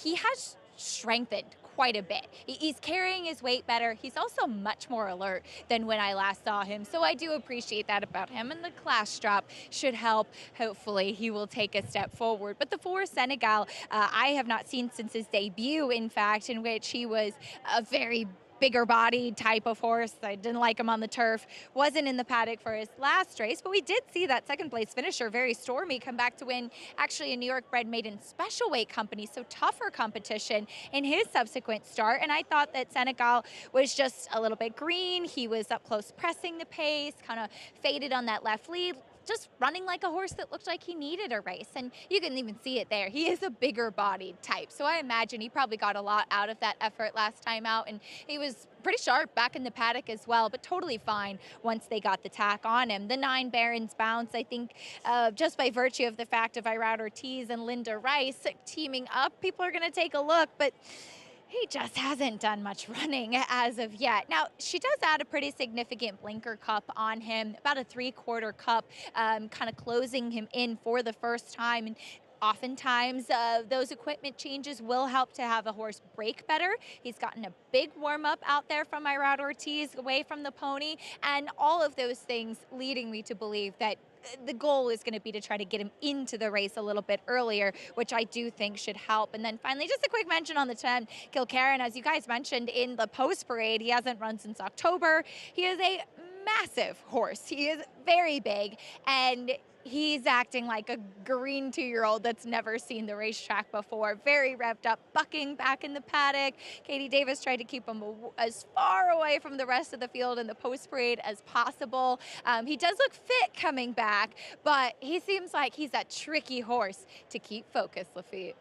He has strengthened quite a bit. He's carrying his weight better. He's also much more alert than when I last saw him. So I do appreciate that about him, and the class drop should help. Hopefully he will take a step forward. But the 4 Senegal, I have not seen since his debut, in fact, in which he was a very bigger body type of horse. I didn't like him on the turf. Wasn't in the paddock for his last race, but we did see that second place finisher, Very Stormy, come back to win actually a New York bred maiden special weight company, so tougher competition in his subsequent start. And I thought that Senegal was just a little bit green. He was up close pressing the pace, kind of faded on that left lead, just running like a horse that looked like he needed a race. And you can even see it there. He is a bigger bodied type. So I imagine he probably got a lot out of that effort last time out. And he was pretty sharp back in the paddock as well, but totally fine once they got the tack on him. The 9 Barons bounce, I think, just by virtue of the fact of Irad Ortiz and Linda Rice teaming up, people are going to take a look, but he just hasn't done much running as of yet. Now, she does add a pretty significant blinker cup on him, about a 3/4 cup, kind of closing him in for the first time. And oftentimes, those equipment changes will help to have a horse break better. He's gotten a big warm-up out there from Irad Ortiz, away from the pony, and all of those things leading me to believe that the goal is going to be to try to get him into the race a little bit earlier, which I do think should help. And then finally, just a quick mention on the 10, Kilkerran, as you guys mentioned in the post parade, he hasn't run since October. He is a massive horse. He is very big, and he's acting like a green 2-year-old that's never seen the racetrack before. Very revved up, bucking back in the paddock. Katie Davis tried to keep him as far away from the rest of the field in the post parade as possible. He does look fit coming back, but he seems like he's a tricky horse to keep focused, Lafitte.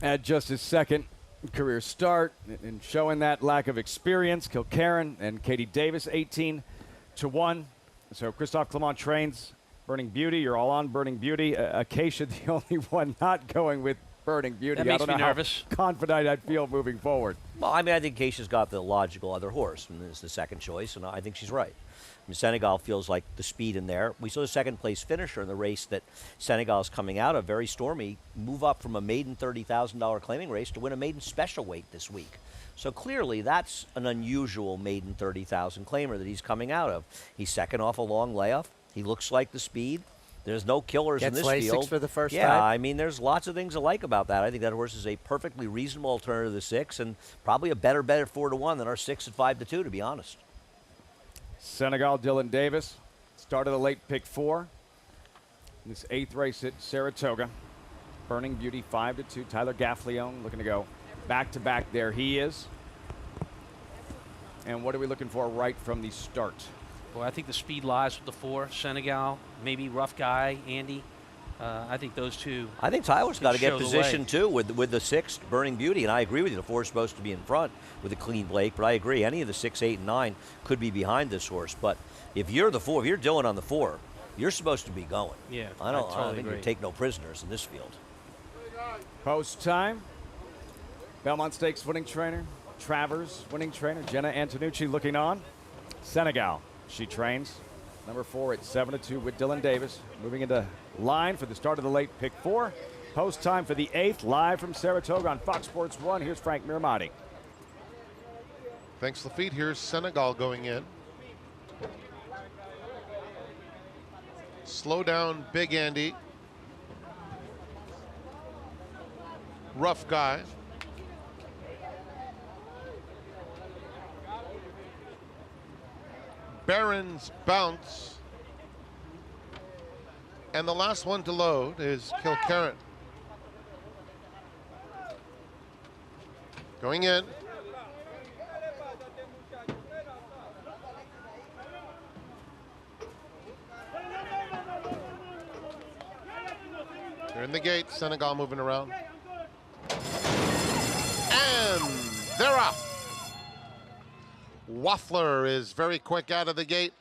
At just his second career start and showing that lack of experience, Kilkerran and Katie Davis, 18-1. So Christophe Clement trains Burning Beauty. You're all on Burning Beauty. Acacia, the only one not going with Burning Beauty. That makes I don't me know nervous. How confident I'd feel moving forward. Well, I mean, I think Acacia's got the logical other horse, and it's the second choice, and I think she's right. I mean, Senegal feels like the speed in there. We saw the second place finisher in the race that Senegal is coming out of, Very Stormy, move up from a maiden $30,000 claiming race to win a maiden special weight this week. So clearly that's an unusual maiden 30,000 claimer that he's coming out of. He's second off a long layoff. He looks like the speed. There's no killers in Gets this Lasix field. for the first yeah, time. I mean, there's lots of things I like about that. I think that horse is a perfectly reasonable alternative to 6 and probably a better bet at 4-1 than our 6 at 5-2, to be honest. Senegal, Dylan Davis, started the late pick 4. This 8th race at Saratoga. Burning Beauty 5-2. Tyler Gaffleone looking to go back-to-back there. He is. And what are we looking for right from the start? Well, I think the speed lies with the 4. Senegal, maybe Rough Guy, Andy. I think those two. I think Tyler's got to get show the positioned, way. too, with the 6th, Burning Beauty. And I agree with you. The 4 is supposed to be in front with a clean Blake. But I agree. Any of the 6, 8, and 9 could be behind this horse. But if you're the 4, if you're Dylan on the 4, you're supposed to be going. Yeah, I totally think you agree. take no prisoners in this field. Post time. Belmont Stakes winning trainer. Travers winning trainer. Jenna Antonucci looking on. Senegal. She trains. Number 4 at 7-2 with Dylan Davis. Moving into line for the start of the late pick 4. Post time for the 8th. Live from Saratoga on Fox Sports 1. Here's Frank Miramati. Thanks, Lafitte. Here's Senegal going in. Slow down, Big Andy. Rough Guy. Barron's Bounce. And the last one to load is Kilkerran. Going in. They're in the gate. Senegal moving around. And they're off. Waffler is very quick out of the gate.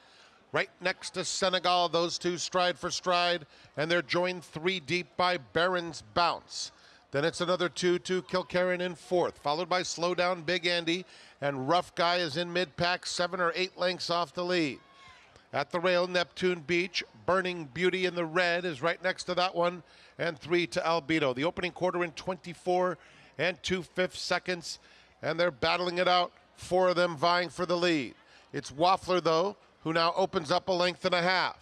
Right next to Senegal, those two stride for stride, and they're joined 3 deep by Barron's Bounce. Then it's another 2-2, Kilkerran in 4th, followed by Slow Down Big Andy, and Rough Guy is in mid-pack, 7 or 8 lengths off the lead. At the rail, Neptune Beach, Burning Beauty in the red is right next to that one, and 3 to Albedo. The opening quarter in 24 and 2/5 seconds, and they're battling it out, 4 of them vying for the lead. It's Waffler, though, who now opens up a length and a half.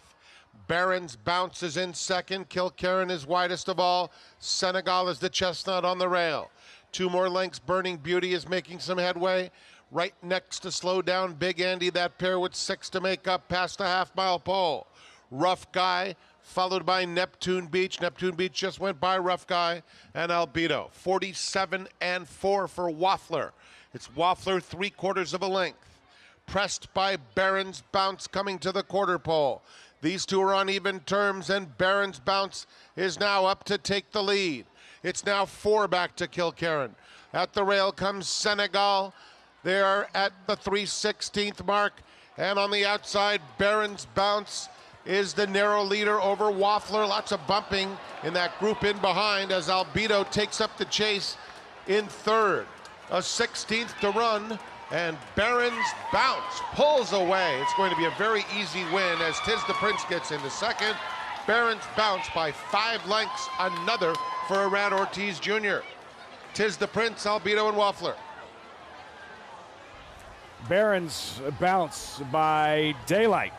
Barron's Bounce is in second. Kilkerran is widest of all. Senegal is the chestnut on the rail. 2 more lengths. Burning Beauty is making some headway. Right next to Slow Down Big Andy, that pair with 6 to make up past the half-mile pole. Rough Guy, followed by Neptune Beach. Neptune Beach just went by Rough Guy and Albedo. 47 and 4 for Waffler. It's Waffler 3/4 of a length. Pressed by Barron's Bounce coming to the quarter pole. These two are on even terms, and Barron's Bounce is now up to take the lead. It's now 4 back to Kilkerran. At the rail comes Senegal. They are at the 3/16 mark, and on the outside, Barron's Bounce is the narrow leader over Waffler. Lots of bumping in that group in behind as Albedo takes up the chase in 3rd. A 16th to run, and Barron's Bounce pulls away. It's going to be a very easy win as Tiz the Prince gets into 2nd. Barron's Bounce by 5 lengths, another for Arad Ortiz Jr. Tiz the Prince, Albedo, and Waffler. Barron's Bounce by daylight.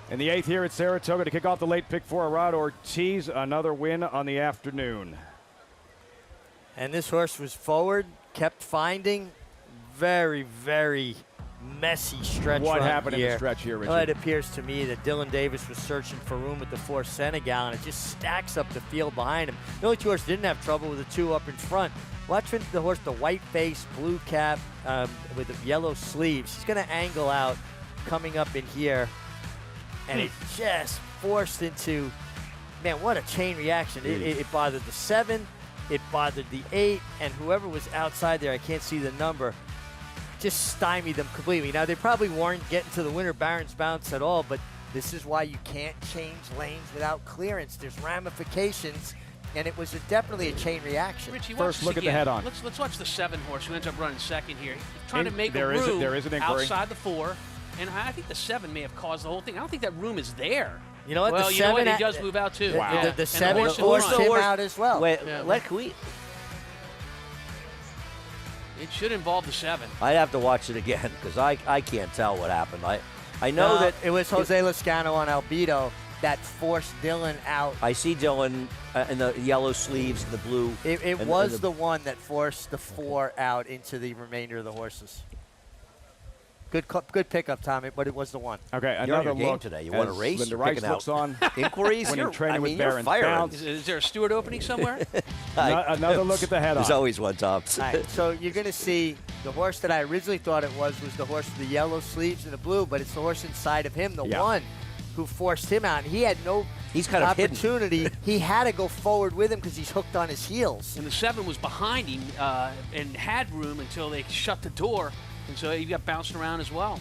In the 8th here at Saratoga to kick off the late pick 4, Arad Ortiz, another win on the afternoon. And this horse was forward, kept finding. Very, very messy stretch. What run happened here. in the stretch here, Richard? Well, it appears to me that Dylan Davis was searching for room with the 4 Senegal, and it just stacks up the field behind him. The only 2 horses didn't have trouble with the 2 up in front. Watch the horse, the white face, blue cap with the yellow sleeves. He's going to angle out coming up in here, and it just forced into, man, what a chain reaction. It bothered the 7, it bothered the 8, and whoever was outside there, I can't see the number, just stymied them completely. Now, they probably weren't getting to the winner, Barron's Bounce, at all, but this is why you can't change lanes without clearance. There's ramifications, and it was definitely a chain reaction. Richie, First, look at the head-on. Let's watch the 7 horse who ends up running 2nd here. He's trying to make there a room is an inquiry. outside the 4, and I think the 7 may have caused the whole thing. I don't think that room is there. You know what? Well, the you know what? 7 He does move out too. Wow. The 7 horse in forced front. him out as well. Wait, Yeah. can we? It should involve the 7. I'd have to watch it again because I can't tell what happened. I know that it was Jose Lezcano on Albedo that forced Dylan out. I see Dylan in the yellow sleeves and the blue. It was the one that forced the 4 out into the remainder of the horses. Good pickup, Tommy, but it was the one. Okay, You're on another your game look today. You want to race? Linda You're Rice picking looks out on inquiries. when he trained with Barron's firing. Bounce. Is there a steward opening somewhere? Another look at the head-on. There's always one, Tom. All right, so you're going to see the horse that I originally thought it was the horse with the yellow sleeves and the blue, but it's the horse inside of him, the one who forced him out. He had no kind of opportunity. He had to go forward with him because he's hooked on his heels. And the 7 was behind him and had room until they shut the door, and so he got bouncing around as well.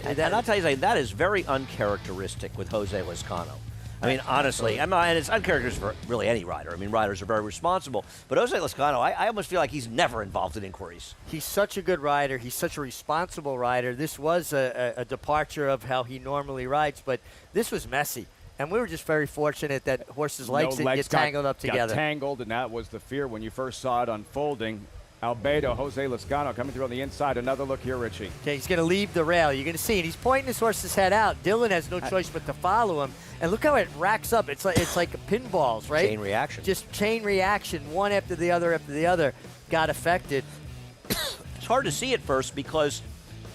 And I'll tell you something, that is very uncharacteristic with Jose Lezcano. I mean, honestly, and it's uncharacteristic for really any rider. I mean, riders are very responsible. But Jose Lezcano, I almost feel like he's never involved in inquiries. He's such a good rider. He's such a responsible rider. This was a departure of how he normally rides, but this was messy. And we were just very fortunate that horses' legs didn't get tangled up together. Got tangled, and that was the fear when you first saw it unfolding. Albedo, Jose Lezcano coming through on the inside. Another look here, Richie. Okay, he's going to leave the rail. You're going to see it. He's pointing his horse's head out. Dylan has no choice but to follow him. And look how it racks up. It's like pinballs, right? Chain reaction. Just chain reaction, one after the other got affected. It's hard to see at first because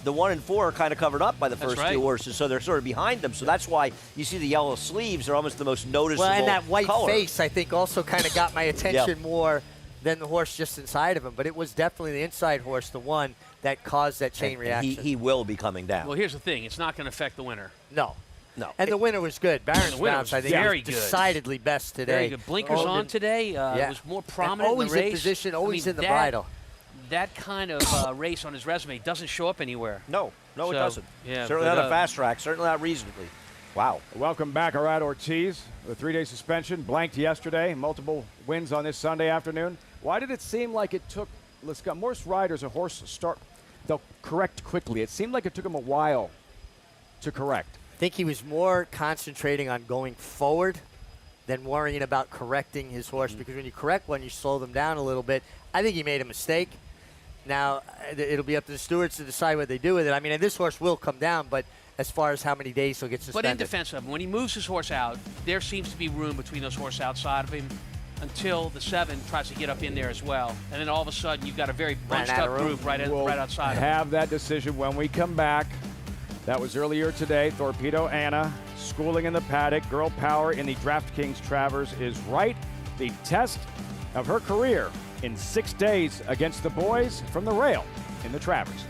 the 1 and 4 are kind of covered up by the first 2 horses, so they're sort of behind them. So that's why you see the yellow sleeves are almost the most noticeable Well, and that white color. face, I think, also kind of got my attention more than the horse just inside of him. But it was definitely the inside horse, the one that caused that chain reaction. He will be coming down. Well, here's the thing. It's not going to affect the winner. No. No. And the winner was good. Barron's Bounce, I think, very was good. decidedly best today. Very good. Blinkers on today. It was more prominent always in the race. in position, always in the bridle. That kind of race on his resume doesn't show up anywhere. No, it doesn't. Yeah, certainly not a fast track, certainly not reasonably. Wow. Welcome back, Arad Ortiz. The 3-day suspension, blanked yesterday, multiple wins on this Sunday afternoon. Why did it seem like it took Lezcano? Most riders, a horse start, they'll correct quickly. It seemed like it took him a while to correct. I think he was more concentrating on going forward than worrying about correcting his horse, because when you correct one, you slow them down a little bit. I think he made a mistake. Now, it'll be up to the stewards to decide what they do with it. I mean, and this horse will come down, but as far as how many days he'll get suspended. But in defense of him, when he moves his horse out, there seems to be room between those horses outside of him until the 7 tries to get up in there as well. And then all of a sudden, you've got a very bunched up group right outside of him. Have that decision when we come back. That was earlier today. Torpedo Anna, schooling in the paddock. Girl power in the DraftKings Travers is right. The test of her career in 6 days against the boys from the rail in the Travers.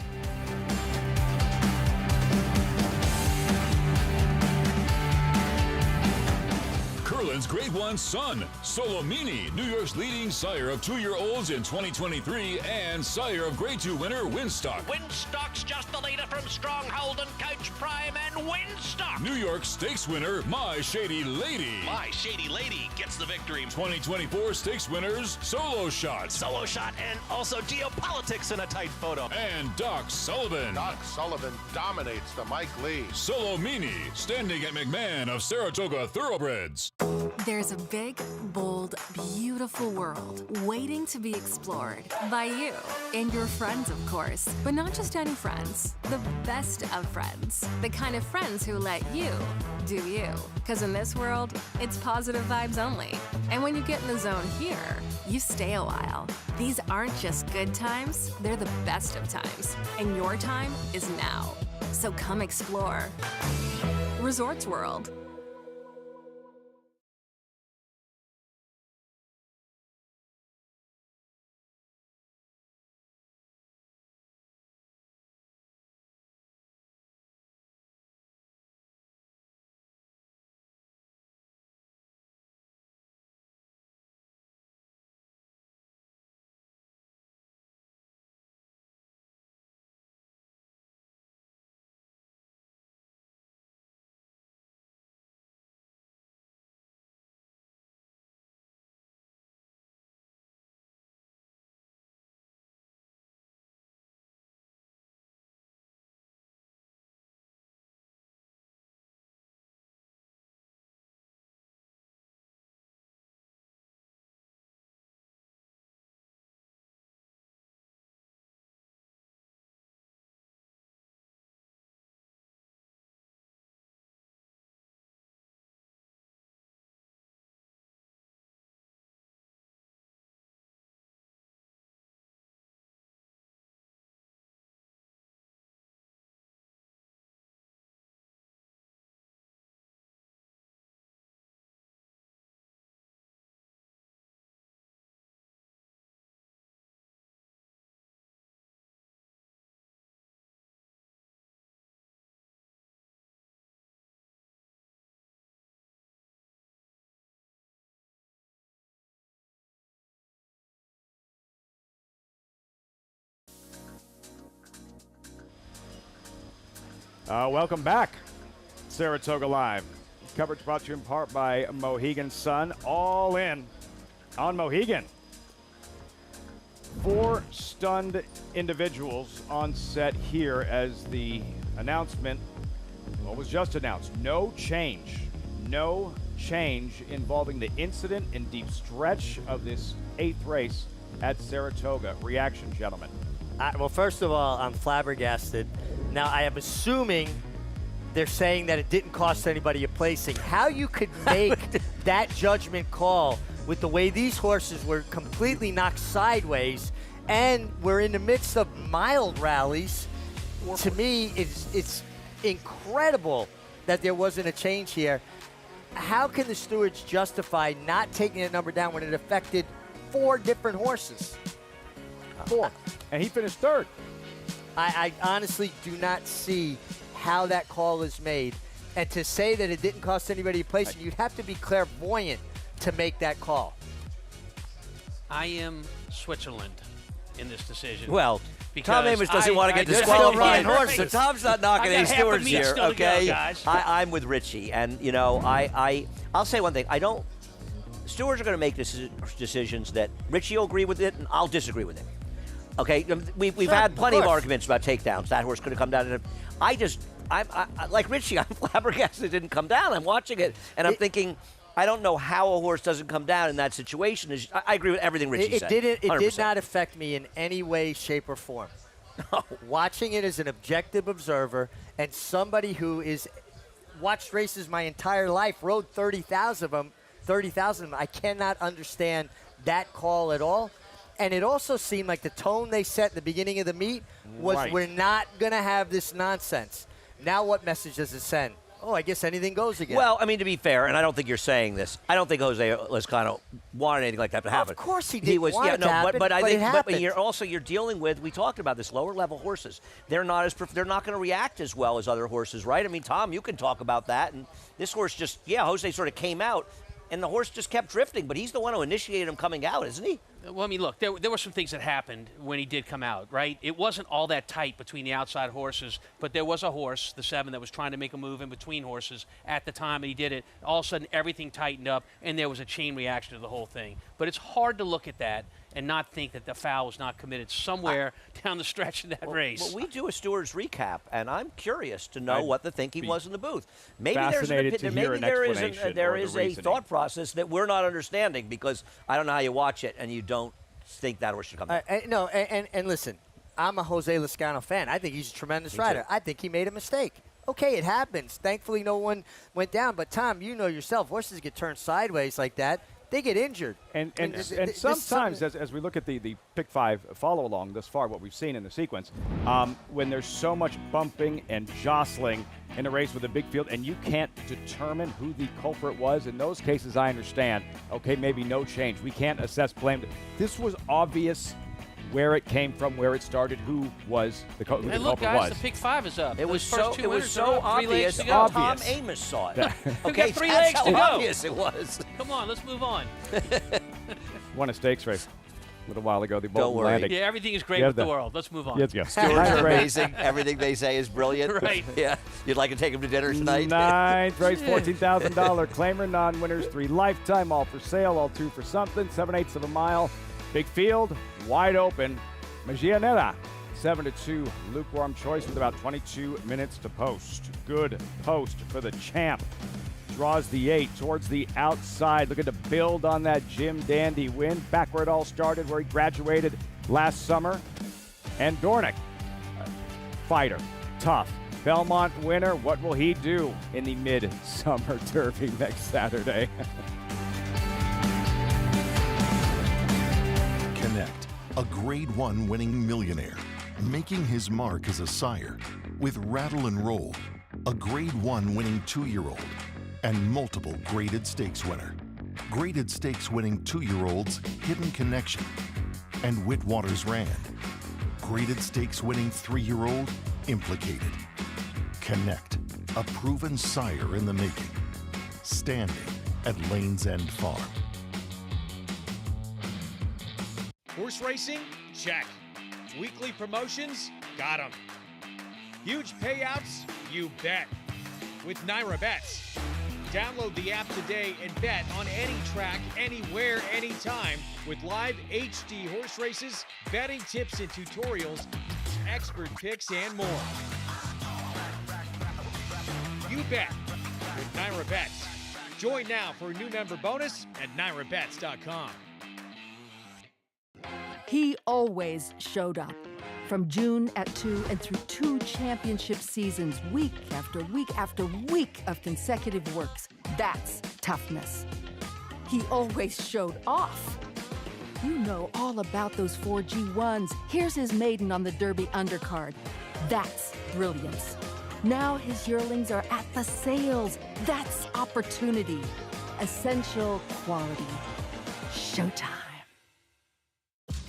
Curlin's Grade 1 son, Solomini, New York's leading sire of 2-year-olds in 2023 and sire of Grade 2 winner Winstock. Winstock's just the leader from Stronghold and Coach Prime and Winstock. New York Stakes winner My Shady Lady. My Shady Lady gets the victory. 2024 Stakes winners Solo Shot. Solo Shot and also Geopolitics in a tight photo. And Doc Sullivan. Doc Sullivan dominates the Mike Lee. Solomini, standing at McMahon of Saratoga Thoroughbreds. There's a big, bold, beautiful world waiting to be explored by you and your friends, of course. But not just any friends, the best of friends. The kind of friends who let you do you. Because in this world, it's positive vibes only. And when you get in the zone here, you stay a while. These aren't just good times, they're the best of times. And your time is now. So come explore. Resorts World. Welcome back, Saratoga Live. Coverage brought to you in part by Mohegan Sun. All in on Mohegan. 4 stunned individuals on set here as the announcement, what was just announced, no change involving the incident in deep stretch of this 8th race at Saratoga. Reaction, gentlemen. Well, first of all, I'm flabbergasted. Now, I am assuming they're saying that it didn't cost anybody a placing. How you could make that judgment call with the way these horses were completely knocked sideways and we're in the midst of mild rallies, to me, it's incredible that there wasn't a change here. How can the stewards justify not taking a number down when it affected 4 different horses? 4. And he finished 3rd. I honestly do not see how that call is made. And to say that it didn't cost anybody a placing, you'd have to be clairvoyant to make that call. I am Switzerland in this decision. Well, Tom Amos doesn't want to get disqualified. So Tom's not knocking any stewards here, okay? I'm with Richie, and you know, I'll say one thing. Stewards are going to make decisions that Richie will agree with it, and I'll disagree with it. Okay, we've had plenty of arguments about takedowns. That horse could have come down. I'm like Richie. I'm flabbergasted it didn't come down. I'm watching it, and I'm thinking, I don't know how a horse doesn't come down in that situation. I agree with everything Richie said. It did not affect me in any way, shape, or form. No. Watching it as an objective observer and somebody who is watched races my entire life, rode 30,000 of them, I cannot understand that call at all. And it also seemed like the tone they set at the beginning of the meet was we're not going to have this nonsense. Now what message does it send? Oh, I guess anything goes again. Well, I mean, to be fair, and I don't think you're saying this, I don't think Jose Lezcano wanted anything like that to happen. Of course he didn't want it to happen, but I think, it happened. But you're dealing with, we talked about this, lower level horses. They're not going to react as well as other horses, right? I mean, Tom, you can talk about that. And this horse just, Jose sort of came out, and the horse just kept drifting, but he's the one who initiated him coming out, isn't he? Well, I mean, look, there were some things that happened when he did come out, right? It wasn't all that tight between the outside horses, but there was a horse, the 7, that was trying to make a move in between horses at the time he did it. All of a sudden, everything tightened up, and there was a chain reaction to the whole thing. But it's hard to look at that and not think that the foul was not committed somewhere down the stretch of that race. Well, we do a stewards recap, and I'm curious to know what the thinking was in the booth. Maybe there is a thought process that we're not understanding, because I don't know how you watch it and you don't think that horse should come back. No, and listen, I'm a Jose Lezcano fan. I think he's a tremendous rider. I think he made a mistake. Okay, it happens. Thankfully, no one went down. But, Tom, you know yourself, horses get turned sideways like that, they get injured. And sometimes, as we look at the Pick 5 follow-along thus far, what we've seen in the sequence, when there's so much bumping and jostling in a race with a big field and you can't determine who the culprit was, in those cases I understand, okay, maybe no change. We can't assess blame. This was obvious where it came from, where it started, who was the culprit was. Hey, look, guys, the Pick 5 is up. It was so obvious. Tom Amos saw it. Okay, 3 legs to go. Obvious it was. Come on, let's move on. Won a stakes race a little while ago. The Don't worry. Atlantic. Yeah, everything is great with the world. Let's move on. Let's go. Stewards are amazing. Everything they say is brilliant. Right. Yeah. You'd like to take them to dinner tonight? 9th race, $14,000 claimer, non-winners, 3 lifetime, all for sale, all 2 for something, 7/8 of a mile. Big field, wide open. Magianera, 7-2, lukewarm choice with about 22 minutes to post. Good post for the champ. Draws the 8 towards the outside, looking to build on that Jim Dandy win. Back where it all started, where he graduated last summer. And Dornick, fighter, tough. Belmont winner, what will he do in the Midsummer Derby next Saturday? Connect, a Grade 1 winning millionaire, making his mark as a sire with Rattle and Roll, a Grade 1 winning 2-year-old, and multiple graded stakes winner. Graded stakes winning 2-year-olds, Hidden Connection, and Whitwater's Rand. Graded stakes winning 3-year-old, Implicated. Connect, a proven sire in the making. Standing at Lane's End Farm. Horse racing? Check. Weekly promotions? Got 'em. Huge payouts? you bet. With Naira Bets. Download the app today and bet on any track, anywhere, anytime with live HD horse races, betting tips and tutorials, expert picks, and more. You bet with Naira Bets. Join now for a new member bonus at NairaBets.com. He always showed up. From June at 2 and through 2 championship seasons, week after week after week of consecutive works. That's toughness. He always showed off. You know all about those 4 G1s. Here's his maiden on the Derby undercard. That's brilliance. Now his yearlings are at the sales. That's opportunity. Essential quality. Showtime.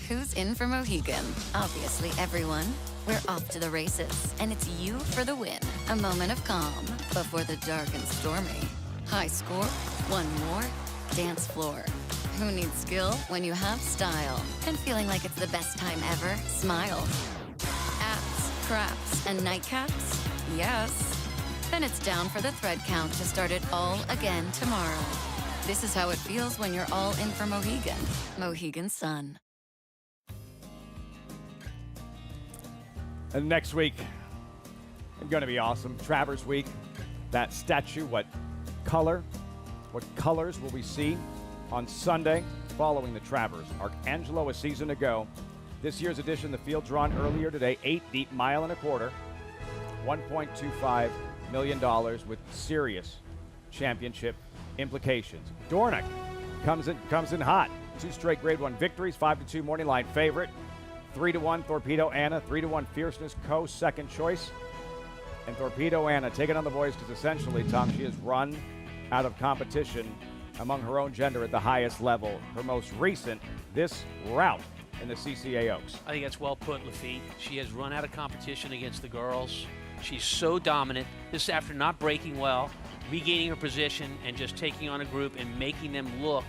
Who's in for Mohegan? Obviously everyone. We're off to the races, and it's you for the win. A moment of calm before the dark and stormy. High score, one more, dance floor. Who needs skill when you have style? And feeling like it's the best time ever? Smile. Abs, craps, and nightcaps? Yes. Then it's down for the thread count to start it all again tomorrow. This is how it feels when you're all in for Mohegan. Mohegan Sun. And next week, it's going to be awesome. Travers week. That statue, what colors will we see on Sunday following the Travers? Arcangelo a season ago. This year's edition, the field drawn earlier today, 8 deep, mile and a quarter, $1.25 million with serious championship implications. Dornick comes in hot. 2 straight Grade 1 victories, 5-2 morning line favorite. 3-1 Torpedo Anna, 3-1 Fierceness Co. second choice. And Torpedo Anna taking on the boys because essentially, Tom, she has run out of competition among her own gender at the highest level. Her most recent, this route in the CCA Oaks. I think that's well put, Lafitte. She has run out of competition against the girls. She's so dominant. This is after not breaking well, regaining her position, and just taking on a group and making them look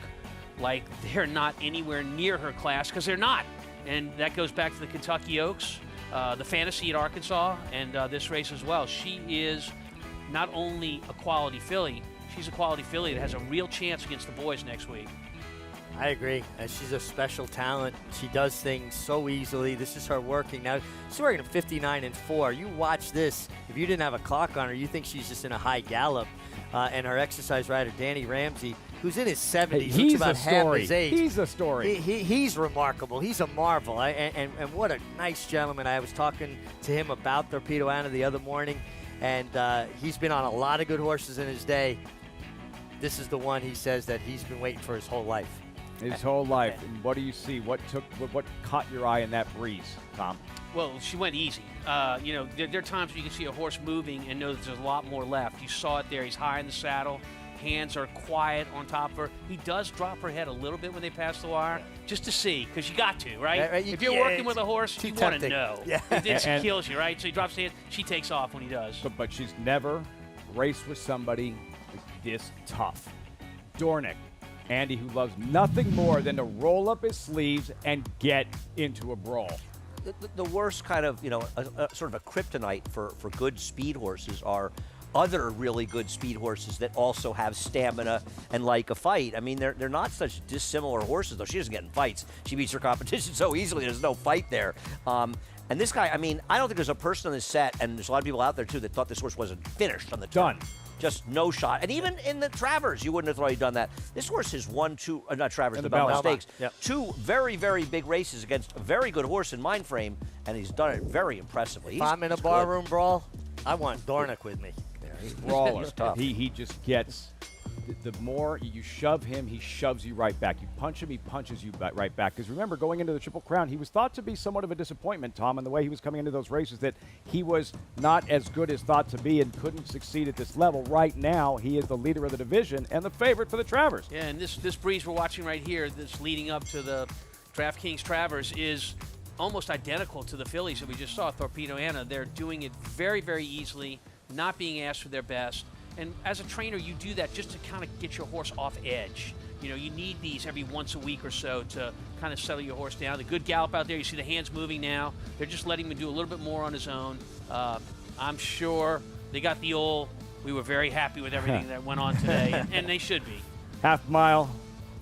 like they're not anywhere near her class, because they're not. And that goes back to the Kentucky Oaks, the Fantasy at Arkansas, and this race as well. She is not only a quality filly, she's a quality filly that has a real chance against the boys next week. I agree. She's a special talent. She does things so easily. This is her working. Now, she's working at 59-4. You watch this. If you didn't have a clock on her, you think she's just in a high gallop. And her exercise rider, Danny Ramsey, who's in his 70s, looks about half his age. He's a story. He's remarkable. He's a marvel. And what a nice gentleman. I was talking to him about Torpedo Anna the other morning, and he's been on a lot of good horses in his day. This is the one he says that he's been waiting for his whole life. His whole life. And what do you see? What caught your eye in that breeze, Tom? Well, she went easy. You know, there are times where you can see a horse moving and know that there's a lot more left. You saw it there. He's high in the saddle. Hands are quiet on top of her. He does drop her head a little bit when they pass the wire, just to see, because you got to, right? If you're working with a horse, you want to know. Yeah. It kills you, right? So he drops the head. She takes off when he does. But she's never raced with somebody this tough. Dornick. Andy, who loves nothing more than to roll up his sleeves and get into a brawl. The worst kind of, sort of a kryptonite for good speed horses are other really good speed horses that also have stamina and like a fight. I mean, they're not such dissimilar horses, though. She doesn't get in fights. She beats her competition so easily, there's no fight there. And this guy, I mean, I don't think there's a person on this set, and there's a lot of people out there, too, that thought this horse wasn't finished on the turn. Done. Just no shot. And even in the Travers, you wouldn't have thought he'd done that. This horse has won not Travers, the Belmont Stakes. Yep. 2 very, very big races against a very good horse in mind frame, and he's done it very impressively. If I'm in a barroom brawl, I want Dornick with me. He's brawler. He's tough. He just gets, the more you shove him, he shoves you right back. You punch him, he punches you right back. Because remember, going into the Triple Crown, he was thought to be somewhat of a disappointment, Tom, in the way he was coming into those races, that he was not as good as thought to be and couldn't succeed at this level. Right now, he is the leader of the division and the favorite for the Travers. Yeah, and this breeze we're watching right here, this leading up to the DraftKings Travers, is almost identical to the fillies that we just saw, Torpedo Anna. They're doing it very, very easily, not being asked for their best. And as a trainer, you do that just to kind of get your horse off edge. You know, you need these every once a week or so to kind of settle your horse down. The good gallop out there, you see the hands moving now. They're just letting him do a little bit more on his own. I'm sure They got the old, we were very happy with everything that went on today, and they should be. Half mile,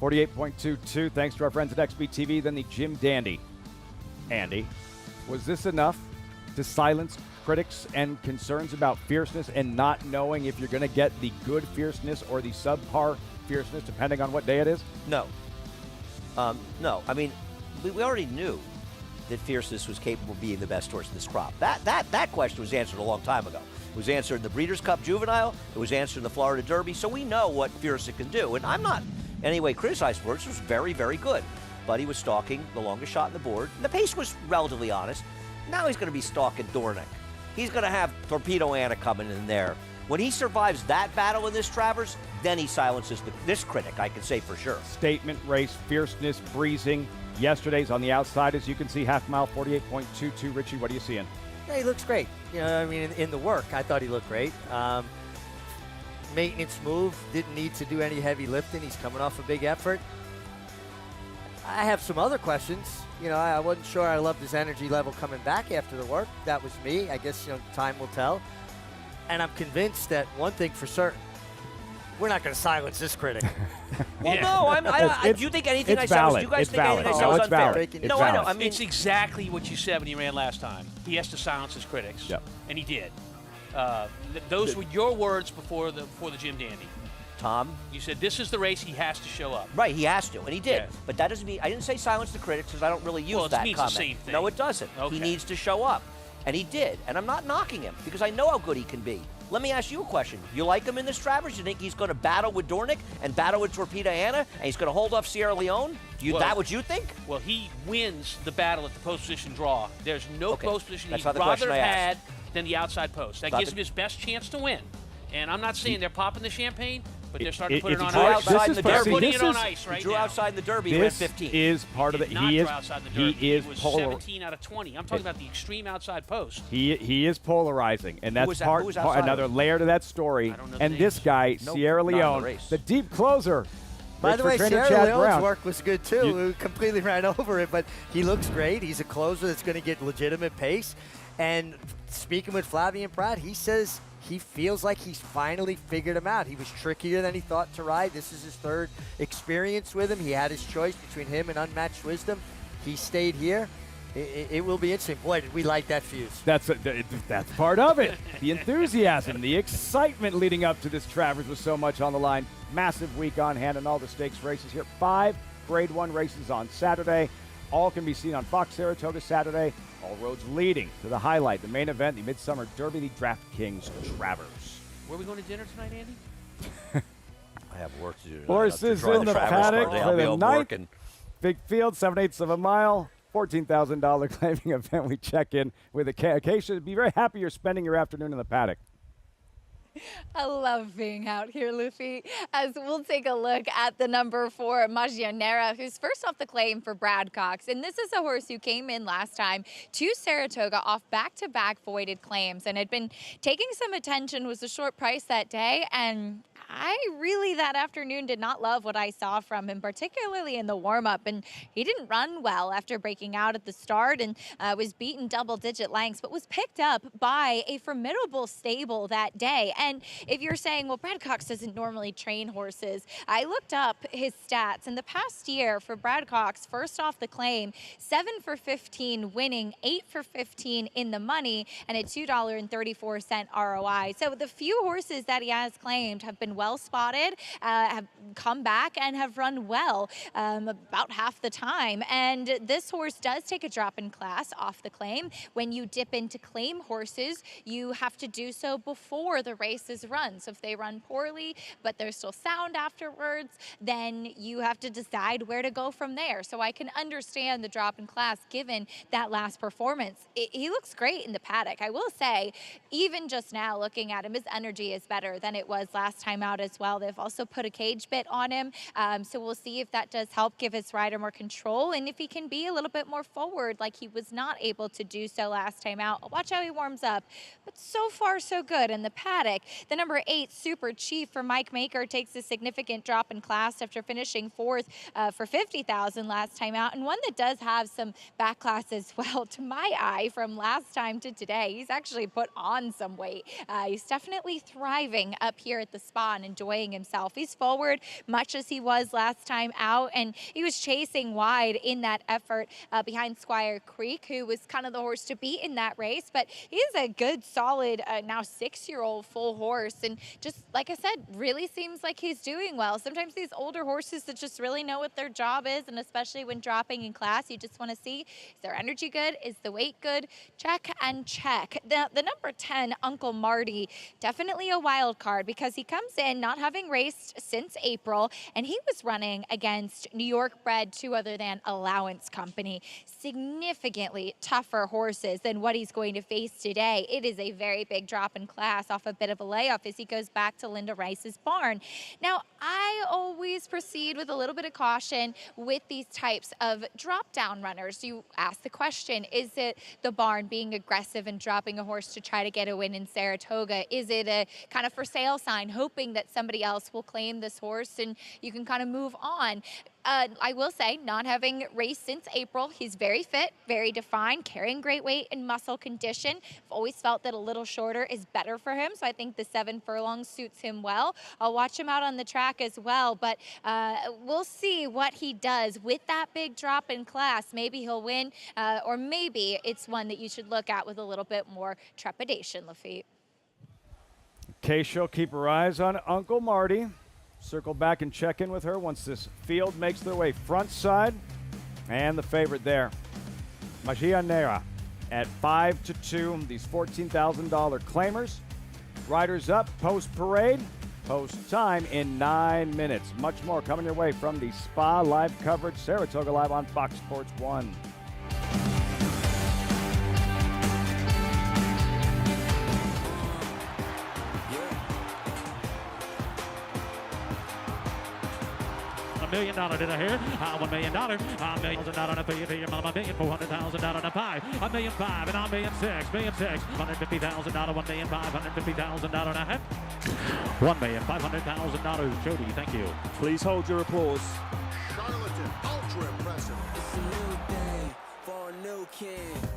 48.22. Thanks to our friends at XBTV. Then the Jim Dandy. Andy, was this enough to silence critics and concerns about fierceness and not knowing if you're going to get the good fierceness or the subpar fierceness, depending on what day it is? No. No. I mean, we already knew that fierceness was capable of being the best horse in this crop. That question was answered a long time ago. It was answered in the Breeders' Cup Juvenile. It was answered in the Florida Derby. So we know what fierceness can do. And I'm not in any way criticized for it. It was very, very good. But he was stalking the longest shot on the board. And the pace was relatively honest. Now he's going to be stalking Dornick. He's going to have Torpedo Anna coming in there. When he survives that battle in this Travers, then he silences this critic, I can say for sure. Statement race, fierceness, breezing. Yesterday's on the outside, as you can see, half mile, 48.22. Richie, what are you seeing? Yeah, he looks great. You know, I mean, in the work, I thought he looked great. Maintenance move, didn't need to do any heavy lifting. He's coming off a big effort. I have some other questions. You know, I wasn't sure I loved his energy level coming back after the work. That was me. I guess, you know, time will tell. And I'm convinced that one thing for certain, we're not going to silence this critic. Well, no, do you think anything I said was, do you guys think anything I said was unfair? No, I know. I mean, it's exactly what you said when he ran last time. He has to silence his critics, and he did. Those were your words before the Jim Dandy. Tom? You said this is the race he has to show up. Right, he has to, and he did. Yeah. But that doesn't mean, I didn't say silence the critics because I don't really use that means comment. The same thing. No, it doesn't. Okay. He needs to show up, and he did. And I'm not knocking him because I know how good he can be. Let me ask you a question. You like him in this Travers? You think he's going to battle with Dornick and battle with Torpedo Anna, and he's going to hold off Sierra Leone? That what you think? Well, he wins the battle at the post position draw. There's no post position he'd rather have had than the outside post. That gives him his best chance to win. And I'm not saying they're popping the champagne, but they're starting to put it on ice. They're putting it on ice right now. He drew outside in the Derby, he ran 15. This is part of the. He is polar. 17 out of 20. I'm talking about the extreme outside post. He is polarizing, and that's part another layer to that story. And this guy, Nope, Sierra Leone, the deep closer. By the way, Chad Sierra Leone's Brown. work was good too. We completely ran over it, but he looks great. He's a closer that's going to get legitimate pace. And speaking with Flavien Prat, he says he feels like he's finally figured him out. He was trickier than he thought to ride. This is his third experience with him. He had his choice between him and Unmatched Wisdom. He stayed here. It will be interesting. Boy, did we like that fuse. That's part of it. The enthusiasm, the excitement leading up to this Travers was so much on the line. Massive week on hand and all the stakes races here. 5 Grade 1 races on Saturday. All can be seen on Fox Saratoga Saturday. All roads leading to the highlight, the main event, the Midsummer Derby, the DraftKings Travers. Where are we going to dinner tonight, Andy? I have work to do tonight. Horses in the paddock for the ninth. Big field, 7/8 of a mile. $14,000 claiming event. We check in with Acacia. Be very happy you're spending your afternoon in the paddock. I love being out here, Luffy, as we'll take a look at the number 4, Magianera, who's first off the claim for Brad Cox. And this is a horse who came in last time to Saratoga off back-to-back voided claims and had been taking some attention, was a short price that day, and I really that afternoon did not love what I saw from him, particularly in the warm-up, and he didn't run well after breaking out at the start and was beaten double-digit lengths, but was picked up by a formidable stable that day. And if you're saying, well, Brad Cox doesn't normally train horses, I looked up his stats. In the past year for Brad Cox, first off the claim, 7 for 15 winning, 8 for 15 in the money, and a $2.34 ROI. So the few horses that he has claimed have been well spotted, have come back and have run well about half the time. And this horse does take a drop in class off the claim. When you dip into claim horses, you have to do so before the race is run. So if they run poorly, but they're still sound afterwards, then you have to decide where to go from there. So I can understand the drop in class given that last performance. He looks great in the paddock. I will say, even just now looking at him, his energy is better than it was last time out as well. They've also put a cage bit on him, so we'll see if that does help give his rider more control and if he can be a little bit more forward like he was not able to do so last time out. Watch how he warms up. But so far, so good in the paddock. The number 8 Super Chief for Mike Maker takes a significant drop in class after finishing 4th for 50,000 last time out, and one that does have some back class as well to my eye from last time to today. He's actually put on some weight. He's definitely thriving up here at the spa and enjoying himself. He's forward much as he was last time out, and he was chasing wide in that effort behind Squire Creek, who was kind of the horse to beat in that race, but he is a good, solid, now 6-year-old full horse, and just like I said, really seems like he's doing well. Sometimes these older horses that just really know what their job is, and especially when dropping in class, you just want to see, is their energy good? Is the weight good? Check and check. The number 10, Uncle Marty, definitely a wild card because he comes in not having raced since April, and he was running against New York bred 2 other than Allowance Company. Significantly tougher horses than what he's going to face today. It is a very big drop in class off a bit of a layoff as he goes back to Linda Rice's barn. Now, I always proceed with a little bit of caution with these types of drop-down runners. You ask the question, is it the barn being aggressive and dropping a horse to try to get a win in Saratoga? Is it a kind of for sale sign, hoping that somebody else will claim this horse and you can kind of move on? I will say, not having raced since April, he's very fit, very defined, carrying great weight and muscle condition. I've always felt that a little shorter is better for him, so I think the 7 furlongs suits him well. I'll watch him out on the track as well, but we'll see what he does with that big drop in class. Maybe he'll win, or maybe it's one that you should look at with a little bit more trepidation, Lafitte. Keisha, keep her eyes on Uncle Marty. Circle back and check in with her once this field makes their way front side. And the favorite there, Magia Nera at 5-2. These $14,000 claimers. Riders up, post parade, post time in 9 minutes. Much more coming your way from the Spa live coverage. Saratoga Live on Fox Sports 1. $1 million did I hear? $1 million. $1 million on a pay for your mama. $1,400,000 on a pie. $1,500,000 and $1,600,000. $150,000. $1,550,000 and a half. $1,500,000. Jody, thank you. Please hold your applause. Charlatan, ultra impressive. It's a new day for a new kid.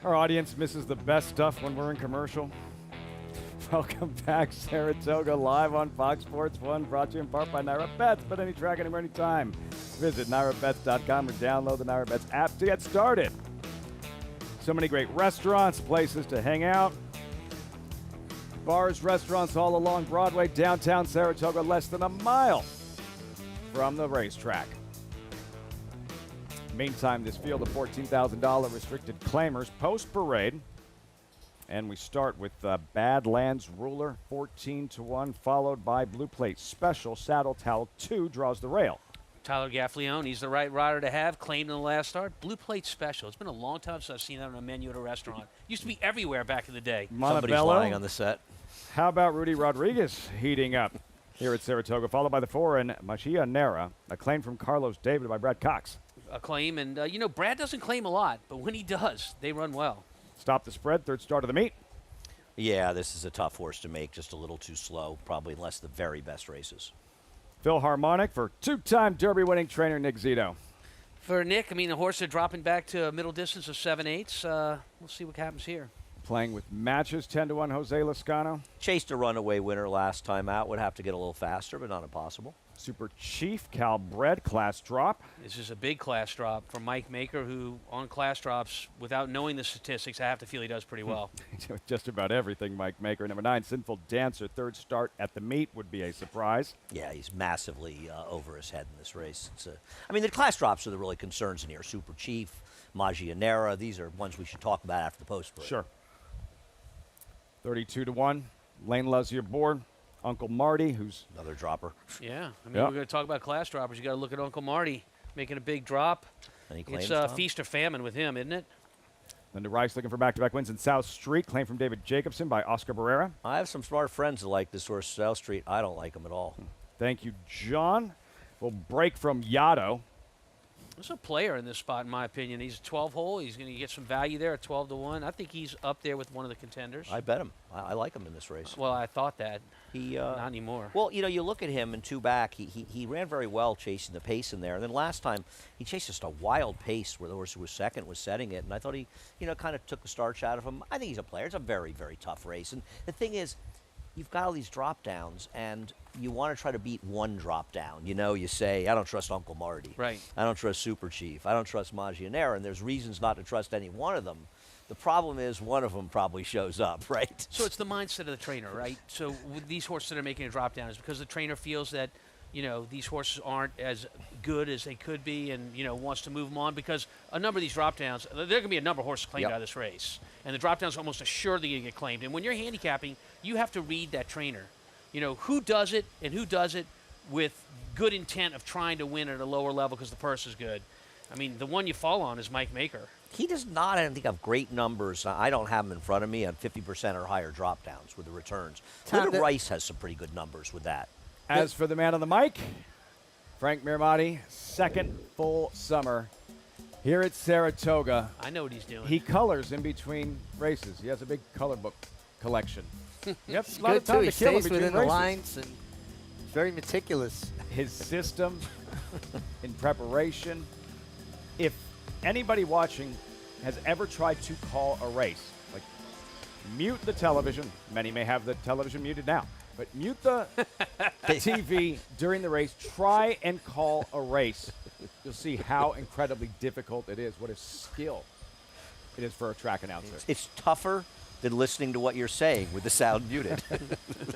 Our audience misses the best stuff when we're in commercial. Welcome back, Saratoga, live on Fox Sports 1, brought to you in part by Naira Bets. Bet any track, anywhere, anytime. Visit NairaBets.com or download the Naira Bets app to get started. So many great restaurants, places to hang out. Bars, restaurants all along Broadway, downtown Saratoga, less than a mile from the racetrack. Meantime, this field of $14,000 restricted claimers post-parade. And we start with Badlands Ruler, 14-1, followed by Blue Plate Special. Saddle Towel 2 draws the rail. Tyler Gaffleone, he's the right rider to have, claimed in the last start. Blue Plate Special. It's been a long time since I've seen that on a menu at a restaurant. Used to be everywhere back in the day. Somebody's lying on the set. How about Rudy Rodriguez heating up here at Saratoga, followed by the 4 in Magia Nera, a claim from Carlos David by Brad Cox. A claim, and Brad doesn't claim a lot, but when he does, they run well. Stop the spread, third start of the meet. Yeah, this is a tough horse to make, just a little too slow, probably unless the very best races. Philharmonic for two-time Derby-winning trainer Nick Zito. For Nick, the horse are dropping back to a middle distance of 7/8. We'll see what happens here. Playing with matches, 10-1 Jose Lascano. Chased a runaway winner last time out. Would have to get a little faster, but not impossible. Super Chief, Cal Bred, class drop. This is a big class drop from Mike Maker, who on class drops, without knowing the statistics, I have to feel he does pretty well. Just about everything, Mike Maker. Number 9, Sinful Dancer, third start at the meet would be a surprise. Yeah, he's massively over his head in this race. The class drops are the really concerns in here. Super Chief, Magianera, these are ones we should talk about after the post parade. Sure. 32-1, Lane Luzier board. Uncle Marty, who's another dropper. Yeah, we're going to talk about class droppers. You got to look at Uncle Marty making a big drop. Any claims, it's feast or famine with him, isn't it? Linda Rice looking for back-to-back wins in South Street. Claim from David Jacobson by Oscar Barrera. I have some smart friends that like this horse, South Street. I don't like him at all. Thank you, John. We'll break from Yaddo. There's a player in this spot, in my opinion. He's a 12-hole. He's going to get some value there at 12-1. I think he's up there with one of the contenders. I bet him. I like him in this race. Well, I thought that. Not anymore. Well, you look at him in 2 back. He ran very well chasing the pace in there. And then last time, he chased just a wild pace where the horse who was second was setting it. And I thought he, kind of took the starch out of him. I think he's a player. It's a very, very tough race. And the thing is, you've got all these drop downs, and you want to try to beat one drop down. You say, I don't trust Uncle Marty. Right. I don't trust Super Chief. I don't trust Magianera, and there's reasons not to trust any one of them. The problem is one of them probably shows up, right? So it's the mindset of the trainer, right? So with these horses that are making a drop down is because the trainer feels that, these horses aren't as good as they could be and, wants to move them on because a number of these drop downs, there are going to be a number of horses claimed out of this race. And the drop downs almost assuredly going to get claimed. And when you're handicapping, you have to read that trainer. Who does it and who does it with good intent of trying to win at a lower level because the purse is good. The one you fall on is Mike Maker. He does not, I don't think, have great numbers. I don't have him in front of me on 50% or higher drop downs with the returns. Linda Rice has some pretty good numbers with that. As for the man on the mic, Frank Mirmati, second full summer here at Saratoga. I know what he's doing. He colors in between races. He has a big color book collection. Yep, it's good too. He stays within the lines and very meticulous. His system in preparation. If anybody watching has ever tried to call a race, like mute the television. Many may have the television muted now, but mute the TV during the race. Try and call a race. You'll see how incredibly difficult it is. What a skill it is for a track announcer. It's tougher than listening to what you're saying with the sound muted.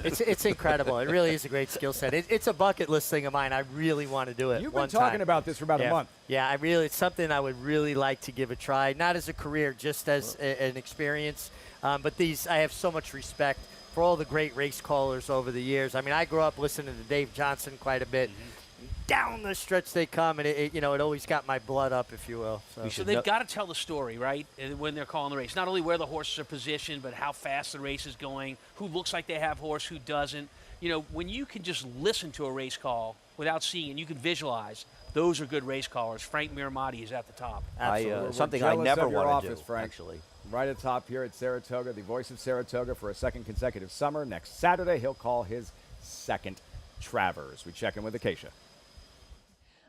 It's incredible. It really is a great skill set. It's a bucket list thing of mine. I really want to do it. You've been talking about this for about a month. Yeah, it's something I would really like to give a try, not as a career, just as an experience. But I have so much respect for all the great race callers over the years. I grew up listening to Dave Johnson quite a bit. Down the stretch they come, and it always got my blood up, if you will. So they've got to tell the story, right, when they're calling the race. Not only where the horses are positioned, but how fast the race is going, who looks like they have horse, who doesn't. When you can just listen to a race call without seeing it, you can visualize, those are good race callers. Frank Mirmati is at the top. Something I never want to do, Frank. Actually. Right at the top here at Saratoga, the voice of Saratoga for a second consecutive summer. Next Saturday, he'll call his second Travers. We check in with Acacia.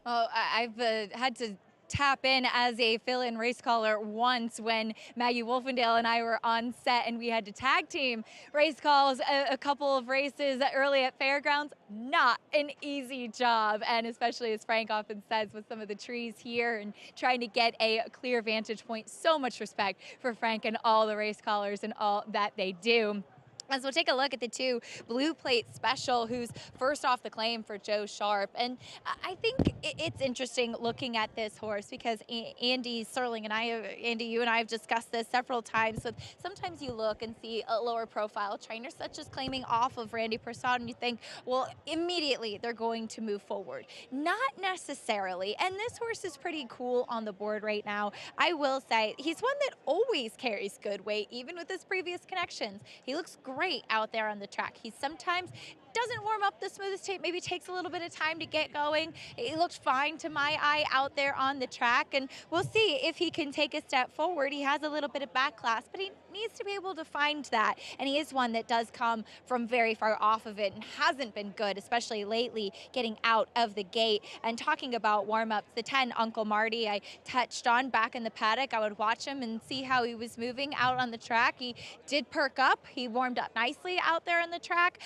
Well, I've had to tap in as a fill-in race caller once when Maggie Wolfendale and I were on set and we had to tag team race calls a couple of races early at fairgrounds. Not an easy job, and especially as Frank often says, with some of the trees here and trying to get a clear vantage point. So much respect for Frank and all the race callers and all that they do. As we'll take a look at the 2 Blue Plate Special, who's first off the claim for Joe Sharp. And I think it's interesting looking at this horse because Andy Serling and I, Andy, you and I have discussed this several times. So sometimes you look and see a lower profile trainer such as claiming off of Randy Prasad and you think, well, immediately they're going to move forward. Not necessarily. And this horse is pretty cool on the board right now. I will say he's one that always carries good weight, even with his previous connections. He looks great out there on the track. He sometimes doesn't warm up the smoothest tape, maybe takes a little bit of time to get going. He looked fine to my eye out there on the track, and we'll see if he can take a step forward. He has a little bit of back class, but he needs to be able to find that, and he is one that does come from very far off of it and hasn't been good, especially lately, getting out of the gate. And talking about warm-ups, the 10 Uncle Marty I touched on back in the paddock. I would watch him and see how he was moving out on the track. He did perk up. He warmed up nicely out there on the track.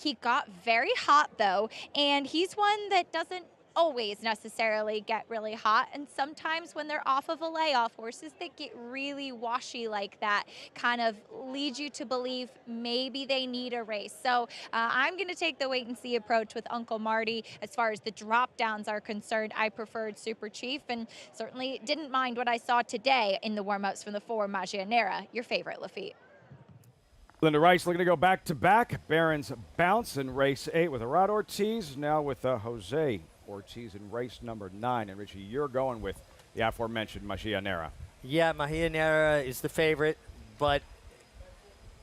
He got very hot though, and he's one that doesn't always necessarily get really hot, and sometimes when they're off of a layoff, horses that get really washy like that kind of lead you to believe maybe they need a race. So I'm going to take the wait and see approach with Uncle Marty. As far as the drop downs are concerned, I preferred Super Chief and certainly didn't mind what I saw today in the warm-ups from the 4 Magianera. Your favorite, Lafitte. Linda Rice looking to go back-to-back. Barron's Bounce in race 8 with Rod Ortiz. Now with Jose Ortiz in race number 9. And Richie, you're going with the aforementioned Magianera. Yeah, Magianera is the favorite, but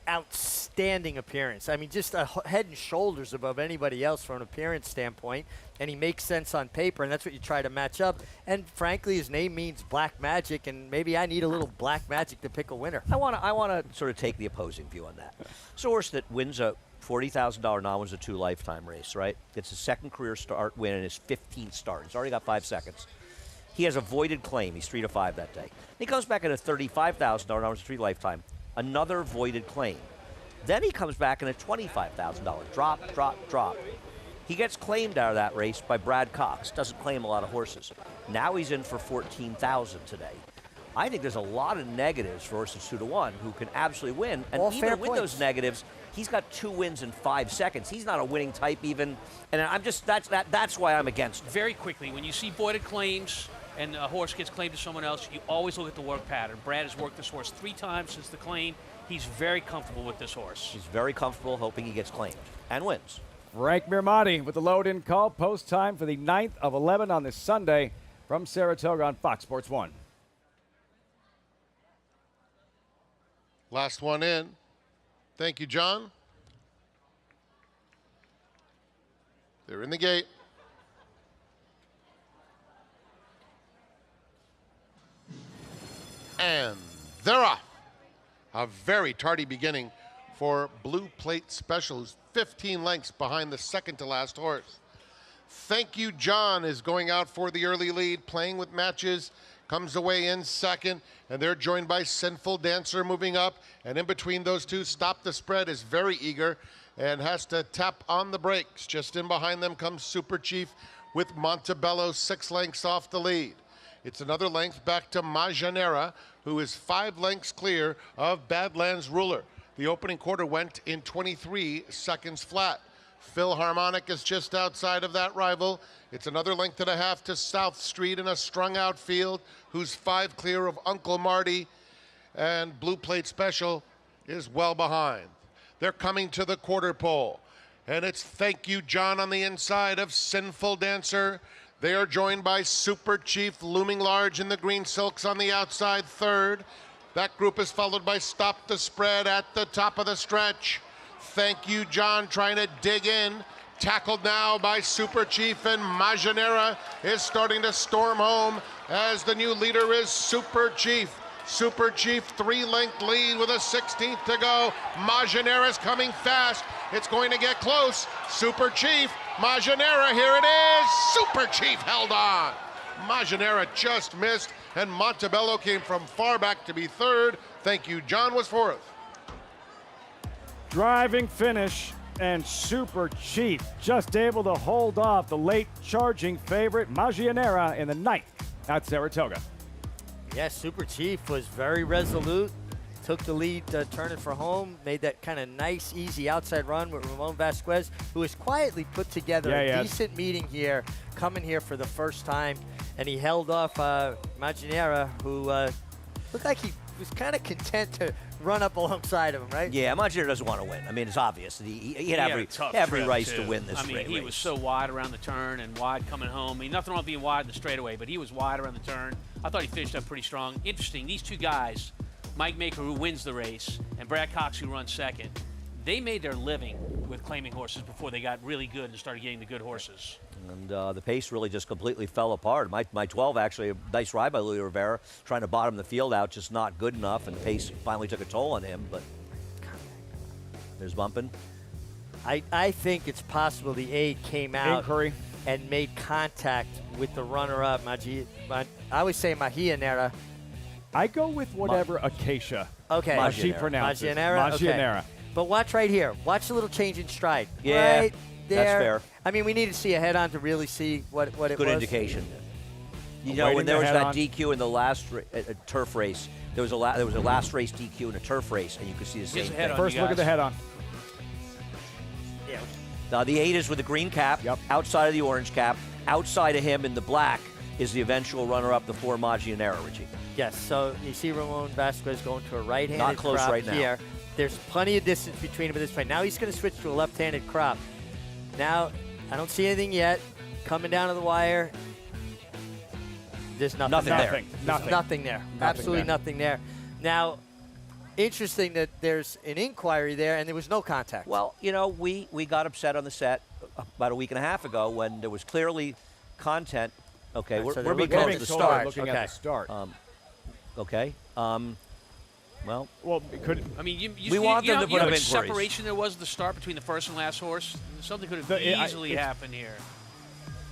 outstanding appearance. I mean, just a head and shoulders above anybody else from an appearance standpoint, and he makes sense on paper, and that's what you try to match up. And frankly, his name means black magic, and maybe I need a little black magic to pick a winner. I want to sort of take the opposing view on that. It's a horse that wins a $40,000 non-wins a 2 lifetime race, right? It's his 2nd career start win in his 15th start. He's already got 5 seconds. He has a voided claim. He's 3-5 that day. He comes back in a $35,000 non-wins a 3 lifetime. Another voided claim. Then he comes back in a $25,000 drop. He gets claimed out of that race by Brad Cox. Doesn't claim a lot of horses. Now he's in for $14,000 today. I think there's a lot of negatives for horses 2-1 who can absolutely win. And All even fair with points. those negatives, he's got 2 wins in 5 seconds. He's not a winning type even. And I'm just that's why I'm against it. Very quickly, when you see voided claims and a horse gets claimed to someone else, you always look at the work pattern. Brad has worked this horse 3 times since the claim. He's very comfortable with this horse. He's very comfortable, hoping he gets claimed and wins. Frank Mirmati with the load-in call. Post time for the 9th of 11 on this Sunday from Saratoga on Fox Sports 1. Last one in. Thank you, John. They're in the gate. And they're off. A very tardy beginning for Blue Plate Specials, 15 lengths behind the second to last horse. Thank You, John is going out for the early lead, playing with matches, comes away in second, and they're joined by Sinful Dancer moving up, and in between those two, Stop the Spread is very eager and has to tap on the brakes. Just in behind them comes Super Chief with Montebello 6 lengths off the lead. It's another length back to Magianera, who is 5 lengths clear of Badlands Ruler. The opening quarter went in 23 seconds flat. Philharmonic is just outside of that rival. It's another length and a half to South Street in a strung out field, who's 5 clear of Uncle Marty, and Blue Plate Special is well behind. They're coming to the quarter pole, and it's Thank You, John on the inside of Sinful Dancer. They are joined by Super Chief, looming large in the green silks on the outside, third. That group is followed by Stop the Spread at the top of the stretch. Thank You, John, trying to dig in. Tackled now by Super Chief, and Magianera is starting to storm home as the new leader is Super Chief. Super Chief, 3-length lead with a 16th to go. Magianera's coming fast. It's going to get close. Super Chief, Magianera, here it is. Super Chief held on. Maginera just missed, and Montebello came from far back to be third. Thank you, John was fourth. Driving finish and Super Chief just able to hold off the late charging favorite Maginera in the ninth at Saratoga. Yes, Super Chief was very resolute. Took the lead, turning for home, made that kind of nice, easy outside run with Ramon Vasquez, who has quietly put together a decent meeting here, coming here for the first time, and he held off Maginera, who looked like he was kind of content to run up alongside of him, right? Yeah, Maginera doesn't want to win. I mean, it's obvious. He had every right to win this race. He was so wide around the turn and wide coming home. I mean, nothing wrong with being wide in the straightaway, but he was wide around the turn. I thought he finished up pretty strong. Interesting, these two guys, Mike Maker, who wins the race, and Brad Cox, who runs second, they made their living with claiming horses before they got really good and started getting the good horses. And the pace really just completely fell apart. My 12, actually, a nice ride by Louis Rivera, trying to bottom the field out, just not good enough, and the pace finally took a toll on him, but there's bumping. I think it's possible the aide came out and made contact with the runner-up, I always say Maginera. I go with whatever Acacia. Okay. She pronounces. Maginera. Maginera. Okay. But watch right here. Watch the little change in stride. Yeah, right there. that's fair. I mean, we need to see a head-on to really see what it was. Good indication. You know, when there was that DQ in the last turf race, there was a last race DQ in a turf race, and you could see the same thing. First look at the head-on. Yeah. The 8 is with the green cap, outside of the orange cap. Outside of him in the black is the eventual runner-up, the 4 Maginera, Richie. Yes, so you see Ramon Vasquez going to a right-handed Not close crop right now. here. There's plenty of distance between him at this point. Now he's going to switch to a left-handed crop. Now, I don't see anything yet. Coming down to the wire. There's nothing there. Nothing there. Absolutely nothing there. Now, interesting that there's an inquiry there and there was no contact. Well, you know, we got upset on the set about a week and a half ago when there was clearly content. Okay, Right, so we're being they're told to the start. Looking at the start. Okay. Well, could I mean, we want them to put you know up what inquiries. separation there was at the start between the first and last horse? Something could have easily happened here.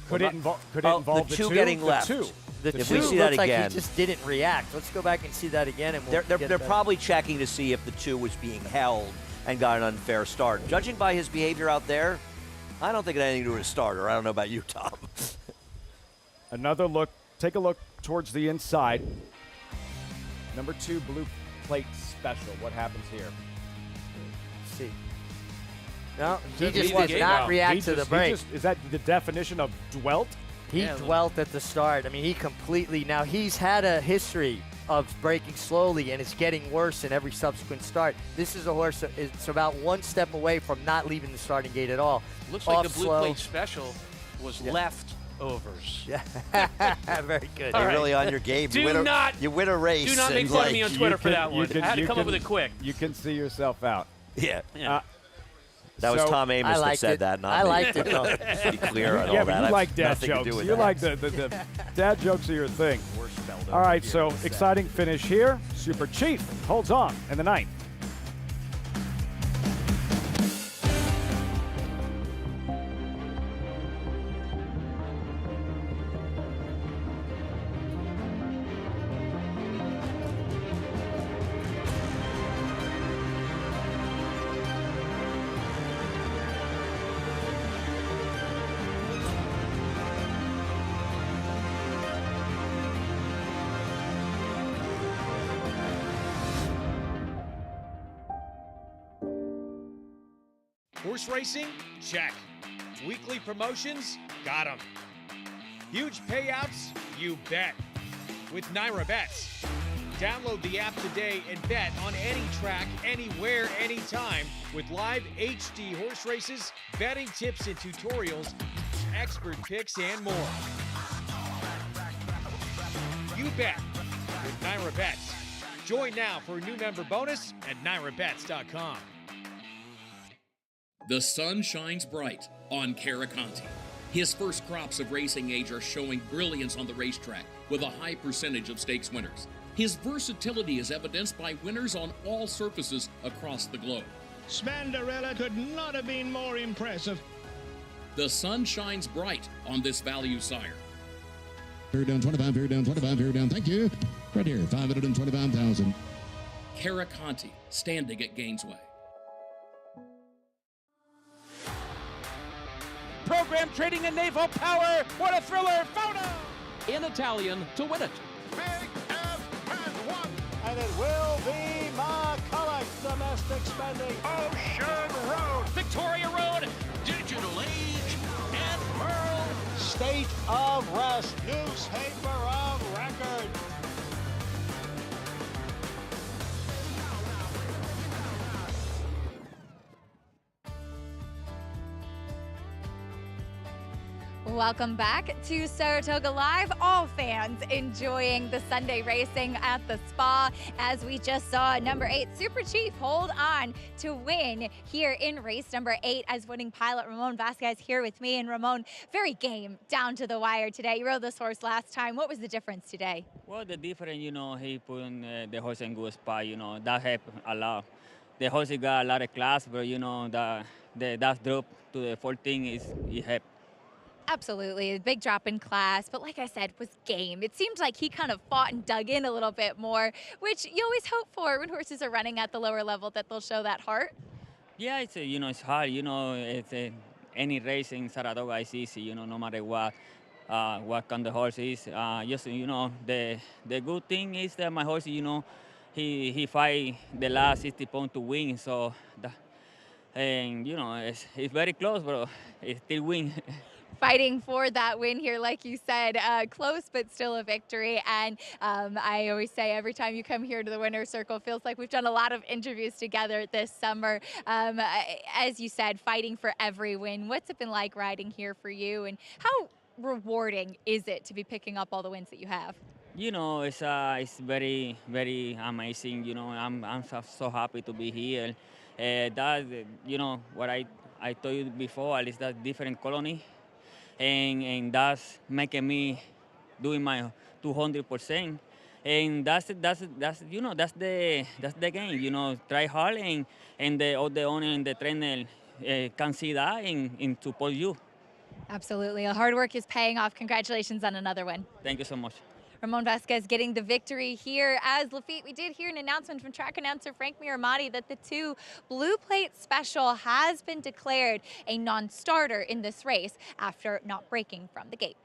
Could it involve the two getting left? The if two we see looks that like again, he just didn't react. Let's go back and see that again. And they're probably checking to see if the 2 was being held and got an unfair start. Judging by his behavior out there, I don't think it had anything to do with his starter. I don't know about you, Tom. Another look. Take a look towards the inside. Number 2, blue plate special. What happens here? Let's see. No, he just did not react to the break. Is that the definition of dwelt? He dwelt at the start. I mean, he completely. Now, he's had a history of breaking slowly, and it's getting worse in every subsequent start. This is a horse that is about one step away from not leaving the starting gate at all. Looks like the blue plate special was leftovers. Yeah, very good. You're really on your game. You win a race. Do not make fun of me on Twitter for that one. I had to come up with it quick. You can see yourself out. Yeah. That was Tom Amos that said that, not I me. liked it, though. Be clear on yeah, all but that. you I like have dad nothing to jokes. do with You that. like the dad jokes are your thing. All right, so exciting finish here. Super Chief holds on in the 9th. Horse racing? Check. Weekly promotions? Got them. Huge payouts? You bet. With Naira Bets. Download the app today and bet on any track, anywhere, anytime with live HD horse races, betting tips and tutorials, expert picks, and more. You bet with Naira Bets. Join now for a new member bonus at nairabets.com. The sun shines bright on Caraconte. His first crops of racing age are showing brilliance on the racetrack with a high percentage of stakes winners. His versatility is evidenced by winners on all surfaces across the globe. Spandarella could not have been more impressive. The sun shines bright on this value sire. Fair down 25, fair down 25, fair down. Thank you. Right here, 525,000. Caraconte, standing at Gainesway. Program trading in naval power. What a thriller. Photo. In Italian to win it. And it will be McCulloch. Domestic spending. Ocean Road. Victoria Road. Digital Age. And Pearl. State of Rest. Newspaper of record. Welcome back to Saratoga Live. All fans enjoying the Sunday racing at the spa as we just saw number 8 Super Chief hold on to win here in race number 8 as winning pilot Ramon Vasquez here with me. And Ramon, very game down to the wire today. You rode this horse last time. What was the difference today? Well, the difference, he put the horse in good spot, that helped a lot. The horse got a lot of class, but, that drop to the 14 it helped. Absolutely, a big drop in class, but like I said, was game. It seemed like he kind of fought and dug in a little bit more, which you always hope for when horses are running at the lower level, that they'll show that heart. Yeah, it's it's hard. It's any race in Saratoga is easy. No matter what kind the horse is. Just the good thing is that my horse, he fight the last 60 pounds to win. So, it's very close, but it still win. Fighting for that win here, like you said, close but still a victory. And I always say every time you come here to the winner's circle, feels like we've done a lot of interviews together this summer. As you said, fighting for every win. What's it been like riding here for you, and how rewarding is it to be picking up all the wins that you have? It's very, very amazing. I'm so happy to be here. That what I told you before, at least that different colony. And that's making me doing my 200%, and that's the game. Try hard, and the owner and the trainer can see that and support you. Absolutely, hard work is paying off. Congratulations on another win. Thank you so much. Ramon Vasquez getting the victory here. As Lafitte, we did hear an announcement from track announcer Frank Miramati that the 2 Blue Plate Special has been declared a non-starter in this race after not breaking from the gate.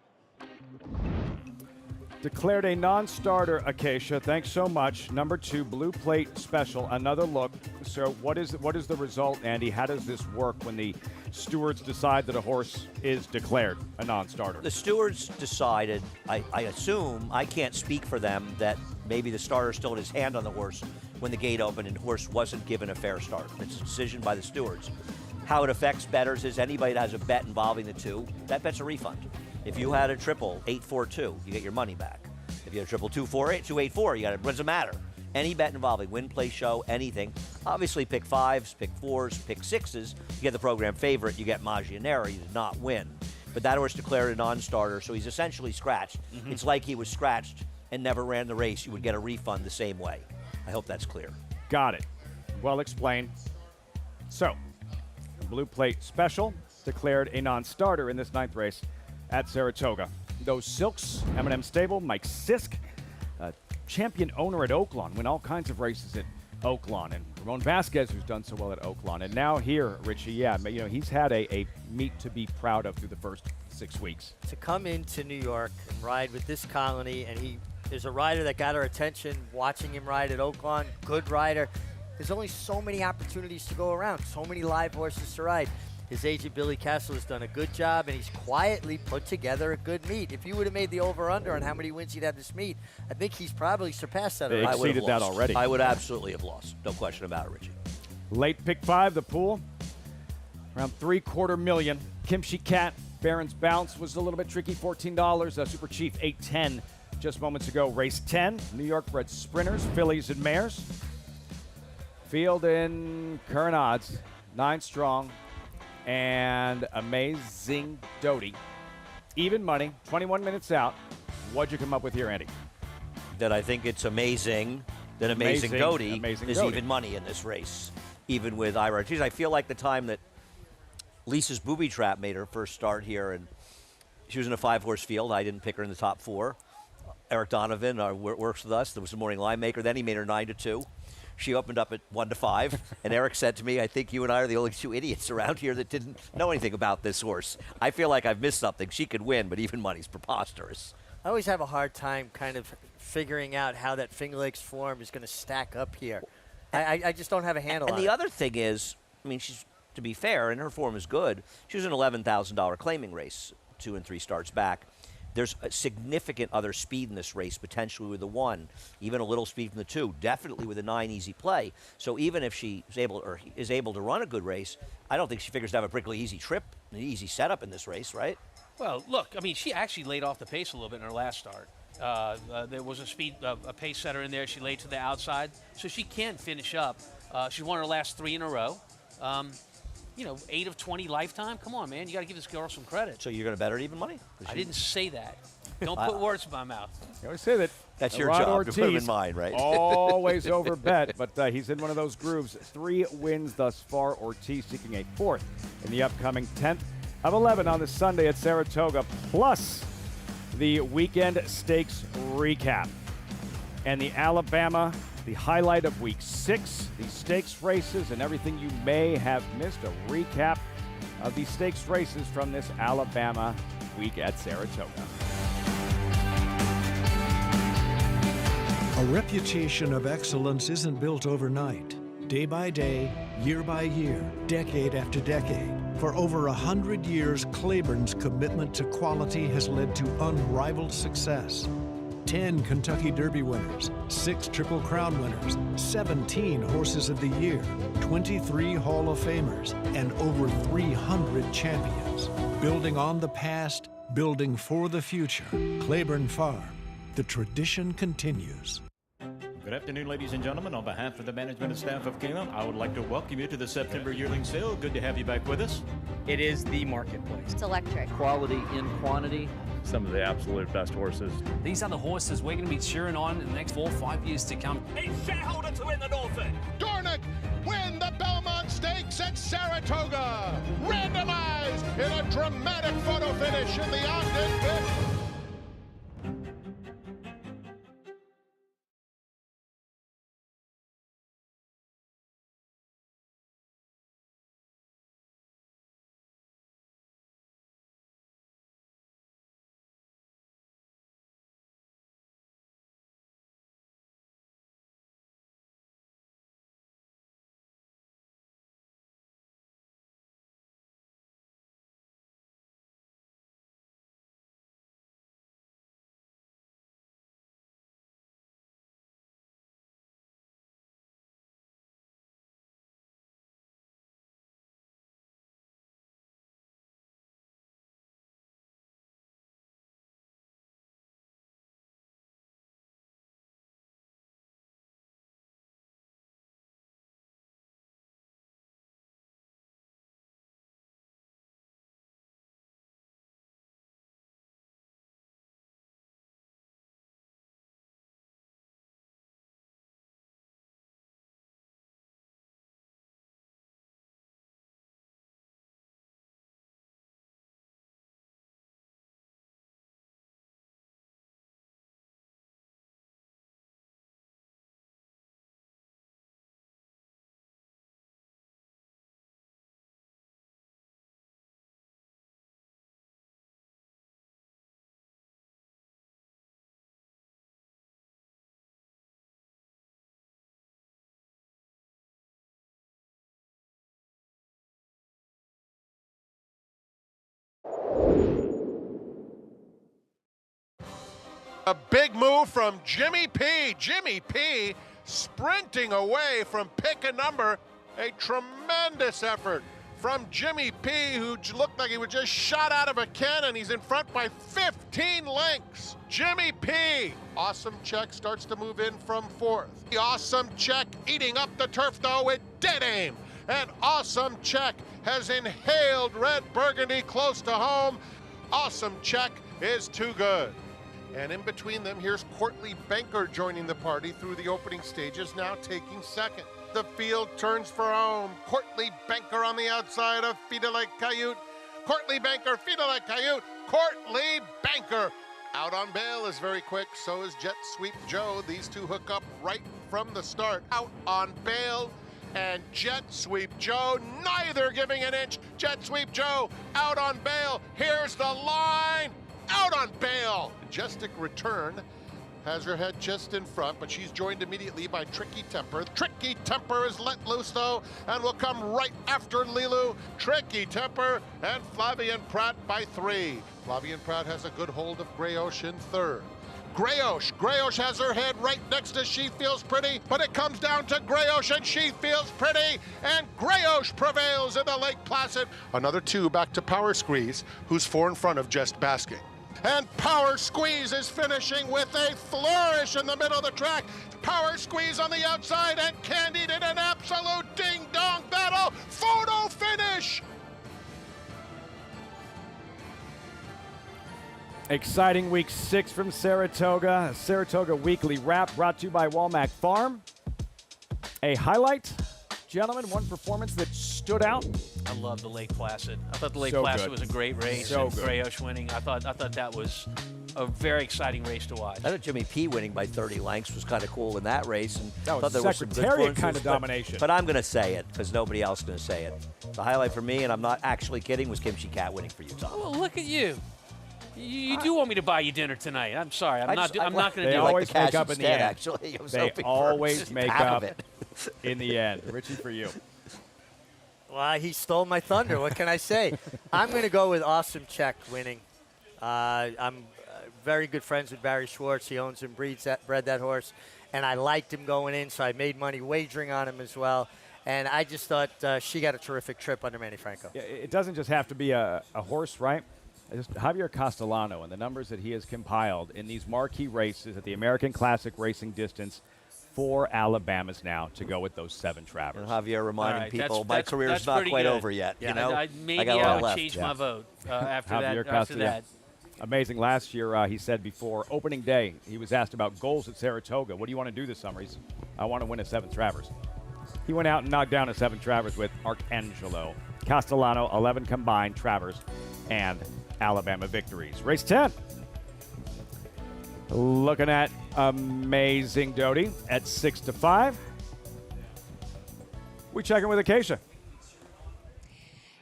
Declared a non-starter, Acacia. Thanks so much. Number 2, Blue Plate Special. Another look. So what is the result, Andy? How does this work when the stewards decide that a horse is declared a non-starter? The stewards decided, I assume, I can't speak for them, that maybe the starter still had his hand on the horse when the gate opened and the horse wasn't given a fair start. It's a decision by the stewards. How it affects bettors is anybody that has a bet involving the 2, that bet's a refund. If you had a triple 8-4-2, you get your money back. If you had a triple 2-4-8, 2-8-4, it doesn't matter. Any bet involving win, play, show, anything. Obviously, pick 5s, pick 4s, pick 6s. You get the program favorite, you get Maggianera, you did not win. But that horse declared a non-starter, so he's essentially scratched. Mm-hmm. It's like he was scratched and never ran the race. You would get a refund the same way. I hope that's clear. Got it. Well explained. So, Blue Plate Special declared a non-starter in this 9th race at Saratoga. Those Silks, M&M Stable, Mike Sisk, champion owner at Oaklawn, win all kinds of races at Oaklawn, and Ramon Vasquez, who's done so well at Oaklawn. And now here, Richie, he's had a meet to be proud of through the first 6 weeks. To come into New York and ride with this colony, and he is a rider that got our attention watching him ride at Oaklawn, good rider. There's only so many opportunities to go around, so many live horses to ride. His agent, Billy Castle, has done a good job, and he's quietly put together a good meet. If you would have made the over-under on how many wins he'd have this meet, I think he's probably surpassed that already. Exceeded that already. I would absolutely have lost. No question about it, Richie. Late pick 5, the pool, around $750,000. Kimchi Cat, Baron's Bounce was a little bit tricky, $14. Super Chief, $810 just moments ago. Race 10, New York bred sprinters, fillies and mares. Field in current odds, 9 strong. And Amazing Doty. Even money, 21 minutes out. What'd you come up with here, Andy? That I think it's amazing that Amazing Doty is even money in this race, even with Ira. I feel like the time that Lisa's Booby Trap made her first start here, and She was in a 5-horse field. I didn't pick her in the top 4. Eric Donovan works with us. There was a morning line maker. Then he made her 9-2. She opened up at 1-5. And Eric said to me, I think you and I are the only 2 idiots around here that didn't know anything about this horse. I feel like I've missed something. She could win, but even money's preposterous. I always have a hard time kind of figuring out how that Finger Lakes form is going to stack up here. I just don't have a handle on it. And the other thing is, I mean, she's, to be fair, and her form is good, she was an $11,000 claiming race, 2 and 3 starts back. There's a significant other speed in this race, potentially with the 1, even a little speed from the 2, definitely with a 9 easy play. So even if she is able to run a good race, I don't think she figures to have a particularly easy trip, an easy setup in this race, right? Well, look, I mean, she actually laid off the pace a little bit in her last start. There was a pace setter in there. She laid to the outside, so she can finish up. She won her last 3 in a row. 8 of 20 lifetime. Come on, man. You got to give this girl some credit. So you're going to bet her at even money? I didn't say that. Don't put words in my mouth. You always say that. That's your Rod job Ortiz, to put him in mind, right? Always over bet, but he's in one of those grooves. 3 wins thus far. Ortiz seeking a 4th in the upcoming 10th of 11 on the Sunday at Saratoga, plus the weekend stakes recap. And the Alabama, the highlight of week 6, the stakes races and everything you may have missed. A recap of the stakes races from this Alabama week at Saratoga. A reputation of excellence isn't built overnight. Day by day, year by year, decade after decade. For over 100 years, Claiborne's commitment to quality has led to unrivaled success. 10 Kentucky Derby winners, 6 Triple Crown winners, 17 Horses of the Year, 23 Hall of Famers, and over 300 champions. Building on the past, building for the future. Claiborne Farm. The tradition continues. Good afternoon, ladies and gentlemen. On behalf of the management and staff of Keeneland, I would like to welcome you to the September yearling sale. Good to have you back with us. It is the marketplace. It's electric. Quality in quantity. Some of the absolute best horses. These are the horses we're going to be cheering on in the next 4 or 5 years to come. It's Shareholder to win the Norfolk. Dornick win the Belmont Stakes at Saratoga. Randomized in a dramatic photo finish in the Ogden fifth. A big move from Jimmy P. Jimmy P sprinting away from pick a number. A tremendous effort from Jimmy P, who looked like he was just shot out of a cannon. He's in front by 15 lengths. Jimmy P. Awesome Check starts to move in from 4th. The Awesome Check eating up the turf, though, with dead aim. And Awesome Check has inhaled Red Burgundy close to home. Awesome Check is too good. And in between them, here's Courtly Banker joining the party through the opening stages, now taking second. The field turns for home. Courtly Banker on the outside of Fidelite Coyote. Courtly Banker, Fidelite Coyote. Courtly Banker. Out on bail is very quick, so is Jet Sweep Joe. These two hook up right from the start. Out on bail and Jet Sweep Joe, neither giving an inch. Jet Sweep Joe out on bail. Here's the line. Out on bail. Majestic Return has her head just in front, but she's joined immediately by Tricky Temper. Tricky Temper is let loose, though, and will come right after Lilu. Tricky Temper and Flavian Pratt by 3. Flavian Pratt has a good hold of Grayosh in third. Grayosh has her head right next to She Feels Pretty, but it comes down to Grayosh and She Feels Pretty, and Grayosh prevails in the Lake Placid. Another 2 back to Power Squeeze, who's 4 in front of Just Basking. And Power Squeeze is finishing with a flourish in the middle of the track. Power Squeeze on the outside, and Candied in an absolute ding-dong battle. Photo finish! Exciting week 6 from Saratoga. Saratoga Weekly Wrap brought to you by Walmack Farm. A highlight, gentlemen, one performance that stood out. I love the Lake Placid. I thought the Lake So Placid good. was a great race. So and good. Grayosh winning. I thought that was a very exciting race to watch. I thought Jimmy P winning by 30 lengths was kind of cool in that race. And That was thought there were some good Secretariat kind influences, of domination. But I'm going to say it because nobody else is going to say it. The highlight for me, and I'm not actually kidding, was Kimchi Cat winning for Utah. Well, look at you. You do want me to buy you dinner tonight. I'm sorry. I'm not going to They do always it. make up in the end. Actually, I was They hoping for always make half up of it. in the end. Richie, for you. Well, he stole my thunder. What can I say? I'm going to go with Awesome Check winning. I'm very good friends with Barry Schwartz. He owns and bred that horse. And I liked him going in, so I made money wagering on him as well. And I just thought she got a terrific trip under Manny Franco. Yeah, it doesn't just have to be a horse, right? Javier Castellano and the numbers that he has compiled in these marquee races at the American Classic Racing Distance, 4 Alabamas now to go with those 7 Travers. And Javier reminding All right, people, that's- my career's that's not pretty quite good. over yet. Yeah. You know, Maybe I got a I lot would left. change Yeah. my vote after Javier that. After Castellano. that. Amazing. Last year, he said before opening day, he was asked about goals at Saratoga. What do you want to do this summer? He said, I want to win a 7th Travers. He went out and knocked down a 7th Travers with Arcangelo. Castellano, 11 combined Travers and Alabama victories. Race 10. Looking at Amazing Doty at 6-5. We check in with Acacia.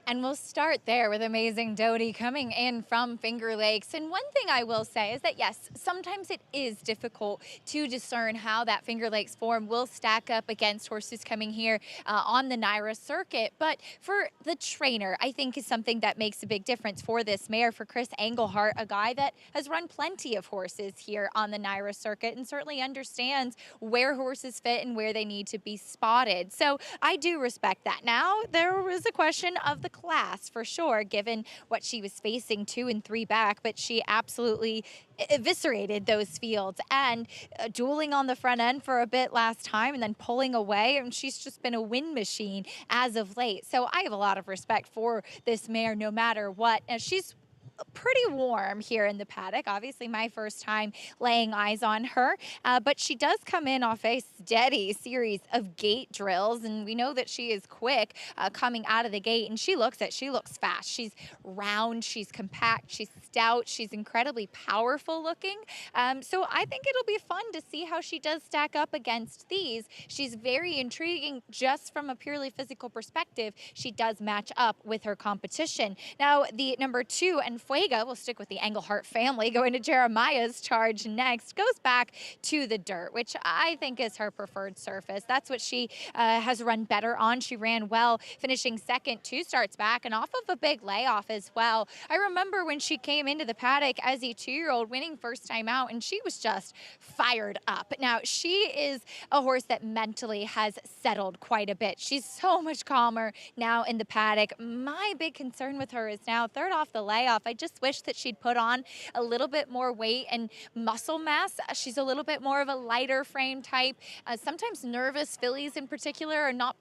And we'll start there with Amazing Doty coming in from Finger Lakes. And one thing I will say is that, yes, sometimes it is difficult to discern how that Finger Lakes form will stack up against horses coming here on the NYRA circuit. But for the trainer, I think is something that makes a big difference for this mare, for Chris Engelhart, a guy that has run plenty of horses here on the NYRA circuit and certainly understands where horses fit and where they need to be spotted. So I do respect that. Now, there was a question of the class for sure, given what she was facing 2 and 3 back, but she absolutely eviscerated those fields and dueling on the front end for a bit last time and then pulling away, and she's just been a win machine as of late. So I have a lot of respect for this mare no matter what. And she's pretty warm here in the paddock. Obviously my first time laying eyes on her, but she does come in off a steady series of gate drills, and we know that she is quick coming out of the gate, and she looks fast. She's round, she's compact, she's stout, she's incredibly powerful looking. So I think it'll be fun to see how she does stack up against these. She's very intriguing just from a purely physical perspective. She does match up with her competition. Now the number 2 and Fuega, we'll stick with the Engelhart family, going to Jeremiah's charge next, goes back to the dirt, which I think is her preferred surface. That's what she has run better on. She ran well, finishing second 2 starts back and off of a big layoff as well. I remember when she came into the paddock as a 2-year-old, winning first time out, and she was just fired up. Now, she is a horse that mentally has settled quite a bit. She's so much calmer now in the paddock. My big concern with her is now third off the layoff. I just wish that she'd put on a little bit more weight and muscle mass. She's a little bit more of a lighter frame type. Sometimes nervous fillies in particular are not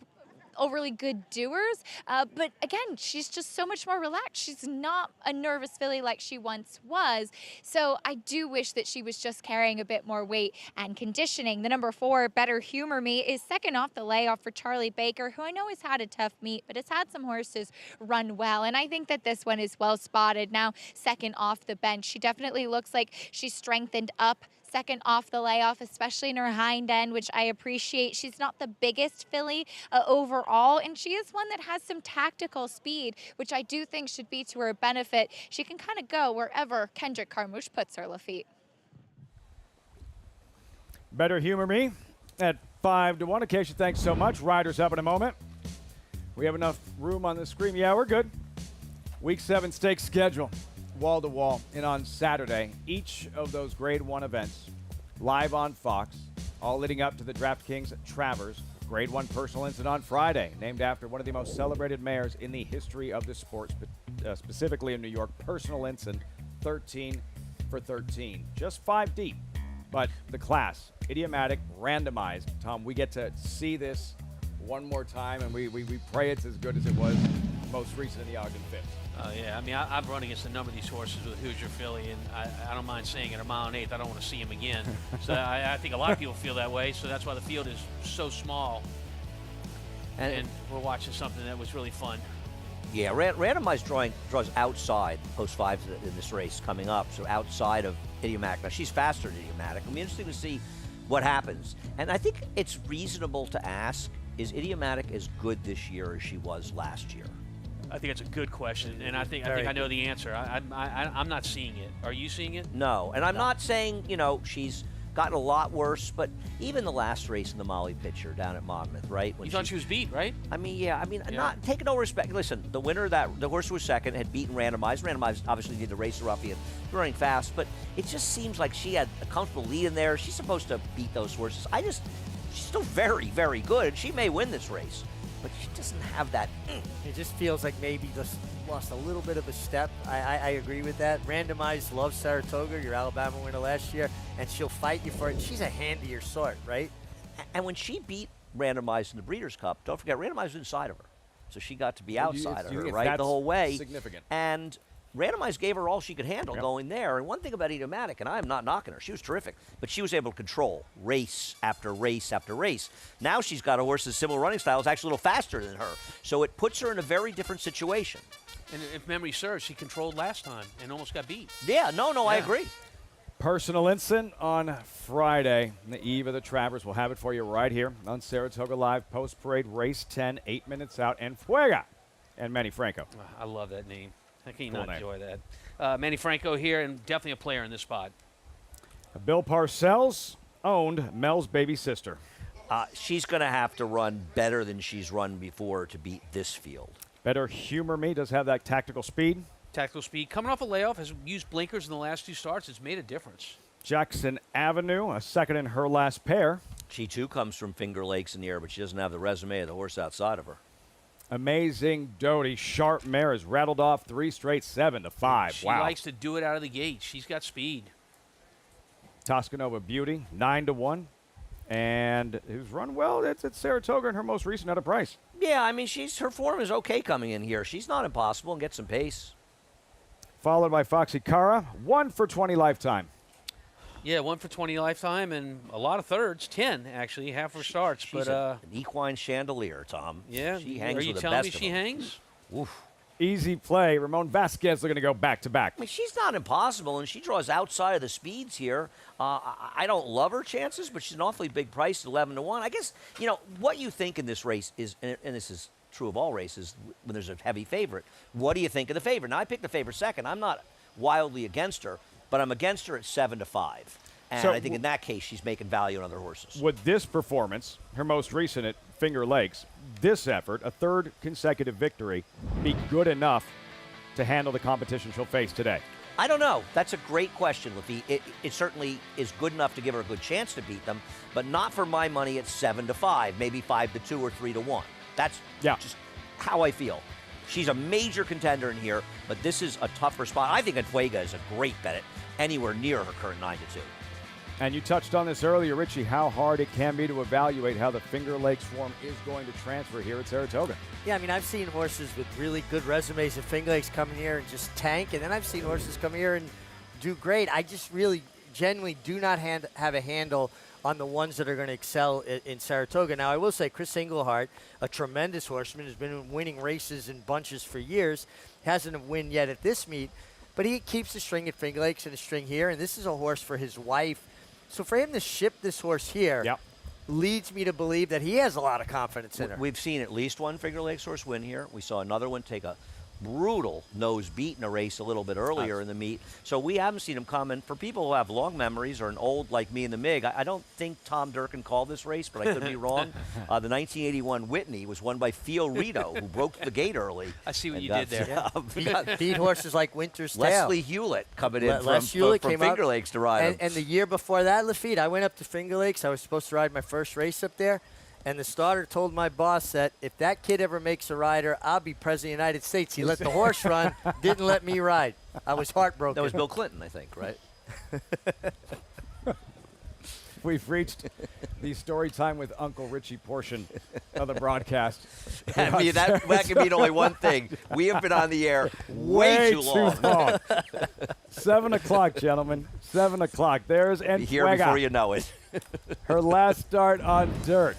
overly good doers, but again, she's just so much more relaxed. She's not a nervous filly like she once was. So I do wish that she was just carrying a bit more weight and conditioning. The number 4, Better Humor Me, is second off the layoff for Charlie Baker, who I know has had a tough meet, but has had some horses run well. And I think that this one is well spotted. Now, second off the bench, she definitely looks like she's strengthened up second off the layoff, especially in her hind end, which I appreciate. She's not the biggest filly overall, and she is one that has some tactical speed, which I do think should be to her benefit. She can kind of go wherever Kendrick Carmouche puts her, Lafitte. Better Humor Me at 5-1. Acacia, thanks so much. Riders up in a moment. We have enough room on the screen. Yeah, we're good. Week 7 stakes schedule, wall to wall. And on Saturday, each of those Grade 1 events live on Fox, all leading up to the DraftKings Travers Grade 1 personal incident on Friday, named after one of the most celebrated mares in the history of the sport, specifically in New York. Personal incident, 13 for 13. Just 5 deep. But the class, idiomatic, randomized. Tom, we get to see this one more time, and we pray it's as good as it was most recent in the Ogden 5th. Oh, yeah. I mean, I've run against a number of these horses with Hoosier Philly, and I don't mind saying at a mile and eighth, I don't want to see him again. So I think a lot of people feel that way, so that's why the field is so small. And we're watching something that was really fun. Yeah, randomized draws outside post-5 in this race coming up, so outside of Idiomatic. Now, she's faster than Idiomatic. It'll be interesting to see what happens. And I think it's reasonable to ask, is Idiomatic as good this year as she was last year? I think it's a good question, and I think I know the answer. I'm not seeing it. Are you seeing it? No, and I'm not saying, she's gotten a lot worse, but even the last race in the Molly Pitcher down at Monmouth, right? You thought she was beat, right? Not taking no respect. Listen, the winner, the horse who was second, had beaten Randomized. Randomized obviously did the race ruffian, running fast, but it just seems like she had a comfortable lead in there. She's supposed to beat those horses. She's still very, very good, and she may win this race, but she doesn't have that. It just feels like maybe just lost a little bit of a step. I agree with that. Randomized loves Saratoga, your Alabama winner last year, and she'll fight you for it. She's a handier sort, right? And when she beat Randomized in the Breeders' Cup, don't forget, Randomized was inside of her. So she got to be outside of her, right, the whole way. Significant. And Randomized gave her all she could handle going there. And one thing about Idiomatic, and I'm not knocking her, she was terrific, but she was able to control race after race after race. Now she's got a horse with similar running style, is actually a little faster than her. So it puts her in a very different situation. And if memory serves, she controlled last time and almost got beat. Yeah, I agree. Personal incident on Friday, the eve of the Travers. We'll have it for you right here on Saratoga Live, post-parade, race 10, 8 minutes out, and Fuega and Manny Franco. I love that name. I can't not enjoy that. Manny Franco here, and definitely a player in this spot. Bill Parcells owned Mel's baby sister. She's going to have to run better than she's run before to beat this field. Better Humor Me does have that tactical speed. Tactical speed. Coming off a layoff, has used blinkers in the last 2 starts. It's made a difference. Jackson Avenue, a second in her last pair. She, too, comes from Finger Lakes in the air, but she doesn't have the resume of the horse outside of her. Amazing Doty. Sharp mare has rattled off 3 straight, 7-5. She likes to do it out of the gate. She's got speed. Toscanova Beauty, 9-1. And who's run well? It's at Saratoga in her most recent at a price. Yeah, I mean, her form is okay coming in here. She's not impossible and get some pace. Followed by Foxy Cara, 1 for 20 lifetime. Yeah, 1 for 20 lifetime and a lot of thirds, 10 actually, half her starts. She's an equine chandelier, Tom. Yeah, she hangs are you with the telling best me she hangs? Oof. Easy play. Ramon Vasquez looking to go back-to-back. I mean, she's not impossible, and she draws outside of the speeds here. I don't love her chances, but she's an awfully big price at 11-1. I guess, what you think in this race is, and this is true of all races, when there's a heavy favorite, what do you think of the favorite? Now, I picked the favorite second. I'm not wildly against her, but I'm against her at 7-5. And so I think in that case, she's making value on other horses. With this performance, her most recent at Finger Lakes, this effort, a 3rd consecutive victory, be good enough to handle the competition she'll face today? I don't know. That's a great question, Lafitte. It certainly is good enough to give her a good chance to beat them, but not for my money at 7-5, maybe 5-2 or 3-1. That's just how I feel. She's a major contender in here, but this is a tougher spot. I think Fuega is a great bet at anywhere near her current 9-2. And you touched on this earlier, Richie, how hard it can be to evaluate how the Finger Lakes form is going to transfer here at Saratoga. Yeah, I mean, I've seen horses with really good resumes at Finger Lakes come in here and just tank, and then I've seen horses come here and do great. I just really genuinely do not have a handle on the ones that are going to excel in Saratoga. Now, I will say Chris Englehart, a tremendous horseman, has been winning races in bunches for years, hasn't won yet at this meet, but he keeps a string at Finger Lakes and a string here, and this is a horse for his wife. So for him to ship this horse here leads me to believe that he has a lot of confidence in her. We've seen at least one Finger Lakes horse win here. We saw another one take a brutal nose beat in a race a little bit earlier in the meet. So we haven't seen him come. And for people who have long memories or an old like me in the MIG, I don't think Tom Durkin called this race, but I could be wrong. The 1981 Whitney was won by Theo Rito, who broke the gate early. I see what you did there. Beat horses like Winter's Tale. Leslie Hewlett coming in from Finger Lakes to ride him. And the year before that, Lafitte, I went up to Finger Lakes. I was supposed to ride my first race up there. And the starter told my boss that if that kid ever makes a rider, I'll be president of the United States. He let the horse run, didn't let me ride. I was heartbroken. That was Bill Clinton, I think, right? We've reached the story time with Uncle Richie portion of the broadcast. I mean, that can mean only one thing. We have been on the air way too long. 7 o'clock, gentlemen. 7 o'clock. There's Enfuega. Be here before you know it. Her last start on dirt.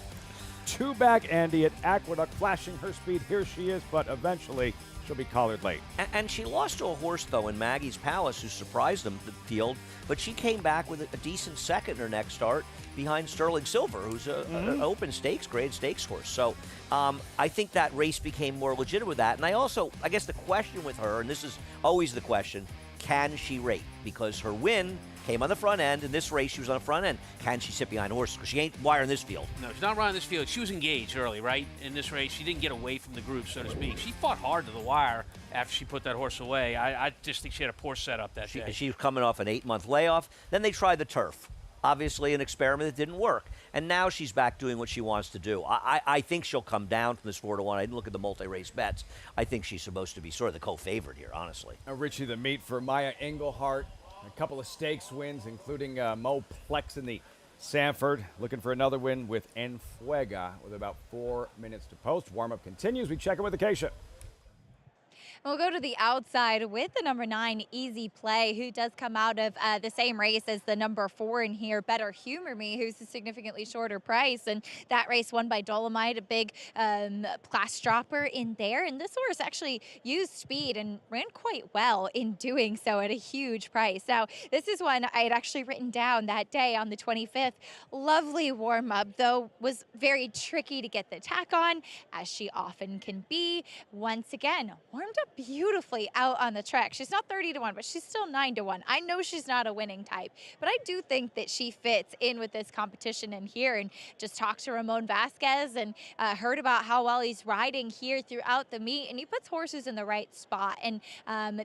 Two-back Andy at Aqueduct, flashing her speed. Here she is, but eventually she'll be collared late. And she lost to a horse, though, in Maggie's Palace, who surprised them, the field. But she came back with a decent second in her next start behind Sterling Silver, who's an open stakes, grade stakes horse. So I think that race became more legit with that. And I guess the question with her, and this is always the question, can she rate? Because her win came on the front end. In this race, she was on the front end. Can she sit behind horses? Because she ain't wiring this field. No, she's not riding this field. She was engaged early, right? In this race, she didn't get away from the group, so to speak. She fought hard to the wire after she put that horse away. I just think she had a poor setup that day. She was coming off an 8-month layoff. Then they tried the turf. Obviously, an experiment that didn't work. And now she's back doing what she wants to do. I think she'll come down from this 4-1. I didn't look at the multi-race bets. I think she's supposed to be sort of the co-favorite here, honestly. Richie, the meet for Maya Englehart. A couple of stakes wins, including Mo Plex in the Sanford. Looking for another win with Enfuega with about 4 minutes to post. Warm-up continues. We check in with Acacia. We'll go to the outside with the number 9, Easy Play, who does come out of the same race as the number 4 in here, Better Humor Me, who's a significantly shorter price. And that race won by Dolomite, a big class dropper in there. And this horse actually used speed and ran quite well in doing so at a huge price. Now, this is one I had actually written down that day on the 25th. Lovely warm-up, though was very tricky to get the tack on, as she often can be. Once again, warmed up beautifully out on the track. She's not 30-1, but she's still 9-1. I know she's not a winning type, but I do think that she fits in with this competition in here. And just talked to Ramon Vasquez and heard about how well he's riding here throughout the meet, and he puts horses in the right spot. And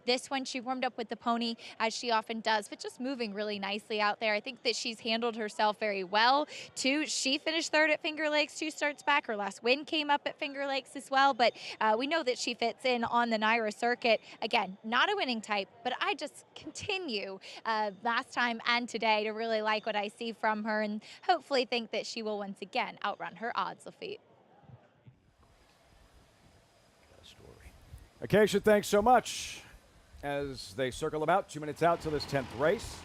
this one, she warmed up with the pony, as she often does, but just moving really nicely out there. I think that she's handled herself very well, too. She finished 3rd at Finger Lakes 2 starts back. Her last win came up at Finger Lakes as well, but we know that she fits in on the Naira circuit. Again, not a winning type, but I just continue last time and today to really like what I see from her, and hopefully think that she will once again outrun her odds, Lafitte. Acacia, thanks so much. As they circle about 2 minutes out to this 10th race.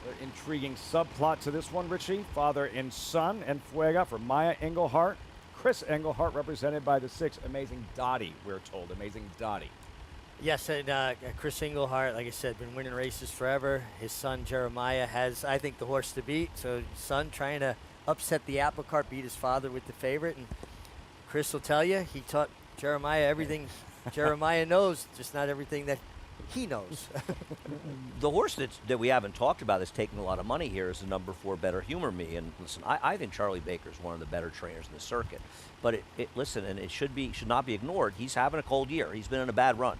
The intriguing subplot to this one, Richie. Father and son, Enfuega for Maya Englehart. Chris Englehart, represented by the 6, Amazing Dottie, we're told. Amazing Dottie. Yes, and Chris Englehart, like I said, been winning races forever. His son, Jeremiah, has, I think, the horse to beat. So son trying to upset the apple cart, beat his father with the favorite. And Chris will tell you, he taught Jeremiah everything Jeremiah knows, just not everything that he knows. The horse that we haven't talked about that's taking a lot of money here is the number 4, Better Humor Me. And listen, I think Charlie Baker's one of the better trainers in the circuit. But listen, and it should not be ignored. He's having a cold year. He's been in a bad run.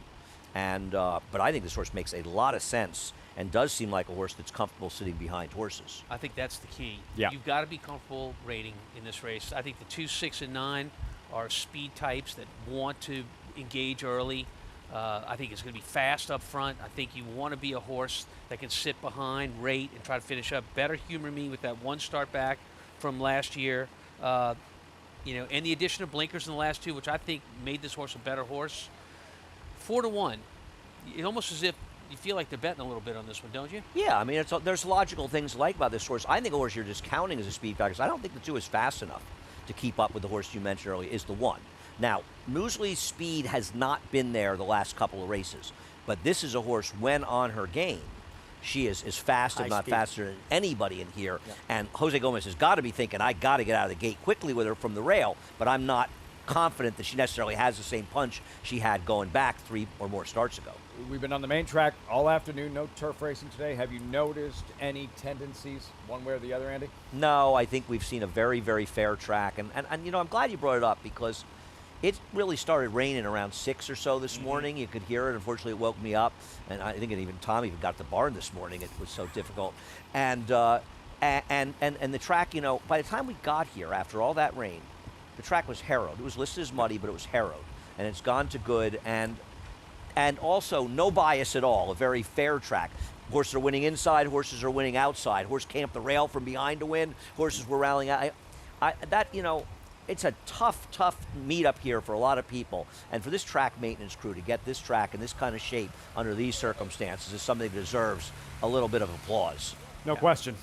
And but I think this horse makes a lot of sense and does seem like a horse that's comfortable sitting behind horses. I think that's the key. Yeah. You've got to be comfortable rating in this race. I think the 2, 6, and 9 are speed types that want to engage early. I think it's going to be fast up front. I think you want to be a horse that can sit behind, rate, and try to finish up. Better Humor Me with that one start back from last year. You know, and the addition of blinkers in the last 2, which I think made this horse a better horse. 4-1. It's almost as if you feel like they're betting a little bit on this one, don't you? Yeah, I mean, there's logical things to like about this horse. I think a horse you're discounting as a speed factor. I don't think the 2 is fast enough to keep up with the horse you mentioned earlier, is the 1. Now, Moosley's speed has not been there the last couple of races, but this is a horse when on her game. She is fast, if not faster than anybody in here. Yeah. And Jose Gomez has got to be thinking, I got to get out of the gate quickly with her from the rail, but I'm not confident that she necessarily has the same punch she had going back 3 or more starts ago. We've been on the main track all afternoon, no turf racing today. Have you noticed any tendencies one way or the other, Andy? No, I think we've seen a very, very fair track. And you know, I'm glad you brought it up because it really started raining around 6 or so this morning. You could hear it. Unfortunately, it woke me up. And I think even Tom even got to the barn this morning. It was so difficult. And the track, you know, by the time we got here, after all that rain, the track was harrowed. It was listed as muddy, but it was harrowed. And it's gone to good. And also no bias at all, a very fair track. Horses are winning inside, horses are winning outside. Horse camped the rail from behind to win. Horses were rallying out. You know, it's a tough meet-up here for a lot of people. And for this track maintenance crew to get this track in this kind of shape under these circumstances is something that deserves a little bit of applause. No question.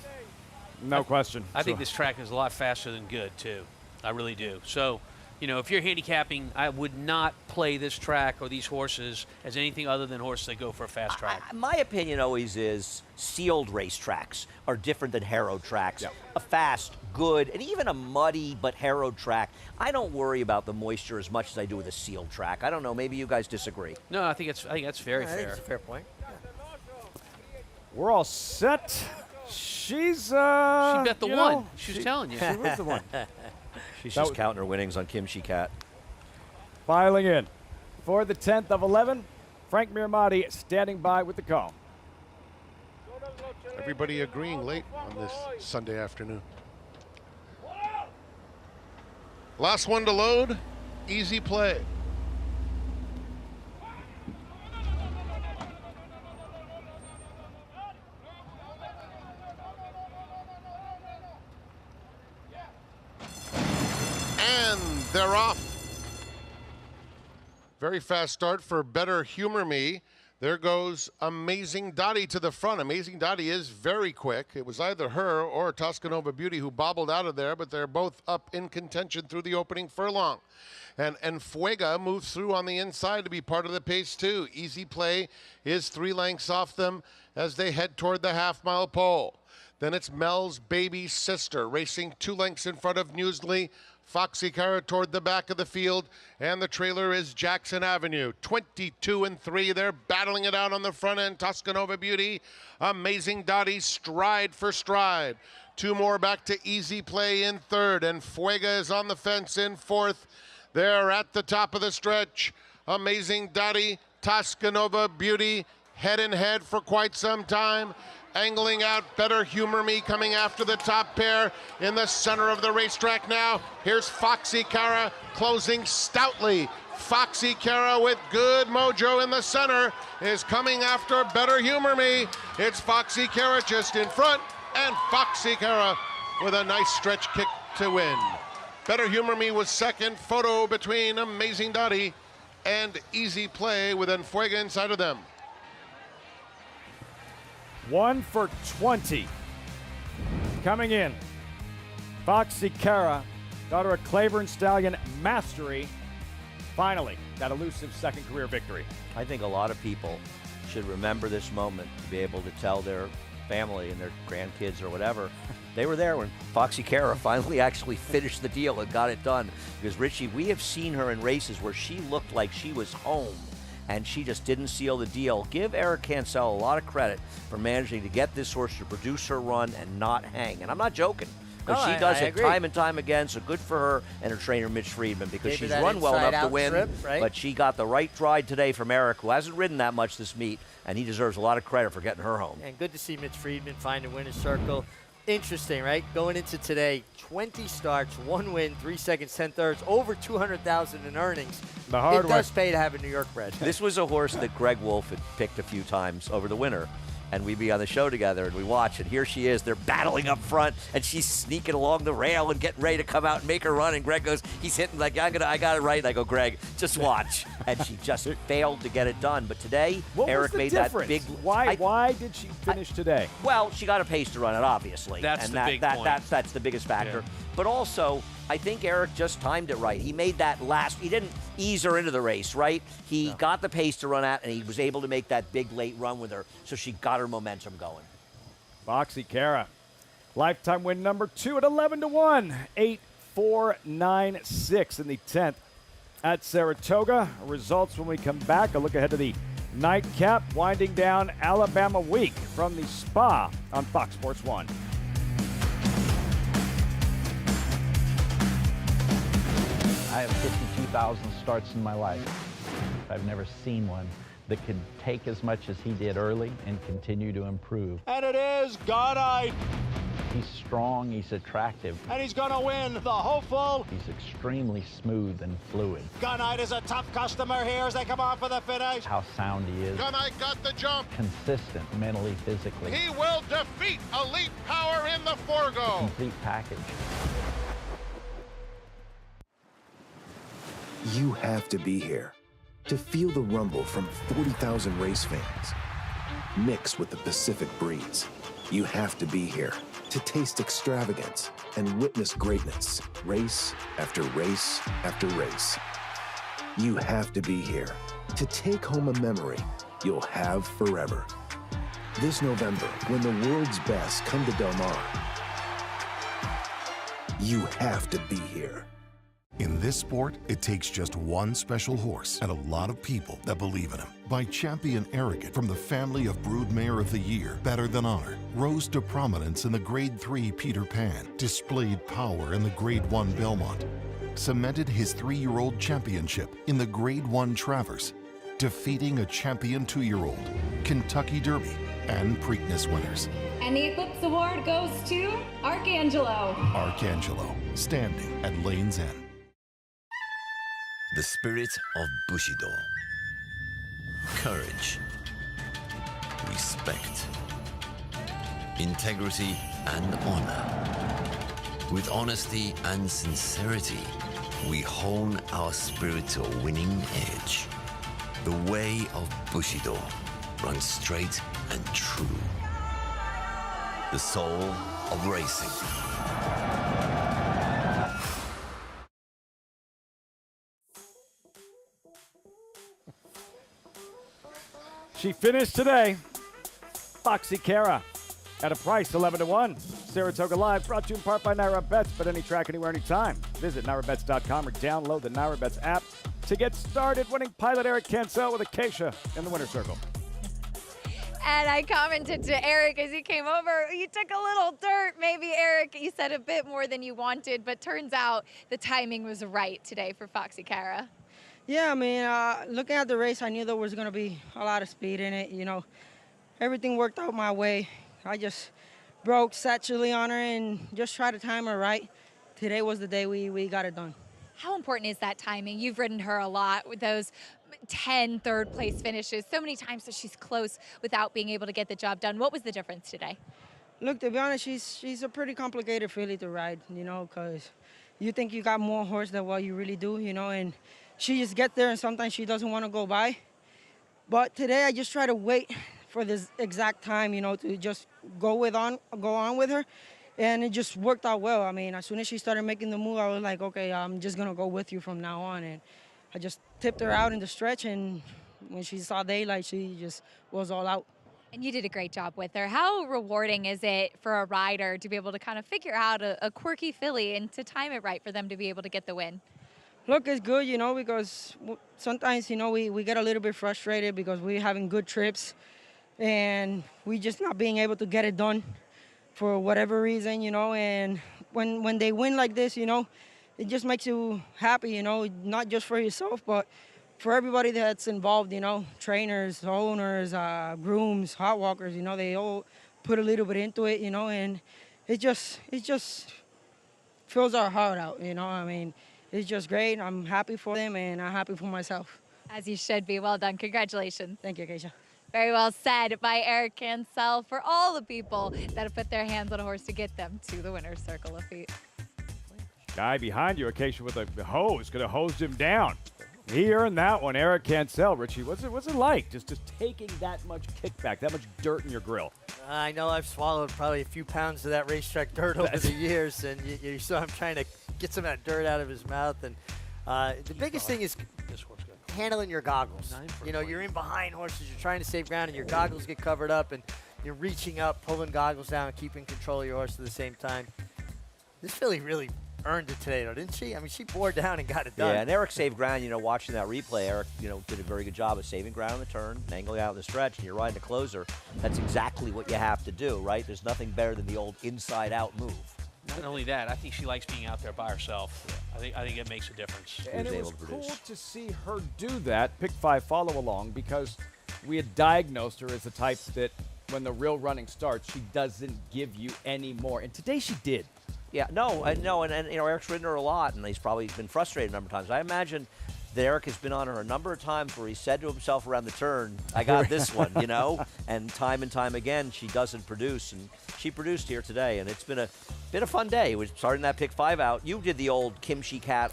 No question. I think this track is a lot faster than good, too. I really do. So, you know, if you're handicapping, I would not play this track or these horses as anything other than horses that go for a fast track. My opinion always is sealed racetracks are different than harrowed tracks. Yeah. A fast, good, and even a muddy but harrowed track, I don't worry about the moisture as much as I do with a sealed track. I don't know. Maybe you guys disagree. No, I think that's very fair. I think it's a fair point. We're all set. She's she bet the 1. She was telling you. She was the 1. She's just counting her winnings on Kimchi Cat. Filing in for the 10th of 11, Frank Miramati standing by with the call. Everybody agreeing late on this Sunday afternoon. Last one to load, Easy Play. And they're off. Very fast start for Better Humor Me. There goes Amazing Dottie to the front. Amazing Dottie is very quick. It was either her or Toscanova Beauty who bobbled out of there, but they're both up in contention through the opening furlong. And Fuega moves through on the inside to be part of the pace too. Easy Play is 3 lengths off them as they head toward the half-mile pole. Then it's Mel's Baby Sister racing 2 lengths in front of Newsley. Foxy Cara toward the back of the field, and the trailer is Jackson Avenue. 22 and 3, they're battling it out on the front end. Toscanova Beauty, Amazing Dottie, stride for stride. 2 more back to Easy Play in third, and Fuega is on the fence in fourth. They're at the top of the stretch. Amazing Dottie, Toscanova Beauty, head and head for quite some time. Angling out, Better Humor Me coming after the top pair in the center of the racetrack now. Here's Foxy Cara closing stoutly. Foxy Cara with good mojo in the center is coming after Better Humor Me. It's Foxy Cara just in front, and Foxy Cara with a nice stretch kick to win. Better Humor Me was second. Photo between Amazing Dottie and Easy Play with Fuega inside of them. 1 for 20. Coming in, Foxy Cara, daughter of Claiborne Stallion Mastery, finally that elusive second career victory. I think a lot of people should remember this moment to be able to tell their family and their grandkids or whatever they were there when Foxy Cara finally actually finished the deal and got it done. Because, Richie, we have seen her in races where she looked like she was home and she just didn't seal the deal. Give Eric Cancel a lot of credit for managing to get this horse to produce her run and not hang. And I'm not joking. But she does it time and time again, so good for her and her trainer, Mitch Friedman, because she's run well enough to win, but she got the right ride today from Eric, who hasn't ridden that much this meet, and he deserves a lot of credit for getting her home. And good to see Mitch Friedman find a winner's circle. Interesting, right? Going into today, 20 starts, 1 win, 3 seconds, 10 thirds, over 200,000 in earnings. The hard It way. does pay to have a New York bred. This was a horse that Greg Wolf had picked a few times over the winter. And we'd be on the show together, and we watch, and here she is. They're battling up front, and she's sneaking along the rail and getting ready to come out and make her run. And Greg goes, he's hitting like, I got it right. And I go, Greg, just watch. And she just failed to get it done. But today, What Eric was the made difference? that big. Why did she finish today? Well, she got a pace to run it, obviously. That's and the big point. That's the biggest factor. Yeah. But also, I think Eric just timed it right. He made that he didn't ease her into the race, right? He got the pace to run at, and he was able to make that big late run with her, so she got her momentum going. Foxy Cara, lifetime win number 2 at 11-1, 8-4-9-6 in the 10th at Saratoga. Results when we come back. A look ahead to the nightcap, winding down Alabama week from the Spa on Fox Sports 1. I have 52,000 starts in my life. I've never seen one that could take as much as he did early and continue to improve. And it is Godite. He's strong, he's attractive, And he's going to win the hopeful. he's extremely smooth and fluid. Gunite is a tough customer here as they come on for the finish. How sound he is, Gunite got the jump. consistent mentally, physically, He will defeat Elite Power in the forego. complete package. You have to be here to feel the rumble from 40,000 race fans. Mixed with the Pacific breeze, you have to be here to taste extravagance and witness greatness, race after race after race. You have to be here to take home a memory you'll have forever. This November, when the world's best come to Del Mar, you have to be here. In this sport, it takes just one special horse and a lot of people that believe in him. By Champion Arrogant from the family of Broodmare of the Year, Better Than Honor, rose to prominence in the Grade 3 Peter Pan, displayed power in the Grade 1 Belmont, cemented his 3-year-old championship in the Grade 1 Travers, defeating a champion 2-year-old, Kentucky Derby, and Preakness winners. And the Eclipse Award goes to Arcangelo. Arcangelo, standing at Lane's End. The spirit of Bushido. Courage, respect, integrity and honor. With honesty and sincerity, we hone our spirit to a winning edge. The way of Bushido runs straight and true. The soul of racing. She finished today. Foxy Cara at a price 11-1. Saratoga Live brought to you in part by Naira Bets. Bet any track, anywhere, anytime. Visit NairaBets.com or download the Naira Bets app to get started. Winning pilot Eric Cancel with Acacia in the winner's circle. And I commented to Eric as he came over, you took a little dirt. Maybe, Eric, you said a bit more than you wanted, but turns out the timing was right today for Foxy Cara. Yeah, I mean, looking at the race, I knew there was going to be a lot of speed in it. You know, everything worked out my way. I just broke, sat chilly on her, and just tried to time her right. Today was the day we got it done. How important is that timing? You've ridden her a lot with those 10 third-place finishes. So many times that she's close without being able to get the job done. What was the difference today? Look, to be honest, she's a pretty complicated filly to ride, you know, because you think you got more horse than what you really do, you know, and she just gets there and sometimes she doesn't want to go by. But today I just try to wait for this exact time, you know, to just go on with her. And it just worked out well. I mean, as soon as she started making the move, I was like, okay, I'm just going to go with you from now on. And I just tipped her out in the stretch, and when she saw daylight, she just was all out. And you did a great job with her. How rewarding is it for a rider to be able to kind of figure out a quirky filly and to time it right for them to be able to get the win? Look, it's good, you know, because sometimes, you know, we get a little bit frustrated because we're having good trips and we just not being able to get it done for whatever reason, you know. And when they win like this, you know, it just makes you happy, you know, not just for yourself, but for everybody that's involved, you know, trainers, owners, grooms, hot walkers, you know, they all put a little bit into it, you know, and it just fills our heart out, you know. I mean, it's just great. I'm happy for them, and I'm happy for myself. As you should be. Well done. Congratulations. Thank you, Keisha. Very well said by Eric Cancel for all the people that have put their hands on a horse to get them to the winner's circle of feet. Guy behind you, Acacia, with a hose, could have hosed him down. He earned that one, Eric Cancel. Richie, what's it like just taking that much kickback, that much dirt in your grill? I know I've swallowed probably a few pounds of that racetrack dirt over the years, and you saw him trying to get some of that dirt out of his mouth. And the biggest thing is handling your goggles. You know, you're in behind horses, you're trying to save ground, and your goggles get covered up, and you're reaching up, pulling goggles down, keeping control of your horse at the same time. This filly really earned it today, though, didn't she? I mean, she bore down and got it done. Yeah, and Eric saved ground. You know, watching that replay, Eric, you know, did a very good job of saving ground on the turn, and angling out in the stretch, and you're riding a closer. That's exactly what you have to do, right? There's nothing better than the old inside-out move. Not only that, I think she likes being out there by herself. I think it makes a difference. And it was cool to see her do that, pick 5 follow along, because we had diagnosed her as the type that when the real running starts, she doesn't give you any more. And today she did. Yeah, no, and you know, Eric's ridden her a lot, and he's probably been frustrated a number of times. I imagine that Eric has been on her a number of times where he said to himself around the turn, I got this one, you know? And time again, she doesn't produce, and she produced here today, and it's been a fun day. We're starting that pick 5 out. You did the old Kimchi Cat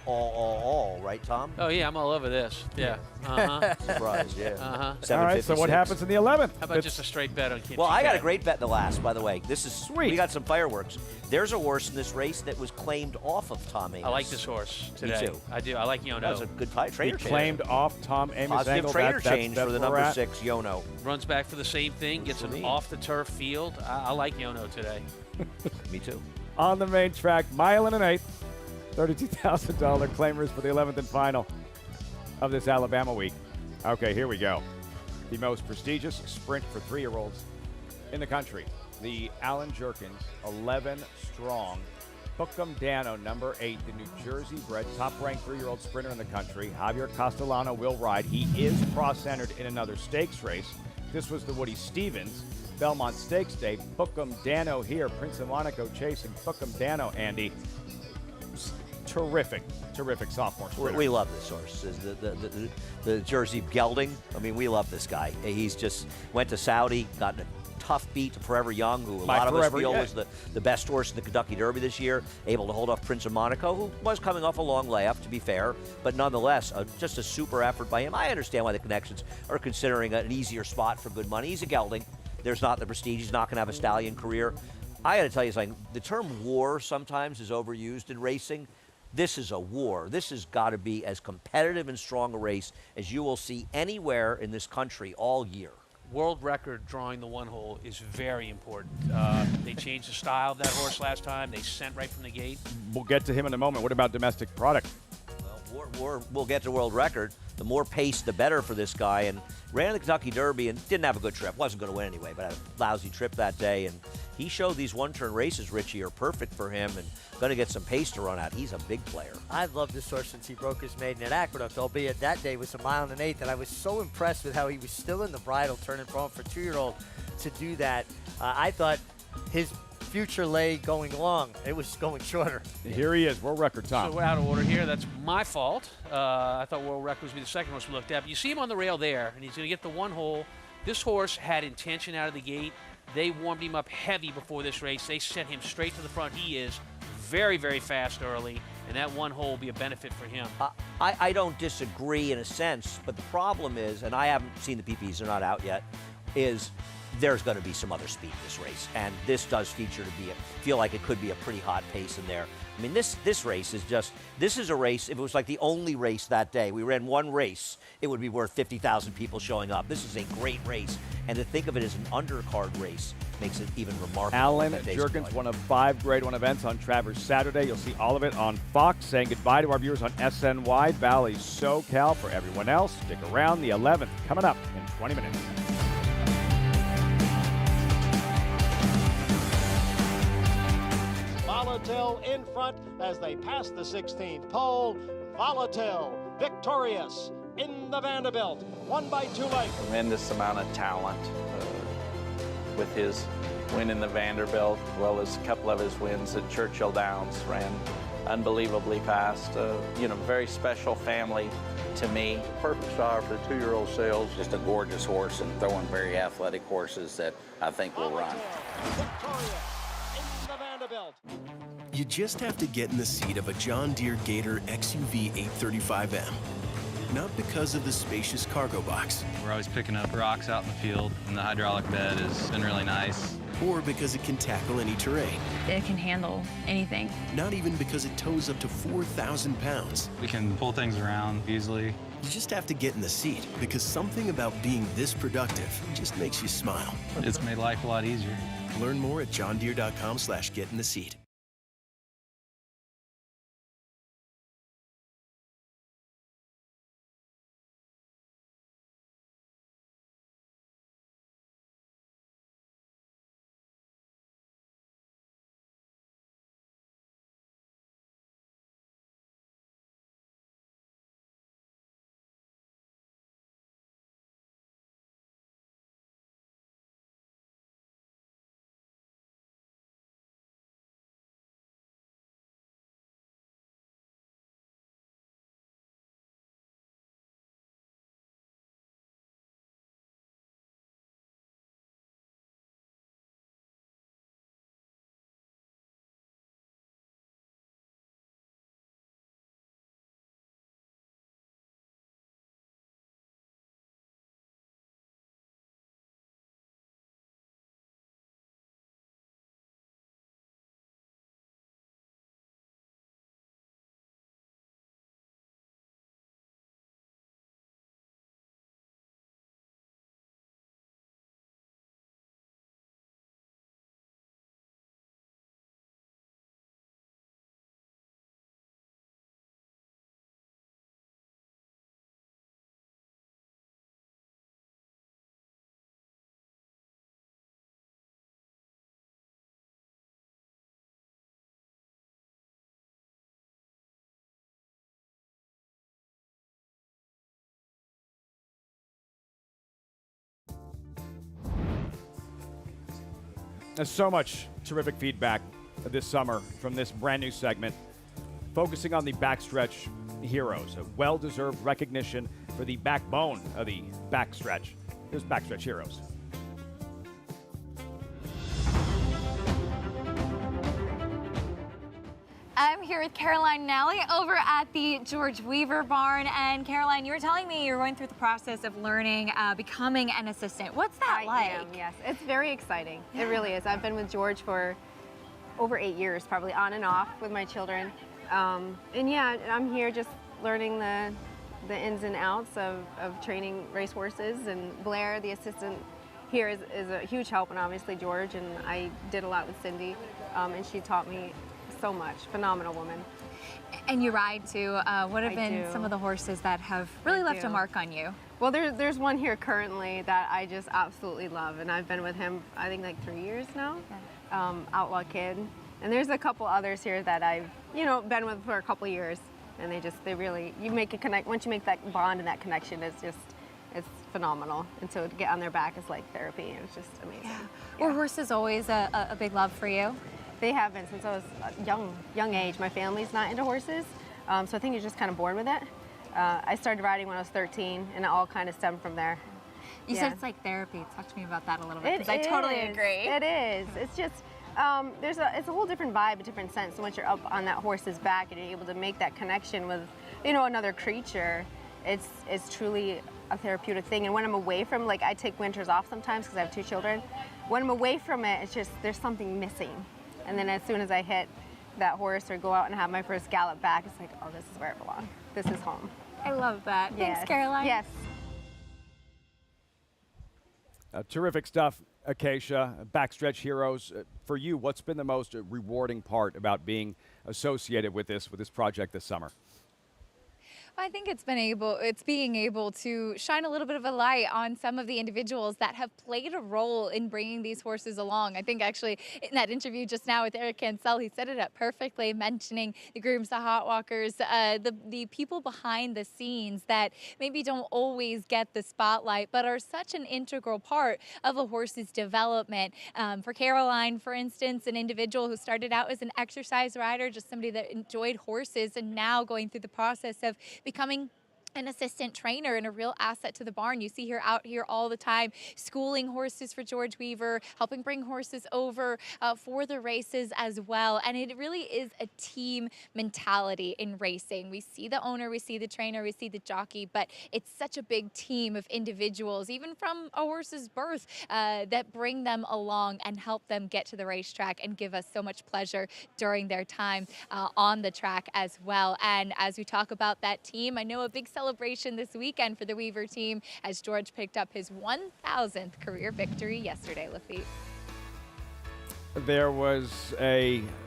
all, right, Tom? Oh, yeah, I'm all over this. Yeah. Uh-huh. Surprise, yeah. Uh-huh. All right, so what happens in the 11th? How about just a straight bet on Kimchi Well, I got Cat? a great bet in the last, by the way. This is sweet. We got some fireworks. There's a horse in this race that was claimed off of Tom Amos. I like this horse today. Me too. I do. I like Yono. That was a good trainer change. Claimed off Tom Amos. Positive angle. trainer That's change for the number 6, Yono. Runs back for the same thing, gets an off-the-turf field. I like Yono today. Me too. On the main track, mile and an eighth, $32,000 claimers for the 11th and final of this Alabama week. Okay, here we go. The most prestigious sprint for 3-year-olds in the country. The Allen Jerkins, 11 strong. Bookham Dano, number 8, the New Jersey-bred, top-ranked 3-year-old sprinter in the country. Javier Castellano will ride. He is cross-centered in another stakes race. This was the Woody Stevens Belmont Stakes Day. Bookham Dano here. Prince of Monaco chasing Bookham Dano, Andy. Terrific sophomore sprinter. We love this horse. The Jersey gelding. I mean, we love this guy. He's just went to Saudi, got a tough beat to Forever Young, who a lot of us feel was the best horse in the Kentucky Derby this year, able to hold off Prince of Monaco, who was coming off a long layoff, to be fair, but nonetheless, just a super effort by him. I understand why the connections are considering an easier spot for good money. He's a gelding. There's not the prestige. He's not going to have a stallion career. I got to tell you something. The term war sometimes is overused in racing. This is a war. This has got to be as competitive and strong a race as you will see anywhere in this country all year. World record drawing the 1 hole is very important. They changed the style of that horse last time. They sent right from the gate. We'll get to him in a moment. What about domestic product? We'll get to world record. The more pace, the better for this guy. And ran the Kentucky Derby and didn't have a good trip. Wasn't going to win anyway, but had a lousy trip that day. And he showed these one-turn races, Richie, are perfect for him and going to get some pace to run out. He's a big player. I've loved this horse since he broke his maiden at Aqueduct, albeit that day was a mile and an eighth, and I was so impressed with how he was still in the bridle, turning front for a 2-year-old to do that. I thought his future lay going long. It was going shorter. Here he is, world record, Tom. So we're out of order here. That's my fault. I thought world record would be the second horse we looked at. But you see him on the rail there, and he's going to get the 1 hole. This horse had intention out of the gate. They warmed him up heavy before this race. They sent him straight to the front. He is very, very fast early, and that 1 hole will be a benefit for him. I don't disagree in a sense, but the problem is, and I haven't seen the PPs, they're not out yet, is there's going to be some other speed in this race, and this does feature to feel like it could be a pretty hot pace in there. I mean, this race is this is a race, if it was like the only race that day, we ran one race, it would be worth 50,000 people showing up. This is a great race, and to think of it as an undercard race makes it even remarkable. Allen Jerkins, one of 5 Grade 1 events on Travers Saturday. You'll see all of it on Fox. Saying goodbye to our viewers on SNY, Valley, SoCal. For everyone else, stick around. The 11th coming up in 20 minutes. Volatile in front as they pass the 16th pole. Volatile victorious in the Vanderbilt. 1 by 2 lengths. Tremendous amount of talent with his winning the Vanderbilt, as well as a couple of his wins at Churchill Downs. Ran unbelievably fast. Very special family to me. Perfect style for the 2-year-old sales. Just a gorgeous horse and throwing very athletic horses that I think will run. You just have to get in the seat of a John Deere Gator XUV 835M. Not because of the spacious cargo box. We're always picking up rocks out in the field, and the hydraulic bed has been really nice. Or because it can tackle any terrain. It can handle anything. Not even because it tows up to 4,000 pounds. We can pull things around easily. You just have to get in the seat, because something about being this productive just makes you smile. It's made life a lot easier. Learn more at johndeere.com/getintheseat. There's so much terrific feedback this summer from this brand new segment, focusing on the backstretch heroes, a well-deserved recognition for the backbone of the backstretch. Here's Backstretch Heroes. I'm here with Caroline Nally over at the George Weaver barn. And Caroline, you were telling me you're going through the process of learning, becoming an assistant. What's that like? I am, yes. It's very exciting. It really is. I've been with George for over 8 years, probably on and off with my children. And yeah, I'm here just learning the ins and outs of training racehorses. And Blair, the assistant here, is a huge help, and obviously George. And I did a lot with Cindy, and she taught me so much. Phenomenal woman. And you ride too. What have been some of the horses that have really left a mark on you? Well, there's one here currently that I just absolutely love, and I've been with him, I think, like 3 years now. Outlaw Kid. And there's a couple others here that I've, been with for a couple years, and they really, you make a connect. Once you make that bond and that connection, it's phenomenal. And so to get on their back is like therapy. It's just amazing. Were horses always a big love for you? They have been since I was a young age. My family's not into horses, so I think you're just kind of born with it. I started riding when I was 13, and it all kind of stemmed from there. You said it's like therapy. Talk to me about that a little bit, because I totally agree. It is. It's just, it's a whole different vibe, a different sense. And once you're up on that horse's back and you're able to make that connection with, another creature, it's truly a therapeutic thing. And when I'm away from, I take winters off sometimes because I have 2 children. When I'm away from it, it's just, there's something missing. And then as soon as I hit that horse or go out and have my first gallop back, it's like, oh, this is where I belong. This is home. I love that. Yes. Thanks, Caroline. Yes. Terrific stuff, Acacia. Backstretch Heroes. For you, what's been the most rewarding part about being associated with this project this summer? I think it's being able to shine a little bit of a light on some of the individuals that have played a role in bringing these horses along. I think actually in that interview just now with Eric Cancel, he set it up perfectly, mentioning the grooms, the hot walkers, the people behind the scenes that maybe don't always get the spotlight, but are such an integral part of a horse's development. For Caroline, for instance, an individual who started out as an exercise rider, just somebody that enjoyed horses, and now going through the process of becoming an assistant trainer and a real asset to the barn. You see her out here all the time, schooling horses for George Weaver, helping bring horses over for the races as well. And it really is a team mentality in racing. We see the owner, we see the trainer, we see the jockey, but it's such a big team of individuals, even from a horse's birth, that bring them along and help them get to the racetrack and give us so much pleasure during their time on the track as well. And as we talk about that team, I know a big celebration this weekend for the Weaver team as George picked up his 1,000th career victory yesterday, Lafitte. There was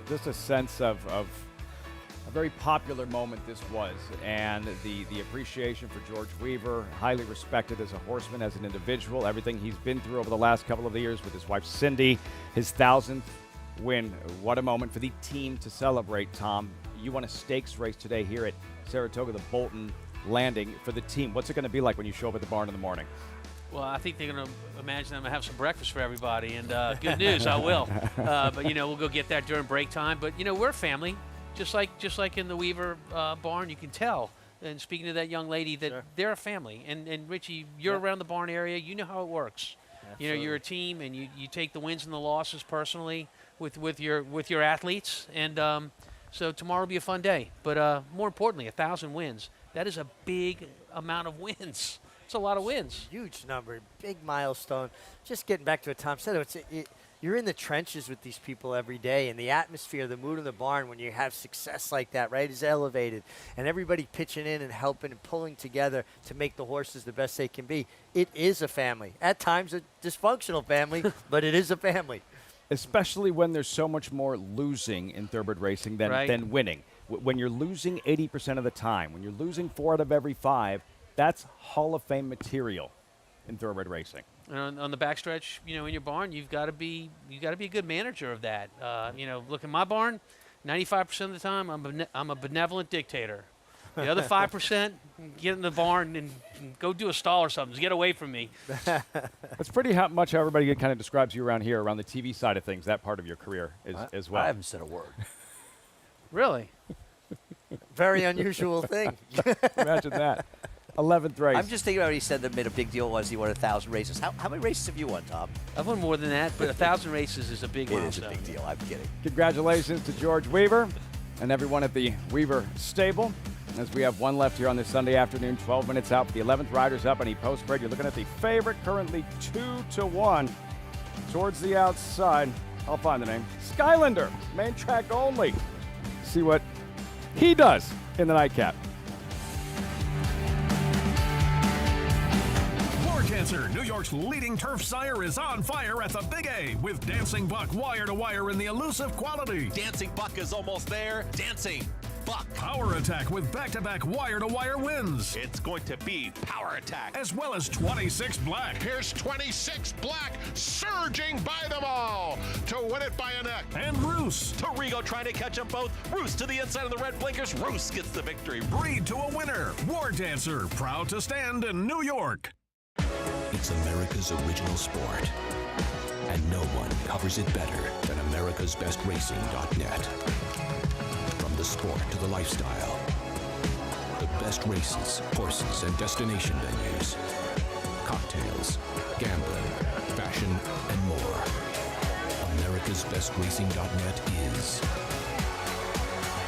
just a sense of a very popular moment this was, and the appreciation for George Weaver, highly respected as a horseman, as an individual, everything he's been through over the last couple of years with his wife Cindy, his 1,000th win. What a moment for the team to celebrate, Tom. You won a stakes race today here at Saratoga, the Bolton Landing for the team. What's it going to be like when you show up at the barn in the morning? Well, I think they're going to imagine I'm going to have some breakfast for everybody, and good news, I will. But, we'll go get that during break time. But, we're a family, just like in the Weaver barn, you can tell. And speaking to that young lady, that they're a family. And Richie, you're around the barn area. You know how it works. Absolutely. You're a team, and you take the wins and the losses personally with your athletes. And so tomorrow will be a fun day. But more importantly, 1,000 wins. That is a big amount of wins. It's a lot of wins. Huge number, big milestone. Just getting back to what Tom said, you're in the trenches with these people every day, and the atmosphere, the mood in the barn when you have success like that, right, is elevated. And everybody pitching in and helping and pulling together to make the horses the best they can be. It is a family. At times a dysfunctional family, but it is a family. Especially when there's so much more losing in thoroughbred racing than winning. When you're losing 80% of the time, when you're losing 4 out of every 5, that's Hall of Fame material in thoroughbred racing. And on the backstretch, in your barn, you've got to be a good manager of that. Look at my barn, 95% of the time, I'm a benevolent dictator. The other 5%, get in the barn and go do a stall or something. Just get away from me. That's pretty much how everybody kind of describes you around here, around the TV side of things, that part of your career as well. I haven't said a word. Really? Very unusual thing. Imagine that. 11th race. I'm just thinking about what he said that made a big deal was he won 1,000 races. How many races have you won, Tom? I've won more than that, but 1,000 races is a big milestone. It is a big deal. I'm kidding. Congratulations to George Weaver and everyone at the Weaver stable. As we have one left here on this Sunday afternoon, 12 minutes out. The 11th rider's up on the post spread. You're looking at the favorite, currently 2-1. Towards the outside, I'll find the name. Skylander, main track only. See what he does in the nightcap. Dancer, New York's leading turf sire, is on fire at the Big A with Dancing Buck wire-to-wire in the elusive quality. Dancing Buck is almost there. Dancing Buck. Power Attack with back-to-back wire-to-wire wins. It's going to be Power Attack. As well as 26 Black. Here's 26 Black surging by them all to win it by a neck. And Roos. Torrigo trying to catch them both. Roos to the inside of the red blinkers. Roos gets the victory. Breed to a winner. War Dancer, proud to stand in New York. It's America's original sport, and no one covers it better than America'sBestRacing.net. From the sport to the lifestyle, the best races, horses, and destination venues, cocktails, gambling, fashion, and more. America'sBestRacing.net is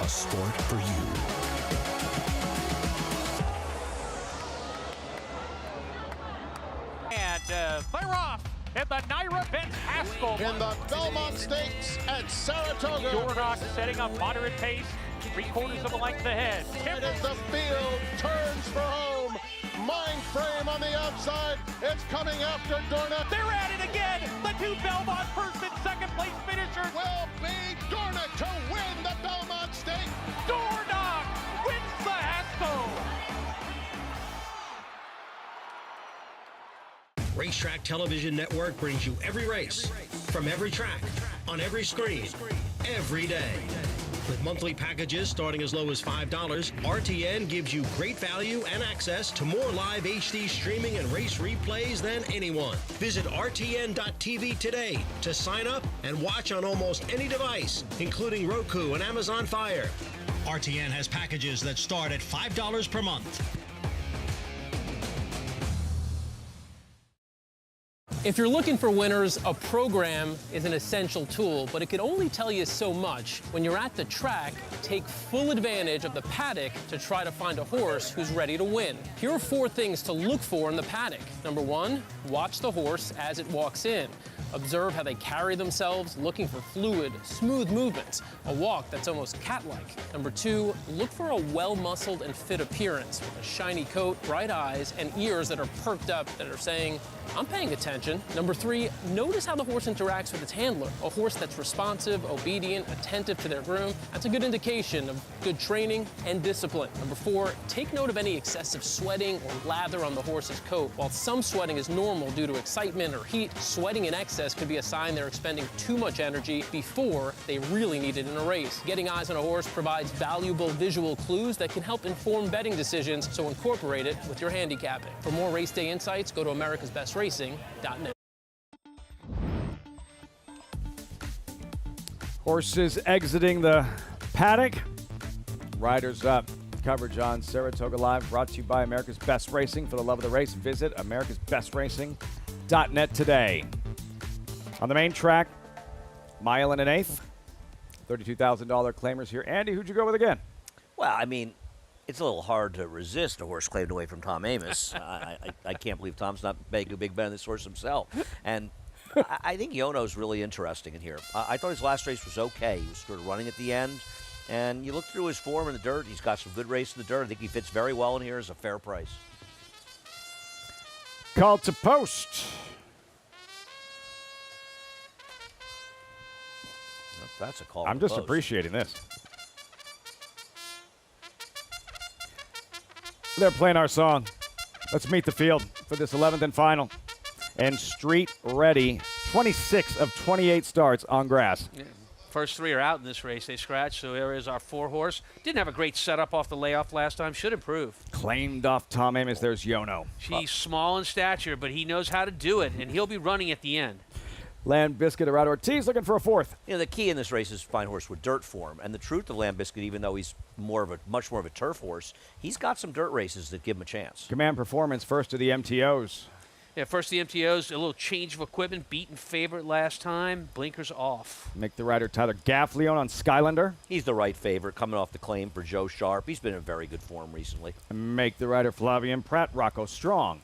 a sport for you. Clear off in the Naira Benz Haskell. In the Belmont Stakes at Saratoga. Dornock setting up moderate pace, 3/4 of a length ahead. Right as the field turns for home. Mind frame on the outside. It's coming after Dornock. They're at it again. The two Belmont first and second place finishers will be Dornock to win the Belmont Stakes. Dornock wins the Haskell. Racetrack Television Network brings you every race, from every track, on every screen, every day. With monthly packages starting as low as $5, RTN gives you great value and access to more live HD streaming and race replays than anyone. Visit RTN.tv today to sign up and watch on almost any device, including Roku and Amazon Fire. RTN has packages that start at $5 per month. If you're looking for winners, a program is an essential tool, but it can only tell you so much. When you're at the track, take full advantage of the paddock to try to find a horse who's ready to win. Here are 4 things to look for in the paddock. Number 1, watch the horse as it walks in. Observe how they carry themselves, looking for fluid, smooth movements, a walk that's almost cat-like. Number 2, look for a well-muscled and fit appearance with a shiny coat, bright eyes, and ears that are perked up that are saying, I'm paying attention. Number 3, notice how the horse interacts with its handler. A horse that's responsive, obedient, attentive to their groom, that's a good indication of good training and discipline. Number 4, take note of any excessive sweating or lather on the horse's coat. While some sweating is normal due to excitement or heat, sweating in excess could be a sign they're expending too much energy before they really need it in a race. Getting eyes on a horse provides valuable visual clues that can help inform betting decisions, so incorporate it with your handicapping. For more race day insights, go to americasbestracing.net. Horses exiting the paddock. Riders up. Coverage on Saratoga Live, brought to you by America's Best Racing. For the love of the race, visit americasbestracing.net today. On the main track, mile and an eighth. $32,000 claimers here. Andy, who'd you go with again? Well, I mean, it's a little hard to resist a horse claimed away from Tom Amos. I can't believe Tom's not making a big bet on this horse himself. And I think Yono's really interesting in here. I thought his last race was okay. He was sort of running at the end. And you look through his form in the dirt, he's got some good race in the dirt. I think he fits very well in here as a fair price. Call to post. That's a call. I'm just appreciating this. They're playing our song. Let's meet the field for this 11th and final. And Street ready. 26 of 28 starts on grass. Yeah. First 3 are out in this race. They scratched, so there is our 4 horse. Didn't have a great setup off the layoff last time. Should improve. Claimed off Tom Amos. There's Yono. She's small in stature, but he knows how to do it, and he'll be running at the end. Land Biscuit around Ortiz looking for a 4th. You know, the key in this race is to find a horse with dirt form. And the truth of Land Biscuit, even though he's much more of a turf horse, he's got some dirt races that give him a chance. Command Performance first to the MTOs. Yeah, first the MTOs, a little change of equipment, beaten favorite last time, blinkers off. Make the rider Tyler Gaffleon on Skylander. He's the right favorite, coming off the claim for Joe Sharp. He's been in very good form recently. Make the rider Flavian Pratt, Rocco Strong.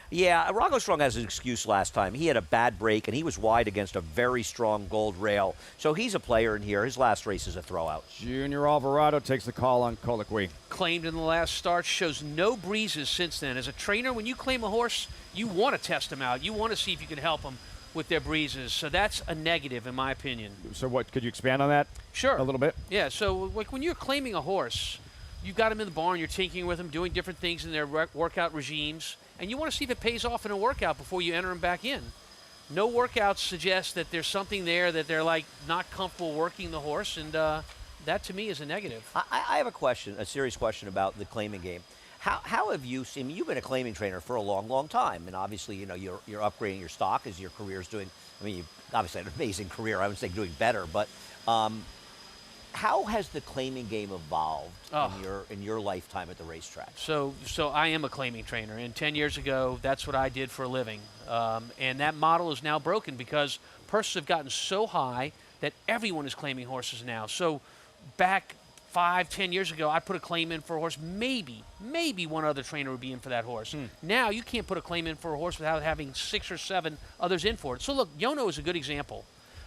Yeah, Rocco Strong has an excuse last time. He had a bad break, and he was wide against a very strong Gold Rail. So he's a player in here. His last race is a throwout. Junior Alvarado takes the call on Colloquy. Claimed in the last start, shows no breezes since then. As a trainer, when you claim a horse, you want to test them out. You want to see if you can help them with their breezes. So that's a negative, in my opinion. So what, could you expand on that? Sure. A little bit? Yeah, so like when you're claiming a horse, you've got him in the barn, you're tinkering with him, doing different things in their workout regimes, and you want to see if it pays off in a workout before you enter him back in. No workouts suggest that there's something there that they're like not comfortable working the horse, and that to me is a negative. I have a question, a serious question about the claiming game. How have you seen? I mean, you've been a claiming trainer for a long, long time, and obviously, you know, you're upgrading your stock as your career's doing. I mean, you've obviously had an amazing career. I would say doing better, but how has the claiming game evolved in your lifetime at the racetrack? So I am a claiming trainer, and 10 years ago, that's what I did for a living. And that model is now broken because purses have gotten so high that everyone is claiming horses now. So back 5-10 years ago, I put a claim in for a horse. Maybe one other trainer would be in for that horse. Now you can't put a claim in for a horse without having 6 or 7 others in for it. So look, Yono is a good example.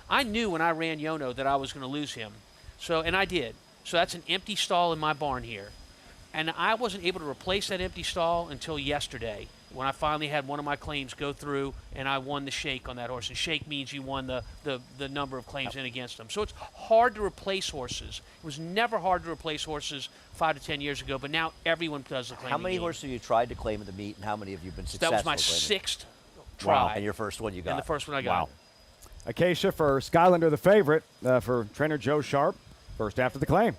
I knew when I ran Yono that I was going to lose him. And I did. So that's an empty stall in my barn here. And I wasn't able to replace that empty stall until yesterday when I finally had one of my claims go through and I won the shake on that horse. And shake means you won the number of claims in against them. So it's hard to replace horses. It was never hard to replace horses 5 to 10 years ago, but now everyone does the claiming. How many game. horses have you tried to claim at the meet, and how many have you been successful? That was my 6th try. And your first one you got. And the first one I got. Wow. Acacia for Skylander, the favorite for trainer Joe Sharp. First after the claim.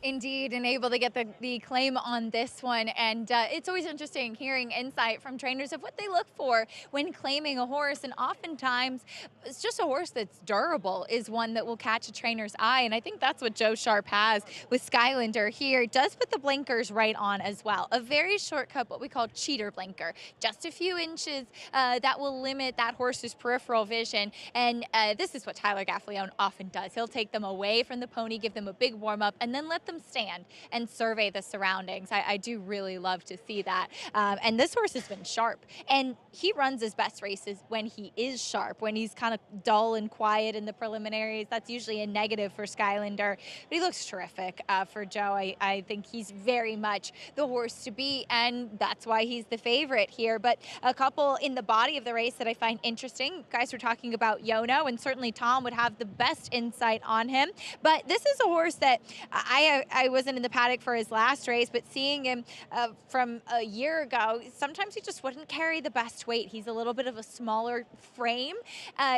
Indeed, and able to get the claim on this one. And it's always interesting hearing insight from trainers of what they look for when claiming a horse. And oftentimes, it's just a horse that's durable is one that will catch a trainer's eye. And I think that's what Joe Sharp has with Skylander here. Does put the blinkers right on as well. A very shortcut, what we call cheater blinker. Just a few inches that will limit that horse's peripheral vision. And this is what Tyler Gaffalione often does. He'll take them away from the pony, give them a big warm up, and then let them stand and survey the surroundings. I do really love to see that. And this horse has been sharp, and he runs his best races when he is sharp. When he's kind of dull and quiet in the preliminaries, that's usually a negative for Skylander. But he looks terrific for Joe. I think he's very much the horse to beat, and that's why he's the favorite here. But a couple in the body of the race that I find interesting, you guys were talking about Yono, and certainly Tom would have the best insight on him. But this is a horse that I wasn't in the paddock for his last race, but seeing him from a year ago, sometimes he just wouldn't carry the best weight. He's a little bit of a smaller frame.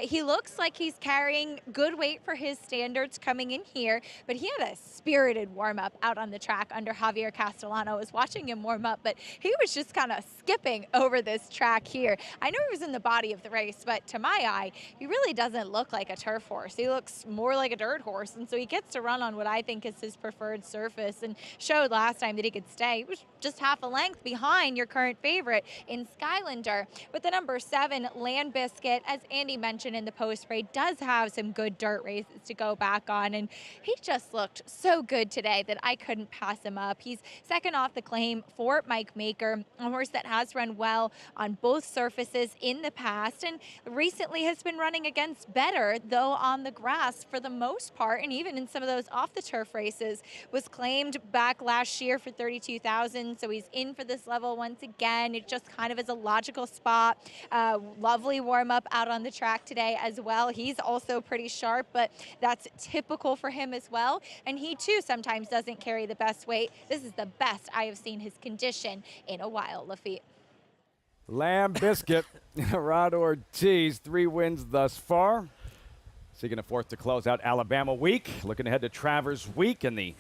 He looks like he's carrying good weight for his standards coming in here, but he had a spirited warm-up out on the track under Javier Castellano. I was watching him warm up, but he was just kind of skipping over this track here. I know he was in the body of the race, but to my eye, he really doesn't look like a turf horse. He looks more like a dirt horse, and so he gets to run on what I think is his preferred surface, and showed last time that he could stay. He was just half a length behind your current favorite in Skylander. But the number 7, Land Biscuit, as Andy mentioned in the post parade, does have some good dirt races to go back on, and he just looked so good today that I couldn't pass him up. He's second off the claim for Mike Maker, a horse that has run well on both surfaces in the past, and recently has been running against better, though on the grass for the most part, and even in some of those off the turf races. Was claimed back last year for $32,000, so he's in for this level once again. It just kind of is a logical spot. Lovely warm up out on the track today as well. He's also pretty sharp, but that's typical for him as well. And he too sometimes doesn't carry the best weight. This is the best I have seen his condition in a while, Lafitte. Lamb Biscuit, Rod Ortiz, 3 wins thus far. Seeking a 4th to close out Alabama week. Looking ahead to Travers week in the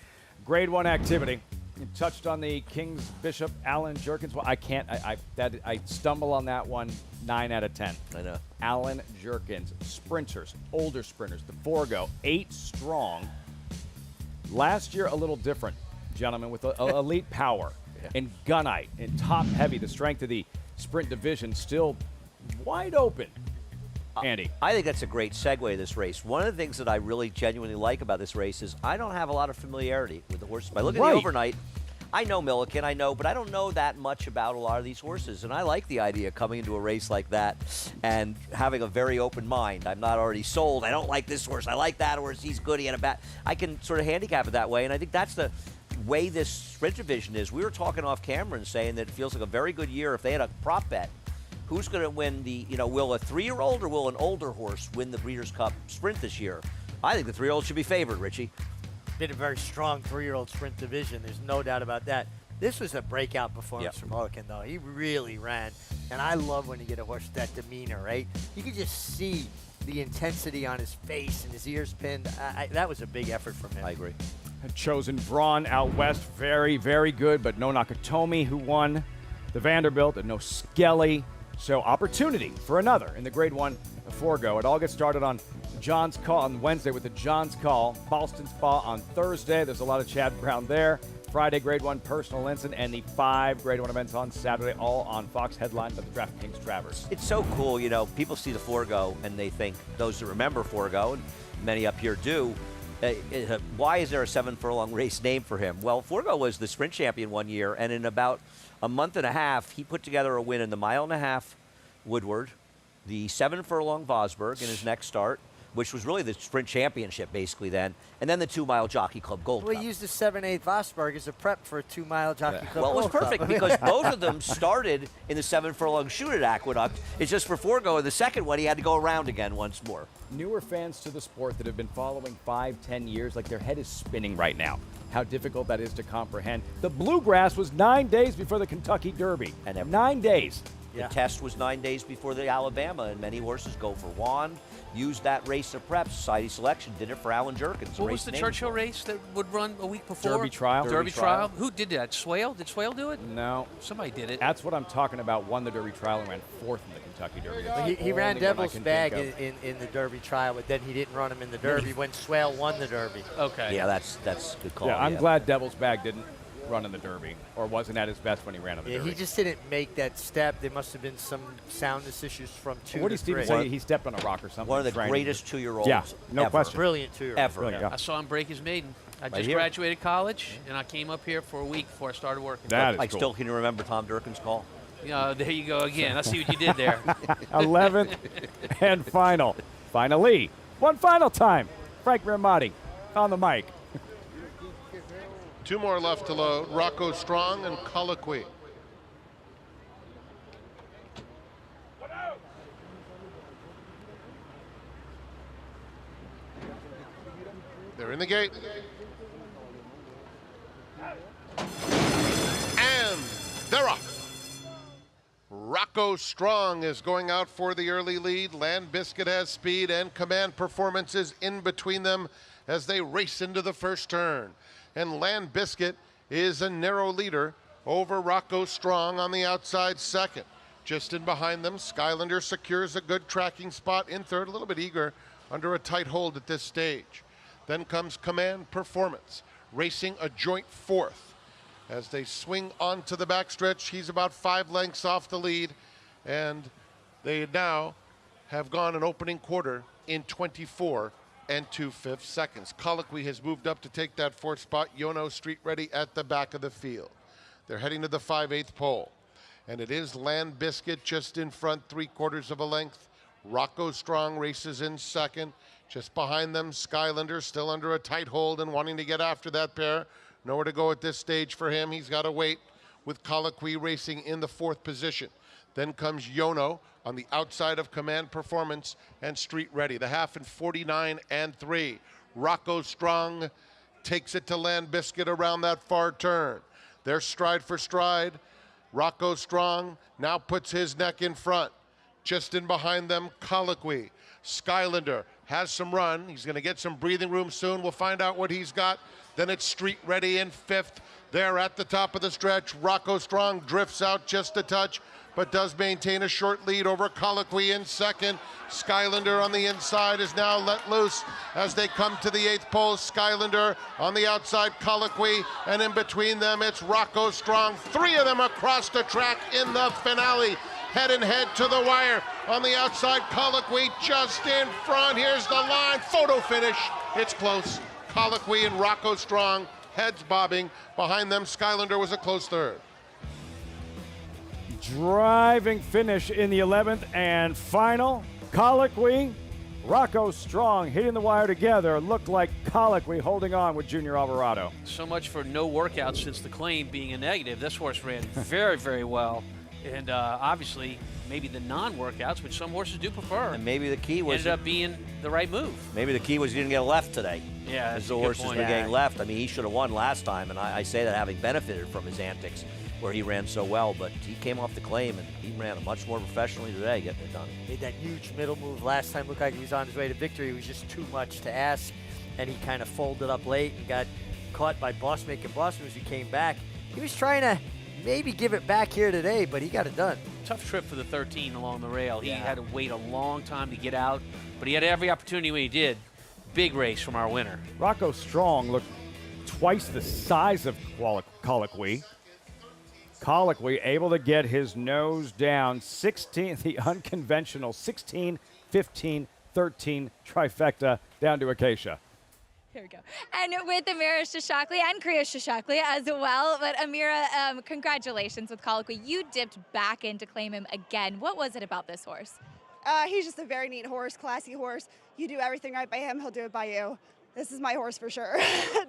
Grade 1 activity. You touched on the King's Bishop Alan Jerkins. Well, I stumble on that one 9 out of 10. I know. Alan Jerkins, sprinters, older sprinters, the Forgo, 8 strong. Last year, a little different, gentlemen, with elite power and gunite and top heavy. The strength of the sprint division still wide open. Andy. I think that's a great segue to this race. One of the things that I really genuinely like about this race is I don't have a lot of familiarity with the horses. By looking at the overnight, I know Milliken, but I don't know that much about a lot of these horses. And I like the idea of coming into a race like that and having a very open mind. I'm not already sold. I don't like this horse. I like that horse. He's good. He had a bad. I can sort of handicap it that way. And I think that's the way this sprint division is. We were talking off camera and saying that it feels like a very good year if they had a prop bet. Who's going to win will a 3-year-old or will an older horse win the Breeders' Cup Sprint this year? I think the 3-year-old should be favored, Richie. Been a very strong 3-year-old sprint division. There's no doubt about that. This was a breakout performance for Milliken, though. He really ran. And I love when you get a horse with that demeanor, right? You can just see the intensity on his face and his ears pinned. That was a big effort from him. I agree. Chosen Braun out west, very, very good, but no Nakatomi, who won the Vanderbilt, and no Skelly. So opportunity for another in the Grade 1 Forgo. It all gets started on John's Call on Wednesday with the John's Call. Boston Spa on Thursday. There's a lot of Chad Brown there. Friday, Grade 1 Personal Ensign, and the 5 Grade 1 events on Saturday, all on Fox, headlined by the DraftKings Travers. It's so cool, people see the Forgo and they think, those who remember Forgo, and many up here do, why is there a 7-furlong race named for him? Well, Forgo was the sprint champion one year, and in about a month and a half, he put together a win in the 1.5 mile Woodward, the 7-furlong Vosburg in his next start, which was really the sprint championship basically then, and then the 2-mile Jockey Club Gold Cup. We used the 7/8 Vosburg as a prep for a 2-mile Jockey Club Well, it was Gold Cup. perfect because both of them started in the 7-furlong shoot at Aqueduct. It's just for Forgo, the second one, he had to go around again once more. Newer fans to the sport that have been following 5-10 years, like their head is spinning right now. How difficult that is to comprehend. The Bluegrass was 9 days before the Kentucky Derby. And 9 days. The test was 9 days before the Alabama, and many horses go for Juan. Used that race of prep. Society Selection did it for Alan Jerkins. What was the Churchill race that would run a week before? Derby Trial. Derby Trial. Who did that? Swale? Did Swale do it? No. Somebody did it. That's what I'm talking about. Won the Derby Trial and ran 4th in the Kentucky Derby. But he ran Devil's Bag in the Derby Trial, but then he didn't run him in the Derby when Swale won the Derby. Okay. Yeah, that's a good call. Yeah, I'm glad Devil's Bag didn't run in the Derby, or wasn't at his best when he ran in the Derby. He just didn't make that step. There must have been some soundness issues from 2 What to did Stephen 3. say? He stepped on a rock or something. One of the training. greatest 2-year-olds. Yeah, no ever. question. Brilliant 2-year-old. Ever. Yeah. I saw him break his maiden. I Right just here. graduated college, and I came up here for a week before I started working. That is I cool. still can remember Tom Durkin's call. There you go again. I see what you did there. 11th and final. Finally, one final time. Frank Ramadi on the mic. 2 more left to load. Rocco Strong and Colloquy. They're in the gate. And they're off. Rocco Strong is going out for the early lead. Land Biscuit has speed and Command Performances in between them as they race into the first turn. And Land Biscuit is a narrow leader over Rocco Strong on the outside second. Just in behind them, Skylander secures a good tracking spot in third, a little bit eager under a tight hold at this stage. Then comes Command Performance, racing a joint fourth. As they swing onto the backstretch, he's about 5 lengths off the lead, and they now have gone an opening quarter in 24 and 2/5 seconds. Colloquy has moved up to take that 4th spot. Yono Street Ready at the back of the field. They're heading to the 5/8 pole, and it is Land Biscuit just in front, 3/4 of a length. Rocco Strong races in second. Just behind them, Skylander still under a tight hold and wanting to get after that pair. Nowhere to go at this stage for him. He's got to wait with Colloquy racing in the 4th position. Then comes Yono on the outside of Command Performance and Street Ready. The half in 49 and 3. Rocco Strong takes it to Land Biscuit around that far turn. They're stride for stride. Rocco Strong now puts his neck in front. Just in behind them, Colloquy. Skylander has some run. He's going to get some breathing room soon. We'll find out what he's got. Then it's Street Ready in 5th. There at the top of the stretch, Rocco Strong drifts out just a touch, but does maintain a short lead over Colloquy in second. Skylander on the inside is now let loose as they come to the 8th pole. Skylander on the outside, Colloquy, and in between them it's Rocco Strong. 3 of them across the track in the finale. Head and head to the wire. On the outside, Colloquy just in front. Here's the line. Photo finish. It's close. Colloquy and Rocco Strong, heads bobbing. Behind them, Skylander was a close third. Driving finish in the 11th and final. Colloquy, Rocco Strong hitting the wire together. Looked like Colloquy holding on with Junior Alvarado. So much for no workout since the claim being a negative. This horse ran very, very well. And obviously, maybe the non-workouts, which some horses do prefer. And maybe the key was ended up being the right move. Maybe the key was he didn't get left today. Yeah, that's as the a good horses point. were getting left. I mean, he should have won last time, and I say that having benefited from his antics where he ran so well, but he came off the claim and he ran much more professionally today getting it done. Made that huge middle move last time. Looked like he was on his way to victory. It was just too much to ask, and he kind of folded up late and got caught by Boss Making Boss as he came back. He was trying to maybe give it back here today, but he got it done. Tough trip for the 13 along the rail. He had to wait a long time to get out, but he had every opportunity when he did. Big race from our winner. Rocco Strong looked twice the size of Colloquy. Colloquy able to get his nose down. 16, the unconventional 16, 15, 13 trifecta down to Acacia. Here we go. And with Amira Shashakli and Kriya Shashakli as well. But Amira, congratulations with Colloquy. You dipped back in to claim him again. What was it about this horse? He's just a very neat horse, classy horse. You do everything right by him, he'll do it by you. This is my horse for sure.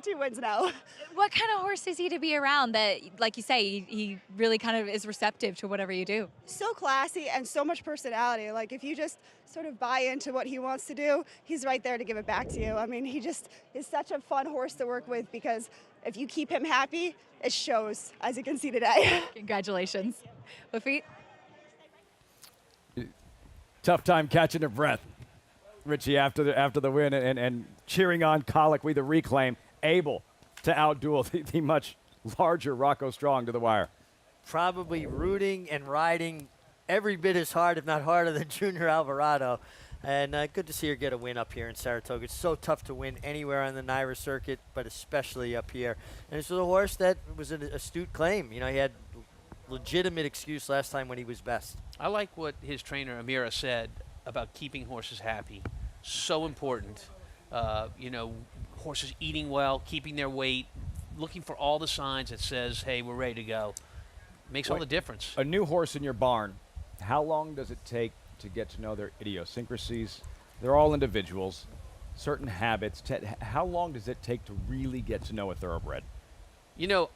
2 wins now. What kind of horse is he to be around that, like you say, he really kind of is receptive to whatever you do? So classy and so much personality. Like if you just sort of buy into what he wants to do, he's right there to give it back to you. I mean, he just is such a fun horse to work with because if you keep him happy, it shows, as you can see today. Congratulations. Lafitte? Tough time catching her breath. Richie, after the win and cheering on Colloquy, the reclaim, able to outduel the much larger Rocco Strong to the wire. Probably rooting and riding every bit as hard, if not harder, than Junior Alvarado. And good to see her get a win up here in Saratoga. It's so tough to win anywhere on the NYRA circuit, but especially up here. And this was a horse that was an astute claim. You know, he had legitimate excuse last time when he was best. I like what his trainer, Amira, said about keeping horses happy. So important. You know, horses eating well, keeping their weight, looking for all the signs that says, hey, we're ready to go. Makes all the difference. A new horse in your barn, how long does it take to get to know their idiosyncrasies? They're all individuals, certain habits. How long does it take to really get to know a thoroughbred? You know,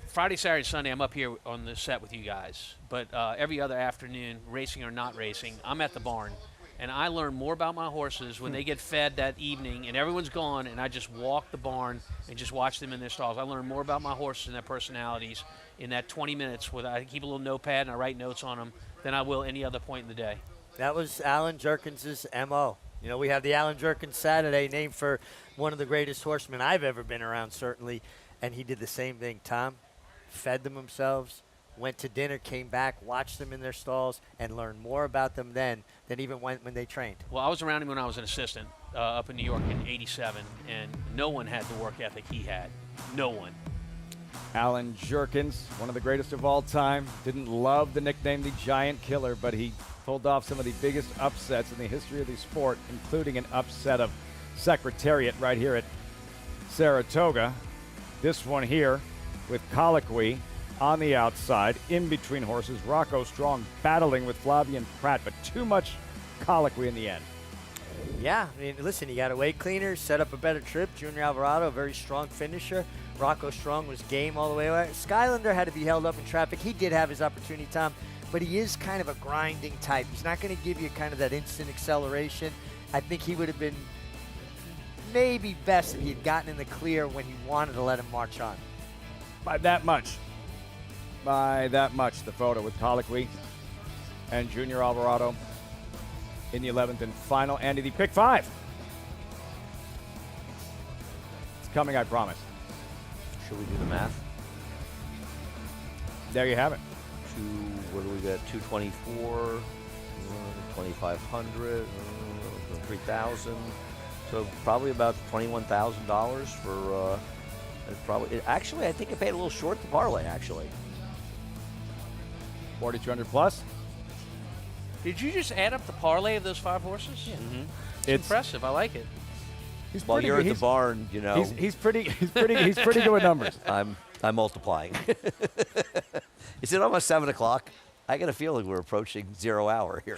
Friday, Saturday, Sunday, I'm up here on the set with you guys. But every other afternoon, racing or not racing, I'm at the barn. And I learn more about my horses when they get fed that evening and everyone's gone and I just walk the barn and just watch them in their stalls. I learn more about my horses and their personalities in that 20 minutes where I keep a little notepad and I write notes on them than I will any other point in the day. That was Alan Jerkins' M.O. You know, we have the Alan Jerkins Saturday named for one of the greatest horsemen I've ever been around, certainly. And he did the same thing, Tom. Fed them themselves, went to dinner, came back, watched them in their stalls, and learned more about them then than even when they trained. Well, I was around him when I was an assistant up in New York in '87, and no one had the work ethic he had. No one. Alan Jerkins, one of the greatest of all time. Didn't love the nickname the Giant Killer, but he pulled off some of the biggest upsets in the history of the sport, including an upset of Secretariat right here at Saratoga. This one here with Colloquy on the outside, in between horses. Rocco Strong battling with Flavian Pratt, but too much Colloquy in the end. Yeah, I mean, listen, you got a weight cleaner, set up a better trip. Junior Alvarado, a very strong finisher. Rocco Strong was game all the way away. Skylander had to be held up in traffic. He did have his opportunity, Tom, but he is kind of a grinding type. He's not going to give you kind of that instant acceleration. I think he would have been maybe best if he had gotten in the clear when he wanted to let him march on. By that much. By that much, the photo with Colloquy and Junior Alvarado in the 11th and final. Andy, the pick 5. It's coming, I promise. Should we do the math? There you have it. What do we got? 224, 2,500, 3,000. So probably about $21,000 for. Probably. Actually, I think I paid a little short the parlay. Actually. 4,200 plus. Did you just add up the parlay of those 5 horses? Yeah. Mm-hmm. It's impressive. I like it. Well, you're at the barn, you know. He's pretty good with numbers. I'm multiplying. Is it almost 7 o'clock? I got a feeling we're approaching 0 hour here.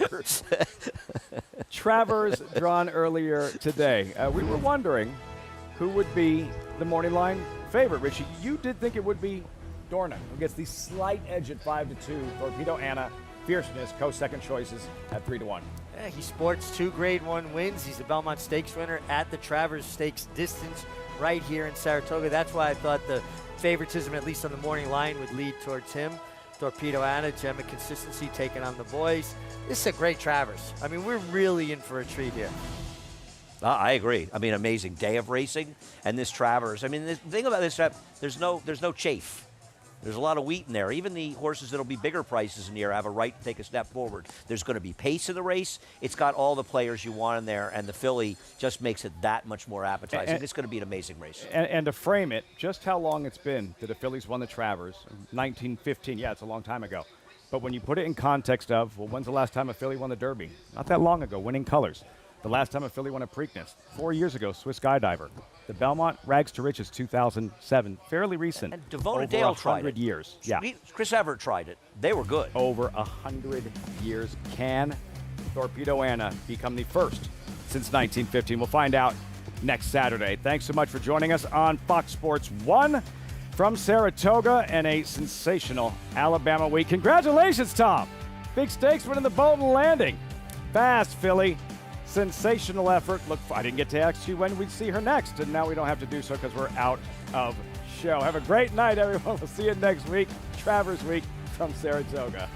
Travers drawn earlier today. We were wondering who would be the morning line favorite. Richie, you did think it would be Dornan, who gets the slight edge at 5-2. Torpedo Anna, Fierceness, co-second choices at 3-1. Yeah, he sports 2 Grade 1 wins. He's the Belmont Stakes winner at the Travers Stakes distance right here in Saratoga. That's why I thought the favoritism, at least on the morning line, would lead towards him. Torpedo Anna, Gemma Consistency taking on the boys. This is a great Travers. I mean, we're really in for a treat here. I agree. I mean, amazing day of racing, and this Travers. I mean, the thing about this, there's no chafe. There's a lot of wheat in there. Even the horses that'll be bigger prices in the year have a right to take a step forward. There's going to be pace in the race. It's got all the players you want in there, and the filly just makes it that much more appetizing. It's going to be an amazing race. And to frame it, just how long it's been that the fillies won the Travers, 1915. Yeah, it's a long time ago. But when you put it in context of, well, when's the last time a filly won the Derby? Not that long ago, winning colors. The last time a filly won a Preakness, 4 years ago, Swiss Skydiver. The Belmont Rags to Riches, 2007, fairly recent. And Devona Dale tried it. 100 years. Yeah. Chris Everett tried it. They were good. Over 100 years. Can Torpedo Anna become the first since 1915? We'll find out next Saturday. Thanks so much for joining us on Fox Sports 1 from Saratoga and a sensational Alabama week. Congratulations, Tom. Big stakes win in the Bolton Landing. Fast, filly. Sensational effort. Look, I didn't get to ask you when we'd see her next, and now we don't have to do so because we're out of show. Have a great night, everyone. We'll see you next week. Travers Week from Saratoga.